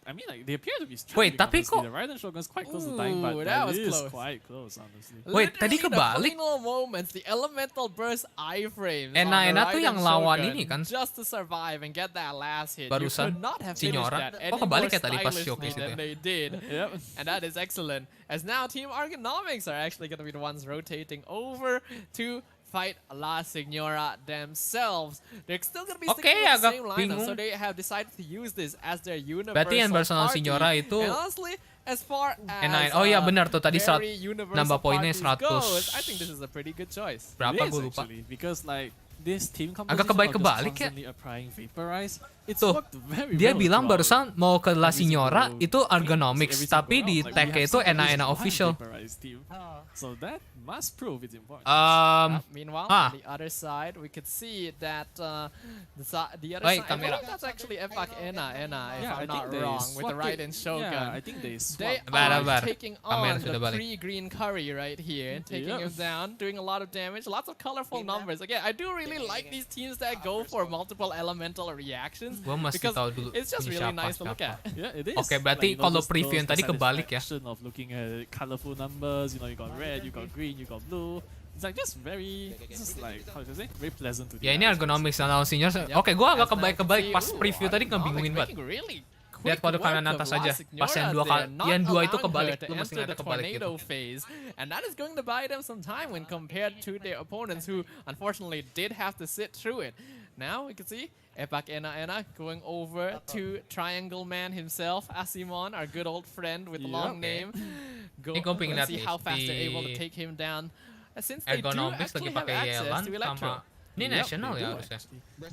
I mean, like they appear to be struggling. Wait, tapi honestly. kok- The Raiden Shogun's quite close to dying, but Ooh, that that was is close. quite close, honestly. Wait, tadi Literally kebalik? the final moments, the elemental burst iframes on the Ena-Ena tuh Raiden yang lawan Shogun ini kan? just to survive and get that last hit. Barusan You could not have Signora. finished that any Oh, kebalik more ya tadi pas stylishly showcase itu than ya? they did. Yep. And that is excellent. As now Team Argonomics are actually going to be the ones rotating over to fight La Signora themselves. They're still going to be Oke, sticking with the agak same lineup, so bingung. they have decided to use this as their universal Berarti yang personal party. Signora itu And honestly, as far as Oh iya benar tuh tadi very universal nambah poinnya parties 100. goes, I think this is a pretty good choice. Berapa It is gue lupa. actually, because like this team composition Agak of just kebalik ya? constantly applying vaporize It's Tuh, worked very dia well bilang throughout. barusan mau ke La Every single Signora round, itu every ergonomics, single tapi round, di like, we tag have itu seen at least enak-enak one official. vaporized team. So that must prove its importance. Meanwhile, ah. on the other side, we could see that the other Wait, side, I camera. believe that's actually Epak Ena, if Yeah, I I'm not think they wrong, with the swapped Raiden Shogun. Yeah, I think they They swapped. Sabar. are taking Kamera on sudah the balik. pre-green curry right here, taking him down, doing a lot of damage, lots of colorful numbers. Again, I do really like these teams that go for multiple elemental reactions Gua masih because tahu dulu it's just ini really siapa, nice to look siapa. at. Yeah, it is. Oke, berarti Like, you know, kalau just preview yang those tadi kebalik ya. satisfaction of looking at colorful numbers, you know, you got red, you got green, you got blue. It's like just very, just like how to say, very pleasant to the Ya ini eyes. ergonomics dan lawan senior. Oke, gua agak kebalik-kebalik pas preview tadi ngebingungin banget. Lihat kode kanan atas aja. Pas yang dua itu kebalik, lu mesti ngeliatnya kebalik gitu. Phase, and that is going to buy them some time when compared to their opponents who unfortunately did have to sit through it. Now we can see Epak Ena going over to Triangle Man himself, Asimon, our good old friend with the long name. Ini gua pengen lihat see nih, how fast they're able to di take him down. Since they do ergonomics lagi actually have pakai access Yelan to Electro. sama ini national ya harusnya.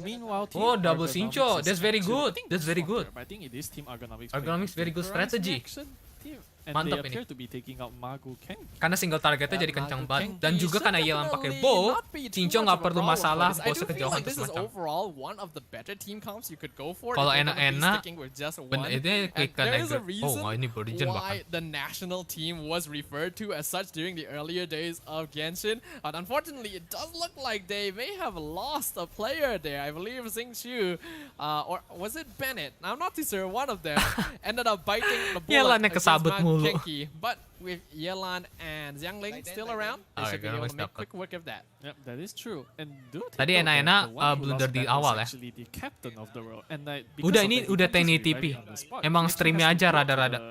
Meanwhile, Team Oh, double Ergonomics Sincho. is That's very actually- good. I think That's very stronger, good. but I think it is Team Ergonomics. Ergonomics very good Surprise strategy. reaction team. And Mantap they ini. appear to be taking out Magu Ken. Karena single targetnya jadi kencang banget. Dan juga karena Yelan pakai Definitely bow, not be too Sincho much nggak of a perlu problem masalah for this. I bow do feel sekejauhan like this is semacam. overall one of the better team comps you could go for. Kalau if you're gonna be enak-enak, sticking with just one. bener itu quick And there and is a agree. reason Oh, ini Virgin why bahkan. the national team was referred to as such during the earlier days of Genshin. And unfortunately, it does look like they may have lost a player there. I believe Xingqiu, or was it Bennett? I'm not too sure. One of them ended up biting the bullet Yelan yang against kesabut mulu. Genki. But with Yelan and Xiangling still around, they should be able to make quick work of that. Yep, that is true. And do take Tadi note that enak-enak, the one who blunder lost di that was awal ya. actually the captain of the world. And like, because Udah of ini that, he udah can't just 1080p. revive it on the spot. Emang He actually streamnya has to aja build rada-rada. the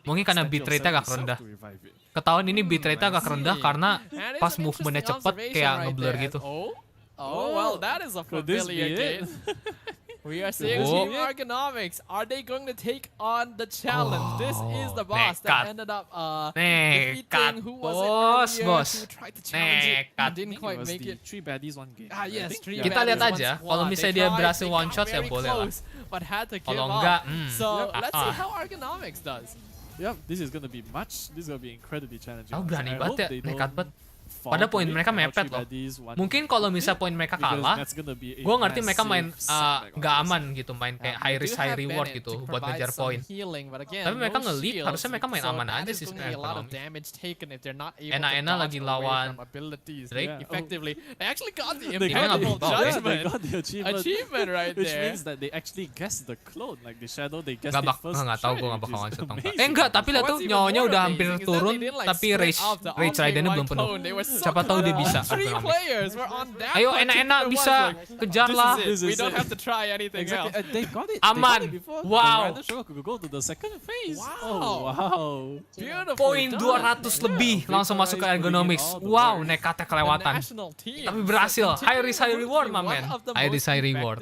Mungkin karena statue of bitrate-nya agak himself rendah. to revive it. Ketahuan ini bitrate-nya agak rendah karena And pas it's an movementnya interesting cepet observation kayak right ngeblur there. gitu. Oh, well, that is a Could this familiar be it? game. We are seeing Oh. Team Ergonomics. Are they going to take on the challenge? This is the boss nekat. that ended up Nekat, defeating who was it bos, earlier bos. who tried to challenge it Nekat. and didn't I think quite it was make the it. three baddies one game. Ah yes, I think, three yeah. Kita baddies, lihat one aja, squad. kalau They misalnya dia tried, berhasil they one got shot ya very boleh lah. close, but had to give Kalau up. enggak, So let's see ah. how Ergonomics does. Yep, this is gonna be incredibly challenging. Oh, berani I banget hope ya, they nekat don't banget. fall Padahal to poin it. mereka All mepet three loh. baddies, one Mungkin kalau misalnya poin mereka because kalah, that's gonna be a gue ngerti mereka main massive setback on nggak this. aman gitu, main kayak high risk high reward gitu buat ngejar poin. Tapi mereka nge-lead, harusnya mereka main aman aja sih sebenarnya Ergonomics. Enak-enak lagi lawan Drake. Effectively, they actually got the They got impeccable the- yeah, judgment. they got the Achievement right which there. means that they actually guessed the clone, like the shadow. They guessed Nggak it first. nggak tahu gue try, nggak bakal which one is shot atau enggak. amazing. Enggak, tapi lihat tuh What's even nyawanya more udah amazing hampir is that turun, they didn't, like, tapi split rage up the Raidennya on-play belum penuh. clone. They were so Siapa tahu dia bisa Three Ergonomics. players were on that Ayo particular enak-enak one, bisa like, kejar lah. This we is don't it. have to try anything Exactly. else. They got it. Aman. They got it before. Wow. The Rider Show could go to the second phase. Wow. Oh wow. Beautiful. Poin 200 lebih langsung masuk ke Ergonomics. Wow, nekatnya kelewatan. Tapi berhasil. High risk high reward, my man. High risk high reward.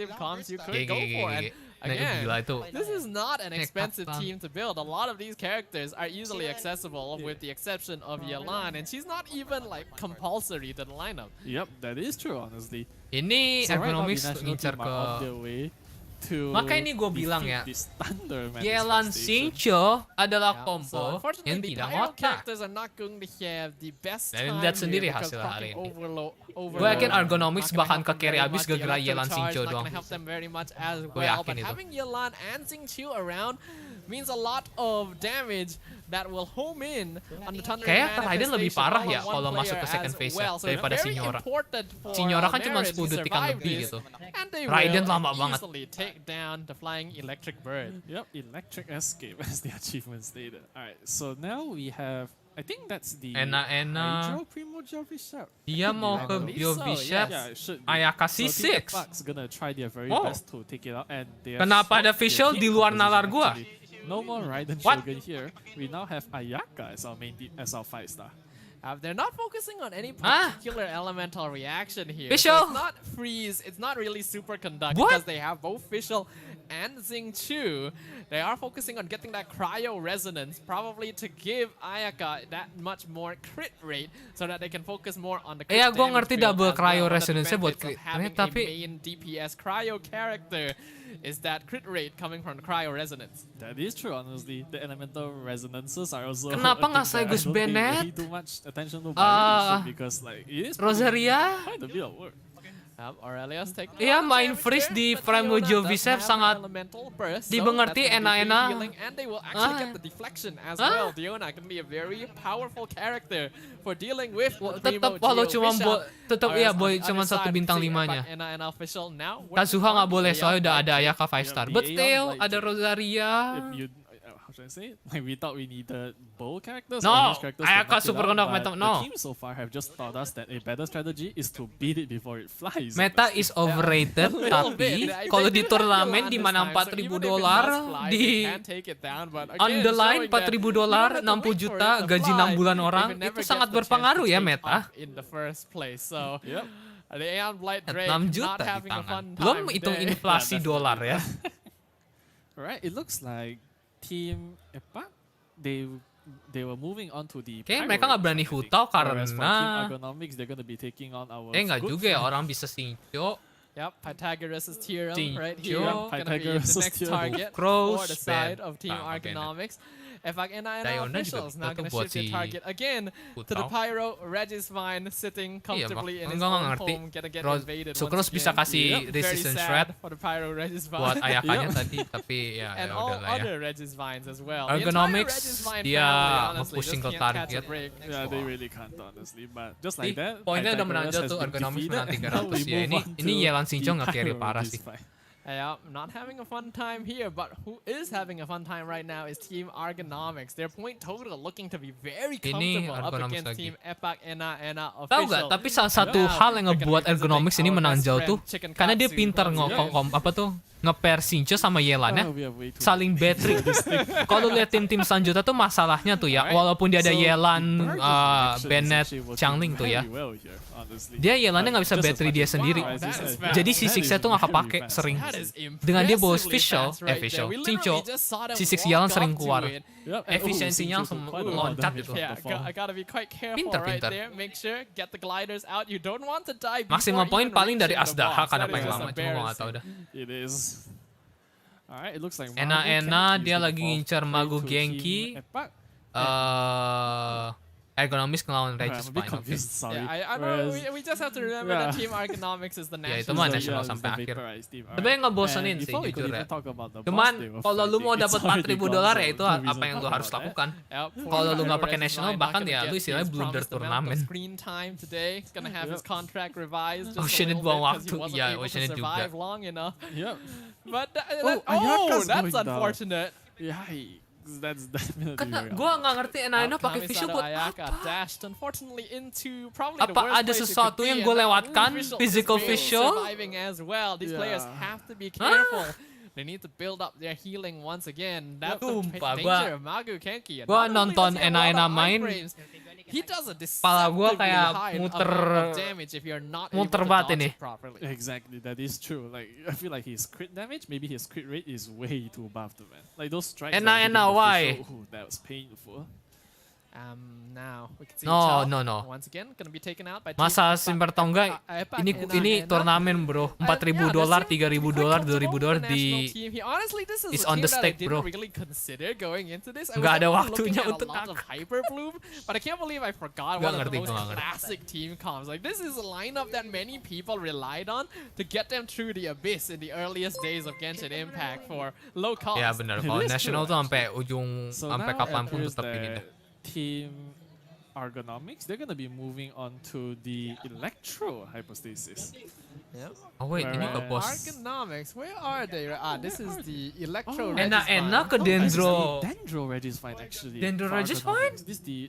Again, Gila itu. this is not an expensive Nekat, team to build. A lot of these characters are easily accessible, with the exception of Yelan, and she's not even like compulsory to the lineup. Yep, that is true. Honestly. Ini So right now, the Ergonomics national ngincar team ke are on their way to Makanya ini gua bilang ya, defeat this Thunder Man Yelan station. Sincho adalah So combo unfortunately, yang the tidak Pyro ngotak. characters are not going to have the best Dan time lihat here sendiri because hasil hari fucking ini. overload. Gue yakin Ergonomics Not gonna bahkan help ke them carry very abis much. gara-gara The Yelan electro charge Sincho not doang. gonna help them very much as Gue well. yakin But itu. having Yelan and Xingqiu around means a lot of damage that will home in on the Thunder Kayak Raiden lebih manifestation parah all ya on one kalau masuk player ke second as phase well. So daripada very Signora. important for Signora kan cuma Merit to 10 detikan survive lebih this, gitu. and they Raiden will lama banget. easily take down the flying electric bird. Yep, electric escape as the achievement stated. Alright, so now we have, I think that's the Enak-enak. Hydro Primordial Bishop. Dia mau I ke believe Bio so, Bishop. yes. Yeah, it should be. Ayakashi So Team 6. Bucks gonna try their very Oh. best to take it out, and they have Kenapa ada swapped their visual team di luar composition, nalar gua? actually. No more Raiden What? Shogun here. We now have Ayaka as our main as our 5-star. They're not focusing on any Ah. particular elemental reaction here. Fischl. So it's not freeze, it's not really superconduct What? because they have both Fischl and Xingqiu, they are focusing on getting that cryo resonance, probably to give Ayaka that much more crit rate, so that they can focus more on the crit Iya, gue damage ngerti build double as well. cryo One of the resonance-nya buat benefits of crit having rate, tapi a main DPS cryo character is that crit rate coming from the cryo resonance. That is true, honestly. The elemental resonances are also. Kenapa a nggak thing that I Gus don't pay Bennett? way too much attention to by because like it is Rosaria? quite a bit of work. Aurelia's taking Iya, main freeze di frame Mojo Viser sangat dimengerti enak-enak. And they will actually get the deflection as well. Diona can be a very powerful character for dealing with Tetap walau cuma tetap iya boy cuma 1 bintang 5-nya. Kazuha nggak boleh soalnya udah ada Ayaka 5 star. But still ada Rosaria. How should I say? Like we thought we needed both characters. No, or characters Ayaka to super back it up, conduct but meta. No. The team so far have just taught us that a better strategy is to beat it before it flies. Meta is overrated, tapi kalau di turnamen di mana $4.000 di on the line $4.000 60 juta gaji 6 bulan orang itu sangat berpengaruh ya meta. 6 juta di tangan. Belum hitung inflasi dolar ya. Alright, it looks like Team Epa they were moving on to the. Kayaknya mereka nggak berani hutau karena. Nggak juga ya, orang bisa Xingqiu. Yep, Pythagoras' theorem right Xingqiu, here. Gonna be the next target for the side of Team Argonomics. Efak NA officials now gonna shift their target again to the Pyro Regisvine sitting comfortably in his own home, gonna get invaded Sukrus once bisa again. kasih resistance shred for the Pyro Regisvine. buat Ayakanya tadi, tapi ya and ya all udahlah ya. other Regisvines as well. Ergonomics dia nge-pushing ke target. Yeah, they really can't honestly, but just like that. Poinnya udah menanjak tuh, Ergonomics menang 300 ya. Ini Yelan Xingqiu nge-carry parah sih. Yeah, not having a fun time here, but who is having a fun time right now is Team Argonomics. Their point total looking to be very comfortable up against Team Epak Ena official. Tahu nggak? Tapi salah satu hal yang ngebuat Ergonomics ini menang jauh tuh karena dia pintar nge-pair Xingqiu sama Yelan ya, saling battery. Kalau lihat tim-tim Sanjota tuh masalahnya tuh ya, walaupun dia ada Yelan, Bennett, Changling tuh ya, dia Yelannya nggak bisa battery dia sendiri. Jadi si Six-nya tuh nggak kepake sering. Dengan dia bawa Xingqiu, si Six Yelan sering keluar. Efisiensinya langsung loncat gitu. Pintar. Maksimal poin paling dari Asdaha karena paling lama, cuma gue nggak tahu dah. Enak dia lagi ngincar Magu Genki. Ergonomics ngelawan Regisvine. We just have to remember that Team Argonomics is the national. Ya itu mah nasional sampai akhir. Tapi ngebosenin sih jujur ya. Cuman kalau lu mau dapat $4.000 ya itu apa yang lu harus lakukan. Kalau lu nggak pakai nasional bahkan ya lu istilahnya blunder turnamen. Oceanid buang waktu, ya Oceanid juga. That's unfortunate. That's definitely karena gue nggak ngerti enak-enak pakai visual buat apa. Apa ada sesuatu yang gue lewatkan physical visual? These players have to be careful. They need to build up their healing once again. That's the danger of Magu Genki. Gue nonton enak-enak main, kepala gue kayak muter banget ini. Exactly, that is true. Like I feel like his crit damage, maybe his crit rate is way too above the man. Like those strikes. Enak-enak, why? That was painful. Now we can see No. once again gonna be taken out by Masa simper tongga ini turnamen bro, $4.000, $3.000, $2.000 di is on the stake bro. Nggak ada waktunya untuk but I can't believe I forgot one of the most classic team comps. Like this is a lineup that many people relied on to get them through the abyss in the earliest days of Genshin Impact for low cost. Ya benar, kalau national tuh sampai ujung, sampai kapanpun tetap ini deh. Team Argonomics, they're gonna be moving on to the Electro Hypostasis. Yep. Oh wait, ini ke bos. Argonomics, where are they? This is the Electro. Enak-enak ke Dendro. Dendro Regisvine actually. Dendro Regisvine?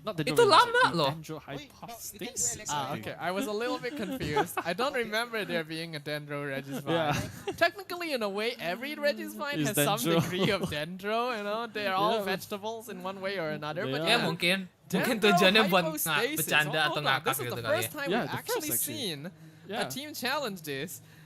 Not itu lama loh. Dendro Hypostasis. Okay. I was a little bit confused. I don't remember there being a Dendro Regisvine. Yeah. Technically, in a way, every Regisvine has some degree of Dendro. You know, they are all vegetables in one way or another. But Ya mungkin tujuannya buat bercanda atau ngakak gitu kali ya. This is the first time we've actually seen a team challenge this.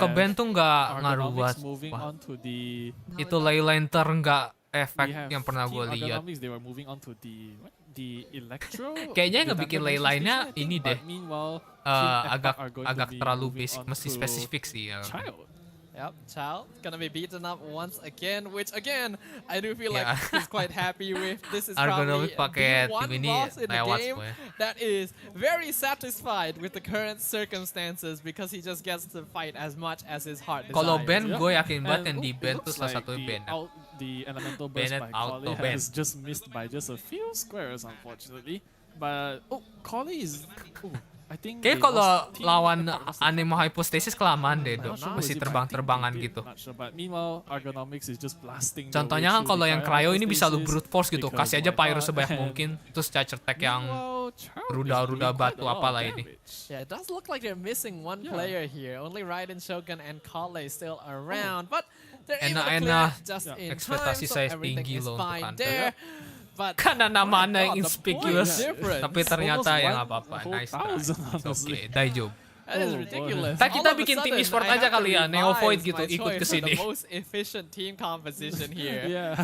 ke band tuh nggak ngaruh buat moving on to the itu ley lantern nggak efek have yang pernah Team gue lihat. Ergonomics, they were moving on to the Electro. Kayaknya yang the ngebikin Thunder lain-lainnya Manifestation, I think, ini but deh. Meanwhile, Team agak Epak are going agak to be terlalu moving basic, on mesti to spesifik sih ya. Child. Yep, Child gonna be beaten up once again, which again I do feel like Yeah. he's quite happy with. This is Ergonomics probably pakai the one tim ini boss in the lewat game semuanya. that is very satisfied with the current circumstances because he just gets to fight as much as his heart desires. Kalau band, gue yakin banget And, yang di it band tuh looks salah like satu the band. The elemental burst Bennett by auto Kuyy ban. has just missed by just a few squares, unfortunately. But Kuyy is. I think. Kayak they kalau lost Team lawan Epak lost Anemo Hypostasis kelamaan deh, Dok. Now Mesti is it terbang-terbangan fighting? gitu. Not sure, but meanwhile, Ergonomics is just blasting. Contohnya kan kalau yang Cryo ini bisa lu brute force gitu, kasih aja pyro sebanyak mungkin, terus charge attack yang rudal-rudal batu apalah ini. Yeah, it does look like they're missing one player here. Only Raiden Shogun and Kale still around, but they're able to clear Enak-enak. it just in time, Ekspektasi so saya everything tinggi is loh untuk fine Anda. there. But Karena nama Anda the inconspicuous, point difference. tapi ternyata Almost ya nggak one apa-apa. whole Nice try. thousand, It's honestly. okay, daijoubu. That is Oh, boy. ridiculous. Ntar kita All of a bikin tim sudden, e-sport I aja have to kali ya, neovoid revise gitu, my ikut choice ke for sini. The most efficient team composition here. Yeah.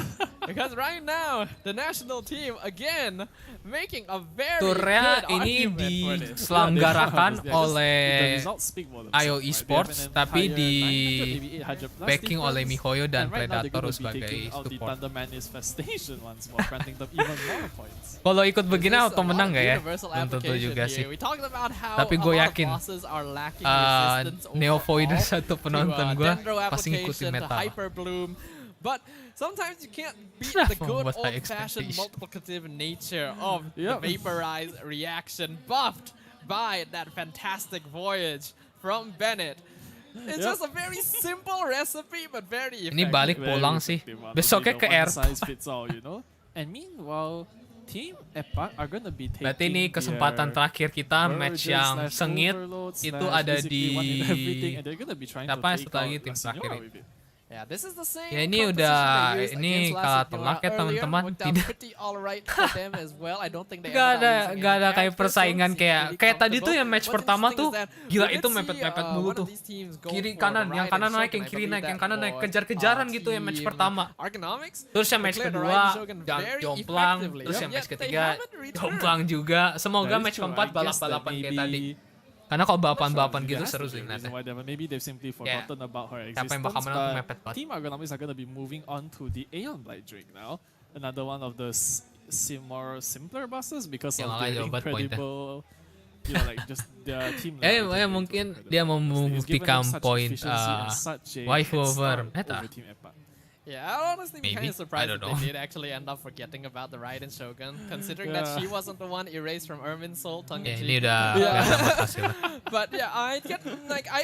Because right now, the national team again making a very Turnya good ini argument for this. diselenggarakan The oleh results speak for themselves, IO right? They Esports, have an tapi entire di 900, maybe 800 plus backing oleh difference. MiHoYo dan And right now they're Predator gonna be sebagai taking out the support. Thunder Manifestation once more, granting them even more points. Kalau ikut begini There's auto a lot menang of nggak ya? universal Belum tentu application juga here. sih. We talked about how Tapi a gue lot of yakin, bosses are lacking resistance neovoid overall satu to, penonton gue Dendro pasti ngikutin application, to meta. Hyper Bloom. But sometimes you can't beat Kenapa the good membuat high old-fashioned expectation? multiplicative nature of Yep. the Vaporize reaction buffed by that fantastic voyage from Bennett. It's Yep. just a very simple recipe, but very effective. Ini balik Very pulang sih. effective, Besoknya honestly, ke the one airport. size fits all, you know. And meanwhile, Team Epak are gonna be taking Berarti ini kesempatan their terakhir kita Merger match yang slash sengit overload itu slash ada basically one in di everything, and they're gonna be trying to apa take satu lagi out tim La terakhir Señora ini. with it. Yeah, this is the same Ya, ini composition udah they used ini against La kalah Señora telak ya earlier. teman-teman. Worked out Tidak pretty alright for them as well. I don't think they Gak ended ada up losing gak any ada kayak characters, so persaingan it's kayak really kayak tadi tuh comfortable. yang match What's pertama interesting tuh is that gila we itu did see, mepet-mepet mulu one of tuh. these teams go Kiri for kanan, the yang Raiden kanan naik, Shogun. yang I kiri believe naik, yang that kanan naik, was, kejar-kejaran gitu yang match team pertama. Ergonomics Terus yang match declared the kedua Raiden Shogun very jomplang, effectively. terus yang Yet match they ketiga haven't returned. jomplang juga. Semoga That is match true. keempat I guess that balap-balapan kayak maybe- tadi. Karena kalau Not sure, balapan-balapan there gitu has seru to sih be a reason ngeliatnya. why maybe they've simply forgotten about her Siapa yang bakal existence. menang tuh mepet But banget. Team Ergonomics are gonna be moving on to the Aeon Blight Drake now. Another one of the more simpler bosses because Yang of lain their jauh banget poinnya. incredible, you know, like just their team. Mungkin dia mau membuktikan poin waifu over meta. Team Epak. Yeah, I honestly be Maybe. kind of surprised I that don't they know. did actually end up forgetting about the Raiden Shogun, considering that she wasn't the one erased from Ermin's soul. Tongue Ya in ini cheek. udah kelihatan berhasil. But yeah, I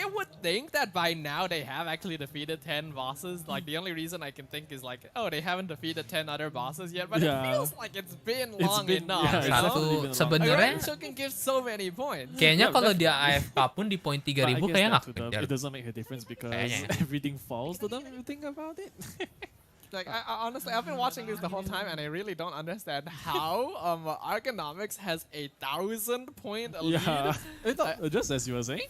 would think that by now they have actually defeated 10 bosses. Like the only reason I can think is like, oh, they haven't defeated 10 other bosses yet. But Yeah. it feels like it's been It's long been- enough. yeah, you it's know? definitely Satu been long. sebenarnya Raiden Shogun gives so many points. kayaknya Yeah, kalau dia AFK pun di poin 3000 But I kayaknya guess nggak that to them, kejar. it doesn't make a difference because Kayaknya. everything falls to them if you think about it. Like I honestly, I've been watching this the whole time, and I really don't understand how Ergonomics has 1,000 point lead. Yeah, just as you were saying.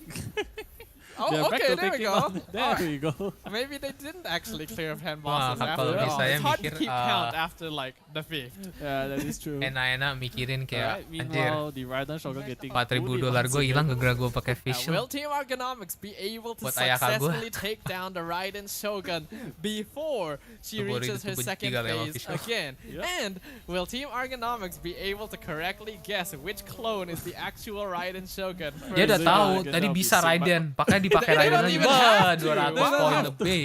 Oh, They're back okay, to there we taking go. on- There we go. Maybe they didn't actually clear 10 Wah, bosses kalau after all. saya It's hard to mikir, keep count after like the 5th. Yeah, that is true. Enak-enak mikirin kayak Alright, anjir. meanwhile, the Raiden Shogun getting $4.000 bullied gue once hilang again. gara-gara gue pakai Will visual. Team Ergonomics be able to Buat ayah kak gua. successfully take down the Raiden Shogun before she Gua reaches her benci second kali sama phase visual. again? Yep. And will Team Ergonomics be able to correctly guess which clone is the actual Raiden Shogun? Dia udah Crazy tahu banget, tadi kita bisa bisa, Raiden, pakai dipakai They Raiden don't lagi. even Wah, have to. 200 poin lebih.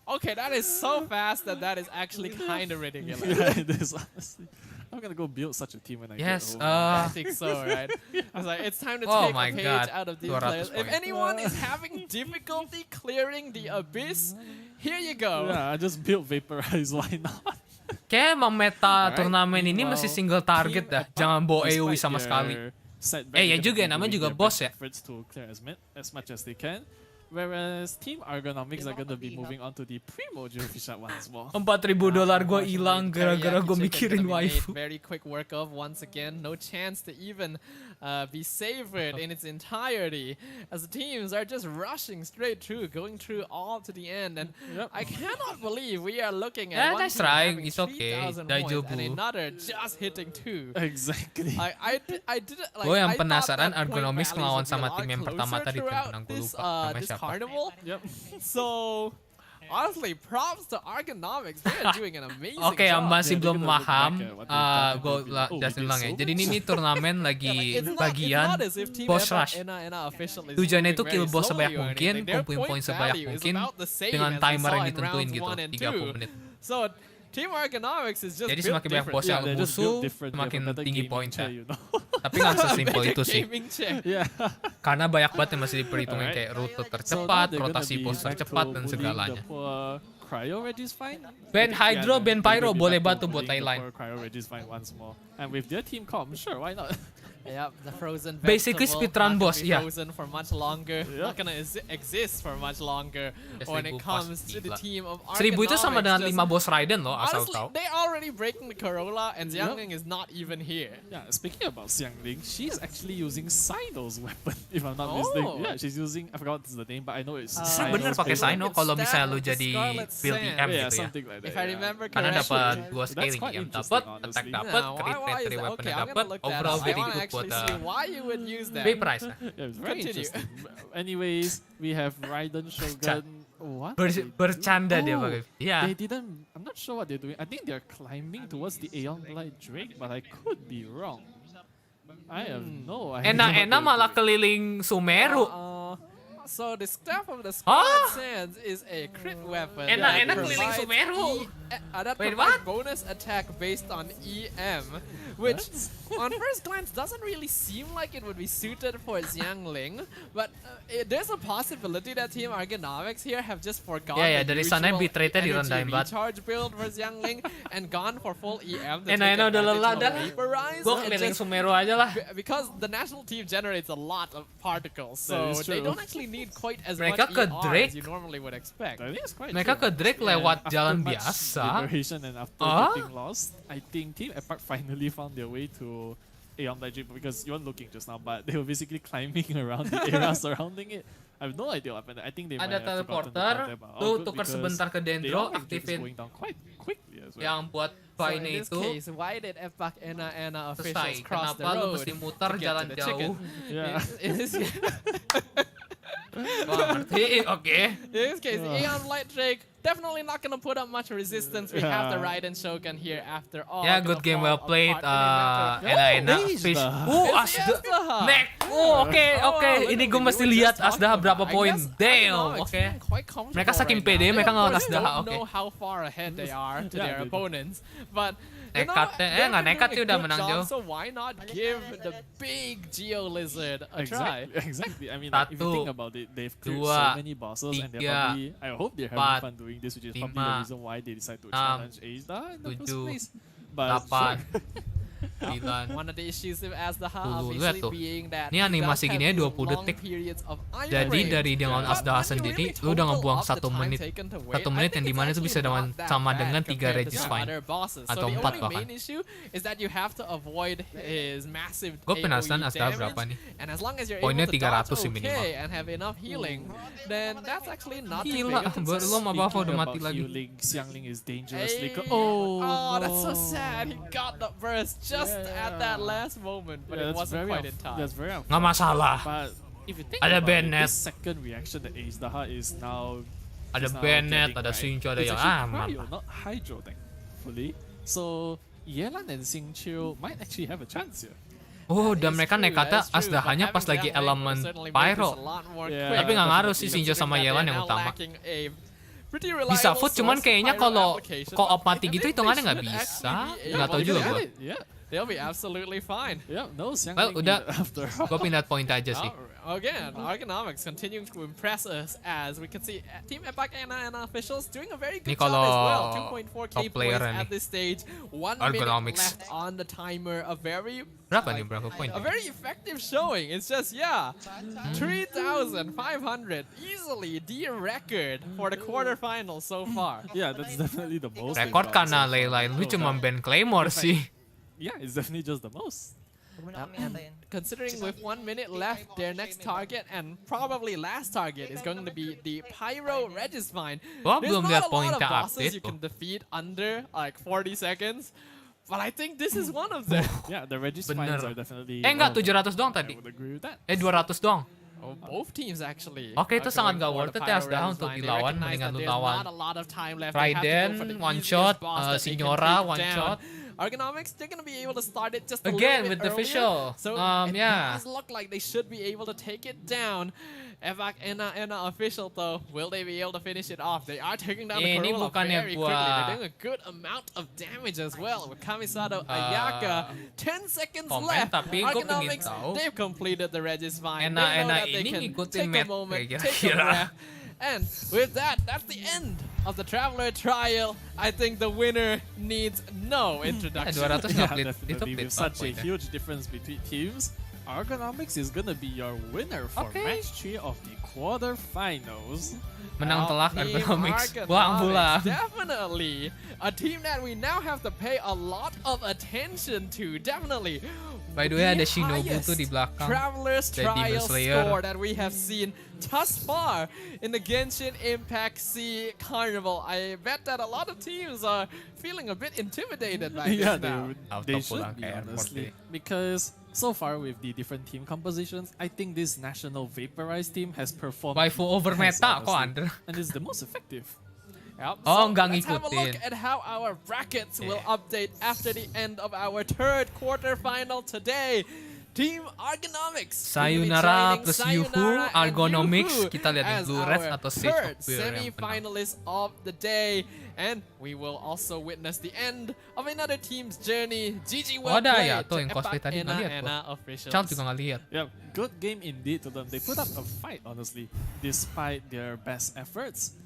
Okay, that is so fast that is actually kind of ridiculous. Yeah, it is honestly. I'm gonna go build such a team when I Yes, get home. I think so, right? I was like, it's time to Oh take my a page God, out of these 200 players. If points. anyone is having difficulty clearing the abyss, here you go. Yeah, I just built Vaporize. Why not? Kayak emang meta Alright, turnamen ini meanwhile, masih single target Team dah. Epak, Jangan bawa despite AoE sama their sekali. setback, Ya they're juga, gonna be namanya doing juga their boss best ya. efforts to clear as much as they can. Whereas Team Ergonomics are gonna be moving on to the Primordial Fisher once more. $4.000 gue hilang gara-gara gue mikirin waifu. Very quick work of once again. No chance to even be savored in its entirety, as the teams are just rushing straight through, going through all to the end, and I cannot believe we are looking at one nice team try. having It's okay. 3,000 points and Daijoubu. another just hitting 2. Exactly. I didn't like. Gue yang I thought penasaran that point Ergonomics values ngelawan would be a sama lot tim yang pertama closer tadi tim throughout menang. Gue this, lupa namanya this siapa. carnival. Yep. So honestly, props to Argonomics. They are doing an amazing Oke, yang job. masih belum paham, gue Oh, jelasin we did ulang ya. so Jadi much. ini turnamen lagi It's bagian not as if Team boss Epic rush. NA official is Tujuannya moving itu kill very boss slowly sebanyak or mungkin, anything. Their kumpulin point poin sebanyak value is mungkin about the same dengan as we timer saw yang in ditentuin rounds gitu, 1 and 30 2. menit. So Team Argonomics is just Jadi built semakin banyak different. boss yang they're just musuh, built different. semakin They have a better tinggi gaming poinnya. chair, you know. Tapi nggak sesimpel Better itu sih. gaming chair. Yeah. Karena banyak banget yang masih diperhitungin Alright. kayak rute So now tercepat, they're gonna rotasi be boss back tercepat, to dan bullying segalanya. the poor Cryo Regis fine. Ben Hydro, Ben Pyro, boleh bantu buat Bullying the Thailand. poor Cryo Regis fine once more. And with their team comp, sure, why not? Yep, the frozen Basically vegetable speedrun not gonna boss, be yeah. frozen for much longer. Yep. Not gonna exist for much longer Ya, when 1000 it comes pasti to the gila. team of 1000 itu sama dengan 5 Argonomics. boss Raiden loh, asal Honestly, tahu. they already breaking the Corolla and Yep. Xiangling is not even here. Yeah, speaking about Xiangling, she's actually using Sino's weapon, if I'm not Oh. mistaken. Yeah, she's using, I forgot the name, but I know it's Saya bener Sino's pakai weapon. Sino kalau Stab misalnya lu with the jadi Scarlet build Sand. EM Yeah, gitu ya. something like that. If I yeah. remember Karena correctly. dapat 2 That's scaling, quite EM interesting, dapat, honestly. attack dapat, Now, crit why rate is dari that? weaponnya Okay, I'm dapat, gonna look that overall up. I very wanna good buat actually see why you would use that. big price. Yeah, it's very Continue. interesting. Anyways, we have Raiden Shogun. What? Bercanda dia pakai. Iya. They didn't. I'm not sure what they're doing. I think they're climbing towards the Aeon Blight Drake, but I could be wrong. I have no idea. Enak-enak what malah they're keliling doing. Sumeru. So the staff of the Scarlet Sands is a crit weapon. Enak-enak that keliling provides Sumeru. that Wait, provides what? bonus attack based on EM, which on first glance doesn't really seem like it would be suited for Xiangling, but there's a possibility that Team Argonomics here have just forgotten Ya, the dari sana usual bitrate-nya energy direndahin banget. recharge build for Xiangling and gone for full EM to Enak-enak take udah lelah advantage dah. of Vaporize. Gue and keliling just- Sumeru aja lah. because the national team generates a lot of particles, so That is they true. don't actually need quite as Mereka much ke ER Drake. as you normally would expect. I think it's quite Mereka true. ke Drake Yeah, lewat after jalan much biasa. liberation and after Huh? getting lost, I think Team Epic finally found their way to Aeon Blight Drake because you weren't looking just now, but they were basically climbing around the area surrounding it. I have no idea what happened. I think they might Ada have forgotten to teleporter, count them, but all lu good tuker because sebentar ke the Dendro, Aeon Blight Drake is aktifin going down quite quickly as well. yang buat So in Vine this itu. case, why did Epak Ena officials Selesai. cross the Kenapa lu road mesti muter to get jalan to the jauh? chicken? Yeah. In this, Wah, ngerti. Oke. in this case, Aeon Light Drake definitely not gonna put up much resistance. We have the Yeah. Raiden Shogun here after all. Ya, gonna good game, fall well played. apart in a matter of- Enak-enak. Ace Fish. dah. It's Asda. Asda. Nek. Oke. Ini gue mesti lihat Asda berapa poin. Damn. Oke. Mereka saking pede, mereka ngelawan Asda. Don't Oke. know how far ahead they are to Yeah, their they do. opponents, but you know, Nekatnya, they've nggak been nekat doing sih a udah good menang job, jauh. So why not give the big Geo Lizard a try? Exactly. I mean, like, if you Satu, think about it, they've cleared dua, so many bosses, and they're tiga, probably. I hope they're empat, having fun doing this, which is probably lima, the reason why they decide to enam, challenge Aida in the first tujuh, place. But 8, sure. 9. One of the issues with Asda Lihat obviously tuh. being that Ini he animasi does gininya have 20 long detik. periods of iron Jadi range. dari dia lawan But Asda when you sendiri, really lu udah total ngebuang up the 1 time menit. taken to win, 1 I menit think yang it's dimana itu actually bisa dengan not that sama bad dengan 3 compared to Regis the Fine. other bosses. Atau So the 4 only bahkan. main issue is that you have to avoid his massive Gue penasaran AoE Asda damage, berapa nih. and as long as you're Poinnya able to dodge 300 sih minimal. okay and have enough healing, then that's actually not too Gila, big a concern. belum apa-apa udah mati About lagi. healing, Xiangling is dangerously. Hey. Oh, that's so no. sad. He got the burst just at that last moment, but it wasn't quite in time. That's very Nggak masalah. But if you think Ada about it, Bennett. this second reaction that Ace Daha is now Ada is now Bennett, getting, ada right? Xingqiu, ada It's yang actually mantap. Cryo, not Hydro, thankfully. So Yelan and Xingqiu might actually have a chance here. Oh, That dan is mereka true, nekatnya that is true, Asda but hanya pas having lagi that lane elemen will certainly make Pyro. this a lot more Yeah. quick. Tapi nggak ngaruh sih Definitely. Xingqiu sama Considering Yelan that yang they're now utama. lacking a pretty Bisa reliable food, cuman source of kayaknya pyro kalau application, co-op but mati I gitu think hitungannya they nggak should bisa. actually be Nggak tahu able juga to gue. get it. Yeah. They'll be absolutely fine. Yeah, no, Xiangling Well, udah. after all. Gue pindah point aja sih. Again, Argonomics continuing to impress us as we can see Team Epic and officials doing a very Ini good job as well. kalau 2.4k top player points nih. at this stage. 1 minute Argonomics. left on the timer. A very Berapa nih, berapa poin? a very effective showing. It's just, yeah, 3,500. Easily the record for the quarterfinals so far. Yeah, that's definitely the most. Rekor karena Layla lu cuma ban Claymore sih. Yeah, it's definitely just the most. Considering with 1 minute left, their next target and probably last target is going to be the Pyro Regismine. Gua There's belum not lihat a lot poin of ke bosses update you tuh. can defeat under like 40 seconds, but I think this is one of them. Yeah, the Regismines are definitely. Enggak, 700 doang I tadi. would agree with that. 200 doang. Oh, both teams actually. Oke, itu are sangat going gak for worth the it ya Pyro Asdaha Regismine. untuk They dilawan, recognize mendingan that lu there's lawan not a lot of time left. They have to go Raiden, for the one easiest shot, boss that they can Signora, take one down. shot. Argonomics, they're gonna be able to start it just a Again little with bit the earlier. visual. So it Yeah. does look like they should be able to take it down. Evac Ena official though, will they be able to finish it off? They are taking down the Ini Corolla bukannya very gua- quickly. They're doing a good amount of damage as well with Kamisado Ayaka. 10 seconds komen, left. tapi gua pengen Argonomics, tahu. they've completed the Regismine. Ena They know that ini they can ngikutin take a map moment, kayak take a kira-kira. breath. And with that, that's the end of the Traveler Trial. I think the winner needs no introduction. 200 nggak pelit, itu Definitely pelit with such a poinnya. huge difference between teams, Argonomics is gonna be your winner for Okay. match 3 of the quarterfinals. Menang telak Team Argonomics. Argonomics, Wah, ambulan. definitely a team that we now have to pay a lot of attention to. Definitely. By the way, ada The Shinobu highest tuh di belakang. Traveler's The Demon Trial Slayer. score that we have seen thus far in the Genshin Impact SEA Carnival. I bet that a lot of teams are feeling a bit intimidated by Yeah, this now. they should be, honestly. Because so far with the different team compositions, I think this national vaporized team has performed Waifu over best, meta, kok honestly. Under? And is the most effective. Yep. Oh, nggak let's have a look ngikutin. at how our brackets will update after the end of our third quarterfinal today. Team Argonomics. Sayonara will be joining plus Sayonara Yuhu, and Argonomics. Yuhu Kita lihat as di Blue Reds our atau Sage of third Fear yang menang. semi-finalist of the day. And we will also witness the end of another team's journey. GG well ada ya played tuh to yang cosplay Epak tadi, nggak lihat Ena gua. officials. Chant juga nggak lihat. Yeah, good game indeed to them. They put up a fight, honestly, despite their best efforts.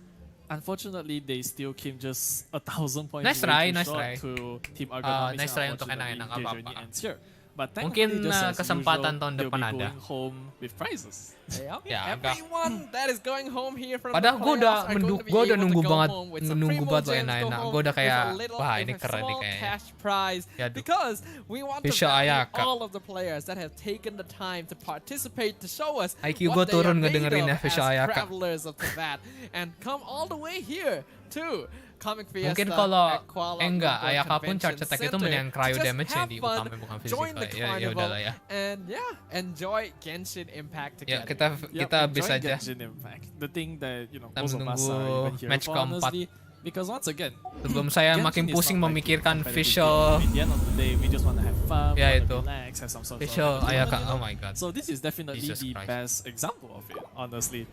Unfortunately, they still came just 1,000 points Nice way try, too nice short try. to Team Argonomics. Nice try untuk Unfortunately, enak-enak, their nggak journey apa-apa. ends here. But Mungkin, thankfully, just as kesempatan usual, tahun they'll depan be ada. going home with prizes. Yep. Ya, agak. Everyone that is going home here from Padahal the gue udah playoffs are going to be gue udah able to nunggu go banget home with some nunggu primo banget loh gems, go enak-enak. home Gue udah with kayak a little, wah with ini a keren nih small kayaknya. cash prize Ya, duh. because we want to Fisher value Ayaka. all of the players that have taken the time to participate to show us IQ what gue they turun are made ngedengerin of Fisher as Ayaka. travelers of the vat and come all the way here to Comic Fiesta Mungkin kalau at Kuala enggak Lumpur Ayaka pun charge Convention attack itu Center mending cryo to just damage yang have di fun, utama bukan join physical. the Ya carnival, udahlah ya. and enjoy Genshin Impact Ya together. kita habis enjoy aja. Genshin Impact. The thing that Kita most of us menunggu are even here match for, keempat. honestly, because once again, Sebelum saya Genshin makin is pusing not like memikirkan competitive visual game. At the end of the day, we just want to have fun, Ya, wanna itu. relax, have some sort visual of Ayaka. entertainment, Oh my god. So this is definitely Jesus the Christ. best example of it, honestly.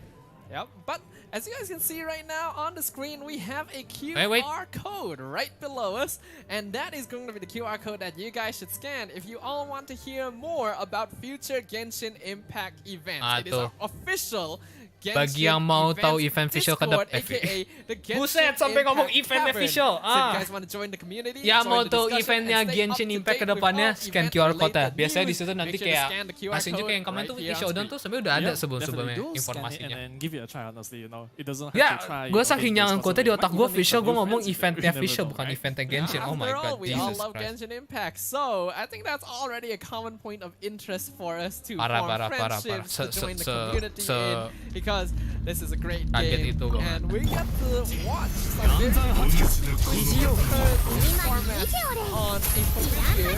Yep, but as you guys can see right now on the screen, we have a QR Wait. code right below us, and that is going to be the QR code that you guys should scan if you all want to hear more about future Genshin Impact events. It is tuh. our official Genshin Bagi yang mau tahu event visual ke Discord, depan, aka the Genshin Buset, sampai ngomong Impact event Cavern. official. So if Ah. you guys want to join the community, Ya join mau the tahu discussion, eventnya and stay Genshin up to Impact ke date with depannya, all scan QR code ya. event-related Biasanya di news, situ nanti make sure to kayak scan the QR ngasih juga code yang komen right tuh here on showdown screen. tuh sebenarnya udah ada Yeah, sebelum-sebelumnya definitely do scan it informasinya. and give it a try, honestly, It doesn't have Ya, to try. gue saking nyangan kota di otak gue visual, gue ngomong event eventnya visual bukan eventnya Genshin. Oh my After all, god, we all Jesus love Christ. Genshin Impact, so I think that's already a common point of interest for us to Parah, form parah. friendships, to join the community in, because this is a great Kaget game, itu gua. and we get to watch some very interesting current format on a familiar.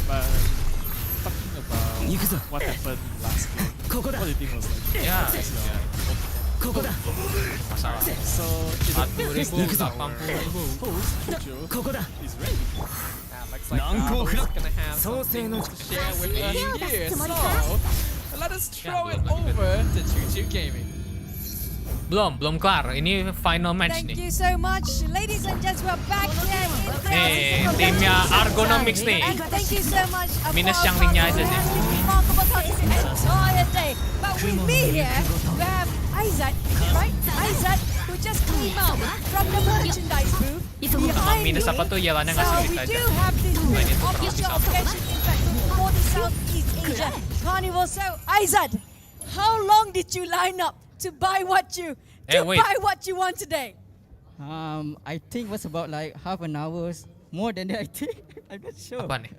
But talking about what happened last game, what do you think was like? Ya, Masalah. So, 40.000, 80.000. is ready. Looks like Abel's gonna have something to share with us here, so let us throw it over to Choo Choo Gaming. Belum kelar. Ini final match Thank nih. you so much, ladies and gents. We're back here in Nih, timnya Argonomics nih. And thank you so much. Minus yang ringnya aja sih. Remarkable talking the entire day. But with me here, we have Aizat, right? Aizat, who just came out from the merchandise booth. Behind Minus me. apa tuh Yelannya ngasih So duit we aja. do have this Nah, ini tuh official of Genshin Impact for the Southeast Asia Carnival. So Aizat, how long did you line up to buy what you Hey, wait. buy what you want today? I think it was about like half an hour More than that, I think. I'm not sure. Apa nih?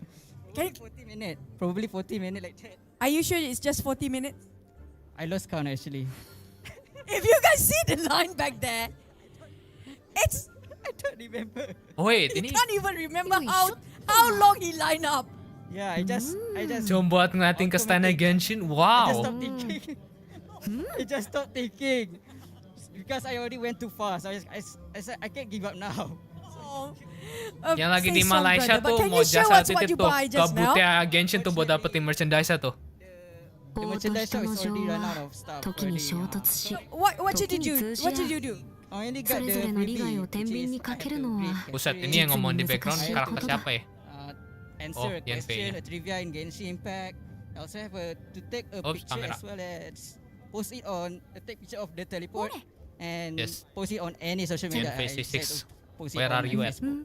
Can 40 minutes. Probably 40 minutes like that. Are you sure it's just 40 minutes? I lost count actually. If you guys see the line back there, it's I don't remember. Wait, you ini can't even remember how long he lined up. Yeah, I just cuma buat ngeliatin ke stand Genshin. I just Wow. stopped thinking. I just stopped thinking. Because I already went too fast. I said I can't give up now. Yang lagi Say di so, Malaysia brother, but tuh can mau you show jasa us what titip you tuh buy ke just now? boothnya Genshin tuh buat dapetin merchandise tuh. The merchandise shop is already run out of stuff. 時に衝突し What did you do? What did you do? I only そ got れ the ぞれの利 freebie, 害を天 which 秤 is にか I け had る to のは read Buset, actually, ini yang ngomong di background karakter siapa ya? answer Oh, a Yan Fei question, nya. a trivia in Genshin Impact. I also have to take a Oops, picture kamera. as well as post it on take picture of the teleport and Yes. post it on any social media. Yan Fei I decided 66. to post it Where on are you my at? Facebook.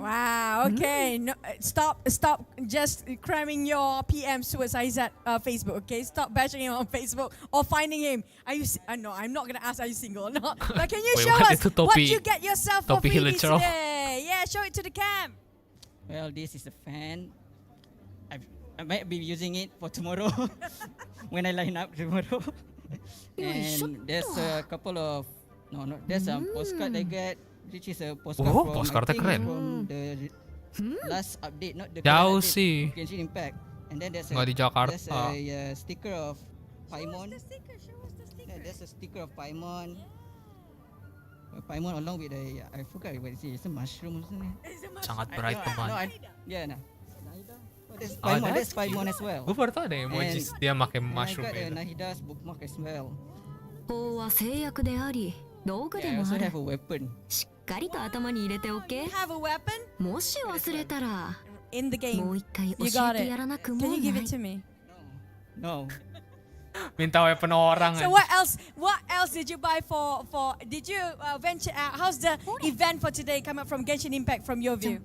Wow. Okay. No, stop just cramming your PM towards Aizat Facebook. Okay. Stop bashing him on Facebook or finding him. Are you? No, I'm not gonna ask. Are you single or not? But can you Wait, show what? us Itu what topi- you get yourself for topi freebies Hilitro. today? Yeah, show it to the cam. Well, this is a fan. I might be using it for tomorrow when I line up tomorrow. And there's a couple of there's some postcard I get, which is a postcard Oh, from, postcardnya I think keren. from the last update, not the Jauh current update sih. of Genshin Impact. And then there's Nggak di Jakarta. there's a sticker of Paimon. Show us the sticker. Yeah, there's a sticker of Paimon. Paimon along with I forgot what it is. It's a mushroom or something. Sangat bright teman. Yeah, nah. There's Oh, Paimon, that's there's Paimon as well. Gue baru tau ada emoji And- dia pakai And I mushroom got ya. Nahida's bookmark as well. 法は制約であり道具 Yeah, で I も also ある have a weapon. しっかりと頭に入れておけ You have a weapon もし忘れたら in the も game. う一回 You 教 got えて it. やらなくも Can な you い give it to me? No. Minta weapon orang So aja. what else? What else did you buy for? Did you venture out? How's the event for today come up from Genshin Impact from your view?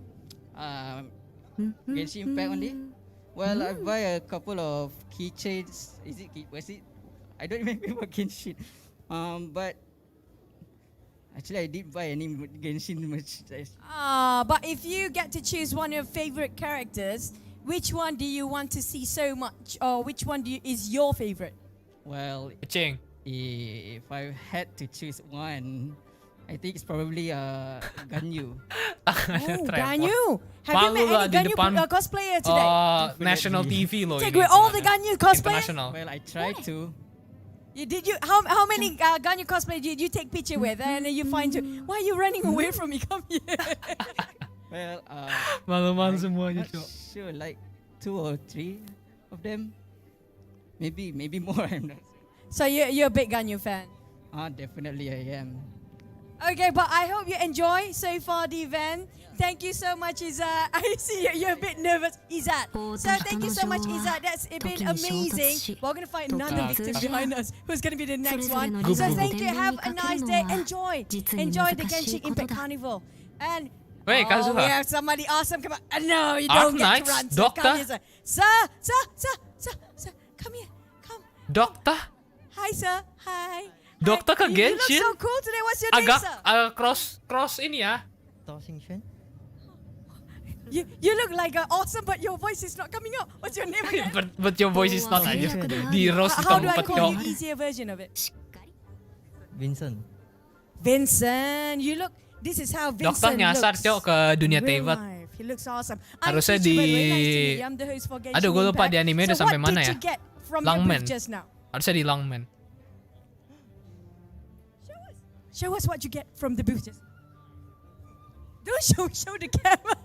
Genshin Impact only. Well, I buy a couple of keychains. Was it? I don't remember what Genshin. But actually, I did buy any Genshin merchandise. But if you get to choose one of your favorite characters, which one do you want to see so much, or which one is your favorite? Well, Kucing. if I had to choose one, I think it's probably Ganyu. Oh, Ganyu! Have you Malu met lah any di Ganyu depan cosplayer today? National TV loh Take ini. with all the Ganyu cosplayers. International. Well, I tried to. How many Ganyu cosplayers did you take picture with, and then you find why are you running away from me? Come here. Well, Malu-malu I'm semuanya, not Cok. sure, like 2 or 3 of them. Maybe more. I'm not. So you're a big Ganyu fan. Definitely I am. Okay, but I hope you enjoy so far the event. Thank you so much, Izzat. I see you're a bit nervous, Izzat. So thank you so much, Izzat. That's been amazing. We're gonna find another victim behind us, who's gonna be the next one. So thank you. Have a nice day. Enjoy the Genshin Impact Carnival. And Wait, Kazuha. we have somebody awesome. Come on. No, you Arc don't get Knights? to run. Doctor? Come here, sir. Come here. Come. Dokter? Hi, sir. Hi. Dokter ke You look Genshin? so cool today. What's your name, sir? Agak cross ini ya. You look like awesome, but your voice is not coming out. What's your name again? But your voice is not aja. Di roast How do I tempat call you dong. easier version of it? Vincent. Vincent, you look. This is how Vincent Dokter nyasar looks. Cok ke dunia Real Teyvat. life. He looks awesome. Harusnya I'm Kuyy, by the way. di- Nice to meet you. I'm the host for Genshin Aduh, gue lupa Impact. di anime udah So sampai what mana did ya? you get from your Longman. booth just now? Harusnya di Longman. Show us what you get from the booth just. Don't show the camera.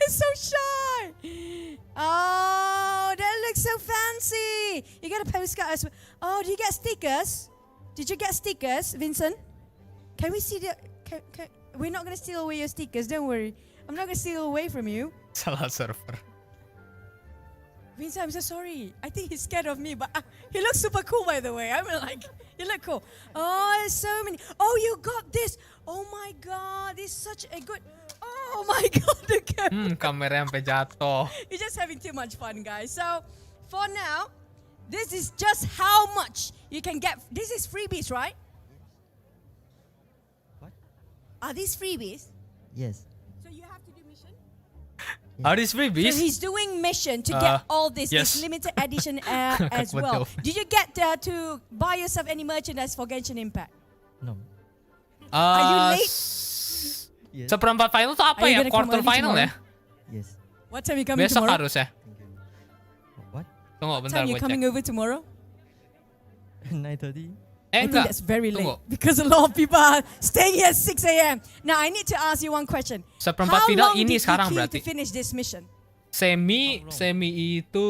He's so shy. Oh, that looks so fancy. You get a postcard as well. Oh, do you get stickers? Did you get stickers, Vincent? Can we see the? We're not gonna steal away your stickers. Don't worry. I'm not gonna steal away from you. Salah server. Vincent, I'm so sorry. I think he's scared of me, but he looks super cool, by the way. I'm like, you look cool. Oh, there's so many. Oh, you got this. Oh my God, this is such a good. Oh my God, the camera. Kamera sampai jatuh. You're just having too much fun, guys. So, for now, this is just how much you can get. This is freebies, right? What? Are these freebies? Yes. So you have to do Are these So freebies? he's doing mission to get all this limited edition as well. Did you get to buy yourself any merchandise for Genshin Impact? No. Are you late? Yes. Seperempat final tuh apa Are you ya? gonna come Quarter early final ya? Yes. What time you coming Besok tomorrow? harus ya. What? Tunggu What bentar time you gue coming cek. over tomorrow? 9:30. I think Enggak. that's very late Tunggu. because a lot of people are staying here at 6 a.m. Now I need to ask you one question. Seperempat How final long ini did sekarang you queue berarti. to finish this mission? Semi itu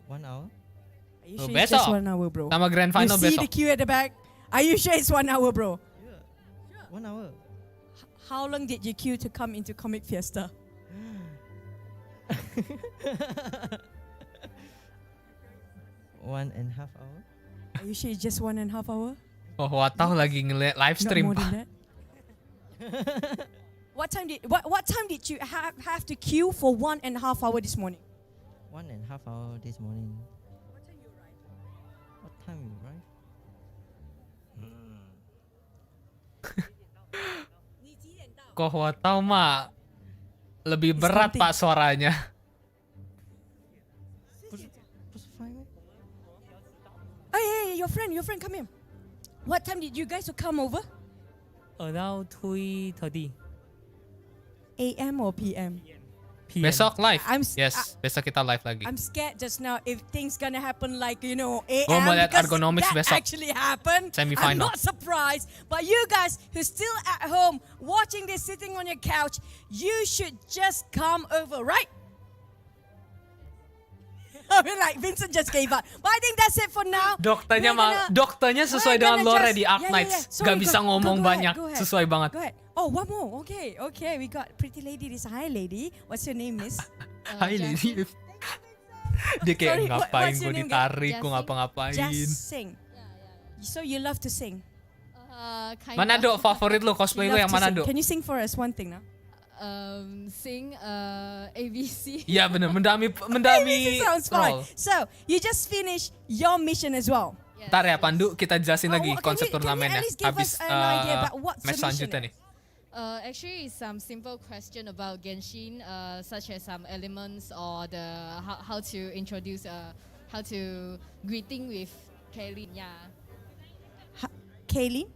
1 hour. Are you sure it's besok. just 1 hour, bro? Sama grand You final see besok. the queue at the back? Are you sure it's 1 hour, bro? 1 hour. How long did you queue to come into Comic Fiesta? 1.5 hour. Are you sure it's just 1.5 hour? Oh, Watau lagi ngeliat live Not stream. more than that. What time did you have to queue for 1.5 hour this morning? 1.5 hour this morning. What time you arrive? Kok Watau mah lebih berat Pak suaranya. Hey, your friend, come here. What time did you guys come over? Around 3:30. AM or PM? Besok live. Yes, besok kita live lagi. I'm scared just now if things gonna happen like, AM. Gua mau lihat because ergonomics that besok. actually happened. I'm Semifinal. not surprised. But you guys who's still at home watching this sitting on your couch, you should just come over, right? I mean, like Vincent just gave up. But I think that's it for now. Dokternya sesuai dengan lore di Arc Knights. Gak bisa ngomong banyak. Go ahead. Sesuai banget. Go ahead. Oh, one more. Okay. We got pretty lady. This hi lady. What's your name, miss? Hai lady. Dia kayak ngapain gue ditarik, gue ngapa-ngapain. Just sing. So you love to sing? Mana Dok favorit lo cosplay lo yang mana Dok? Can you sing for us one thing now? Sing ABC. Iya bener, mendami sounds fine. So you just finished your mission as well. Ntar ya Pandu kita jelasin lagi konsep turnamennya habis match selanjutnya nih. Actually, some simple question about Genshin, such as some elements or the how to introduce, how to greeting with Kaylin. Yeah. Catherine.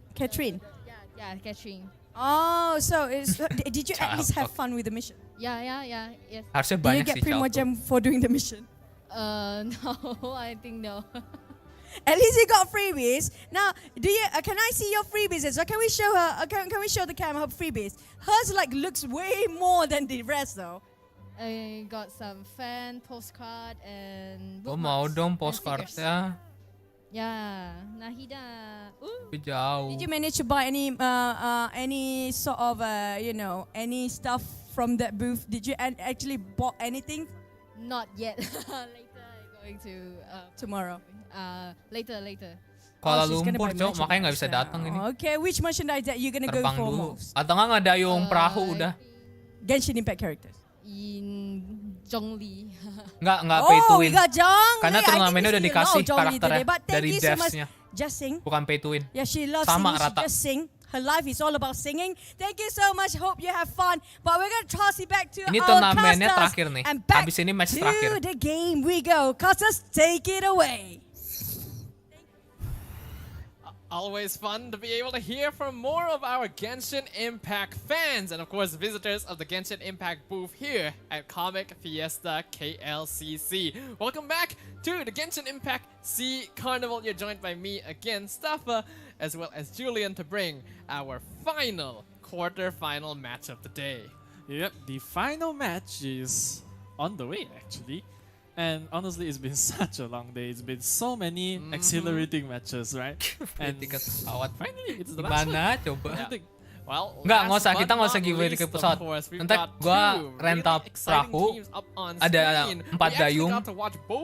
Yeah, Catherine. Oh, so did you at least have fun with the mission? Yeah, yes. Harusnya Did banyak you get sih Primo Gem for doing the mission? No, I think no. At least you got freebies. Now, can I see your freebies as well? Can we show her? Can we show the camera her freebies? Hers looks way more than the rest though. I got some fan postcard and. Gue mau dong postcard ya. Yeah, Nahida. Jauh. Did you manage to buy any sort of any stuff from that booth? Did you actually bought anything? Not yet. Later I'm going to tomorrow. Later. Kuala Lumpur cok, makanya nggak bisa datang ini. Okay, which merchandise that you gonna go Terbang for dulu. most? Atau nggak ngedayung perahu udah. Genshin Impact characters. In Zhongli. Nggak pay to win. We got Zhongli. Karena turnamennya udah dikasih karakternya dari devs-nya. devs-nya. Just sing. Bukan pay to win. Yeah, she loves Sama singing. rata. She just sing. Her life is all about singing. Thank you so much. Hope you have fun. But we're gonna toss it back to Ini our turnamennya casters. terakhir nih. And back Habis ini match to terakhir. the game we go. Casters, take it away. Always fun to be able to hear from more of our Genshin Impact fans and of course visitors of the Genshin Impact booth here at Comic Fiesta KLCC. Welcome back to the Genshin Impact SEA Carnival. You're joined by me again, Staffa, as well as Julian to bring our final quarter-final match of the day. Yep, the final match is on the way actually. And honestly, it's been such a long day. It's been so many exhilarating matches, right? And tiket pesawat. Finally, it's the last Gimana one. coba? Yeah. Well, nggak usah, kita nggak usah giveaway tiket pesawat. Ntar gua rental perahu, ada 4 dayung,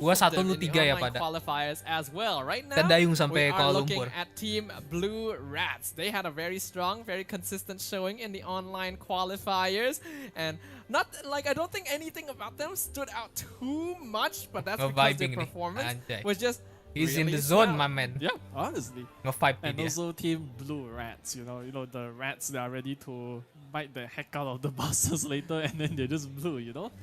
gua 1 lu 3 ya pada. Dan dayung sampai Kuala Lumpur. At Team Blue Rats. They had a very strong, very consistent showing in the online qualifiers, and I don't think anything about them stood out too much, but that's because their performance was just. He's in really the zone, strong. my man. Yeah, honestly. And also Team Blue Rats, you know the rats that are ready to bite the heck out of the bosses later, and then they're just blue, you know.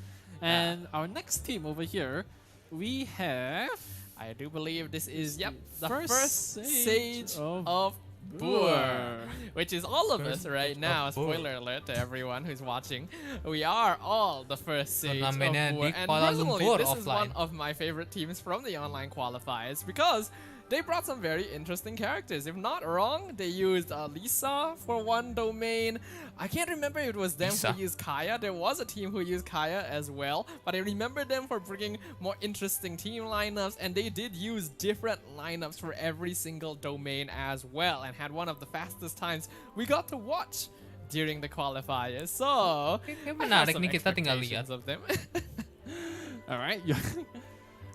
And our next team over here, we have. I do believe this is the first first Sage of Boer, which is all of us right now. Spoiler alert to everyone who's watching. We are all the first Sage of Boer. And personally, this is one of my favorite teams from the online qualifiers because they brought some very interesting characters. If not wrong, they used Lisa for one domain. I can't remember if it was them who used Kaya. There was a team who used Kaya as well, but I remember them for bringing more interesting team lineups, and they did use different lineups for every single domain as well, and had one of the fastest times we got to watch during the qualifiers. So, menarik nih, kita tinggal lihat of them. Alright,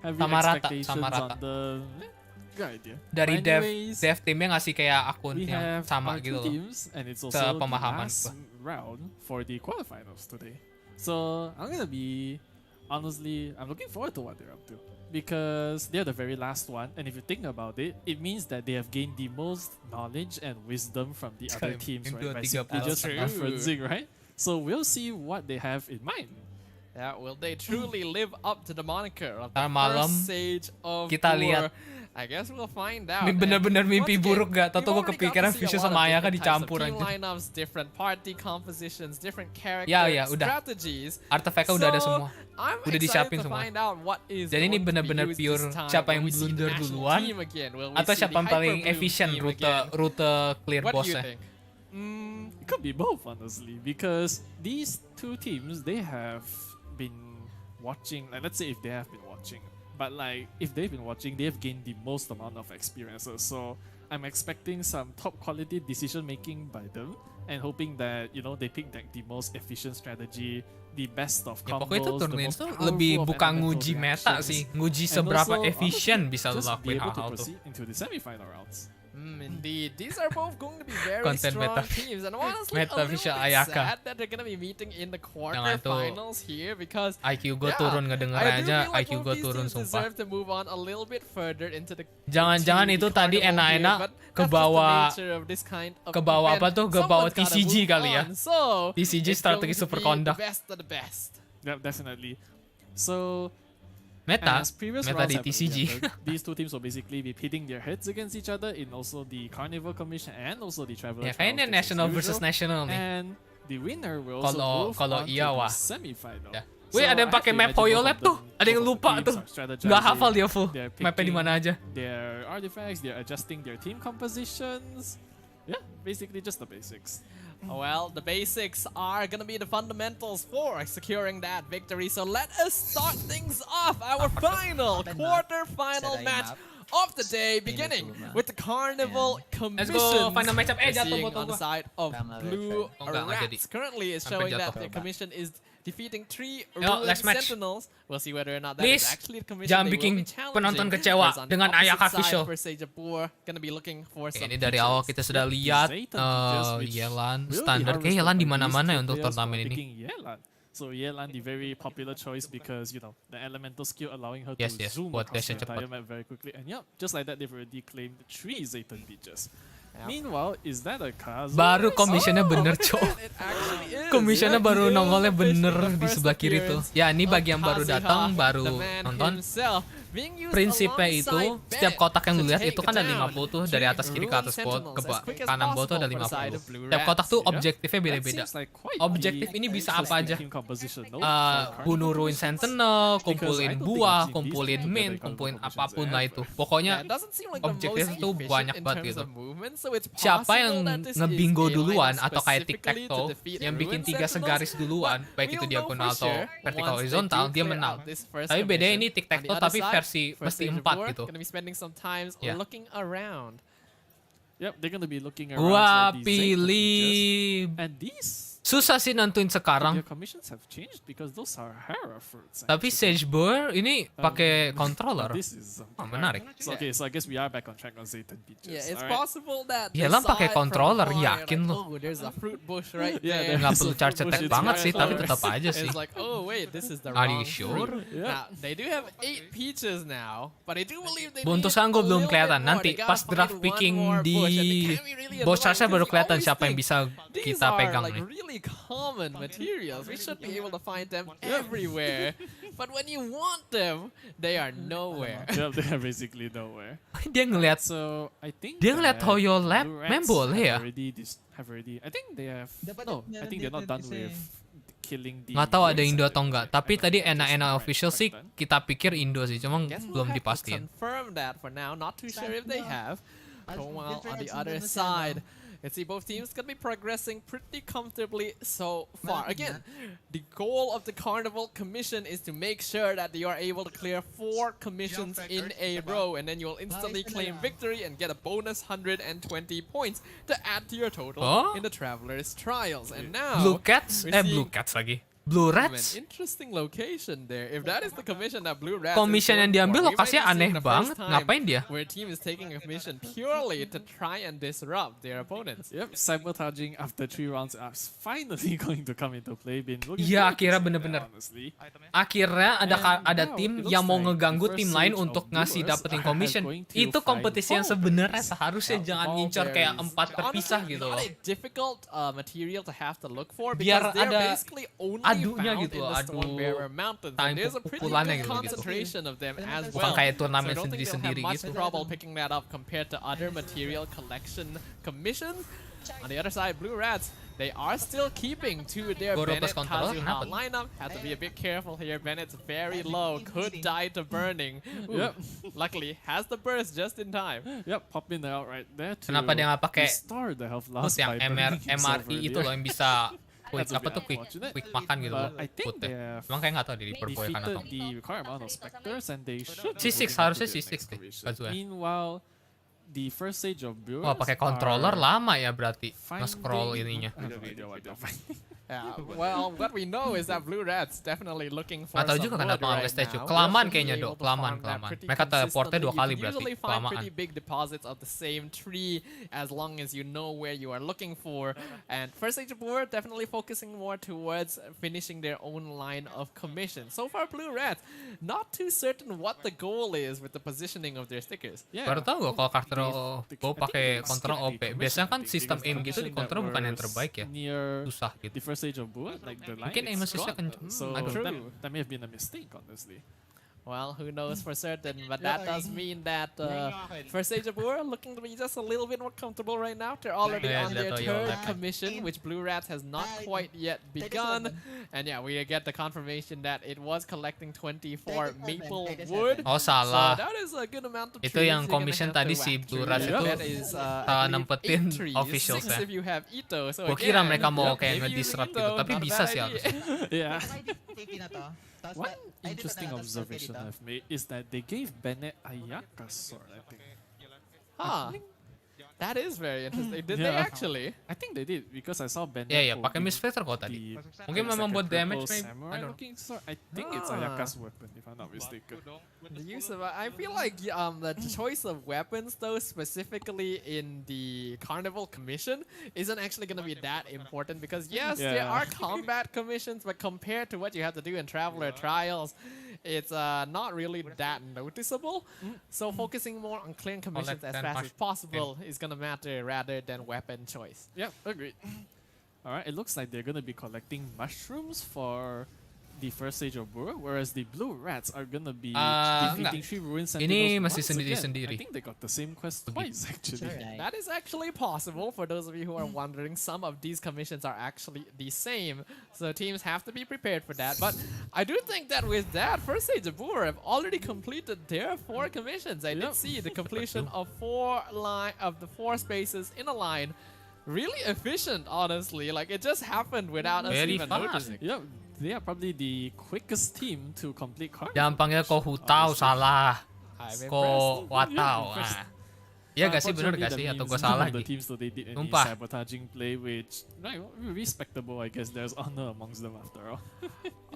have sama rata, expectations on the... Good idea. Dari dev timnya ngasih kayak akun yang sama gitu loh. And it's also the last round for the quarterfinals today. So I'm looking forward to what they're up to. Because they're the very last one, and if you think about it, it means that they have gained the most knowledge and wisdom from the other teams, right? By simply just referencing, right? So we'll see what they have in mind. Yeah, will they truly live up to the moniker of the malam first Sage of kita Boer? lihat. I guess we'll find out. Ini bener-bener mimpi buruk gak? Tahu gue kepikiran Fuchsia sama Ayaka dicampur aja. Lineups, different party compositions, different characters, ya, udah. strategies. Artefaknya udah ada semua. Udah disiapin semua. Jadi ini bener-bener pure siapa yang blunder duluan atau siapa yang paling efisien rute clear bossnya. It could be both, honestly, because these two teams, they have been watching, like, let's say if they have been watching, but like if they've been watching, they have gained the most amount of experiences. So I'm expecting some top quality decision making by them, and hoping that, you know, they pick like the most efficient strategy, the best of combos. Pokoknya itu turnamen itu lebih bukan nguji meta sih, nguji seberapa efisien bisa lo lakuin hal-hal tuh. Into the semi-final rounds. Indeed, these are both going to be very strong teams, and honestly, a little bit sad that they're going to be meeting in the quarterfinals here because IQ gue turun ngedenger aja, IQ gue turun sumpah. Jangan-jangan itu tadi enak-enak ke bawah apa tuh, ke bawah TCG kali ya. TCG strategi super conduct. Yeah, definitely. So meta di Together, TCG. these two teams will basically be pitting their heads against each other in also the Carnival Commission and also the Traveler. Ya kayaknya national versus national nih. And the winner will also move on to the semi-final. Ya. Wih, ada yang pakai map Hoyolab tuh. Ada yang lupa tuh. Nggak hafal dia full. Mapnya di mana aja. Their artifacts, they're adjusting their team compositions. Yeah, basically just the basics. Well, the basics are going to be the fundamentals for securing that victory. So let us start things off. Our final quarter-final match of the day, beginning with the Carnival Commission. Let's go, final matchup. Seeing on the side of Blue Rats. Currently is showing that the Commission is defeating 3 ruined Sentinels. We'll see whether or not that is actually the Commission. Jangan bikin penonton kecewa dengan Ayaka visual. Ini dari awal kita sudah lihat Yelan standar. Kayak Yelan di mana-mana ya untuk turnamen ini. So Yelan, the very popular choice because, you know, the elemental skill allowing her to zoom across the entire map very quickly. And yeah, just like that, they've already claimed 3 Zayton beaches. Meanwhile, is that a Kazo? Baru commissionnya bener, cok. Commissionnya baru nongolnya bener di sebelah kiri tuh. Ya, ini bagi yang baru datang, baru nonton. Prinsipnya itu, setiap kotak yang dilihat itu kan ada 50 tuh, dari atas kiri ke atas ke kanan bawah tuh ada 50. Setiap kotak tuh objektifnya beda-beda. Objektif ini bisa apa aja. Bunuh ruin sentinel, kumpulin buah, kumpulin mint, kumpulin apapun lah itu. Pokoknya objektif itu banyak banget gitu. Siapa yang ngebingo duluan atau kayak tic-tac-toe yang bikin 3 segaris duluan, baik itu diagonal atau vertikal horizontal, dia menang. Tapi bedanya ini tic-tac-toe tapi versi mesti 4 gitu. Yeah. Yep, they're gonna be looking around. Wah, pilih. And these susah sih nentuin sekarang. Tapi Sage Boer ini pakai controller. Oh, menarik. So, okay, so I guess we are back on track on Zayton beaches. Yeah, it's possible that Yelan pakai controller, yakin lo. There's a fruit bush right there. Nggak perlu charge attack banget sih, tapi tetap aja sih. It's like, oh wait, this is the Are wrong you sure? Now, they do have 8 peaches now, but I do believe they Bontusan gue belum kelihatan. Nanti pas draft picking di boss charge-nya baru kelihatan siapa yang bisa kita pegang nih. very common materials. We should be able to find them everywhere. But when you want them, they are nowhere. Yeah, they are basically nowhere. Dia ngeliat, So I think dia ngeliat that Toyo Lab Blue Rats main boleh ya? have already. I think they have. No, I think they're not done with killing the. Nggak tahu ada race Indo at atau the enggak. moment, Tapi but I tadi think they're just enak-enak right official sih back then. kita pikir Indo sih, cuma Guess we'll belum have to dipastiin. confirm that for now. Not too sure if they have. Meanwhile, on the other side, let's see both teams gonna be progressing pretty comfortably so far. Again, the goal of the Carnival Commission is to make sure that you are able to clear 4 commissions in a row, and then you'll instantly claim victory and get a bonus 120 points to add to your total in the Traveler's Trials. And now, Blue Cats? Blue Cats lagi. Blue Rats? an interesting location there. If that is the commission that Blue Rats Commission is yang going diambil for, we might lokasinya be seeing aneh the banget. first time Ngapain dia? Where a team is taking a commission purely to try and disrupt their opponents. Yep, sabotaging after 3 rounds are finally going to come into play. Been looking Iya, forward to akhirnya seeing bener-bener. that, honestly. Akhirnya ada now tim it looks yang mau like ngeganggu the tim first lain stage untuk of ngasih Brewers dapetin are commission. going to Itu kompetisi yang find sebenarnya seharusnya jangan ngincar kayak Mulberries. 4 terpisah Honestly, gitu not loh. a difficult material to have to look for Biar because they're ada basically only adunya found gitu, in the Stormbearer Mountains. And there's a pretty pukulannya good gitu. concentration of them as Bukan well. kayak turnamen So I don't think they'll sendiri-sendiri have much gitu. trouble picking that up compared to other material collection commissions. On the other side, Blue Rats, they are still keeping to their Goro Bennett plus controller, Kazuha kenapa? lineup. Have to be a bit careful here. Bennett's very low, could die to burning. Yep. Luckily, has the burst just in time. Yep, popping it out right there to Kenapa dia nggak pakai restore the health Terus loss yang by burning himself MRI itu earlier. loh yang bisa quick That's a apa bit tuh quick unfortunate. makan gitu loh. But I think Putih. they have Emang kayak nggak tahu di perboykan atau defeated the required amount of specters and they should C6 be moving on to harusnya the C6 next deh, commission. Kazuya. Meanwhile, the first stage of Brewers Wah, pakai controller are lama ya berarti finding- nge-scroll ininya. I have no idea what they're finding. Yeah, well, what we know is that Blue Rats definitely looking for Nggak tahu some juga wood kenapa nggak right statue. now. Kelamaan They'll kayaknya, be Dok. able to Kelamaan, farm that kelamaan. pretty Mereka teleportnya 2 consistently. kali You berarti. usually find Kelamaan. pretty big deposits of the same tree as long as you know where you are looking for. And First Age of War definitely focusing more towards finishing their own line of commission. So far, Blue Rats not too certain what the goal is with the positioning of their stickers. Baru tahu gue kalau karakter gue pakai kontrol OP. Biasanya kan sistem aim gitu di kontrol bukan yang terbaik ya. Susah gitu. The first stage of Brewers, like the line Mungkin aim is assist-nya gone. kenceng. So I don't that, that may have been a mistake, honestly. Well, who knows for certain, but that does mean that First Age of War looking to be just a little bit more comfortable right now. They're already on their third commission, which Blue Rats has not quite yet begun. And yeah, we get the confirmation that it was collecting 24 maple wood. Oh, salah. So that is a good amount of Itu trees yang you're gonna commission have to tadi whack si through. Blue Rats itu That is, I believe, nempetin 8 trees, officials 6 ya. if you have Ito. So Gue kira again, mereka mau yep, kayak maybe ngedisrupt using gitu, Ito, tapi not a bisa bad sih idea. harusnya. Yeah. One interesting observation I've made is that they gave Bennett a Yaka sword, I think. Huh. That is very interesting. Did they Yeah. actually? I think they did because I saw Bennett. Iya, iya, pakai holding misfilter kok tadi. the- Mungkin it's memang like a buat damage, purple maybe. samurai I don't know. looking sword. I think it's Ayaka's weapon, if I'm not mistaken. The use of I feel like the choice of weapons though, specifically in the Carnival Commission, isn't actually gonna be that important because yes, there Yeah. are combat commissions, but compared to what you have to do in Traveler Trials, it's not really that noticeable. So focusing more on clearing commissions as Collect fast and as possible is gonna matter rather than weapon choice. Yep, agreed. Alright, it looks like they're gonna be collecting mushrooms for the first stage of Bura, whereas the Blue Rats are gonna be defeating 3 ruin sentinels. Ini masih once again. sendiri-sendiri. I think they got the same quest twice actually. That is actually possible for those of you who are wondering. Some of these commissions are actually the same, so teams have to be prepared for that. But I do think that with that, First Age of Boer have already completed their 4 commissions. I did see the completion of 4 spaces in a line. Really efficient, honestly. Like it just happened without us Very even fast. noticing. Yep, they are probably the quickest team to complete cards. Jangan panggil ko Hutao, salah. I'm Ko impressed. Watao. impressed. Iya gak sih, bener Unfortunately, gak that sih? Atau means gue salah none of the gitu? teams though they did any Sumpah. sabotaging play, which right, respectable. I guess there's honor amongst them after all.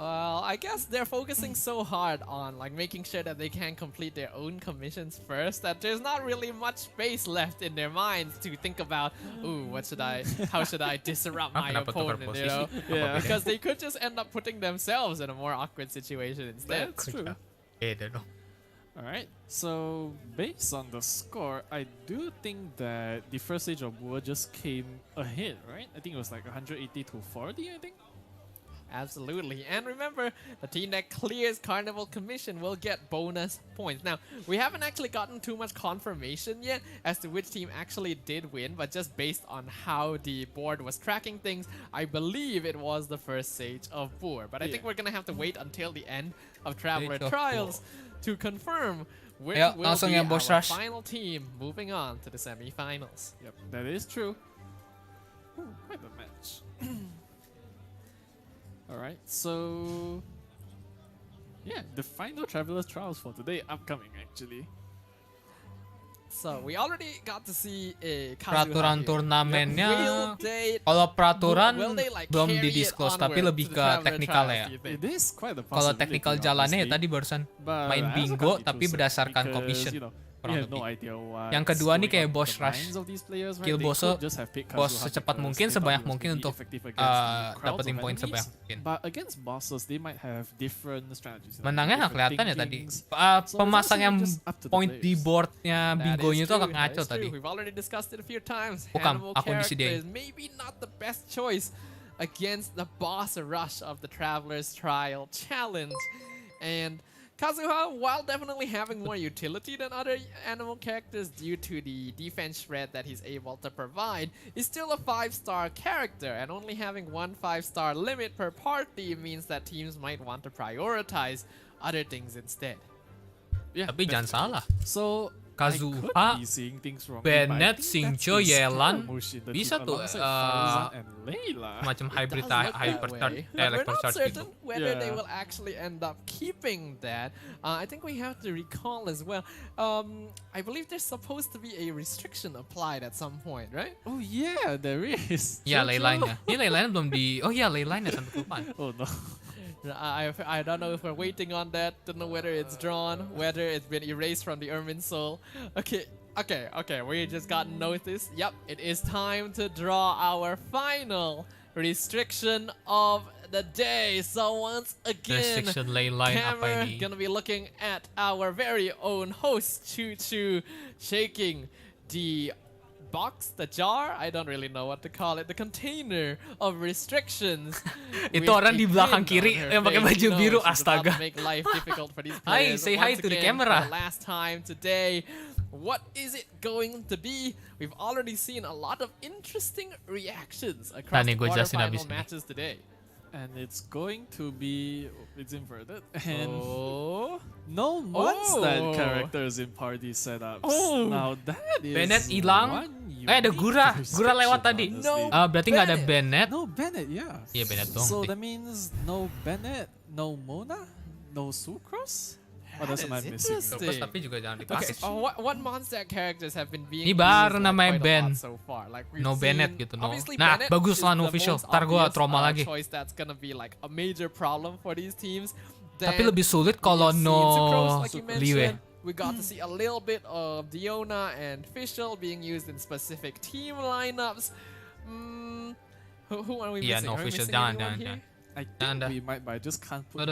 Well, I guess they're focusing so hard on like making sure that they can complete their own commissions first that there's not really much space left in their minds to think about, ooh, how should I disrupt my Kenapa tukar opponent, you know? posisi? Apa Yeah. bedanya? Because they could just end up putting themselves in a more awkward situation instead. That's true. Beda dong. Alright, so based on the score, I do think that the first stage of War just came ahead, right? I think it was like 180 to 40, I think. Absolutely. And remember, the team that clears Carnival Commission will get bonus points. Now, we haven't actually gotten too much confirmation yet as to which team actually did win, but just based on how the board was tracking things, I believe it was the first stage of Boer. But I think we're gonna have to wait until the end of Traveler Trials to confirm which will be our final team moving on to the semi-finals. Yep, that is true. Ooh, quite a match. Alright, so yeah, the final Traveler's Trials for today upcoming actually. So we already got to see a peraturan turnamennya. Kalau peraturan belum didisclose, tapi lebih ke teknikal ya. Kalau teknikal jalannya ya tadi barusan main bingo tapi berdasarkan commission. Yang kedua nih kayak boss rush, kill boss secepat mungkin, sebanyak mungkin untuk dapetin poin sebanyak mungkin. Menangnya nggak kelihatan ya tadi. Pemasang yang point di boardnya bingonya itu agak ngaco tadi. Bukan, aku disediain. Against the boss rush of the Traveler's Trial Challenge. And Kazuha, while definitely having more utility than other animal characters due to the defense shred that he's able to provide, is still a 5-star character, and only having one 5-star limit per party means that teams might want to prioritize other things instead. Yeah, tapi jangan salah. So Kazuha, Bennett, Xingqiu, Yelan bisa tuh macam hybrid hypercharge gitu. Whether they will actually end up keeping that, I think we have to recall as well. I believe there's supposed to be a restriction applied at some point, right? Oh yeah, there is. Ya, Leyline-nya. Ini Leyline belum di. Oh ya, Leyline-nya sampai kelupaan. Oh no. I don't know if we're waiting on that. Don't know whether it's drawn, whether it's been erased from the Ermin Soul. Okay. We just got notice. Yep, it is time to draw our final restriction of the day. So once again, camera gonna be looking at our very own host Choo Choo shaking the box, the jar, I don't really know what to call it, the container of restrictions. Itu orang di belakang kiri yang pakai baju biru, astaga. Hi, say hi to the camera. Last time today, what is it going to be? We've already seen a lot of interesting reactions across the quarterfinal matches today. And it's going to be, it's inverted, and no monster characters in party setups. Now that is Bennett hilang. Ada Gura lewat tadi. Berarti nggak ada Bennett. No Bennett, yeah. Iya, Bennett dong. So that means no Bennett, no Mona, no Sucrose. Oh, that's what I'm missing. Tapi juga jangan dikasih. What monster characters have been being ini baru namanya Ben. So far? Like no Bennett gitu, no. Nah, bagus lah no official. Ntar gue trauma lagi. That's gonna be like a major problem for these teams. Tapi lebih sulit kalau no Liwe. We got to see a little bit of Diona and Fischl being used in specific team lineups. Who are we missing? No Fischl, jangan. I think we might, but I just can't put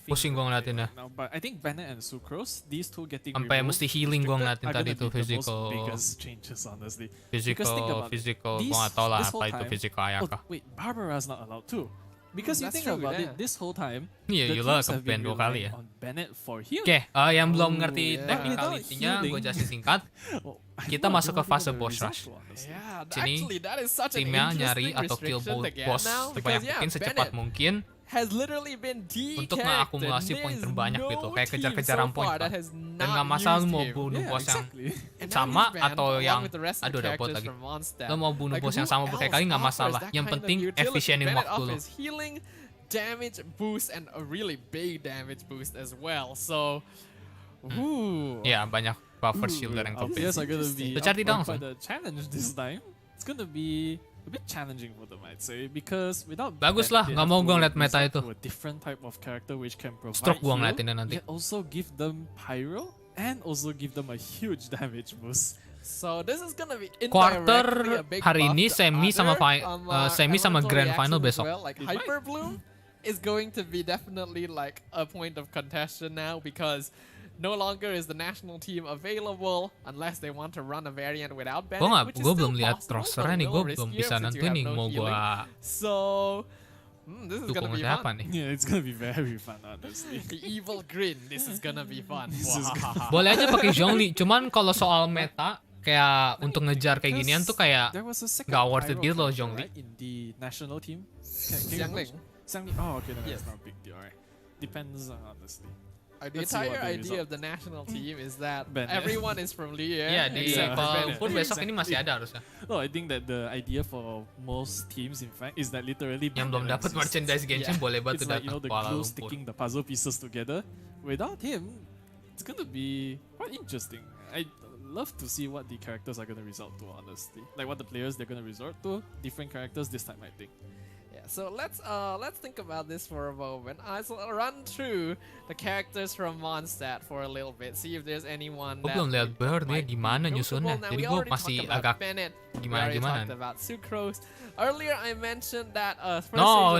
pusing gue ngeliatinnya. No, but I think Bennett and Sucrose, these two getting sampai mesti healing gue ngeliatin tadi tuh physical. Changes, honestly. Physical, gue nggak tau lah apa itu physical Ayaka. Wait, Barbara's not allowed too. Because you think about it, this whole time, the teams have been relying on Bennett for healing. Oke, yang belum ngerti technicality-nya, gue jelasin singkat. Kita masuk ke fase boss rush. Sini timnya nyari atau kill boss sebanyak mungkin, secepat mungkin, untuk mengakumulasi poin terbanyak gitu, kayak kejar-kejaran poin. Dan nggak masalah mau bunuh bos yang sama atau yang udah bot lagi. Lo mau bunuh bos yang sama berkali-kali nggak masalah. Yang penting efisienin waktu lo. Damage boost and a really big damage boost as well. So, ya banyak buffer shielder yang komplit. Itu cari dong. The challenge this time, it's gonna be a bit challenging for them, I'd say, because without bagus lah, nggak mau gue ngeliat meta itu. A different type of character which can provide stroke gue ngeliatinnya nanti. Yet also give them pyro and also give them a huge damage boost. So this is gonna be quarter hari ini semi sama grand final besok. Like Hyper Bloom is going to be definitely like a point of contention now because no longer is the national team available unless they want to run a variant without Bennett. Gue belum lihat rosternya nih, gue belum bisa nentuin nih mau gue So this is gonna be fun. Yeah, it's gonna be very fun, honestly. The evil grin. This is gonna be fun. Boleh aja pakai Zhongli, cuman kalau soal meta kayak untuk ngejar kayak ginian tuh kayak nggak worth it gitu loh Zhongli. In the national team, Xiangling. Oh, okay, no, that's not a big deal. Right? Depends, honestly. The entire idea of the national team is that everyone is from Lier. Iya, di pun besok ini masih ada harusnya. No, I think that the idea for most teams, in fact, is that literally yang belum dapat merchandise Genshin boleh bantu datang the Kuala glue Lumpur. sticking the puzzle pieces together. Without him, it's gonna be quite interesting. I love to see what the characters are gonna resort to, honestly. Like what the players they're gonna resort to. Different characters this time, I think. So let's think about this for a moment. I'll run through the characters from Mondstadt for a little bit. See if there's anyone. Gue belum lihat Bird dia gimana nyusunnya. Jadi gue masih agak gimana. About Sucrose. Earlier I mentioned that No.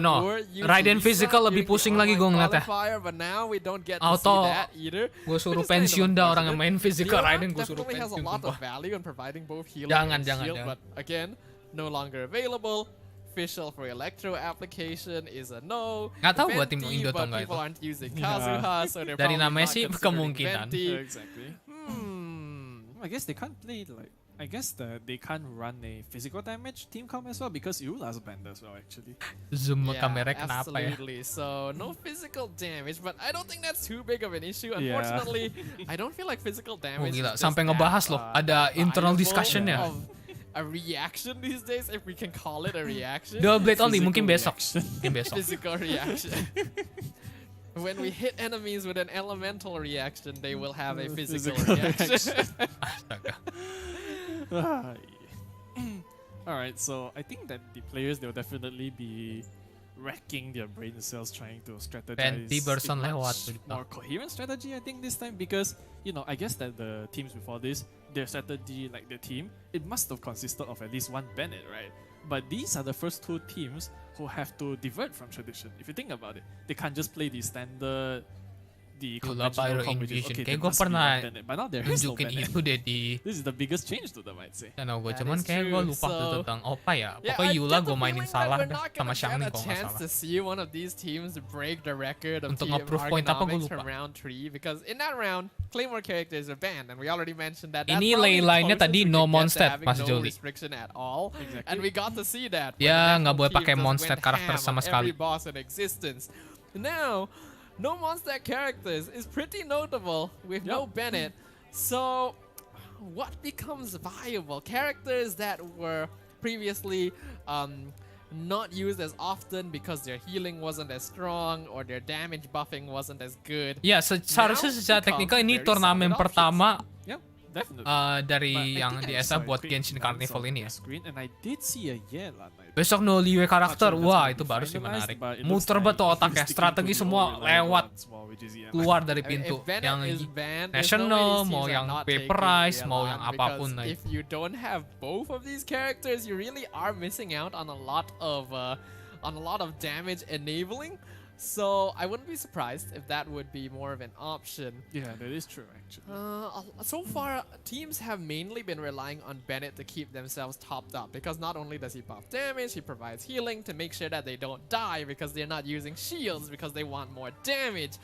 Raiden physical lebih pusing lagi gue ngeliatnya. But now we don't get to Auto see that either. Gue suruh pensiun dah orang yang main physical Raiden, gue suruh has a pensiun. lot of value in providing both healing and shield, but again, no longer available. Official for Electro application is a no. Nggak tahu buat tim Indo atau but nggak itu. people aren't using Kazuha, so they're Dari probably namanya not sih considering kemungkinan. Venti. Exactly. I guess they can't play like. I guess they can't run a physical damage team comp as well because Eula's banned as well actually. Zoom kamera kenapa ya? Absolutely. So no physical damage, but I don't think that's too big of an issue. Unfortunately, I don't feel like physical damage. Gila, is just sampai ngebahas loh. Ada internal discussion-nya. A reaction these days, if we can call it a reaction. Double blade only, mungkin besok. Physical reaction. When we hit enemies with an elemental reaction, they will have a physical reaction. Alright, so I think that the players, they'll definitely be racking their brain cells trying to strategize more coherent strategy, I think, this time, because, you know, I guess that the teams before this, their strategy, like the team, it must have consisted of at least one Bennett, right? But these are the first two teams who have to divert from tradition. If you think about it, they can't just play the standard, the conventional comp, which is, okay, kayak gue pernah but now there is no tunjukin Bennett. itu deh di. This is the biggest change to them, I'd say. Gue cuman kayak gue lupa tuh tentang Opa ya. Pokoknya Eula gue mainin salah deh sama Xiangling kalau nggak salah. To see one of these teams break the record of Untuk team nge-proof point apa gue lupa. from round 3, because in that round Claymore characters are banned, and we already mentioned that. Ini line-nya tadi no Mondstadt Mas no Joli. restriction at all, and we got to see that. Ya nggak boleh pakai Mondstadt karakter sama sekali. Every boss in existence. Now, no Mondstadt characters is pretty notable with no Bennett. So, what becomes viable? Characters that were previously not used as often because their healing wasn't as strong or their damage buffing wasn't as good. Ya, seharusnya secara teknikal ini turnamen pertama dari yang di ESA buat Genshin Carnival ini ya. Besok no Liyue karakter, wah itu baru sih menarik. Muter betul otaknya, strategi semua lewat keluar dari pintu. Yang national, mau yang paperized, mau yang apapun. If you don't have both of these characters, you really are missing out on a lot of damage enabling. So I wouldn't be surprised if that would be more of an option. Yeah, that is true actually. So far, teams have mainly been relying on Bennett to keep themselves topped up, because not only does he buff damage, he provides healing to make sure that they don't die because they're not using shields because they want more damage.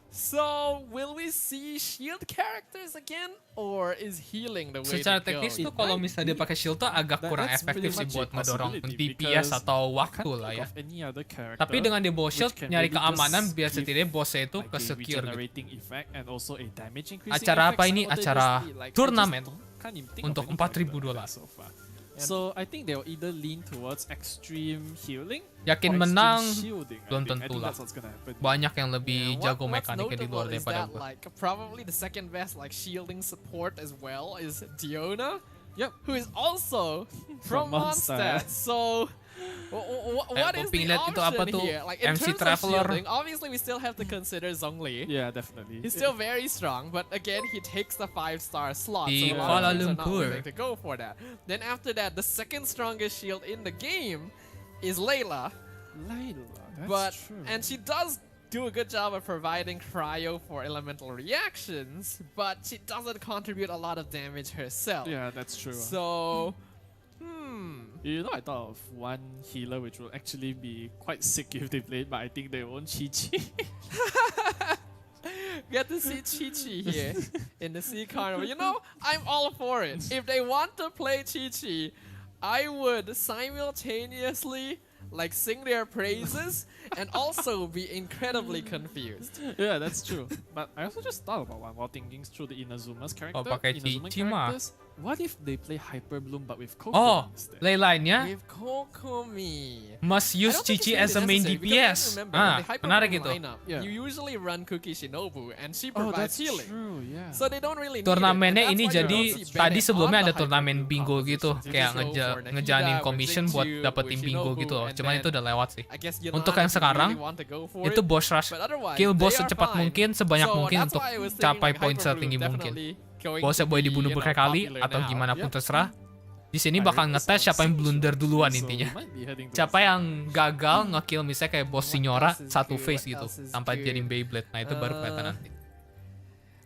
So, will we see shield characters again, or is healing the way Secara to go? teknis tuh kalau misalnya dia pakai shield tuh agak kurang efektif sih buat ngedorong DPS atau waktu lah ya. Tapi dengan dia bawa shield, nyari keamanan biar setidaknya bosnya itu ke-secure gitu. Acara apa ini? Acara turnamen untuk $4.000. So I think they'll either lean towards extreme healing. Yakin menang belum tentu lah. Banyak yang lebih jago mekaniknya di luar daripada gue. Like, probably the second best like shielding support as well is Diona, who is also from Mondstadt. So what is the option here? Like in terms of shielding, obviously we still have to consider Zhongli. Yeah, definitely. He's still very strong, but again, he takes the 5-star slot. Di so Kuala are not Lumpur. willing to go for that. Then after that, the second strongest shield in the game is Layla. That's true. And she does do a good job of providing cryo for elemental reactions, but she doesn't contribute a lot of damage herself. Yeah, that's true. So, You know, I thought of one healer which will actually be quite sick if they played, but I think they won't Chi-Chi. Get to see Chi-Chi here in the SEA Carnival. You know, I'm all for it. If they want to play Chi-Chi, I would simultaneously like sing their praises and also be incredibly confused. Yeah, that's true. But I also just thought about one while thinking through the Inazuma's character. pakai Inazuma Chi-Chi mah. characters. What if they play Hyper Bloom but with Kokomi Oh, instead? lainnya With Kokomi. must use Chi-Chi as a main DPS. Menarik itu. You usually run Kuki Shinobu and she provides healing. True, yeah. So they don't really need Turnamennya it. And ini that's why jadi you don't see tadi Bennett sebelumnya on ada the turnamen Hyper bingo Bloom gitu, composition. kayak So for ngejalanin Nahida, commission with buat Jingyu, dapetin with bingo Shinobu, gitu loh. and Cuman then itu udah lewat sih. I guess Untuk Yolanda yang sekarang really want to go for itu it, boss rush, but otherwise, kill boss they are secepat fine. mungkin, sebanyak So mungkin that's untuk why I was thinking capai like poin Hyper setinggi Bloom mungkin. definitely going Bosnya to boleh be, dibunuh you know, berkali popular atau now. gimana pun Yep. terserah. Di sini I bakal read ngetes siapa yang blunder duluan So intinya. we might be heading towards Siapa yang gagal ngekill misalnya kayak boss Signora else is satu good? face What gitu else is tanpa good? jadiin Beyblade. Nah itu baru kelihatan nanti.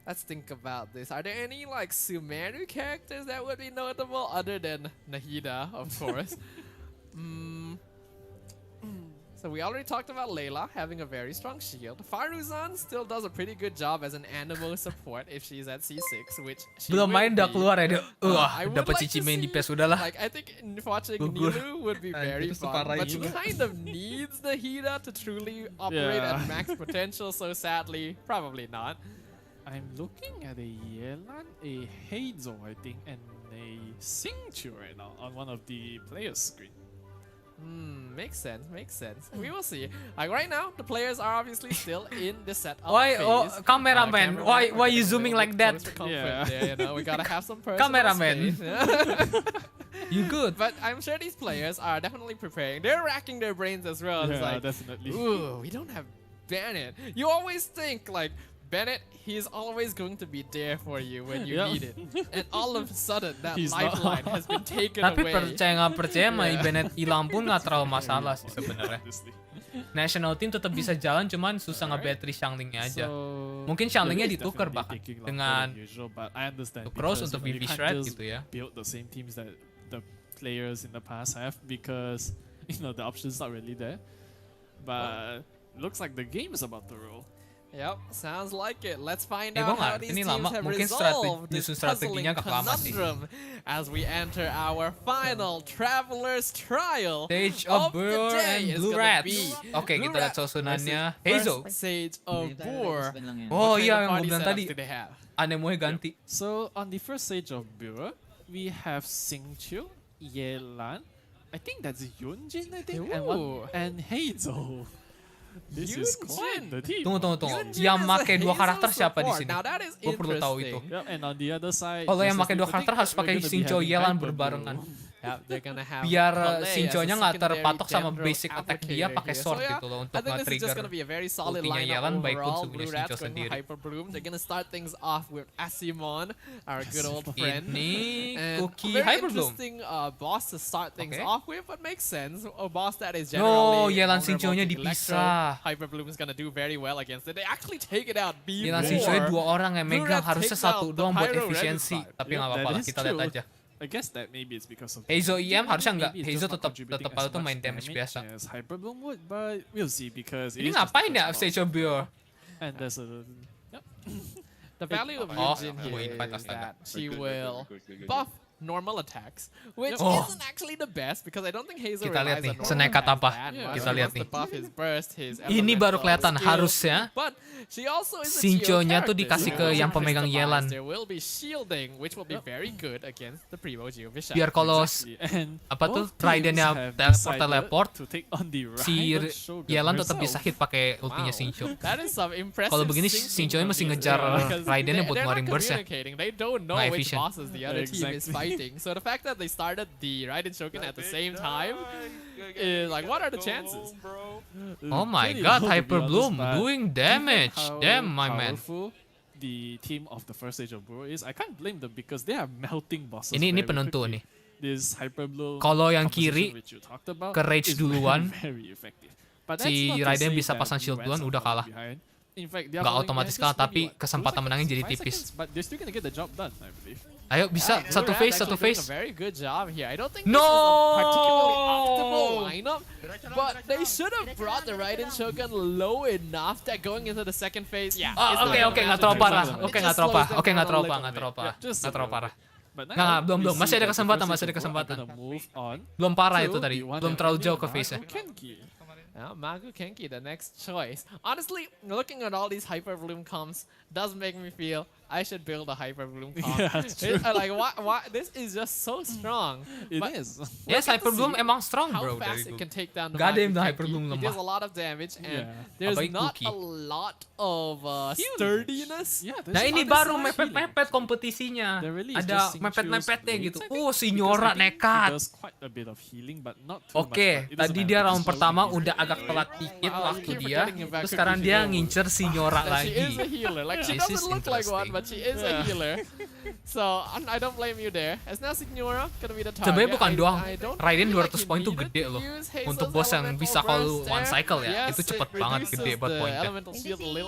Let's think about this. Are there any like Sumeru characters that would be notable other than Nahida, of course? So we already talked about Layla having a very strong shield. Faruzan still does a pretty good job as an animo support if she's at C6, which she Belum will main udah be. keluar ya dia. I would Dapat like cici to main see, DPS udahlah. Like I think watching Gugur. Nilu would be very Itu fun, separah but she juga. kind of needs Nahida to truly operate Yeah. at max potential. So sadly, probably not. I'm looking at a Yelan, a Heizo, I think, and a Xingqiu right now on one of the players' screen. Makes sense, makes sense. We will see. Like right now, the players are obviously still in the setup Why, phase. cameraman? Why you zooming like that? Yeah. There, you know, we gotta have some personal Cameraman. space. You good? But I'm sure these players are definitely preparing. They're racking their brains as well. It's Yeah, like, definitely. ooh, we don't have Bennett. You always think like Bennett, he's always going to be there for you when you Yep. need it. And all of a sudden, that He's not. lifeline has been taken Tapi away. percaya nggak percaya, mah Yeah. Bennett hilang pun nggak terlalu masalah sih sebenarnya. Honestly. National team tetap bisa jalan, cuman susah nge-battery Xianglingnya aja. So, Mungkin Xianglingnya the race ditukar definitely bahkan taking longer dengan than usual, but I understand Cross because, untuk you know, VV you can't Shred just gitu ya. build the same teams that the players in the past have because the options not really there. But looks like the game is about to roll. Yep, sounds like it. Let's find Ya, out gua how nggak- these ini teams lama. have Mungkin resolved this nyusun puzzling strateginya agak lama sih. conundrum as we enter our final Traveler's Trial Stage of the Boor and day is Blue gonna Rats. be Oke, Blue kita lihat Rats susunannya. versus Hazel. Sage of Boor. Oh What kind iya, of yang gue party bilang setups tadi. do they have? Anemoy ganti. So on the first stage of Boor, we have Xingqiu, Yelan. I think that's Yunjin, I think, Ooh. and Heizo. This is quite the team. Tunggu. Yunjin Yang as a make dua Hazel karakter siapa di support. sini? Now that is Gue perlu tahu itu. interesting. Yep, and on the other side, Kalau yang versus pakai dua the karakter thing, harus pakai we're gonna be Xingqiu having Yelan Hyper berbarengan. Bloom. Yeah, they're gonna have Biar Kalei as a Xingqiu-nya nggak secondary terpatok sama Dendro basic attack dia applicator pakai here. sword So, yeah, gitu loh untuk I think this is just nge-trigger gonna be a very solid ultinya lineup Yelan baik overall. Kutsuminya Blue Xingqiu Rats going for sendiri. Hyper Bloom. They're gonna start things off with Asimon, our good old friend. Ini And Kuyy a very Hyper Bloom. interesting boss to start things Okay. off with, but makes sense. A boss that is No, generally Yelan vulnerable Xingqiu-nya to Electro. dipisah. Hyper Bloom is gonna do very well against it. They actually take it out before. Yelan Xingqiu dua orang yang Blue megang, Rats harusnya takes out satu the doang buat Pyro efisiensi. Renaissance. Tapi Yep, nggak that apa-apa lah, is kita lihat true. aja. I guess that maybe it's because of Heizo IM harusnya nggak. Maybe it's Heizo just not tetap contributing kalau as tuh much main damage biasa. as Hyper Bloom would, but we'll see because Ini it is just the ngapain ya first Stage boss. of Boor? And there's a yep. The value of Oh, Yunjin here wait, fight is astaga. that she will buff normal attacks, which Oh. isn't actually the best because I don't think Hazel Kita lihat relies nih, on normal senekat attacks apa. that much. Kita She lihat wants to nih. buff his burst, his Ini baru elemental kelihatan skills, harusnya but she also is a Xingqiu-nya Geo tuh character, dikasih so ke it yang will be pemegang customized. Yelan. There will be shielding, which will be very good against the Primo Geo Bishop. Biar kalau Exactly. And apa tuh both Raidennya teams have teleport, decided to take on the si Raiden Shogun Yelan tetap bisa herself. hit pakai ultinya Wow. Xingqiu. That is some impressive Kalau begini syncing Xingqiu-nya from mesti these ngejar two, because Raidennya buat they're ngeluarin not burst ya. communicating. They don't know Nggak which efficient. bosses the other team is Exactly. fighting. So the fact that they started the Raiden Shogun at the same time is like, what are the chances? Oh my Pretty god, low, to be Hyper honest, Bloom but doing damage. given how Damn, my man. powerful the team of the first stage of Boor is, I can't blame them because they are melting bosses. Ini very penentu quickly. nih. This Hyper Bloom Kalau yang composition kiri which you talked about ke rage is duluan. very effective. si Raiden bisa pasang shield duluan udah kalah. Nggak otomatis kalah, tapi kesempatan menangnya jadi tipis. Ayo bisa satu phase. No. But they should have brought the Raiden Shogun low enough that going into the second phase. Yeah. Oke, nggak terlalu parah. Nggak terlalu parah. Belum. Masih ada kesempatan. Belum parah itu tadi. Belum terlalu jauh ke phase-nya. Magu Kenki, the next choice. Honestly, looking at all these Hyper Bloom comps does make me feel I should build a Hyper Bloom comp. Yeah, that's true. Like, why? This is just so strong. It is. Yes, Hyper Bloom emang strong, bro. How fast it can take down the Gak ada yang Magu Hyper Bloom Kenki. It lemah. does a lot of damage, and there's Apalagi not Kuyy. a lot of sturdiness. Nah ini baru mepet-mepet kompetisinya. Ada mepet-mepetnya gitu. Signora nekat. Oke, tadi dia round pertama udah agak telat dikit waktu dia. Terus sekarang dia ngincer Signora lagi. She doesn't look like one, but she is a healer. So I don't blame you there. As now Signora gonna be the target. Sebenarnya bukan doang. Raiden 200 poin tuh gede loh. Untuk boss yang bisa kalau one cycle ya, itu cepet banget gede buat poinnya.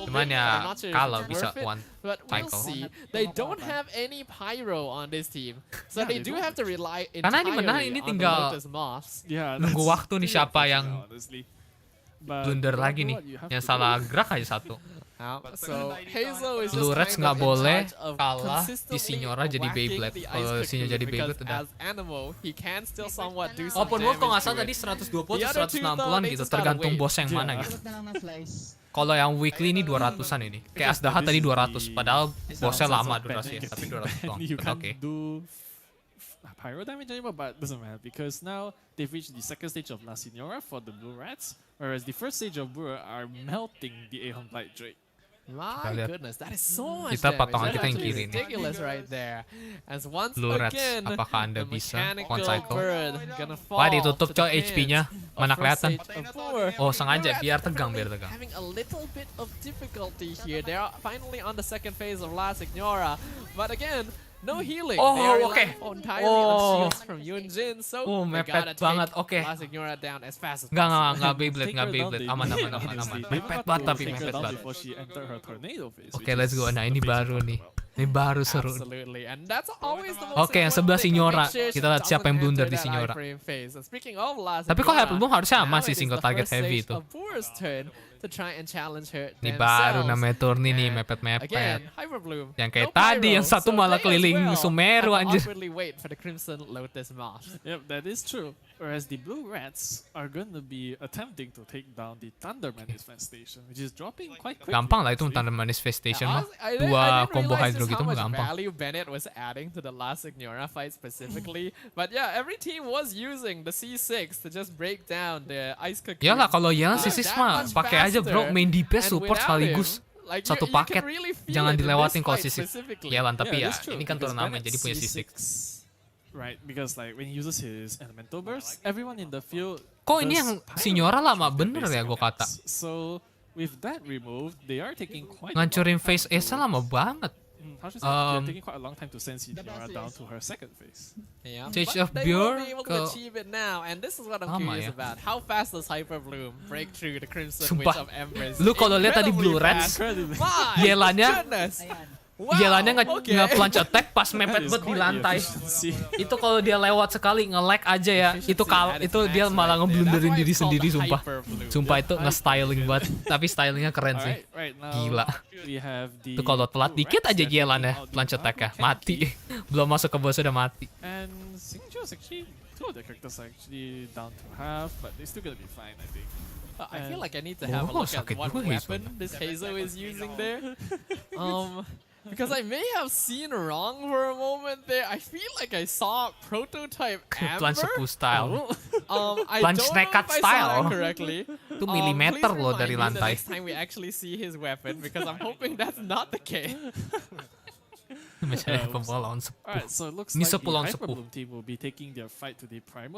Cuman ya kalau bisa one cycle. They don't have any pyro on this team, so they do have to rely Karena ini menang, ini tinggal nunggu waktu nih siapa yang blunder lagi nih, yang salah gerak aja satu. Blue Reds nggak boleh kalah di Signora jadi Beyblade. Kalau Signora jadi Beyblade udah. Open world kalau nggak salah tadi 120 atau 160-an gitu, tergantung boss yang mana gitu. Kalau yang weekly ini 200-an ini. Kayak Asdaha tadi 200, padahal bossnya lama durasinya, tapi 200 doang. Oke. Pyro damage anymore, but doesn't matter because now they've reached the second stage of La Signora for the Blue Rats, whereas the first stage of Blue are melting the Aeon Blight Drake. My goodness, that is so much kita damage. patungan kita yang That's kiri nih. ridiculous right there. As once Blue Rats, again, apakah Anda the bisa mechanical one cycle? bird gonna fall Wah, ditutup to the coy HP-nya. hands Mana of kelihatan. first stage of Blue. Oh, sengaja Blue biar Rats tegang. Having a little bit of difficulty here. They are finally on the second phase of La Signora, but again, no healing. They are oke. entirely on shields from Yunjin, so they mepet gotta banget. take Oke. La Signora down as fast as Nggak Beyblade. Aman. Mepet banget. Oke, let's go. Nah, ini baru nih. Ini baru seru. Oke, yang sebelah Signora. Kita lihat siapa yang blunder di Signora. Tapi kok Hyper Bloom harusnya aman sih, single target heavy itu. Ini baru namanya turni nih, mepet-mepet. Yang kayak tadi, yang satu malah keliling Sumeru anjir. Yep, that is true. Whereas the Blue Rats are going to be attempting to take down the Thunder Manifestation, which is dropping quite quickly. Gampang lah itu Thunder Manifestation mah. Dua combo hydro gitu mah gampang. Value Bennett was adding to the last Signora fight specifically, but yeah, every team was using the C6 to just break down the ice cocoon. Iyalah kalau yang C6 mah pakai aja bro, main DPS support sekaligus. Satu paket, jangan dilewatin kalau C6. Iyalah, tapi ya ini kan turnamen jadi punya C6. Right, because like when he uses his elemental burst, everyone in the field. Kok ini yang Signora lama bener ya gue kata. So with that removed, they are taking quite. Ngancurin phase Esa lama banget. They're taking quite a long time to send Signora down to her second phase. Yeah, Stage of but they Pure will be able to achieve it now, and this is what I'm curious about. How fast does Hyper Bloom break through the Crimson Witch of Embers? Lu kalau lihat tadi Blue Rats, Yelanya nge-plunge attack pas mepet banget di lantai. Itu kalau dia lewat sekali nge-lag aja ya, itu dia malah ngeblunderin diri sendiri, sumpah. Sumpah itu nge-styling banget, tapi stylingnya keren sih. Gila. Itu kalau telat dikit aja Yelannya plunge attack ya, mati. Belum masuk ke boss udah mati. And Xingqiu's actually, two of the characters are actually down to half, but they're still gonna be fine, I think. I feel like I need to have a look at what weapon this Hazo is using there. Because I may have seen wrong for a moment there. I feel like I saw prototype Amber. Plunge sepuh style. I Plunge don't know nekat if I saw style. that correctly. Itu milimeter loh dari lantai. Next time we actually see his weapon, because I'm hoping that's not the case. Misalnya pembawa lawan sepuh. Ini Ini sepuh lawan sepuh.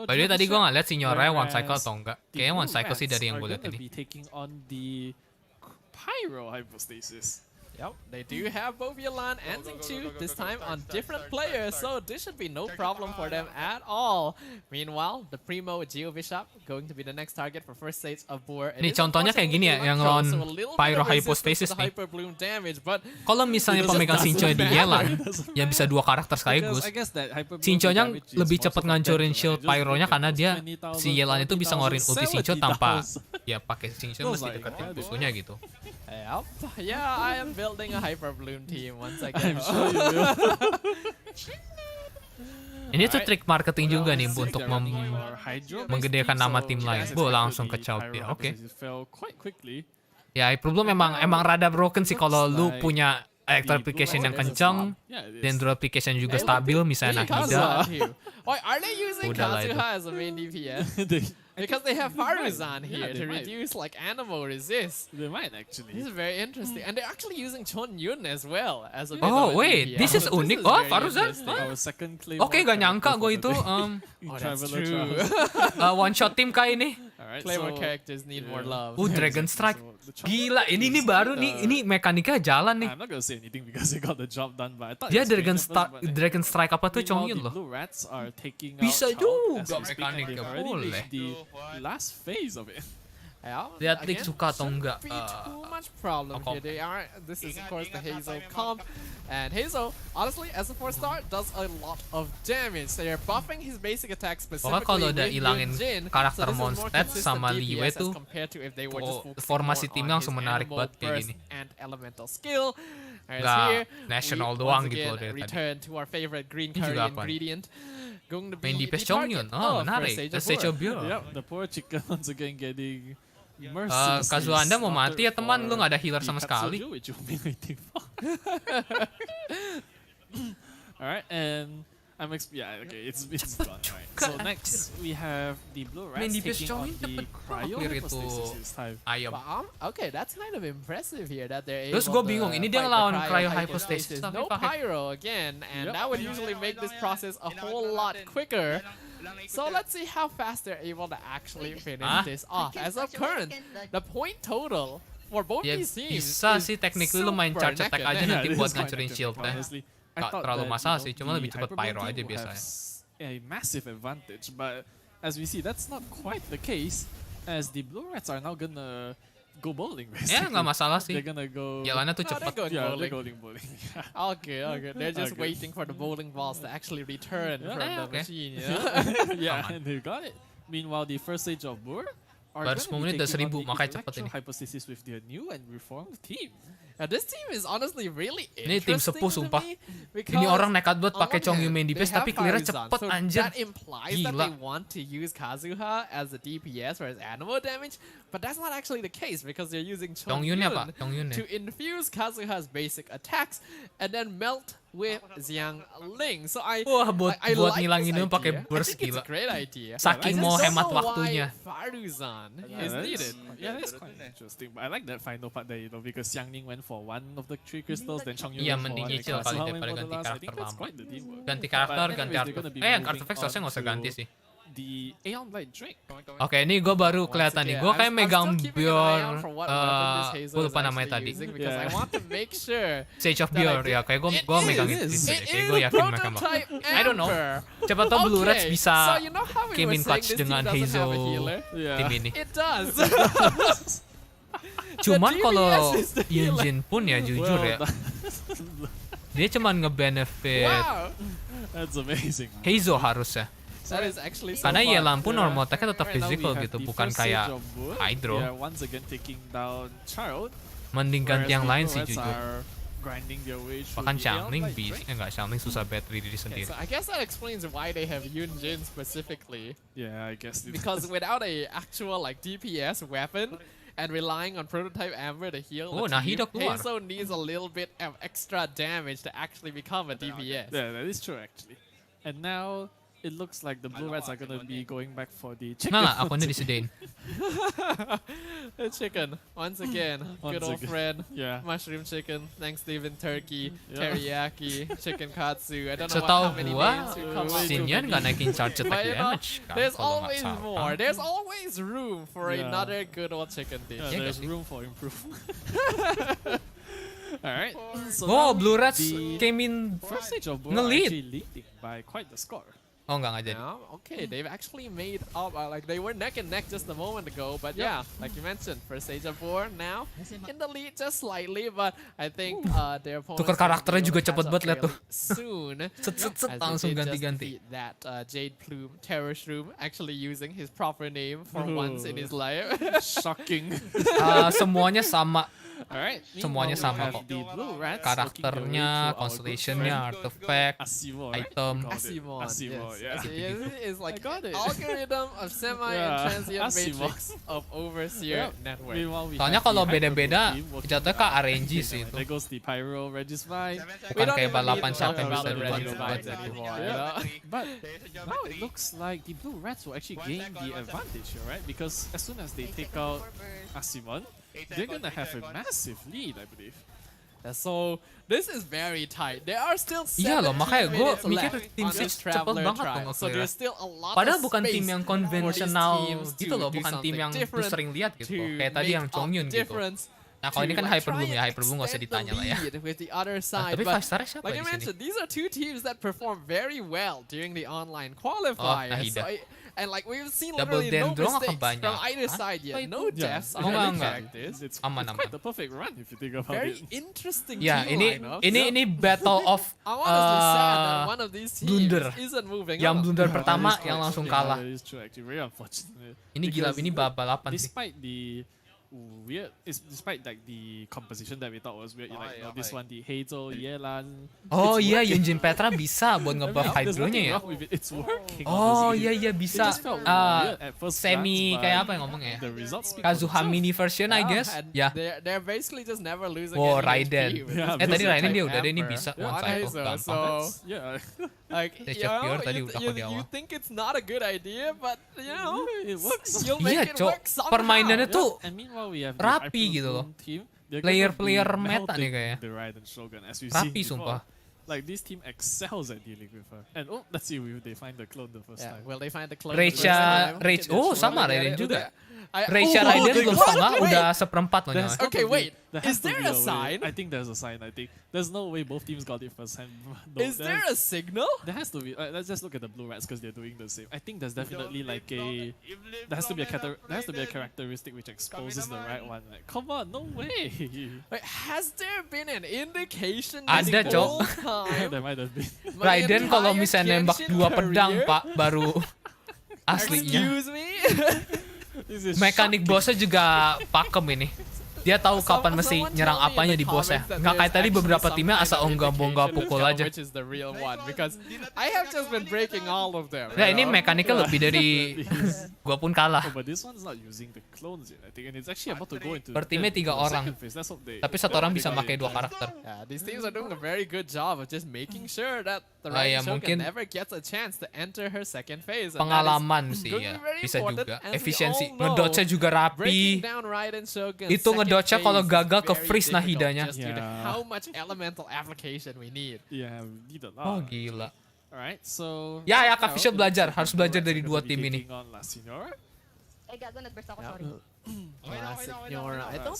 By the way, tadi gue gak liat Signora one cycle atau enggak. Kayaknya one cycle sih dari yang gue liat ini. Pyro hypostasis. Yep, they do have both Yelan and Xingqiu, this time on different players, so this should be no problem for them at all. Meanwhile, the Primo Geo Bishop going to be the next target for first stage of Boar. Nih contohnya kayak gini ya, yang lawan Pyro Hypostasis nih. Kalau misalnya pemegang Xingqiu di Yelan, yang bisa 2 karakter sekaligus, Xingqiu-nya lebih cepat ngancurin shield Pyro-nya karena dia si Yelan itu bisa ngeluarin ulti Xingqiu tanpa ya pakai Xingqiu mesti deketin musuhnya gitu. Yep. Yeah, I am building a Hyper Bloom team once again. I'm sure you will. Ini tuh trik marketing juga nih untuk menggedekan nama tim lain. Langsung ke Chowpia. Oke. Ya, problem emang rada broken sih kalau lu punya electrification yang kencang dan duplication juga stabil misalnya Nahida. Wait, are they using Kazuha as a main DPS? Because they have Faruzan here to reduce like Animo resist. They might actually. This is very interesting. And they're actually using Chon Yun as well as a wait, this is unik. Oh, Faruzan. Oke, gak nyangka gue itu. That's true. One shot team kayak ini. Claymore characters need more love. Dragon Strike. Gila, ini baru nih. Ini mekaniknya jalan nih. I'm not gonna say anything because they got the job done, but I thought dia Dragon Strike apa tuh Chong Yun loh. Bisa juga mekaniknya boleh. Last phase of it. Lihat Lik suka atau enggak. Too much problem here. This is of course the Hazel comp, and Hazel, honestly, as a 4-star, does a lot of damage. They are buffing his basic attack specifically. Kalau udah ilangin karakter Mondstadt sama Liwe tuh, formasi timnya langsung menarik banget kayak gini. And elemental skill. Nggak national doang gitu loh dari tadi. Return to our favorite green curry ingredient. Main DPS Chong Yun. Oh, menarik. The Sage of Beer. Yep, the poor chicken once again getting. Kazuha Anda mau mati ya teman, lu gak ada healer sama sekali. Alright, and I'm it's gone. Right. So next we have the blue rats taking on the cryo hypostasis this time. Okay, that's kind of impressive here that they're able. Terus gue bingung, ini dia ngelawan cryo hypostasis no pyro again, and that would usually make this process a whole lot quicker. So let's see how fast they're able to actually finish this off. As of current, the point total for both these teams bisa sih technically lu main charge attack aja nanti buat ngancurin shieldnya. Gak terlalu masalah sih, cuma lebih cepat pyro aja biasanya. A massive advantage, but as we see, that's not quite the case. As the blue rats are now gonna go bowling. Ya nggak masalah sih. They're gonna go. Jalannya tuh cepat. Yeah, they're going bowling. Okay. They're just waiting for the bowling balls to actually return from the machine. Yeah, and they got it. Meanwhile, the first stage of Boar baru 10 menit udah 1000, makanya cepat ini. Hypostasis with their new and reformed team. Now this team is honestly really ini tim sepuh sumpah. Ini orang nekat buat pakai Chong Yun main DPS tapi clear cepet anjir. That implies that they want to use Kazuha as a DPS for his animal damage, but that's not actually the case because they're using Chong Yun to infuse Kazuha's basic attacks and then melt with Xiang Ling. So buat ngilangin itu pakai burst gila. Saking mau hemat waktunya. Faruzan is needed. Yeah, that's quite interesting. But I like that final part there, because Xiang Ling went for one of the 3 crystals, then Chong Yun iya, went for mending one. nyicil kali daripada ganti karakter lama. Ganti karakter, ganti artifact harusnya nggak usah ganti sih. The Aeon Light Drake. Oke, ini gue baru kelihatan nih. Gue kayak megang Bior. Gue lupa namanya tadi. Sage of Bior ya. Kayak gue megang itu. Kayak gue yakin mereka bakal. I don't know. Coba tau Blue Reds bisa came in clutch dengan Hazel tim ini. Cuman kalau Yunjin pun ya jujur ya, dia cuman nge-benefit Hazel harusnya. Karena Yelan pun normal attack-nya tetap physical gitu, bukan kayak Hydro. Mending ganti yang lain sih jujur. Bahkan Xiangling bisa, enggak Xiangling susah battery diri sendiri. I guess that explains why they have Yunjin specifically. Yeah, I guess. Because without a actual like DPS weapon and relying on prototype Amber to heal the team, Hazel needs a little bit of extra damage to actually become a DPS. Yeah, that is true actually. And now it looks like the blue rats are gonna be going back for the chicken. Nah, aku ini disediain. The chicken, once again, good old friend. Yeah. Mushroom chicken, Thanksgiving turkey, teriyaki, chicken katsu. I don't know how many names you come up with. Sinyan nggak naikin charge attack damage. There's always more. There's always room for another good old chicken dish. Yeah, there's room for improvement. Alright. So Oh, now Blue Rats the came in first stage of Blue are nge-lead. actually leading by quite the score. Oh, enggak jadi. Okay, they've actually made up, like they were neck and neck just a moment ago, but yeah, like you mentioned, first stage of 4 now in the lead just slightly, but I think their opponents Tukar karakternya juga cepet banget liat tuh. soon. Set langsung ganti-ganti. That Jade Plume Terror Shroom actually using his proper name for once in his life. Shocking. Semuanya sama. Alright. Semuanya sama kok. Karakternya, constellationnya, artifact, item. Asimon, yeah. is like algorithm of semi and transient matrix of overseer network. Soalnya kalau beda-beda, jatuhnya ke RNG sih itu. There goes the Pyro Registry. Bukan kayak balapan siapa yang bisa duluan. But now it looks like the Blue Rats will actually gain the advantage here, right? Because as soon as they take out Asimon, they're gonna have a massive lead, I believe. So this is very tight. There are still 7 Iya loh, makanya gue minutes mikir left tim on this 6 cepet Traveler banget trial. tuh So nge-clear. there's still a lot Padahal of bukan tim space yang for these konvensional teams gitu to loh, do bukan tim something yang lu different sering lihat gitu. to Kayak tadi make yang up Chongyun the gitu. difference Nah kalau ini kan to, Hyperbloom ya, try and Hyperbloom gak usah extend ditanya the lah ya. lead with the other side, Tapi but 5-star siapa like di I sini? mentioned, these are two teams that perform very well during the online qualifiers. Nahida. And like we've seen Double literally no Dendron mistakes akan banyak. from either Hah? side yet. Apa No itu? deaths on enggak, any enggak. characters. It's Aman. quite the perfect run if you think about Very it. interesting Ya team lineup. ini battle of I'm honestly sad that one of these teams blunder. isn't moving Yang up. blunder pertama That is yang quite- langsung yeah, kalah. that is true, actually. Very unfortunate. Ini gila, Because ini balapan sih. Despite the weird, despite like the composition that we thought was weird, like this one, the Hazel, Yelan. Oh it's iya, working. Yunjin Petra bisa buat ngebuff There's hydronya nothing ya. wrong with it. It's working. Oh honestly. iya It bisa. just felt weird at first Semi glance, kayak but apa yang ngomongnya? the results speak for Kazuha themselves. mini version I guess. And Ya. they're basically just never losing Oh, any Raiden. HP with Yeah, this Tadi type Raiden dia udah ada ini ever. bisa Yeah, one on cycle Hazel, gampang. so Yeah. like Dia you cek know, pure tadi you, udah you, di awal. you think it's not a good idea, but you know It works. you'll Iya, make it Cok. work somehow. Permainannya tuh And meanwhile, we have the rapi Hyper gitu loh. Bloom team. They're Player-player gonna be meta nih melting kayaknya. The Raiden Shogun, as we've Rapi seen sumpah. before. Like this team excels at dealing with her. And oh, let's see if they find the clone the first time. Will they find the clone? Rage, oh sama Raiden juga. Rage Raiden they belum got setengah, it. udah seperempat loh There's nyawa. Okay, gotta be- wait. there Is has to there be a way. sign? I think there's a sign. I think there's no way both teams got it first hand. No, Is there a signal? There has to be. Let's just look at the Blue Rats because they're doing the same. I think there's definitely like a. There has to be a characteristic which exposes the right one. Like, come on, no way. Wait, has there been an indication Ada, this Cok. whole time? There might have been. My Raiden kalau entire misalnya nembak Genshin 2 pedang career? pak baru aslinya. Excuse me? This is Mekanik shocking. bosnya juga pakem ini. Dia tahu kapan mesti Someone nyerang tell me in apanya the di bosnya. comments that Nggak kayak there's tadi actually beberapa some timnya kind asal of onggah-bonggah indication pukul to tell aja. Which is the real one because I have just been breaking all of them. Nah you ini know? mekaniknya lebih dari gua pun kalah. Oh, but this one's not using the clones yet, I think, and it's actually about to go into Per timnya 3 the orang. second phase. Let's hope they- Tapi satu orang they bisa got pakai it. 2 karakter. Yeah, these teams are doing a very good job of just making sure that the Ah, ya, Raiden mungkin Shogun never gets a chance to enter her second phase. And Pengalaman that is sih going to ya, be very bisa important, juga. as we Efisiensi, all know. ngedodge-nya juga Breaking rapi. down Raiden Shogun Itu second ngedodge-nya kalau phase is gagal ke very freeze difficult Nahidanya. just due to Yeah. how much elemental application we need. Yeah, we need a Oh lot. gila. Alright, so Ya, right Kak now, Fisher it belajar, looks like harus the belajar Blue dari Rats dua are gonna tim be ini. taking on La Signora. Signora. I don't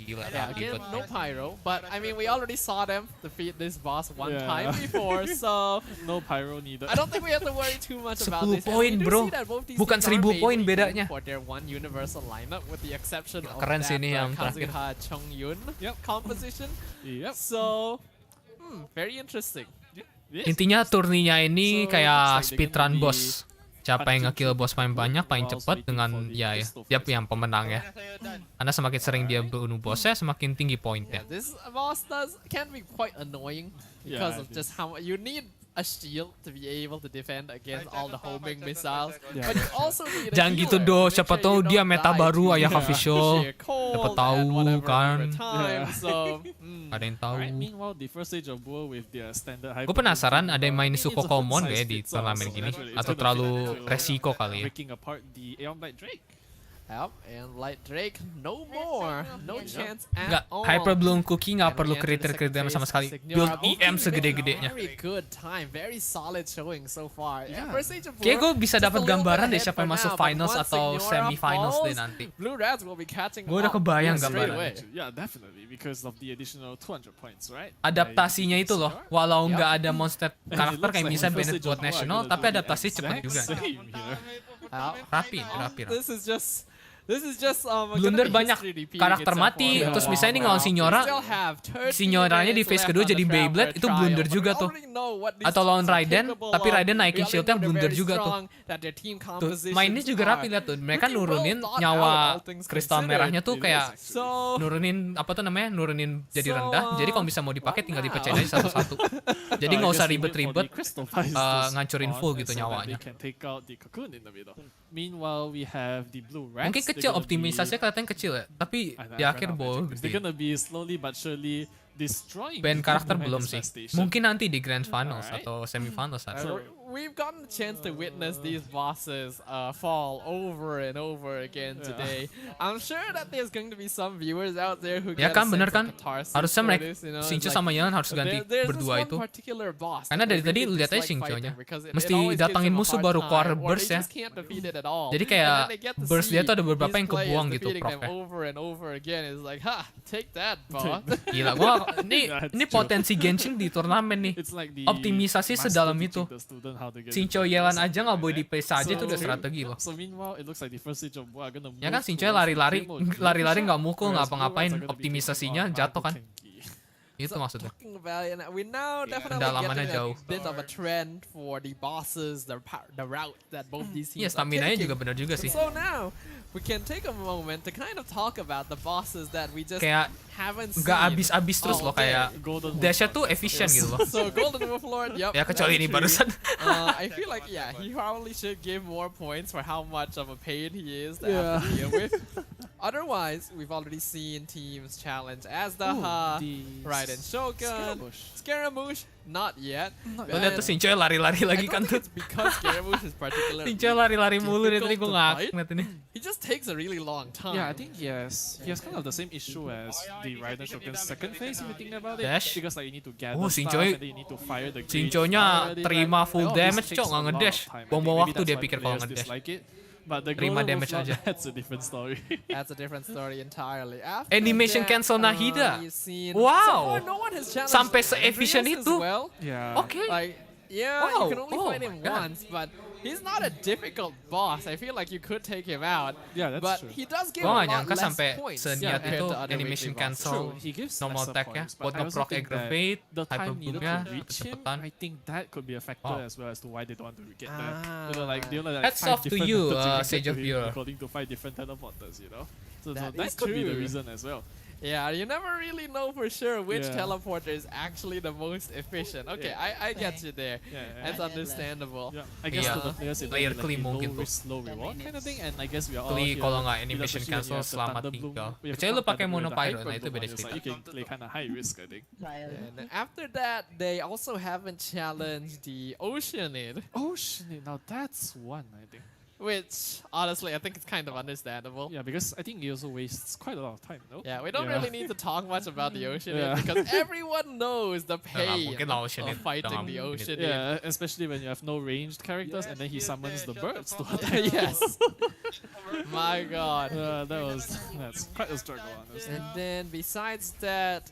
Gila, Yeah, rapi again, banget. no pyro, but I mean, we already saw them defeat this boss one Yeah. time before, so No pyro needed. I don't think we have to worry too much about 10 this. And poin, we do bro. see that both these Bukan teams are 1000 poin mainly bedanya. going for their one universal lineup, with the exception of Keren sih that ini yang terakhir. Kazuha Chongyun composition. Yep. So, very interesting. Yes. Intinya turninya ini So, kayak looks like they're speedrun gonna be boss. Siapa yang nge-kill bos paling banyak, paling whilst cepat waiting dengan for the ya pistol dia phase. yang pemenang ya. Karena semakin sering dia bunuh bosnya, semakin tinggi poinnya. This boss can be quite annoying because Yeah, of it just how you need a shield to be able to defend against all the homing missiles. Yeah. But you also need a Jangan gitu healer do, to make siapa sure tahu you dia don't meta die baru to ayah the official. sheer cold Siapa and tahu whatever kan. over time. Yeah. So, Ada yang tahu. Alright, meanwhile, the first stage of War with their standard hyper. Gue penasaran ada yang main It's a Suko good Common size kayak di fits all, turnamen so gini naturally it's atau gonna terlalu fit into resiko kali ya. Breaking apart the Aeon Blight Drake. Yep, and Light Drake, no more, no chance Nggak, at all. Hyper Bloom Cookie nggak And perlu we enter the kriteria second sama phase. sekali. Signora Build both EM making segede-gedenya. Very good time, very solid showing so far. Yeah. First Age of Kayak gue War, bisa just a dapat little gambaran bit deh ahead siapa for yang masuk now, but finals once atau Signora semi-finals deh falls, nanti. Blue Reds will be catching Gue udah up kebayang straight gambaran. away. Yeah, definitely because of the additional 200 points, right? Adaptasinya itu loh, walau nggak ada monster And it karakter looks kayak like bisa the Bennett first buat Age of War nasional, gonna tapi do the adaptasi cepet exact juga. same here. Rapi. This is just Blunder banyak karakter mati, terus misalnya ini ngelawan Signora, Signoranya di phase kedua jadi Beyblade, itu blunder juga tuh. Atau lawan Raiden, tapi Raiden naikin shieldnya blunder juga tuh. Tuh, mainnya juga rapi lihat tuh, mereka nurunin nyawa kristal merahnya tuh kayak nurunin apa tuh namanya, nurunin jadi rendah. Jadi kalau bisa mau dipakai tinggal dipecahin aja satu-satu. Jadi nggak usah ribet-ribet ngancurin full gitu nyawanya. Meanwhile, we have the blue rats. Mungkin kecil, optimisasinya kelihatan kecil ya, tapi di akhir ball They're gonna be slowly but surely destroying. band karakter belum sih. Mungkin nanti di grand finals atau semifinals. So we've gotten a chance to witness these bosses fall over and over again today. I'm sure that there's going to be some viewers out there who Ya get kan, a bener sense kan? of catharsis Harusnya for mereka this, you know, Shincho it's sama Yeon harus ganti there's berdua this itu. one particular boss Karena that I dari tadi really lihat aja dislike Shincho-nya. fighting because it Mesti always gives datangin them a musuh hard baru time, keluar or they burst ya. just can't defeat it at all. Jadi And kayak then they get to burst dia see tuh ada beberapa these yang kebuang players gitu defeating them profnya. over and over again. It's like, ha, take that, boss. Gila, ini potensi Genshin di turnamen nih. Optimisasi sedalam itu. Shincho Yelan aja nggak boleh di pace aja itu udah strategi loh. So meanwhile, it looks like the first Age of War are gonna Ya kan move Shincho towards lari-lari game mode. nggak mukul nggak Whereas apa-ngapain, Blue Rats are gonna be optimisasinya taking on jatuh kan. Tenki. Itu maksudnya. Talking about it, and we now definitely Pendalamannya getting jauh. a bit of a trend for the bosses, the route that both these teams Iya, are stamina-nya taking. juga benar juga sih. So now we can take a moment to kind of talk about the bosses that we just Kayak haven't seen. nggak habis-habis terus loh, kayak dash-nya tuh efisien gitu loh. So Golden Wolf Lord, yep. Ya kecuali that's ini true. barusan. I feel like he probably should give more points for how much of a pain he is to have to deal with. Otherwise, we've already seen teams challenge Azdaha, Raiden Shogun, Scaramouche, not yet. Lo lihat tuh Shincho lari-lari lagi kan tuh. Because Scaramouche is particularly Shincho lari-lari mulu dari tadi gue difficult to ngak fight. ngeliat ini. He just takes a really long time. Yeah, I think he has kind of the same issue as the Raiden Shogun's second phase if you think about it. Dash. Because like you need to gather Oh, stuff Shincho- and then you need to fire the Shincho-nya gate. terima full All this damage, takes cok, a nggak lot of ngedash. time, and Buang-buang maybe waktu that's dia why pikir kalau players ngedash. dislike it. But the Terima Golden damage Wolf aja. Lord, that's a different story. That's a different story entirely. After Animation that, cancel Nahida. you've seen- Wow. So far, no one has challenged Sampai se-efficient Andreas itu. as well. Yeah. Oke. Like, yeah, Wow. you can only Oh fight him my God. once, but he's not a difficult boss. I feel like you could take him out. Yeah, that's but true. he does give Gue a nggak lot nyangka less sampai points seniat compared itu to other animation weekly bosses. cancel True, he gives normal lesser attack-nya points, buat but I also nge-proc think that aggravate, the time hyper needed boom-nya to reach him, kecepatan. I think that could be a factor Wow. as well as to why they don't want to get there. Ah. You know, like they only like Hats 5 off to different you, methods can Sage get of to him Yore. according to 5 different teleporters, you know. So That that is could be the true. reason as well. Yeah, you never really know for sure which Yeah. teleporter is actually the most efficient. Okay, Yeah. I get you there. Yeah, That's understandable. Yeah, I guess Iya. to the players it Player will be Kuyy like a mungkin low tuh. risk, low reward kind of thing, and I guess we are all Kuyy here. kalau nggak you know, animation especially when cancel you have the selamat Thunder Bloom, tinggal. we have Kecuali the lu pakai Thunder Bloom and the monopyro, Hyper nah itu Bloom beda one, it's like cerita. you can play kind of high risk, I think. And after that, they also haven't challenged the Oceanid, Oh shit! Now that's one, I think. which honestly I think it's kind of understandable. Yeah, because I think he also wastes quite a lot of time, no? Yeah, we don't really need to talk much about the Oceanid Yeah. because everyone knows the pain mungkin lah Oceanid. of fighting Nggak the mungkin. Oceanid. Yeah, especially when you have no ranged characters and then he summons the birds to attack. Yes. My God. That's quite a struggle, honestly. And then besides that,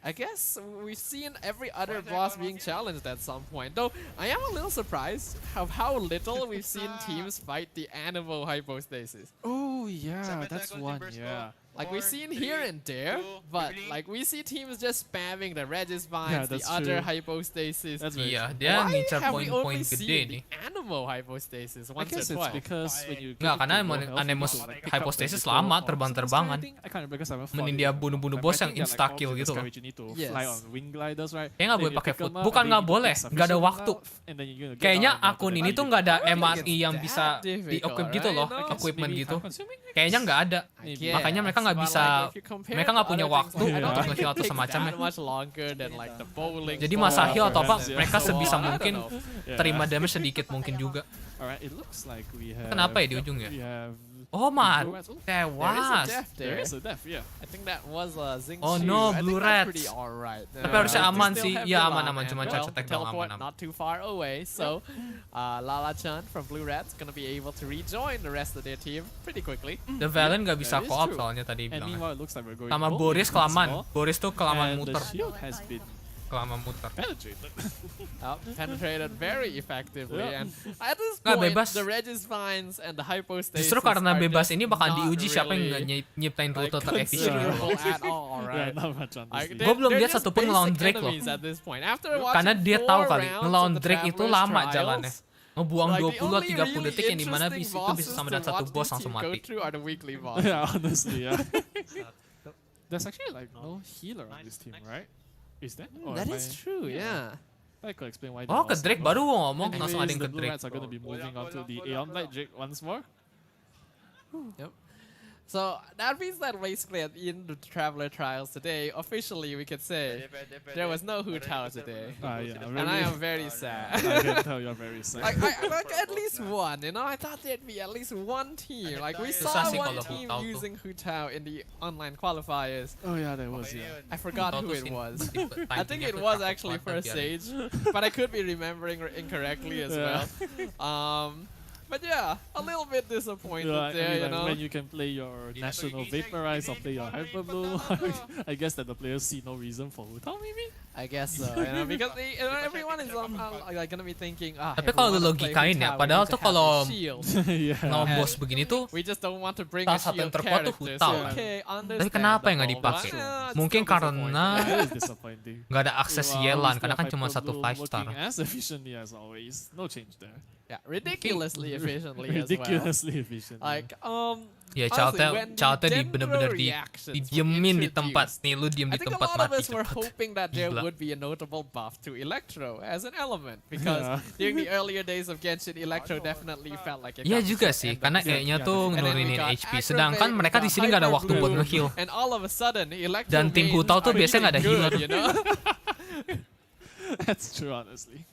I guess we've seen every other boss being challenged at some point. Though I am a little surprised of how little we've seen teams fight the Animo hypostasis. Oh yeah, that's one. Yeah. Like we've seen here and there, but like we see teams just spamming the Regis Yeah, vines, the that's other true. hypostasis. That's very Iya, true. dia Why ngincar have we poin-poin only gede seen nih. the Animo hypostasis I once or guess it's twice? because when you Nggak, get karena into low health, Anemos you can, like, pick up hypostasis the lama, control terbang-terbangan. of- I can't remember because I'm Mending dia bunuh-bunuh bos yang insta-kill gitu loh. You need to Yes. fly on wing gliders, right? Kayaknya nggak Then boleh you pakai pick 'em foot. up, Bukan and then nggak you boleh, get nggak ada sufficient waktu. enough, and then you're gonna get Kayaknya out of akun the ini battle. tuh nggak ada I don't think MRI it's yang that bisa difficult, di-equip gitu right? loh, No. equipment Maybe gitu. time-consuming? Kayaknya nggak ada. Yes, Makanya mereka nggak but bisa, like, if you compare mereka to nggak punya other things waktu like that, untuk I don't nge-heal think atau it takes semacamnya. that much longer than like the bowling Jadi ball masa heal atau apa, or mereka so sebisa on. I don't mungkin know. terima damage sedikit mungkin juga. Alright, it looks like we have. Kenapa ya di ujung ya? We have. Oh, There tewas. is a death, yeah. I think that was Xingqiu. Oh no, Blue Reds. Pretty alright. Tapi harusnya aman sih. Ya aman-aman, cuma cacetek doang teleport aman-aman. not too far away, so Lala-chan from Blue Reds gonna be able to rejoin the rest of their team pretty quickly. The Valen nggak bisa That is co-op true. soalnya tadi And bilang. meanwhile, it looks like we're going. Sama both Boris ways kelamaan. once more. Boris tuh kelamaan And muter. the shield has been Kelamaan muter. penetrated. Penetrated very effectively, Yeah. and at this Nggak, point, bebas. the Regis Vines and the hypostasis Justru karena are bebas just ini bakal not diuji siapa yang really, nyiptain rute like, terefisien. considerable at all, right? Yeah, not much on this. Gue belum They're lihat just satupun ngelawan basic Drake loh. enemies at this point. After Karena watching dia tahu 4 kali rounds ngelawan of the Drake itu Traveler's lama Trials, jalannya. Ngebuang like, 20-30 detik yang dimana itu bisa sama dengan satu boss langsung mati. Are the weekly boss. Yeah, honestly, yeah. There's actually like no healer on this team, right? Is that? Or That am is I- true, yeah. I could explain why. Oh, ke Drake baru ngomong Anyways, langsung ada yang the ke Blue Drake. Rats are going to be moving on to the Aeon Light Drake once more. Yep. So that means that basically at the end of the Traveler Trials today, officially we could say there was no Hu Tao today. Yeah, And I am very sad. I can tell you're very sad. like at least one, you know, I thought there'd be at least one team. Like we saw Susah sih one kalau Hu team Tao tuh. using Hu Tao in the online qualifiers. Oh yeah, there was, yeah. I forgot Tao who tuh it sih was. tipe- I think timingnya it tuh was cakep actually banget First biarin. Sage, but I could be remembering incorrectly as well. But yeah, a little bit disappointed Yeah, I there, mean, you like, know. when you can play your National Vaporize or play your Hyper Blue, I guess that the players see no reason for Hu Tao, maybe? I guess so, you know, because everyone is like gonna be thinking, Tapi kalau lu logikain ya, padahal tuh kalau Yeah. ngelawan boss begini tuh we just don't want to bring salah a satu yang shield terkuat tuh Hu character. Tao So, kan. okay, Tapi kenapa yang nggak dipakai? Mungkin karena That is disappointing. nggak ada akses Well, Yelan, with karena the kan cuma Hyper satu Blue 5 star. working as efficiently as always. No change there. Yeah, ridiculously efficiently Ridiculously efficient. Like, Ya, honestly, when Childnya Dendro bener-bener reactions were didiemin di tempat. introduced, Nih, lu diem I di think a tempat lot of mati us were cepet. hoping that there Gila. would be a notable buff to Electro as an element, because during the earlier days of Genshin, Electro definitely felt like it Iya got juga stuck sih, and karena then- kayaknya tuh and then we nurunin got HP. Aggravate, Sedangkan mereka di sini nggak ada Hyper waktu buat Blue, nge-heal. and all of a sudden, Electro Dan tim Hu mains Tao tuh are biasanya nggak ada really healer. good, you know? That's true, honestly.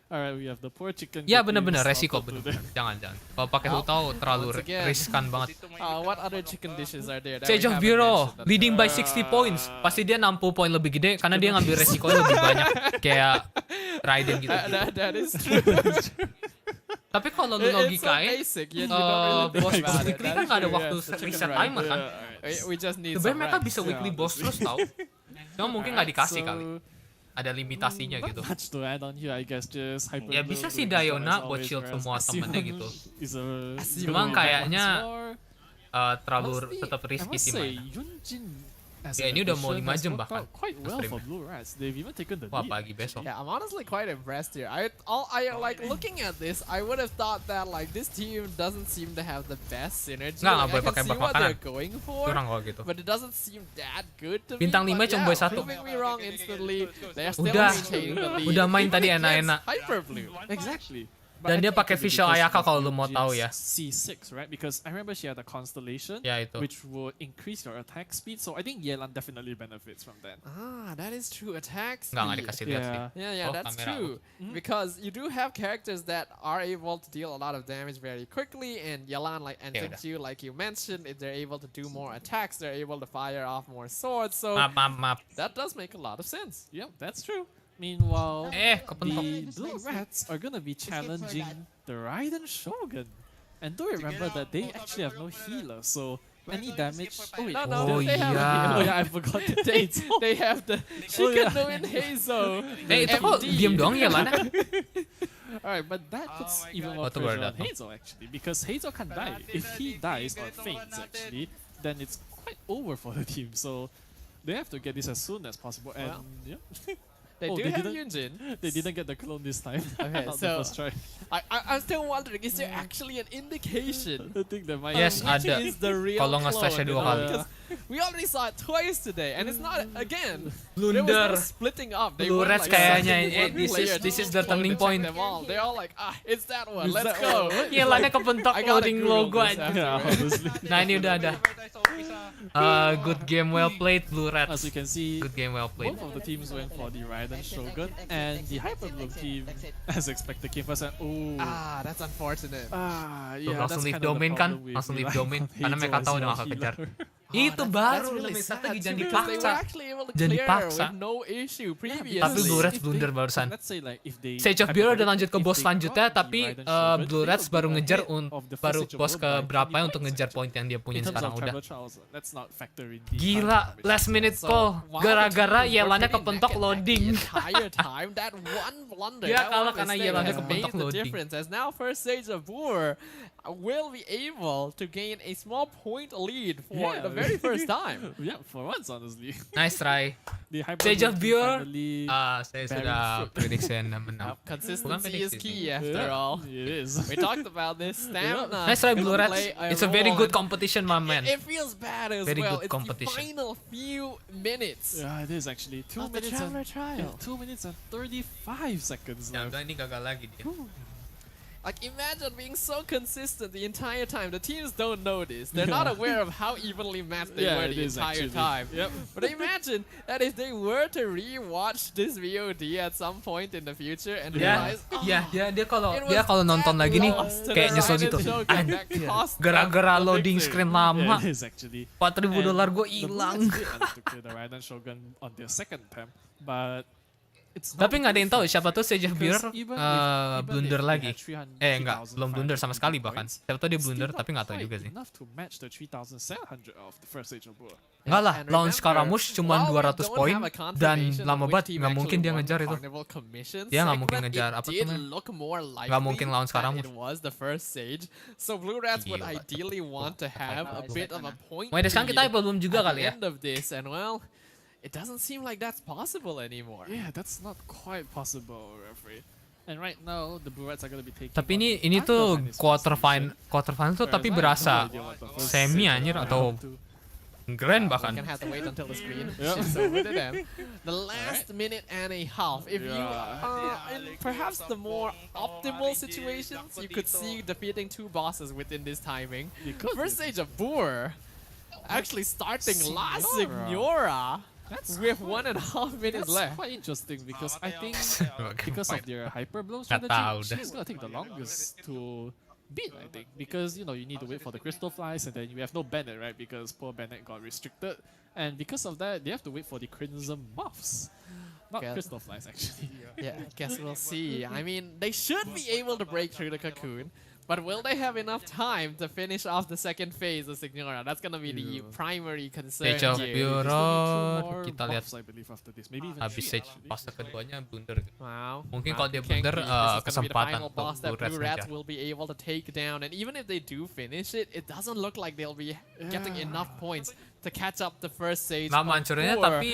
Alright, we have the poor chicken. Ya getting bener-bener slaughtered resiko to bener. death. Jangan. Kalau pakai Hu Tao terlalu Once again. riskan banget. What other chicken dishes are there? that Sage we of haven't Bureau mentioned? leading by 60 points. Pasti dia 60 poin lebih gede karena dia ngambil resikonya lebih banyak kayak Raiden gitu. That is true. Tapi kalau lu It's so logikain, basic, you don't really think boss about it. weekly That kan is nggak ada true, waktu yes, chicken reset rice. timer kan. We just need Sebenarnya some mereka rice. bisa weekly boss terus tau. Cuma mungkin nggak dikasih kali. Ada limitasinya gitu. Much to add on here, I guess just Hyper Ya Blue bisa doing sih so as Diona buat always, shield whereas semua temennya Ascion gitu. is a- Cuma gonna be back kayaknya once more. terlalu Honestly, tetap I risky must sih say, mainnya. Yunjin as Ya, an ini udah mau addition 5 has jam worked bahkan out quite well streamnya. for Blue Rats. They've even taken the Wah, lead. pagi besok. Yeah, I'm honestly quite impressed here. I like looking at this. I would have thought that like this team doesn't seem to have the best synergy. Nggak Like, boleh I pakai can see bak what they're makanan. going for, Kurang kalau gitu. but it doesn't seem that good to Bintang me. 5 But cuma yeah, boleh 1. proving me wrong instantly. They're still Udah. maintaining the lead. Udah main Even tadi against enak-enak. Hyper Blue. Exactly. Dan dia pakai visual Ayaka kalau lu mau tahu ya. C6, right? Because I remember she had a constellation, Ya, itu. which would increase your attack speed. So I think Yelan definitely benefits from that. That is true. Attack speed. Nggak dikasih lihat sih. Yeah, Oh, that's kamera. true. Because you do have characters that are able to deal a lot of damage very quickly, and Yelan and Ya udah. Xingqiu, like you mentioned, if they're able to do more attacks, they're able to fire off more swords. So Maaf. that does make a lot of sense. Yep, that's true. Meanwhile, kepentok. the Blue Rats are gonna be challenging the Raiden Shogun. And do remember that they actually have no healer, so any damage... Oh, wait, No, they they have iya. the Oh healer. yeah, I forgot the they, dates. they have the Shikano in Heizo. Itu kok diem doang ya, Lana? Alright, but that puts even more Oh, itu pressure baru on datang. Hazel actually, because Hazel can die. If he dies or faints actually, then it's quite over for the team. So they have to get this as soon as possible. And yeah. They do have Yunjin. They didn't get the clone this time. Okay, Not so the first try. I'm still wondering, is there actually an indication? I think there might. Yes, which ada. is the real Kalau nge-slashnya clone, dua kali. because we already saw it twice today, and it's not again. There was Blunder. no splitting up. They Blue weren't, Rats like, kayaknya, selecting one player this is to the turning check point. them all. They're all like, it's that one. Is Let's that go. one? Yelannya kepentok I gotta loading Google logo this aja. Yeah, honestly. Nah, ini udah ada. Good game well played, Blue As Rats. you can see, Good game well played. both of the teams went for the Raiden Raiden Shogun, and the Hyper Bloom team, as expected, came first. And that's unfortunate. Yeah, langsung that's leave kind of the domain kan, problem with langsung leave relying domain on karena mereka Hazel tahu as udah your gak kejar. healer. Itu baru lebih satu jangan dipaksa. Jangan dipaksa. No issue previously. Tapi Blue Reds blunder barusan. Let's say like if they Sage of Bureau udah lanjut ke if boss they selanjutnya, got the tapi Raiden Shogun, Blue they Reds will baru be ngejar ahead of the baru first Age of bos War ke by berapa 20 untuk points, ngejar actually. point yang dia punya In terms sekarang of udah. Trevor Charles, let's not factor in the Gila, last minute call gara-gara Yelanda kepentok loading. Entire time that one blunder. Dia that kalah one karena mistake Yelanda has kepentok made the loading. difference. As now first Sage of Boer will be able to gain a small point lead for the very first time. Yeah, for once honestly. Nice try. The Hyper Sage of Bloom Bureau, finally saya bearing sudah fruit. prediction menang. Consistency is key Yeah, after all. It is. We talked about this. Stamina. Nice try gonna Blue Reds. play a It's a very role. good competition, my man. It feels bad as Very well. good It's competition. the final few minutes. Yeah, it is actually 2 Of the minutes Traveler and Trial. 2 minutes and 35 seconds Ya left. udah, ini gagal lagi dia. Like, imagine being so consistent the entire time. The teams don't know this. They're not aware of how evenly matched they were it the is entire actually. time. Yep. But imagine that if they were to re-watch this VOD at some point in the future and realize, dia kalau it was nonton that lagi nih lost to kayak the nyesel Raiden gitu. Shogun that cost them Gara-gara the loading victory. screen lama, Yeah, it is actually. $4,000 gue The hilang. Bullets did manage to clear the Raiden Shogun on their second attempt, but it's not Tapi nggak ada yang tahu good siapa tuh Sage of Bureau because even blunder if they lagi. had 300 Enggak, belum blunder sama sekali bahkan. points, Siapa tahu dia it's blunder still tapi nggak tahu not juga quite sih. enough to match the 3,700 of the first Age of War. Enggak lah, And launch remember, Scaramouche cuma while we 200 don't poin have a dan confirmation lama of which banget, team nggak mungkin actually dia won ngejar the itu. Carnival Commission Dia nggak mungkin segment, ngejar it apa did tuh, look more nggak mungkin likely lawan that Scaramouche. it was the first Sage. So Blue Rats would Gila. ideally want to have a bit of a point Mulai dari sekarang kita lead Hyper Bloom juga at kali the ya. end of this, and well, it doesn't seem like that's possible anymore. Yeah, that's not quite possible, referee. And right now, the Blue Reds are going to be taking. Tapi on ini tuh Argos and his quarter first final tuh Whereas tapi I have berasa no idea what the first semi Sage anjir will atau have to- grand We're bahkan. gonna have to wait until the screen Yep. shifts over to them. The last minute and a half. If you Yeah. are in perhaps the more optimal situations, you could see defeating 2 bosses within this timing. First Stage of Boer actually starting last Signora with 1.5 minutes That's left. quite interesting because I think Oke, because fine. of their hyper blow Nggak tahu strategy, dah. she's gonna take the longest to beat, I think, because you need to wait for the crystal flies, and then you have no Bennett, right? Because poor Bennett got restricted, and because of that, they have to wait for the crimson buffs, not Okay. crystal flies actually. Yeah, guess we'll see. I mean, they should be able to break through the cocoon, but will they have enough time to finish off the second phase of Signora? That's gonna be the primary concern Sage of here. Bureau, kita lihat Buffs, I believe, after this, maybe even habis 3 Sage actually. fase keduanya blunder. Wow. Mungkin Wow, kalau dia Kenki, blunder this is gonna be the kesempatan final untuk boss that Blue Reds Blue Rats ngejar. will be able to take down, and even if they do finish it, it doesn't look like they'll be getting enough points to catch up the first Sage. Nggak mancurinnya before. tapi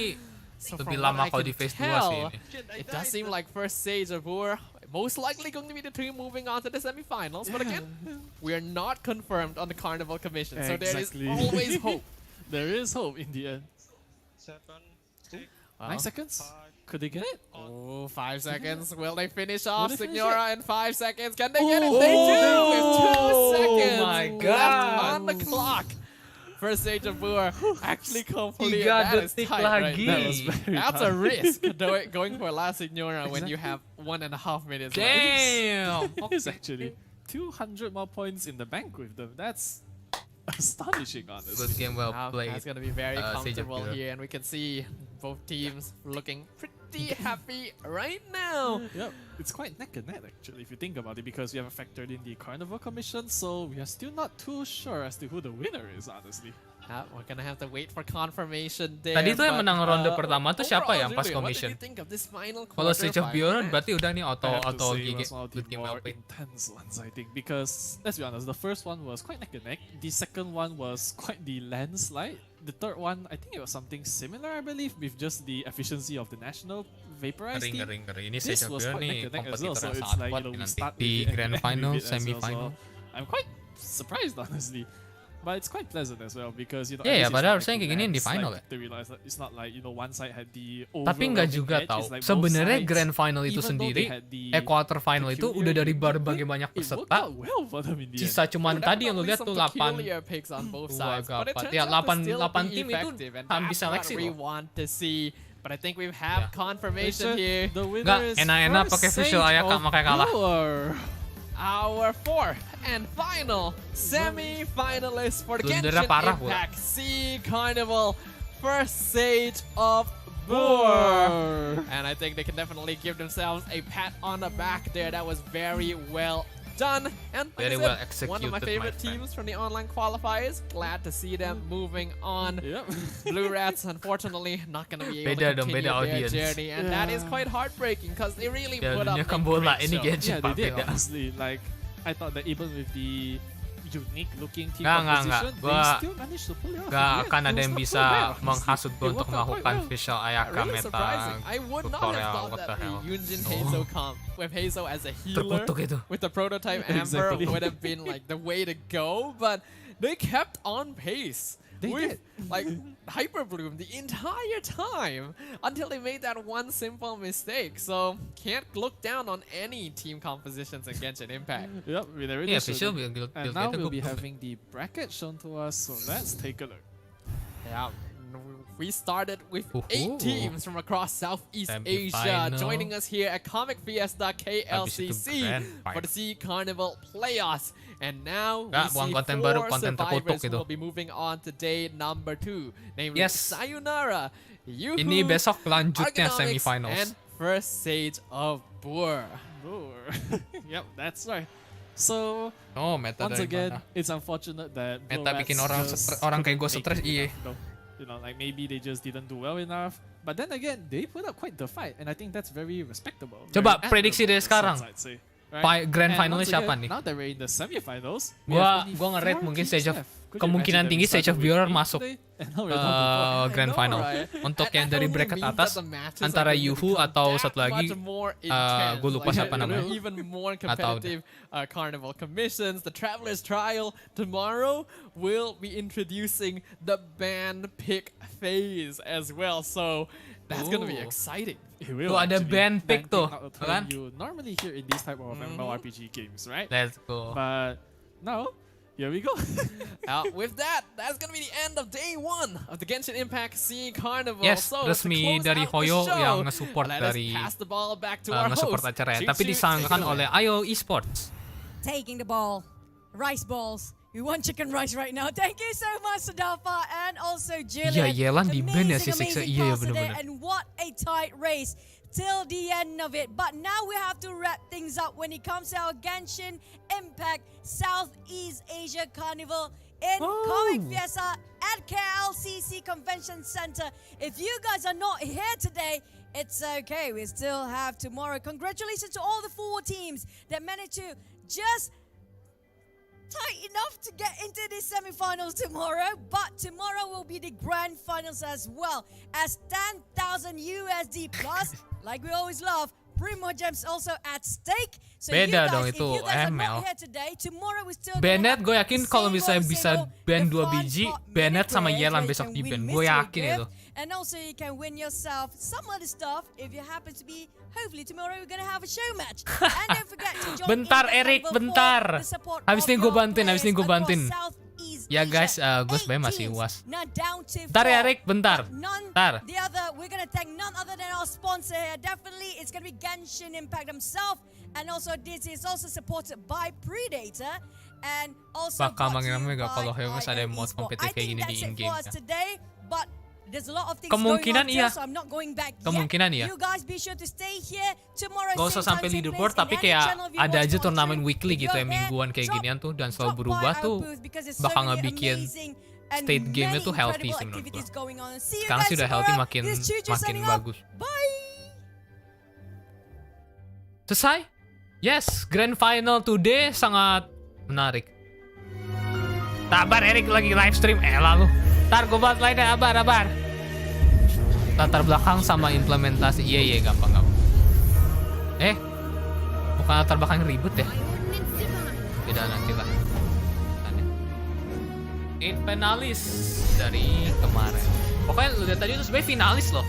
So lebih from lama what I kalau can di phase 2 sih tell, ini. it does seem like first Sage of War most likely going to be the team moving on to the semifinals. But again, we are not confirmed on the Carnival Commission, so there is Exactly. always hope. There is hope in the end. 9 Well, seconds? Could they get it? Oh, 5 seconds. Will they finish off they finish Signora in 5 seconds? Can they get it? They do with 2 seconds my left God. on the clock. First Stage of Boer actually completed. 3 That is detik tight right lagi. there. That was very That's a tight. risk going for last Signora when you have 1.5 minutes left. Damn. It is actually 200 more points in the bank with them. That's astonishing, honestly. Good game, well Wow, played. that's going to be very Sage of comfortable Bureau. here, and we can see both teams looking pretty happy right now. Yep, it's quite neck and neck actually if you think about it, because we haven't factored in the Carnival Commission, so we are still not too sure as to who the winner is, honestly. We're gonna have to wait for confirmation there. Tadi tuh yang but, menang ronde pertama tuh siapa overall, yang pas Julian, commission? What did you think of this final Kalau Sage of Bureau quarterfinal? berarti udah nih I have to auto say it GG. was one of the Good game, well more played. intense ones, I think, because let's be honest, the first one was quite neck and neck. The second one was quite the landslide. The third one, I think it was something similar, I believe, with just the efficiency of the national vaporized team. Ngeri. Ini This Sage of was Bureau quite nih neck and neck as well, kompetitor so yang it's sangat like, kuat we nanti start di with it and grand end final, with it as well, semi-final. so I'm quite surprised, honestly. But it's quite pleasant as well because Iya, at least it's padahal not harusnya like kayak gini di landslide final ya. victory, like, it's not like one side had the Tapi nggak juga overwhelming edge, tahu. it's like both Sebenarnya sides, grand final itu even though sendiri, they had the quarter final itu peculiar udah dari win berbagai rate, banyak it worked peserta. out well for them in the end. Sisa cuman tadi yang lu lihat tuh 8 peculiar picks on both dua sides, but it gapat. turns Ya, out to 8 still 8 be tim itu effective, and habis that's what seleksi we loh. want to see. But I think we have confirmation here. The winner is enak-enak pakai visual Ayaka makanya kalah. Our fourth and final semi-finalist for the Blundernya Genshin parah Impact SEA Carnival First Sage of Boor. And I think they can definitely give themselves a pat on the back there. That was very well done. And like Very I well said, one of my executed, favorite my friend. teams from the online qualifiers. Glad to see them moving on. Blue Rats, unfortunately, not going to be able to continue their audience. journey. And that is quite heartbreaking because they really put up a Kan bola great ini show. Genshin Yeah, they did, beda. honestly. Like, I thought that even with the unique looking team Nggak. composition, Gua they still managed to pull it off. Gak Yeah, akan it ada was yang not bisa so bad, honestly. menghasut gue It untuk worked out quite melakukan well. visual Ayaka Really meta surprising. I would not have tutorial. thought What that the the hell? Yunjin Heizo comp with Heizo as a healer Terkutuk itu. with the prototype Amber Exactly. would have been like the way to go, but they kept on pace. They with did. like Hyper Bloom the entire time until they made that one simple mistake. So can't look down on any team compositions in Genshin Impact. Yep, we really Yeah, showed visual it. build And build now itu we'll be gue having the bracket shown to us, so let's take a look. Yeah, we started with Ooh. 8 teams from across Southeast Asia Semi-final. joining us here at Comic Fiesta KLCC grand for the SEA Carnival Playoffs. And now we Nggak, see bukan konten 4 baru, konten survivors terkutuk itu. will be moving on to day number 2, namely Yes. Sayonara, Yoo-hoo, Ini besok lanjutnya Argonomics, semifinals. and First Sage of Boor. Yep, that's right. So, Oh, meta once dari again, mana? it's unfortunate that Meta Blue bikin Rats orang just orang kayak gue couldn't stres, make it, iya. though. You know, like maybe they just didn't do well enough. But then again, they put up quite the fight, and I think that's very respectable. Coba very prediksi dari admirable sekarang. results, I'd say, right? Grand And finalnya once siapa again, nih? Now that we're in the semifinals, we Gua have only nge-rate 4 mungkin teams stage of left. Could you kemungkinan imagine tinggi that we stage of started with viewer 8 masuk today, and now we're down to 4? grand know, final. right? Untuk And yang that dari only bracket means atas that the matches antara are going to Yoo-hoo become atau that satu lagi much more intense, gue lupa like, siapa namanya. even more Nggak tahu competitive carnival commissions. The Traveler's Trial tomorrow will be introducing the band pick phase as well. So that's going to be Ooh. exciting. It will Tuh ada actually. band pick tuh, Not a term kan? you normally hear in these type of MMORPG games, right? Let's go. But no, here we go. With that, that's going to be the end of day 1 of the Genshin Impact SEA Carnival. Yes, so, resmi to close dari out the Hoyo show, yang nge-support let us dari pass the ball back to our nge-support host. acara ya. Choo Tapi Choo, disangkakan take it oleh away. Ayo Esports. Taking the ball. Rice balls. We want chicken rice right now. Thank you so much, Sadafa, and also Jillian. Iya, Yelan di-ban ya si Amazing, Sixer. amazing Iya, ya pass today, bener-bener. and what a tight race till the end of it. But now we have to wrap things up when it comes to our Genshin Impact Southeast Asia Carnival in Comic Fiesta at KLCC Convention Center. If you guys are not here today, it's okay. We still have tomorrow. Congratulations to all the 4 teams that managed to just tight enough to get into the semifinals tomorrow, but tomorrow will be the grand finals as well, as 10,000 USD plus, like we always love, Primo Gems also at stake. So Beda you guys, dong if itu, you guys are ML. not here today, tomorrow we still Bennett gue gonna have yakin the kalau same misalnya old, bisa same old, ban the 2 fun biji, spot Bennett mini sama quiz Yelan where you besok can di win ban. Gue mystery yakin gift, itu. And also you can win yourself some other stuff if you happen to be, hopefully tomorrow we're gonna have a show match. And don't forget to join Bentar, Impact Erik, Carnival bentar. for the support Habis of ini gue your bantuin, habis ini gue players bantuin. across Southeast Ya Asia. guys, gue 8 sebenarnya masih teams, UAS. now down to Bentar ya, 4. Erik, bentar. None Bentar. the other, we're gonna thank none other than our sponsor here. Definitely, it's gonna be Genshin Impact himself, and also this is also supported by Predator, and also Bakal brought to you manggil gak by kalau Hemus ada IO mod Esport. kompetitif I kayak think gini di that's it in-game for us ya. today, but there's a lot of things Kemungkinan going on iya. still, so I'm not going back Kemungkinan yet. iya. You guys be sure to stay here tomorrow. Gak usah same sampai time, same leaderboard, place, tapi in any kayak channel if you ada watch aja on turnamen stream. weekly If gitu you're ya, here, mingguan kayak drop- ginian tuh, dan selalu drop by berubah our tuh. booth because there's so Bakal many ngebikin amazing and state game-nya many tuh healthy incredible sih menurut activities gua. going on. See you Sekarang guys sih udah healthy, tomorrow. makin This is Choo Choo makin signing off. bagus. Bye. Selesai? Yes, grand final today sangat menarik. Tabar Erik lagi live stream, lalu. Ntar gue buat lainnya, abar. Latar belakang sama implementasi, iya gampang. Bukan latar belakang ribut ya? Beda nanti lah. 8 finalis dari kemarin. Pokoknya lu lihat tadi itu sebenarnya finalis loh.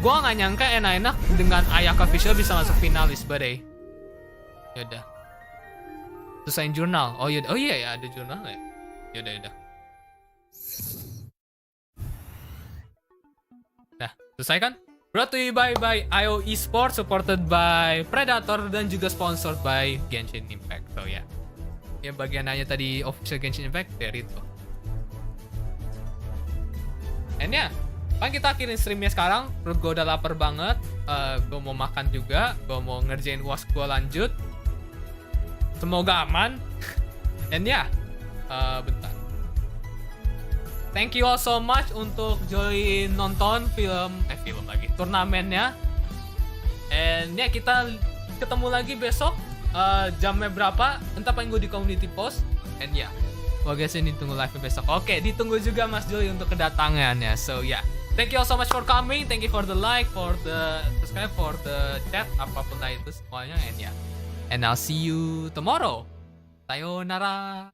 Gua nggak nyangka enak-enak dengan Ayaka Visual bisa masuk finalis, badai. Yaudah. Selesaiin jurnal. Oh iya ya, ada jurnal ya. Yaudah. Dah. Selesai kan? Brought to you by IO Esports, supported by Predator, dan juga sponsored by Genshin Impact. So ya, bagian nanya tadi official Genshin Impact dari itu. And ya, kita akhirin streamnya sekarang. Perut gue udah lapar banget. Gue mau makan juga. Gue mau ngerjain UAS gue lanjut. Semoga aman. And ya, bentar. Thank you all so much untuk join nonton film lagi, turnamennya. And ya, kita ketemu lagi besok. Jamnya berapa? Entah paling gue di community post. And ya, guys, ini tunggu live besok. Oke, ditunggu juga Mas Juli untuk kedatangannya. So ya, thank you all so much for coming. Thank you for the like, for the subscribe, for the chat, apapun lah itu semuanya. And ya, and I'll see you tomorrow. Sayonara.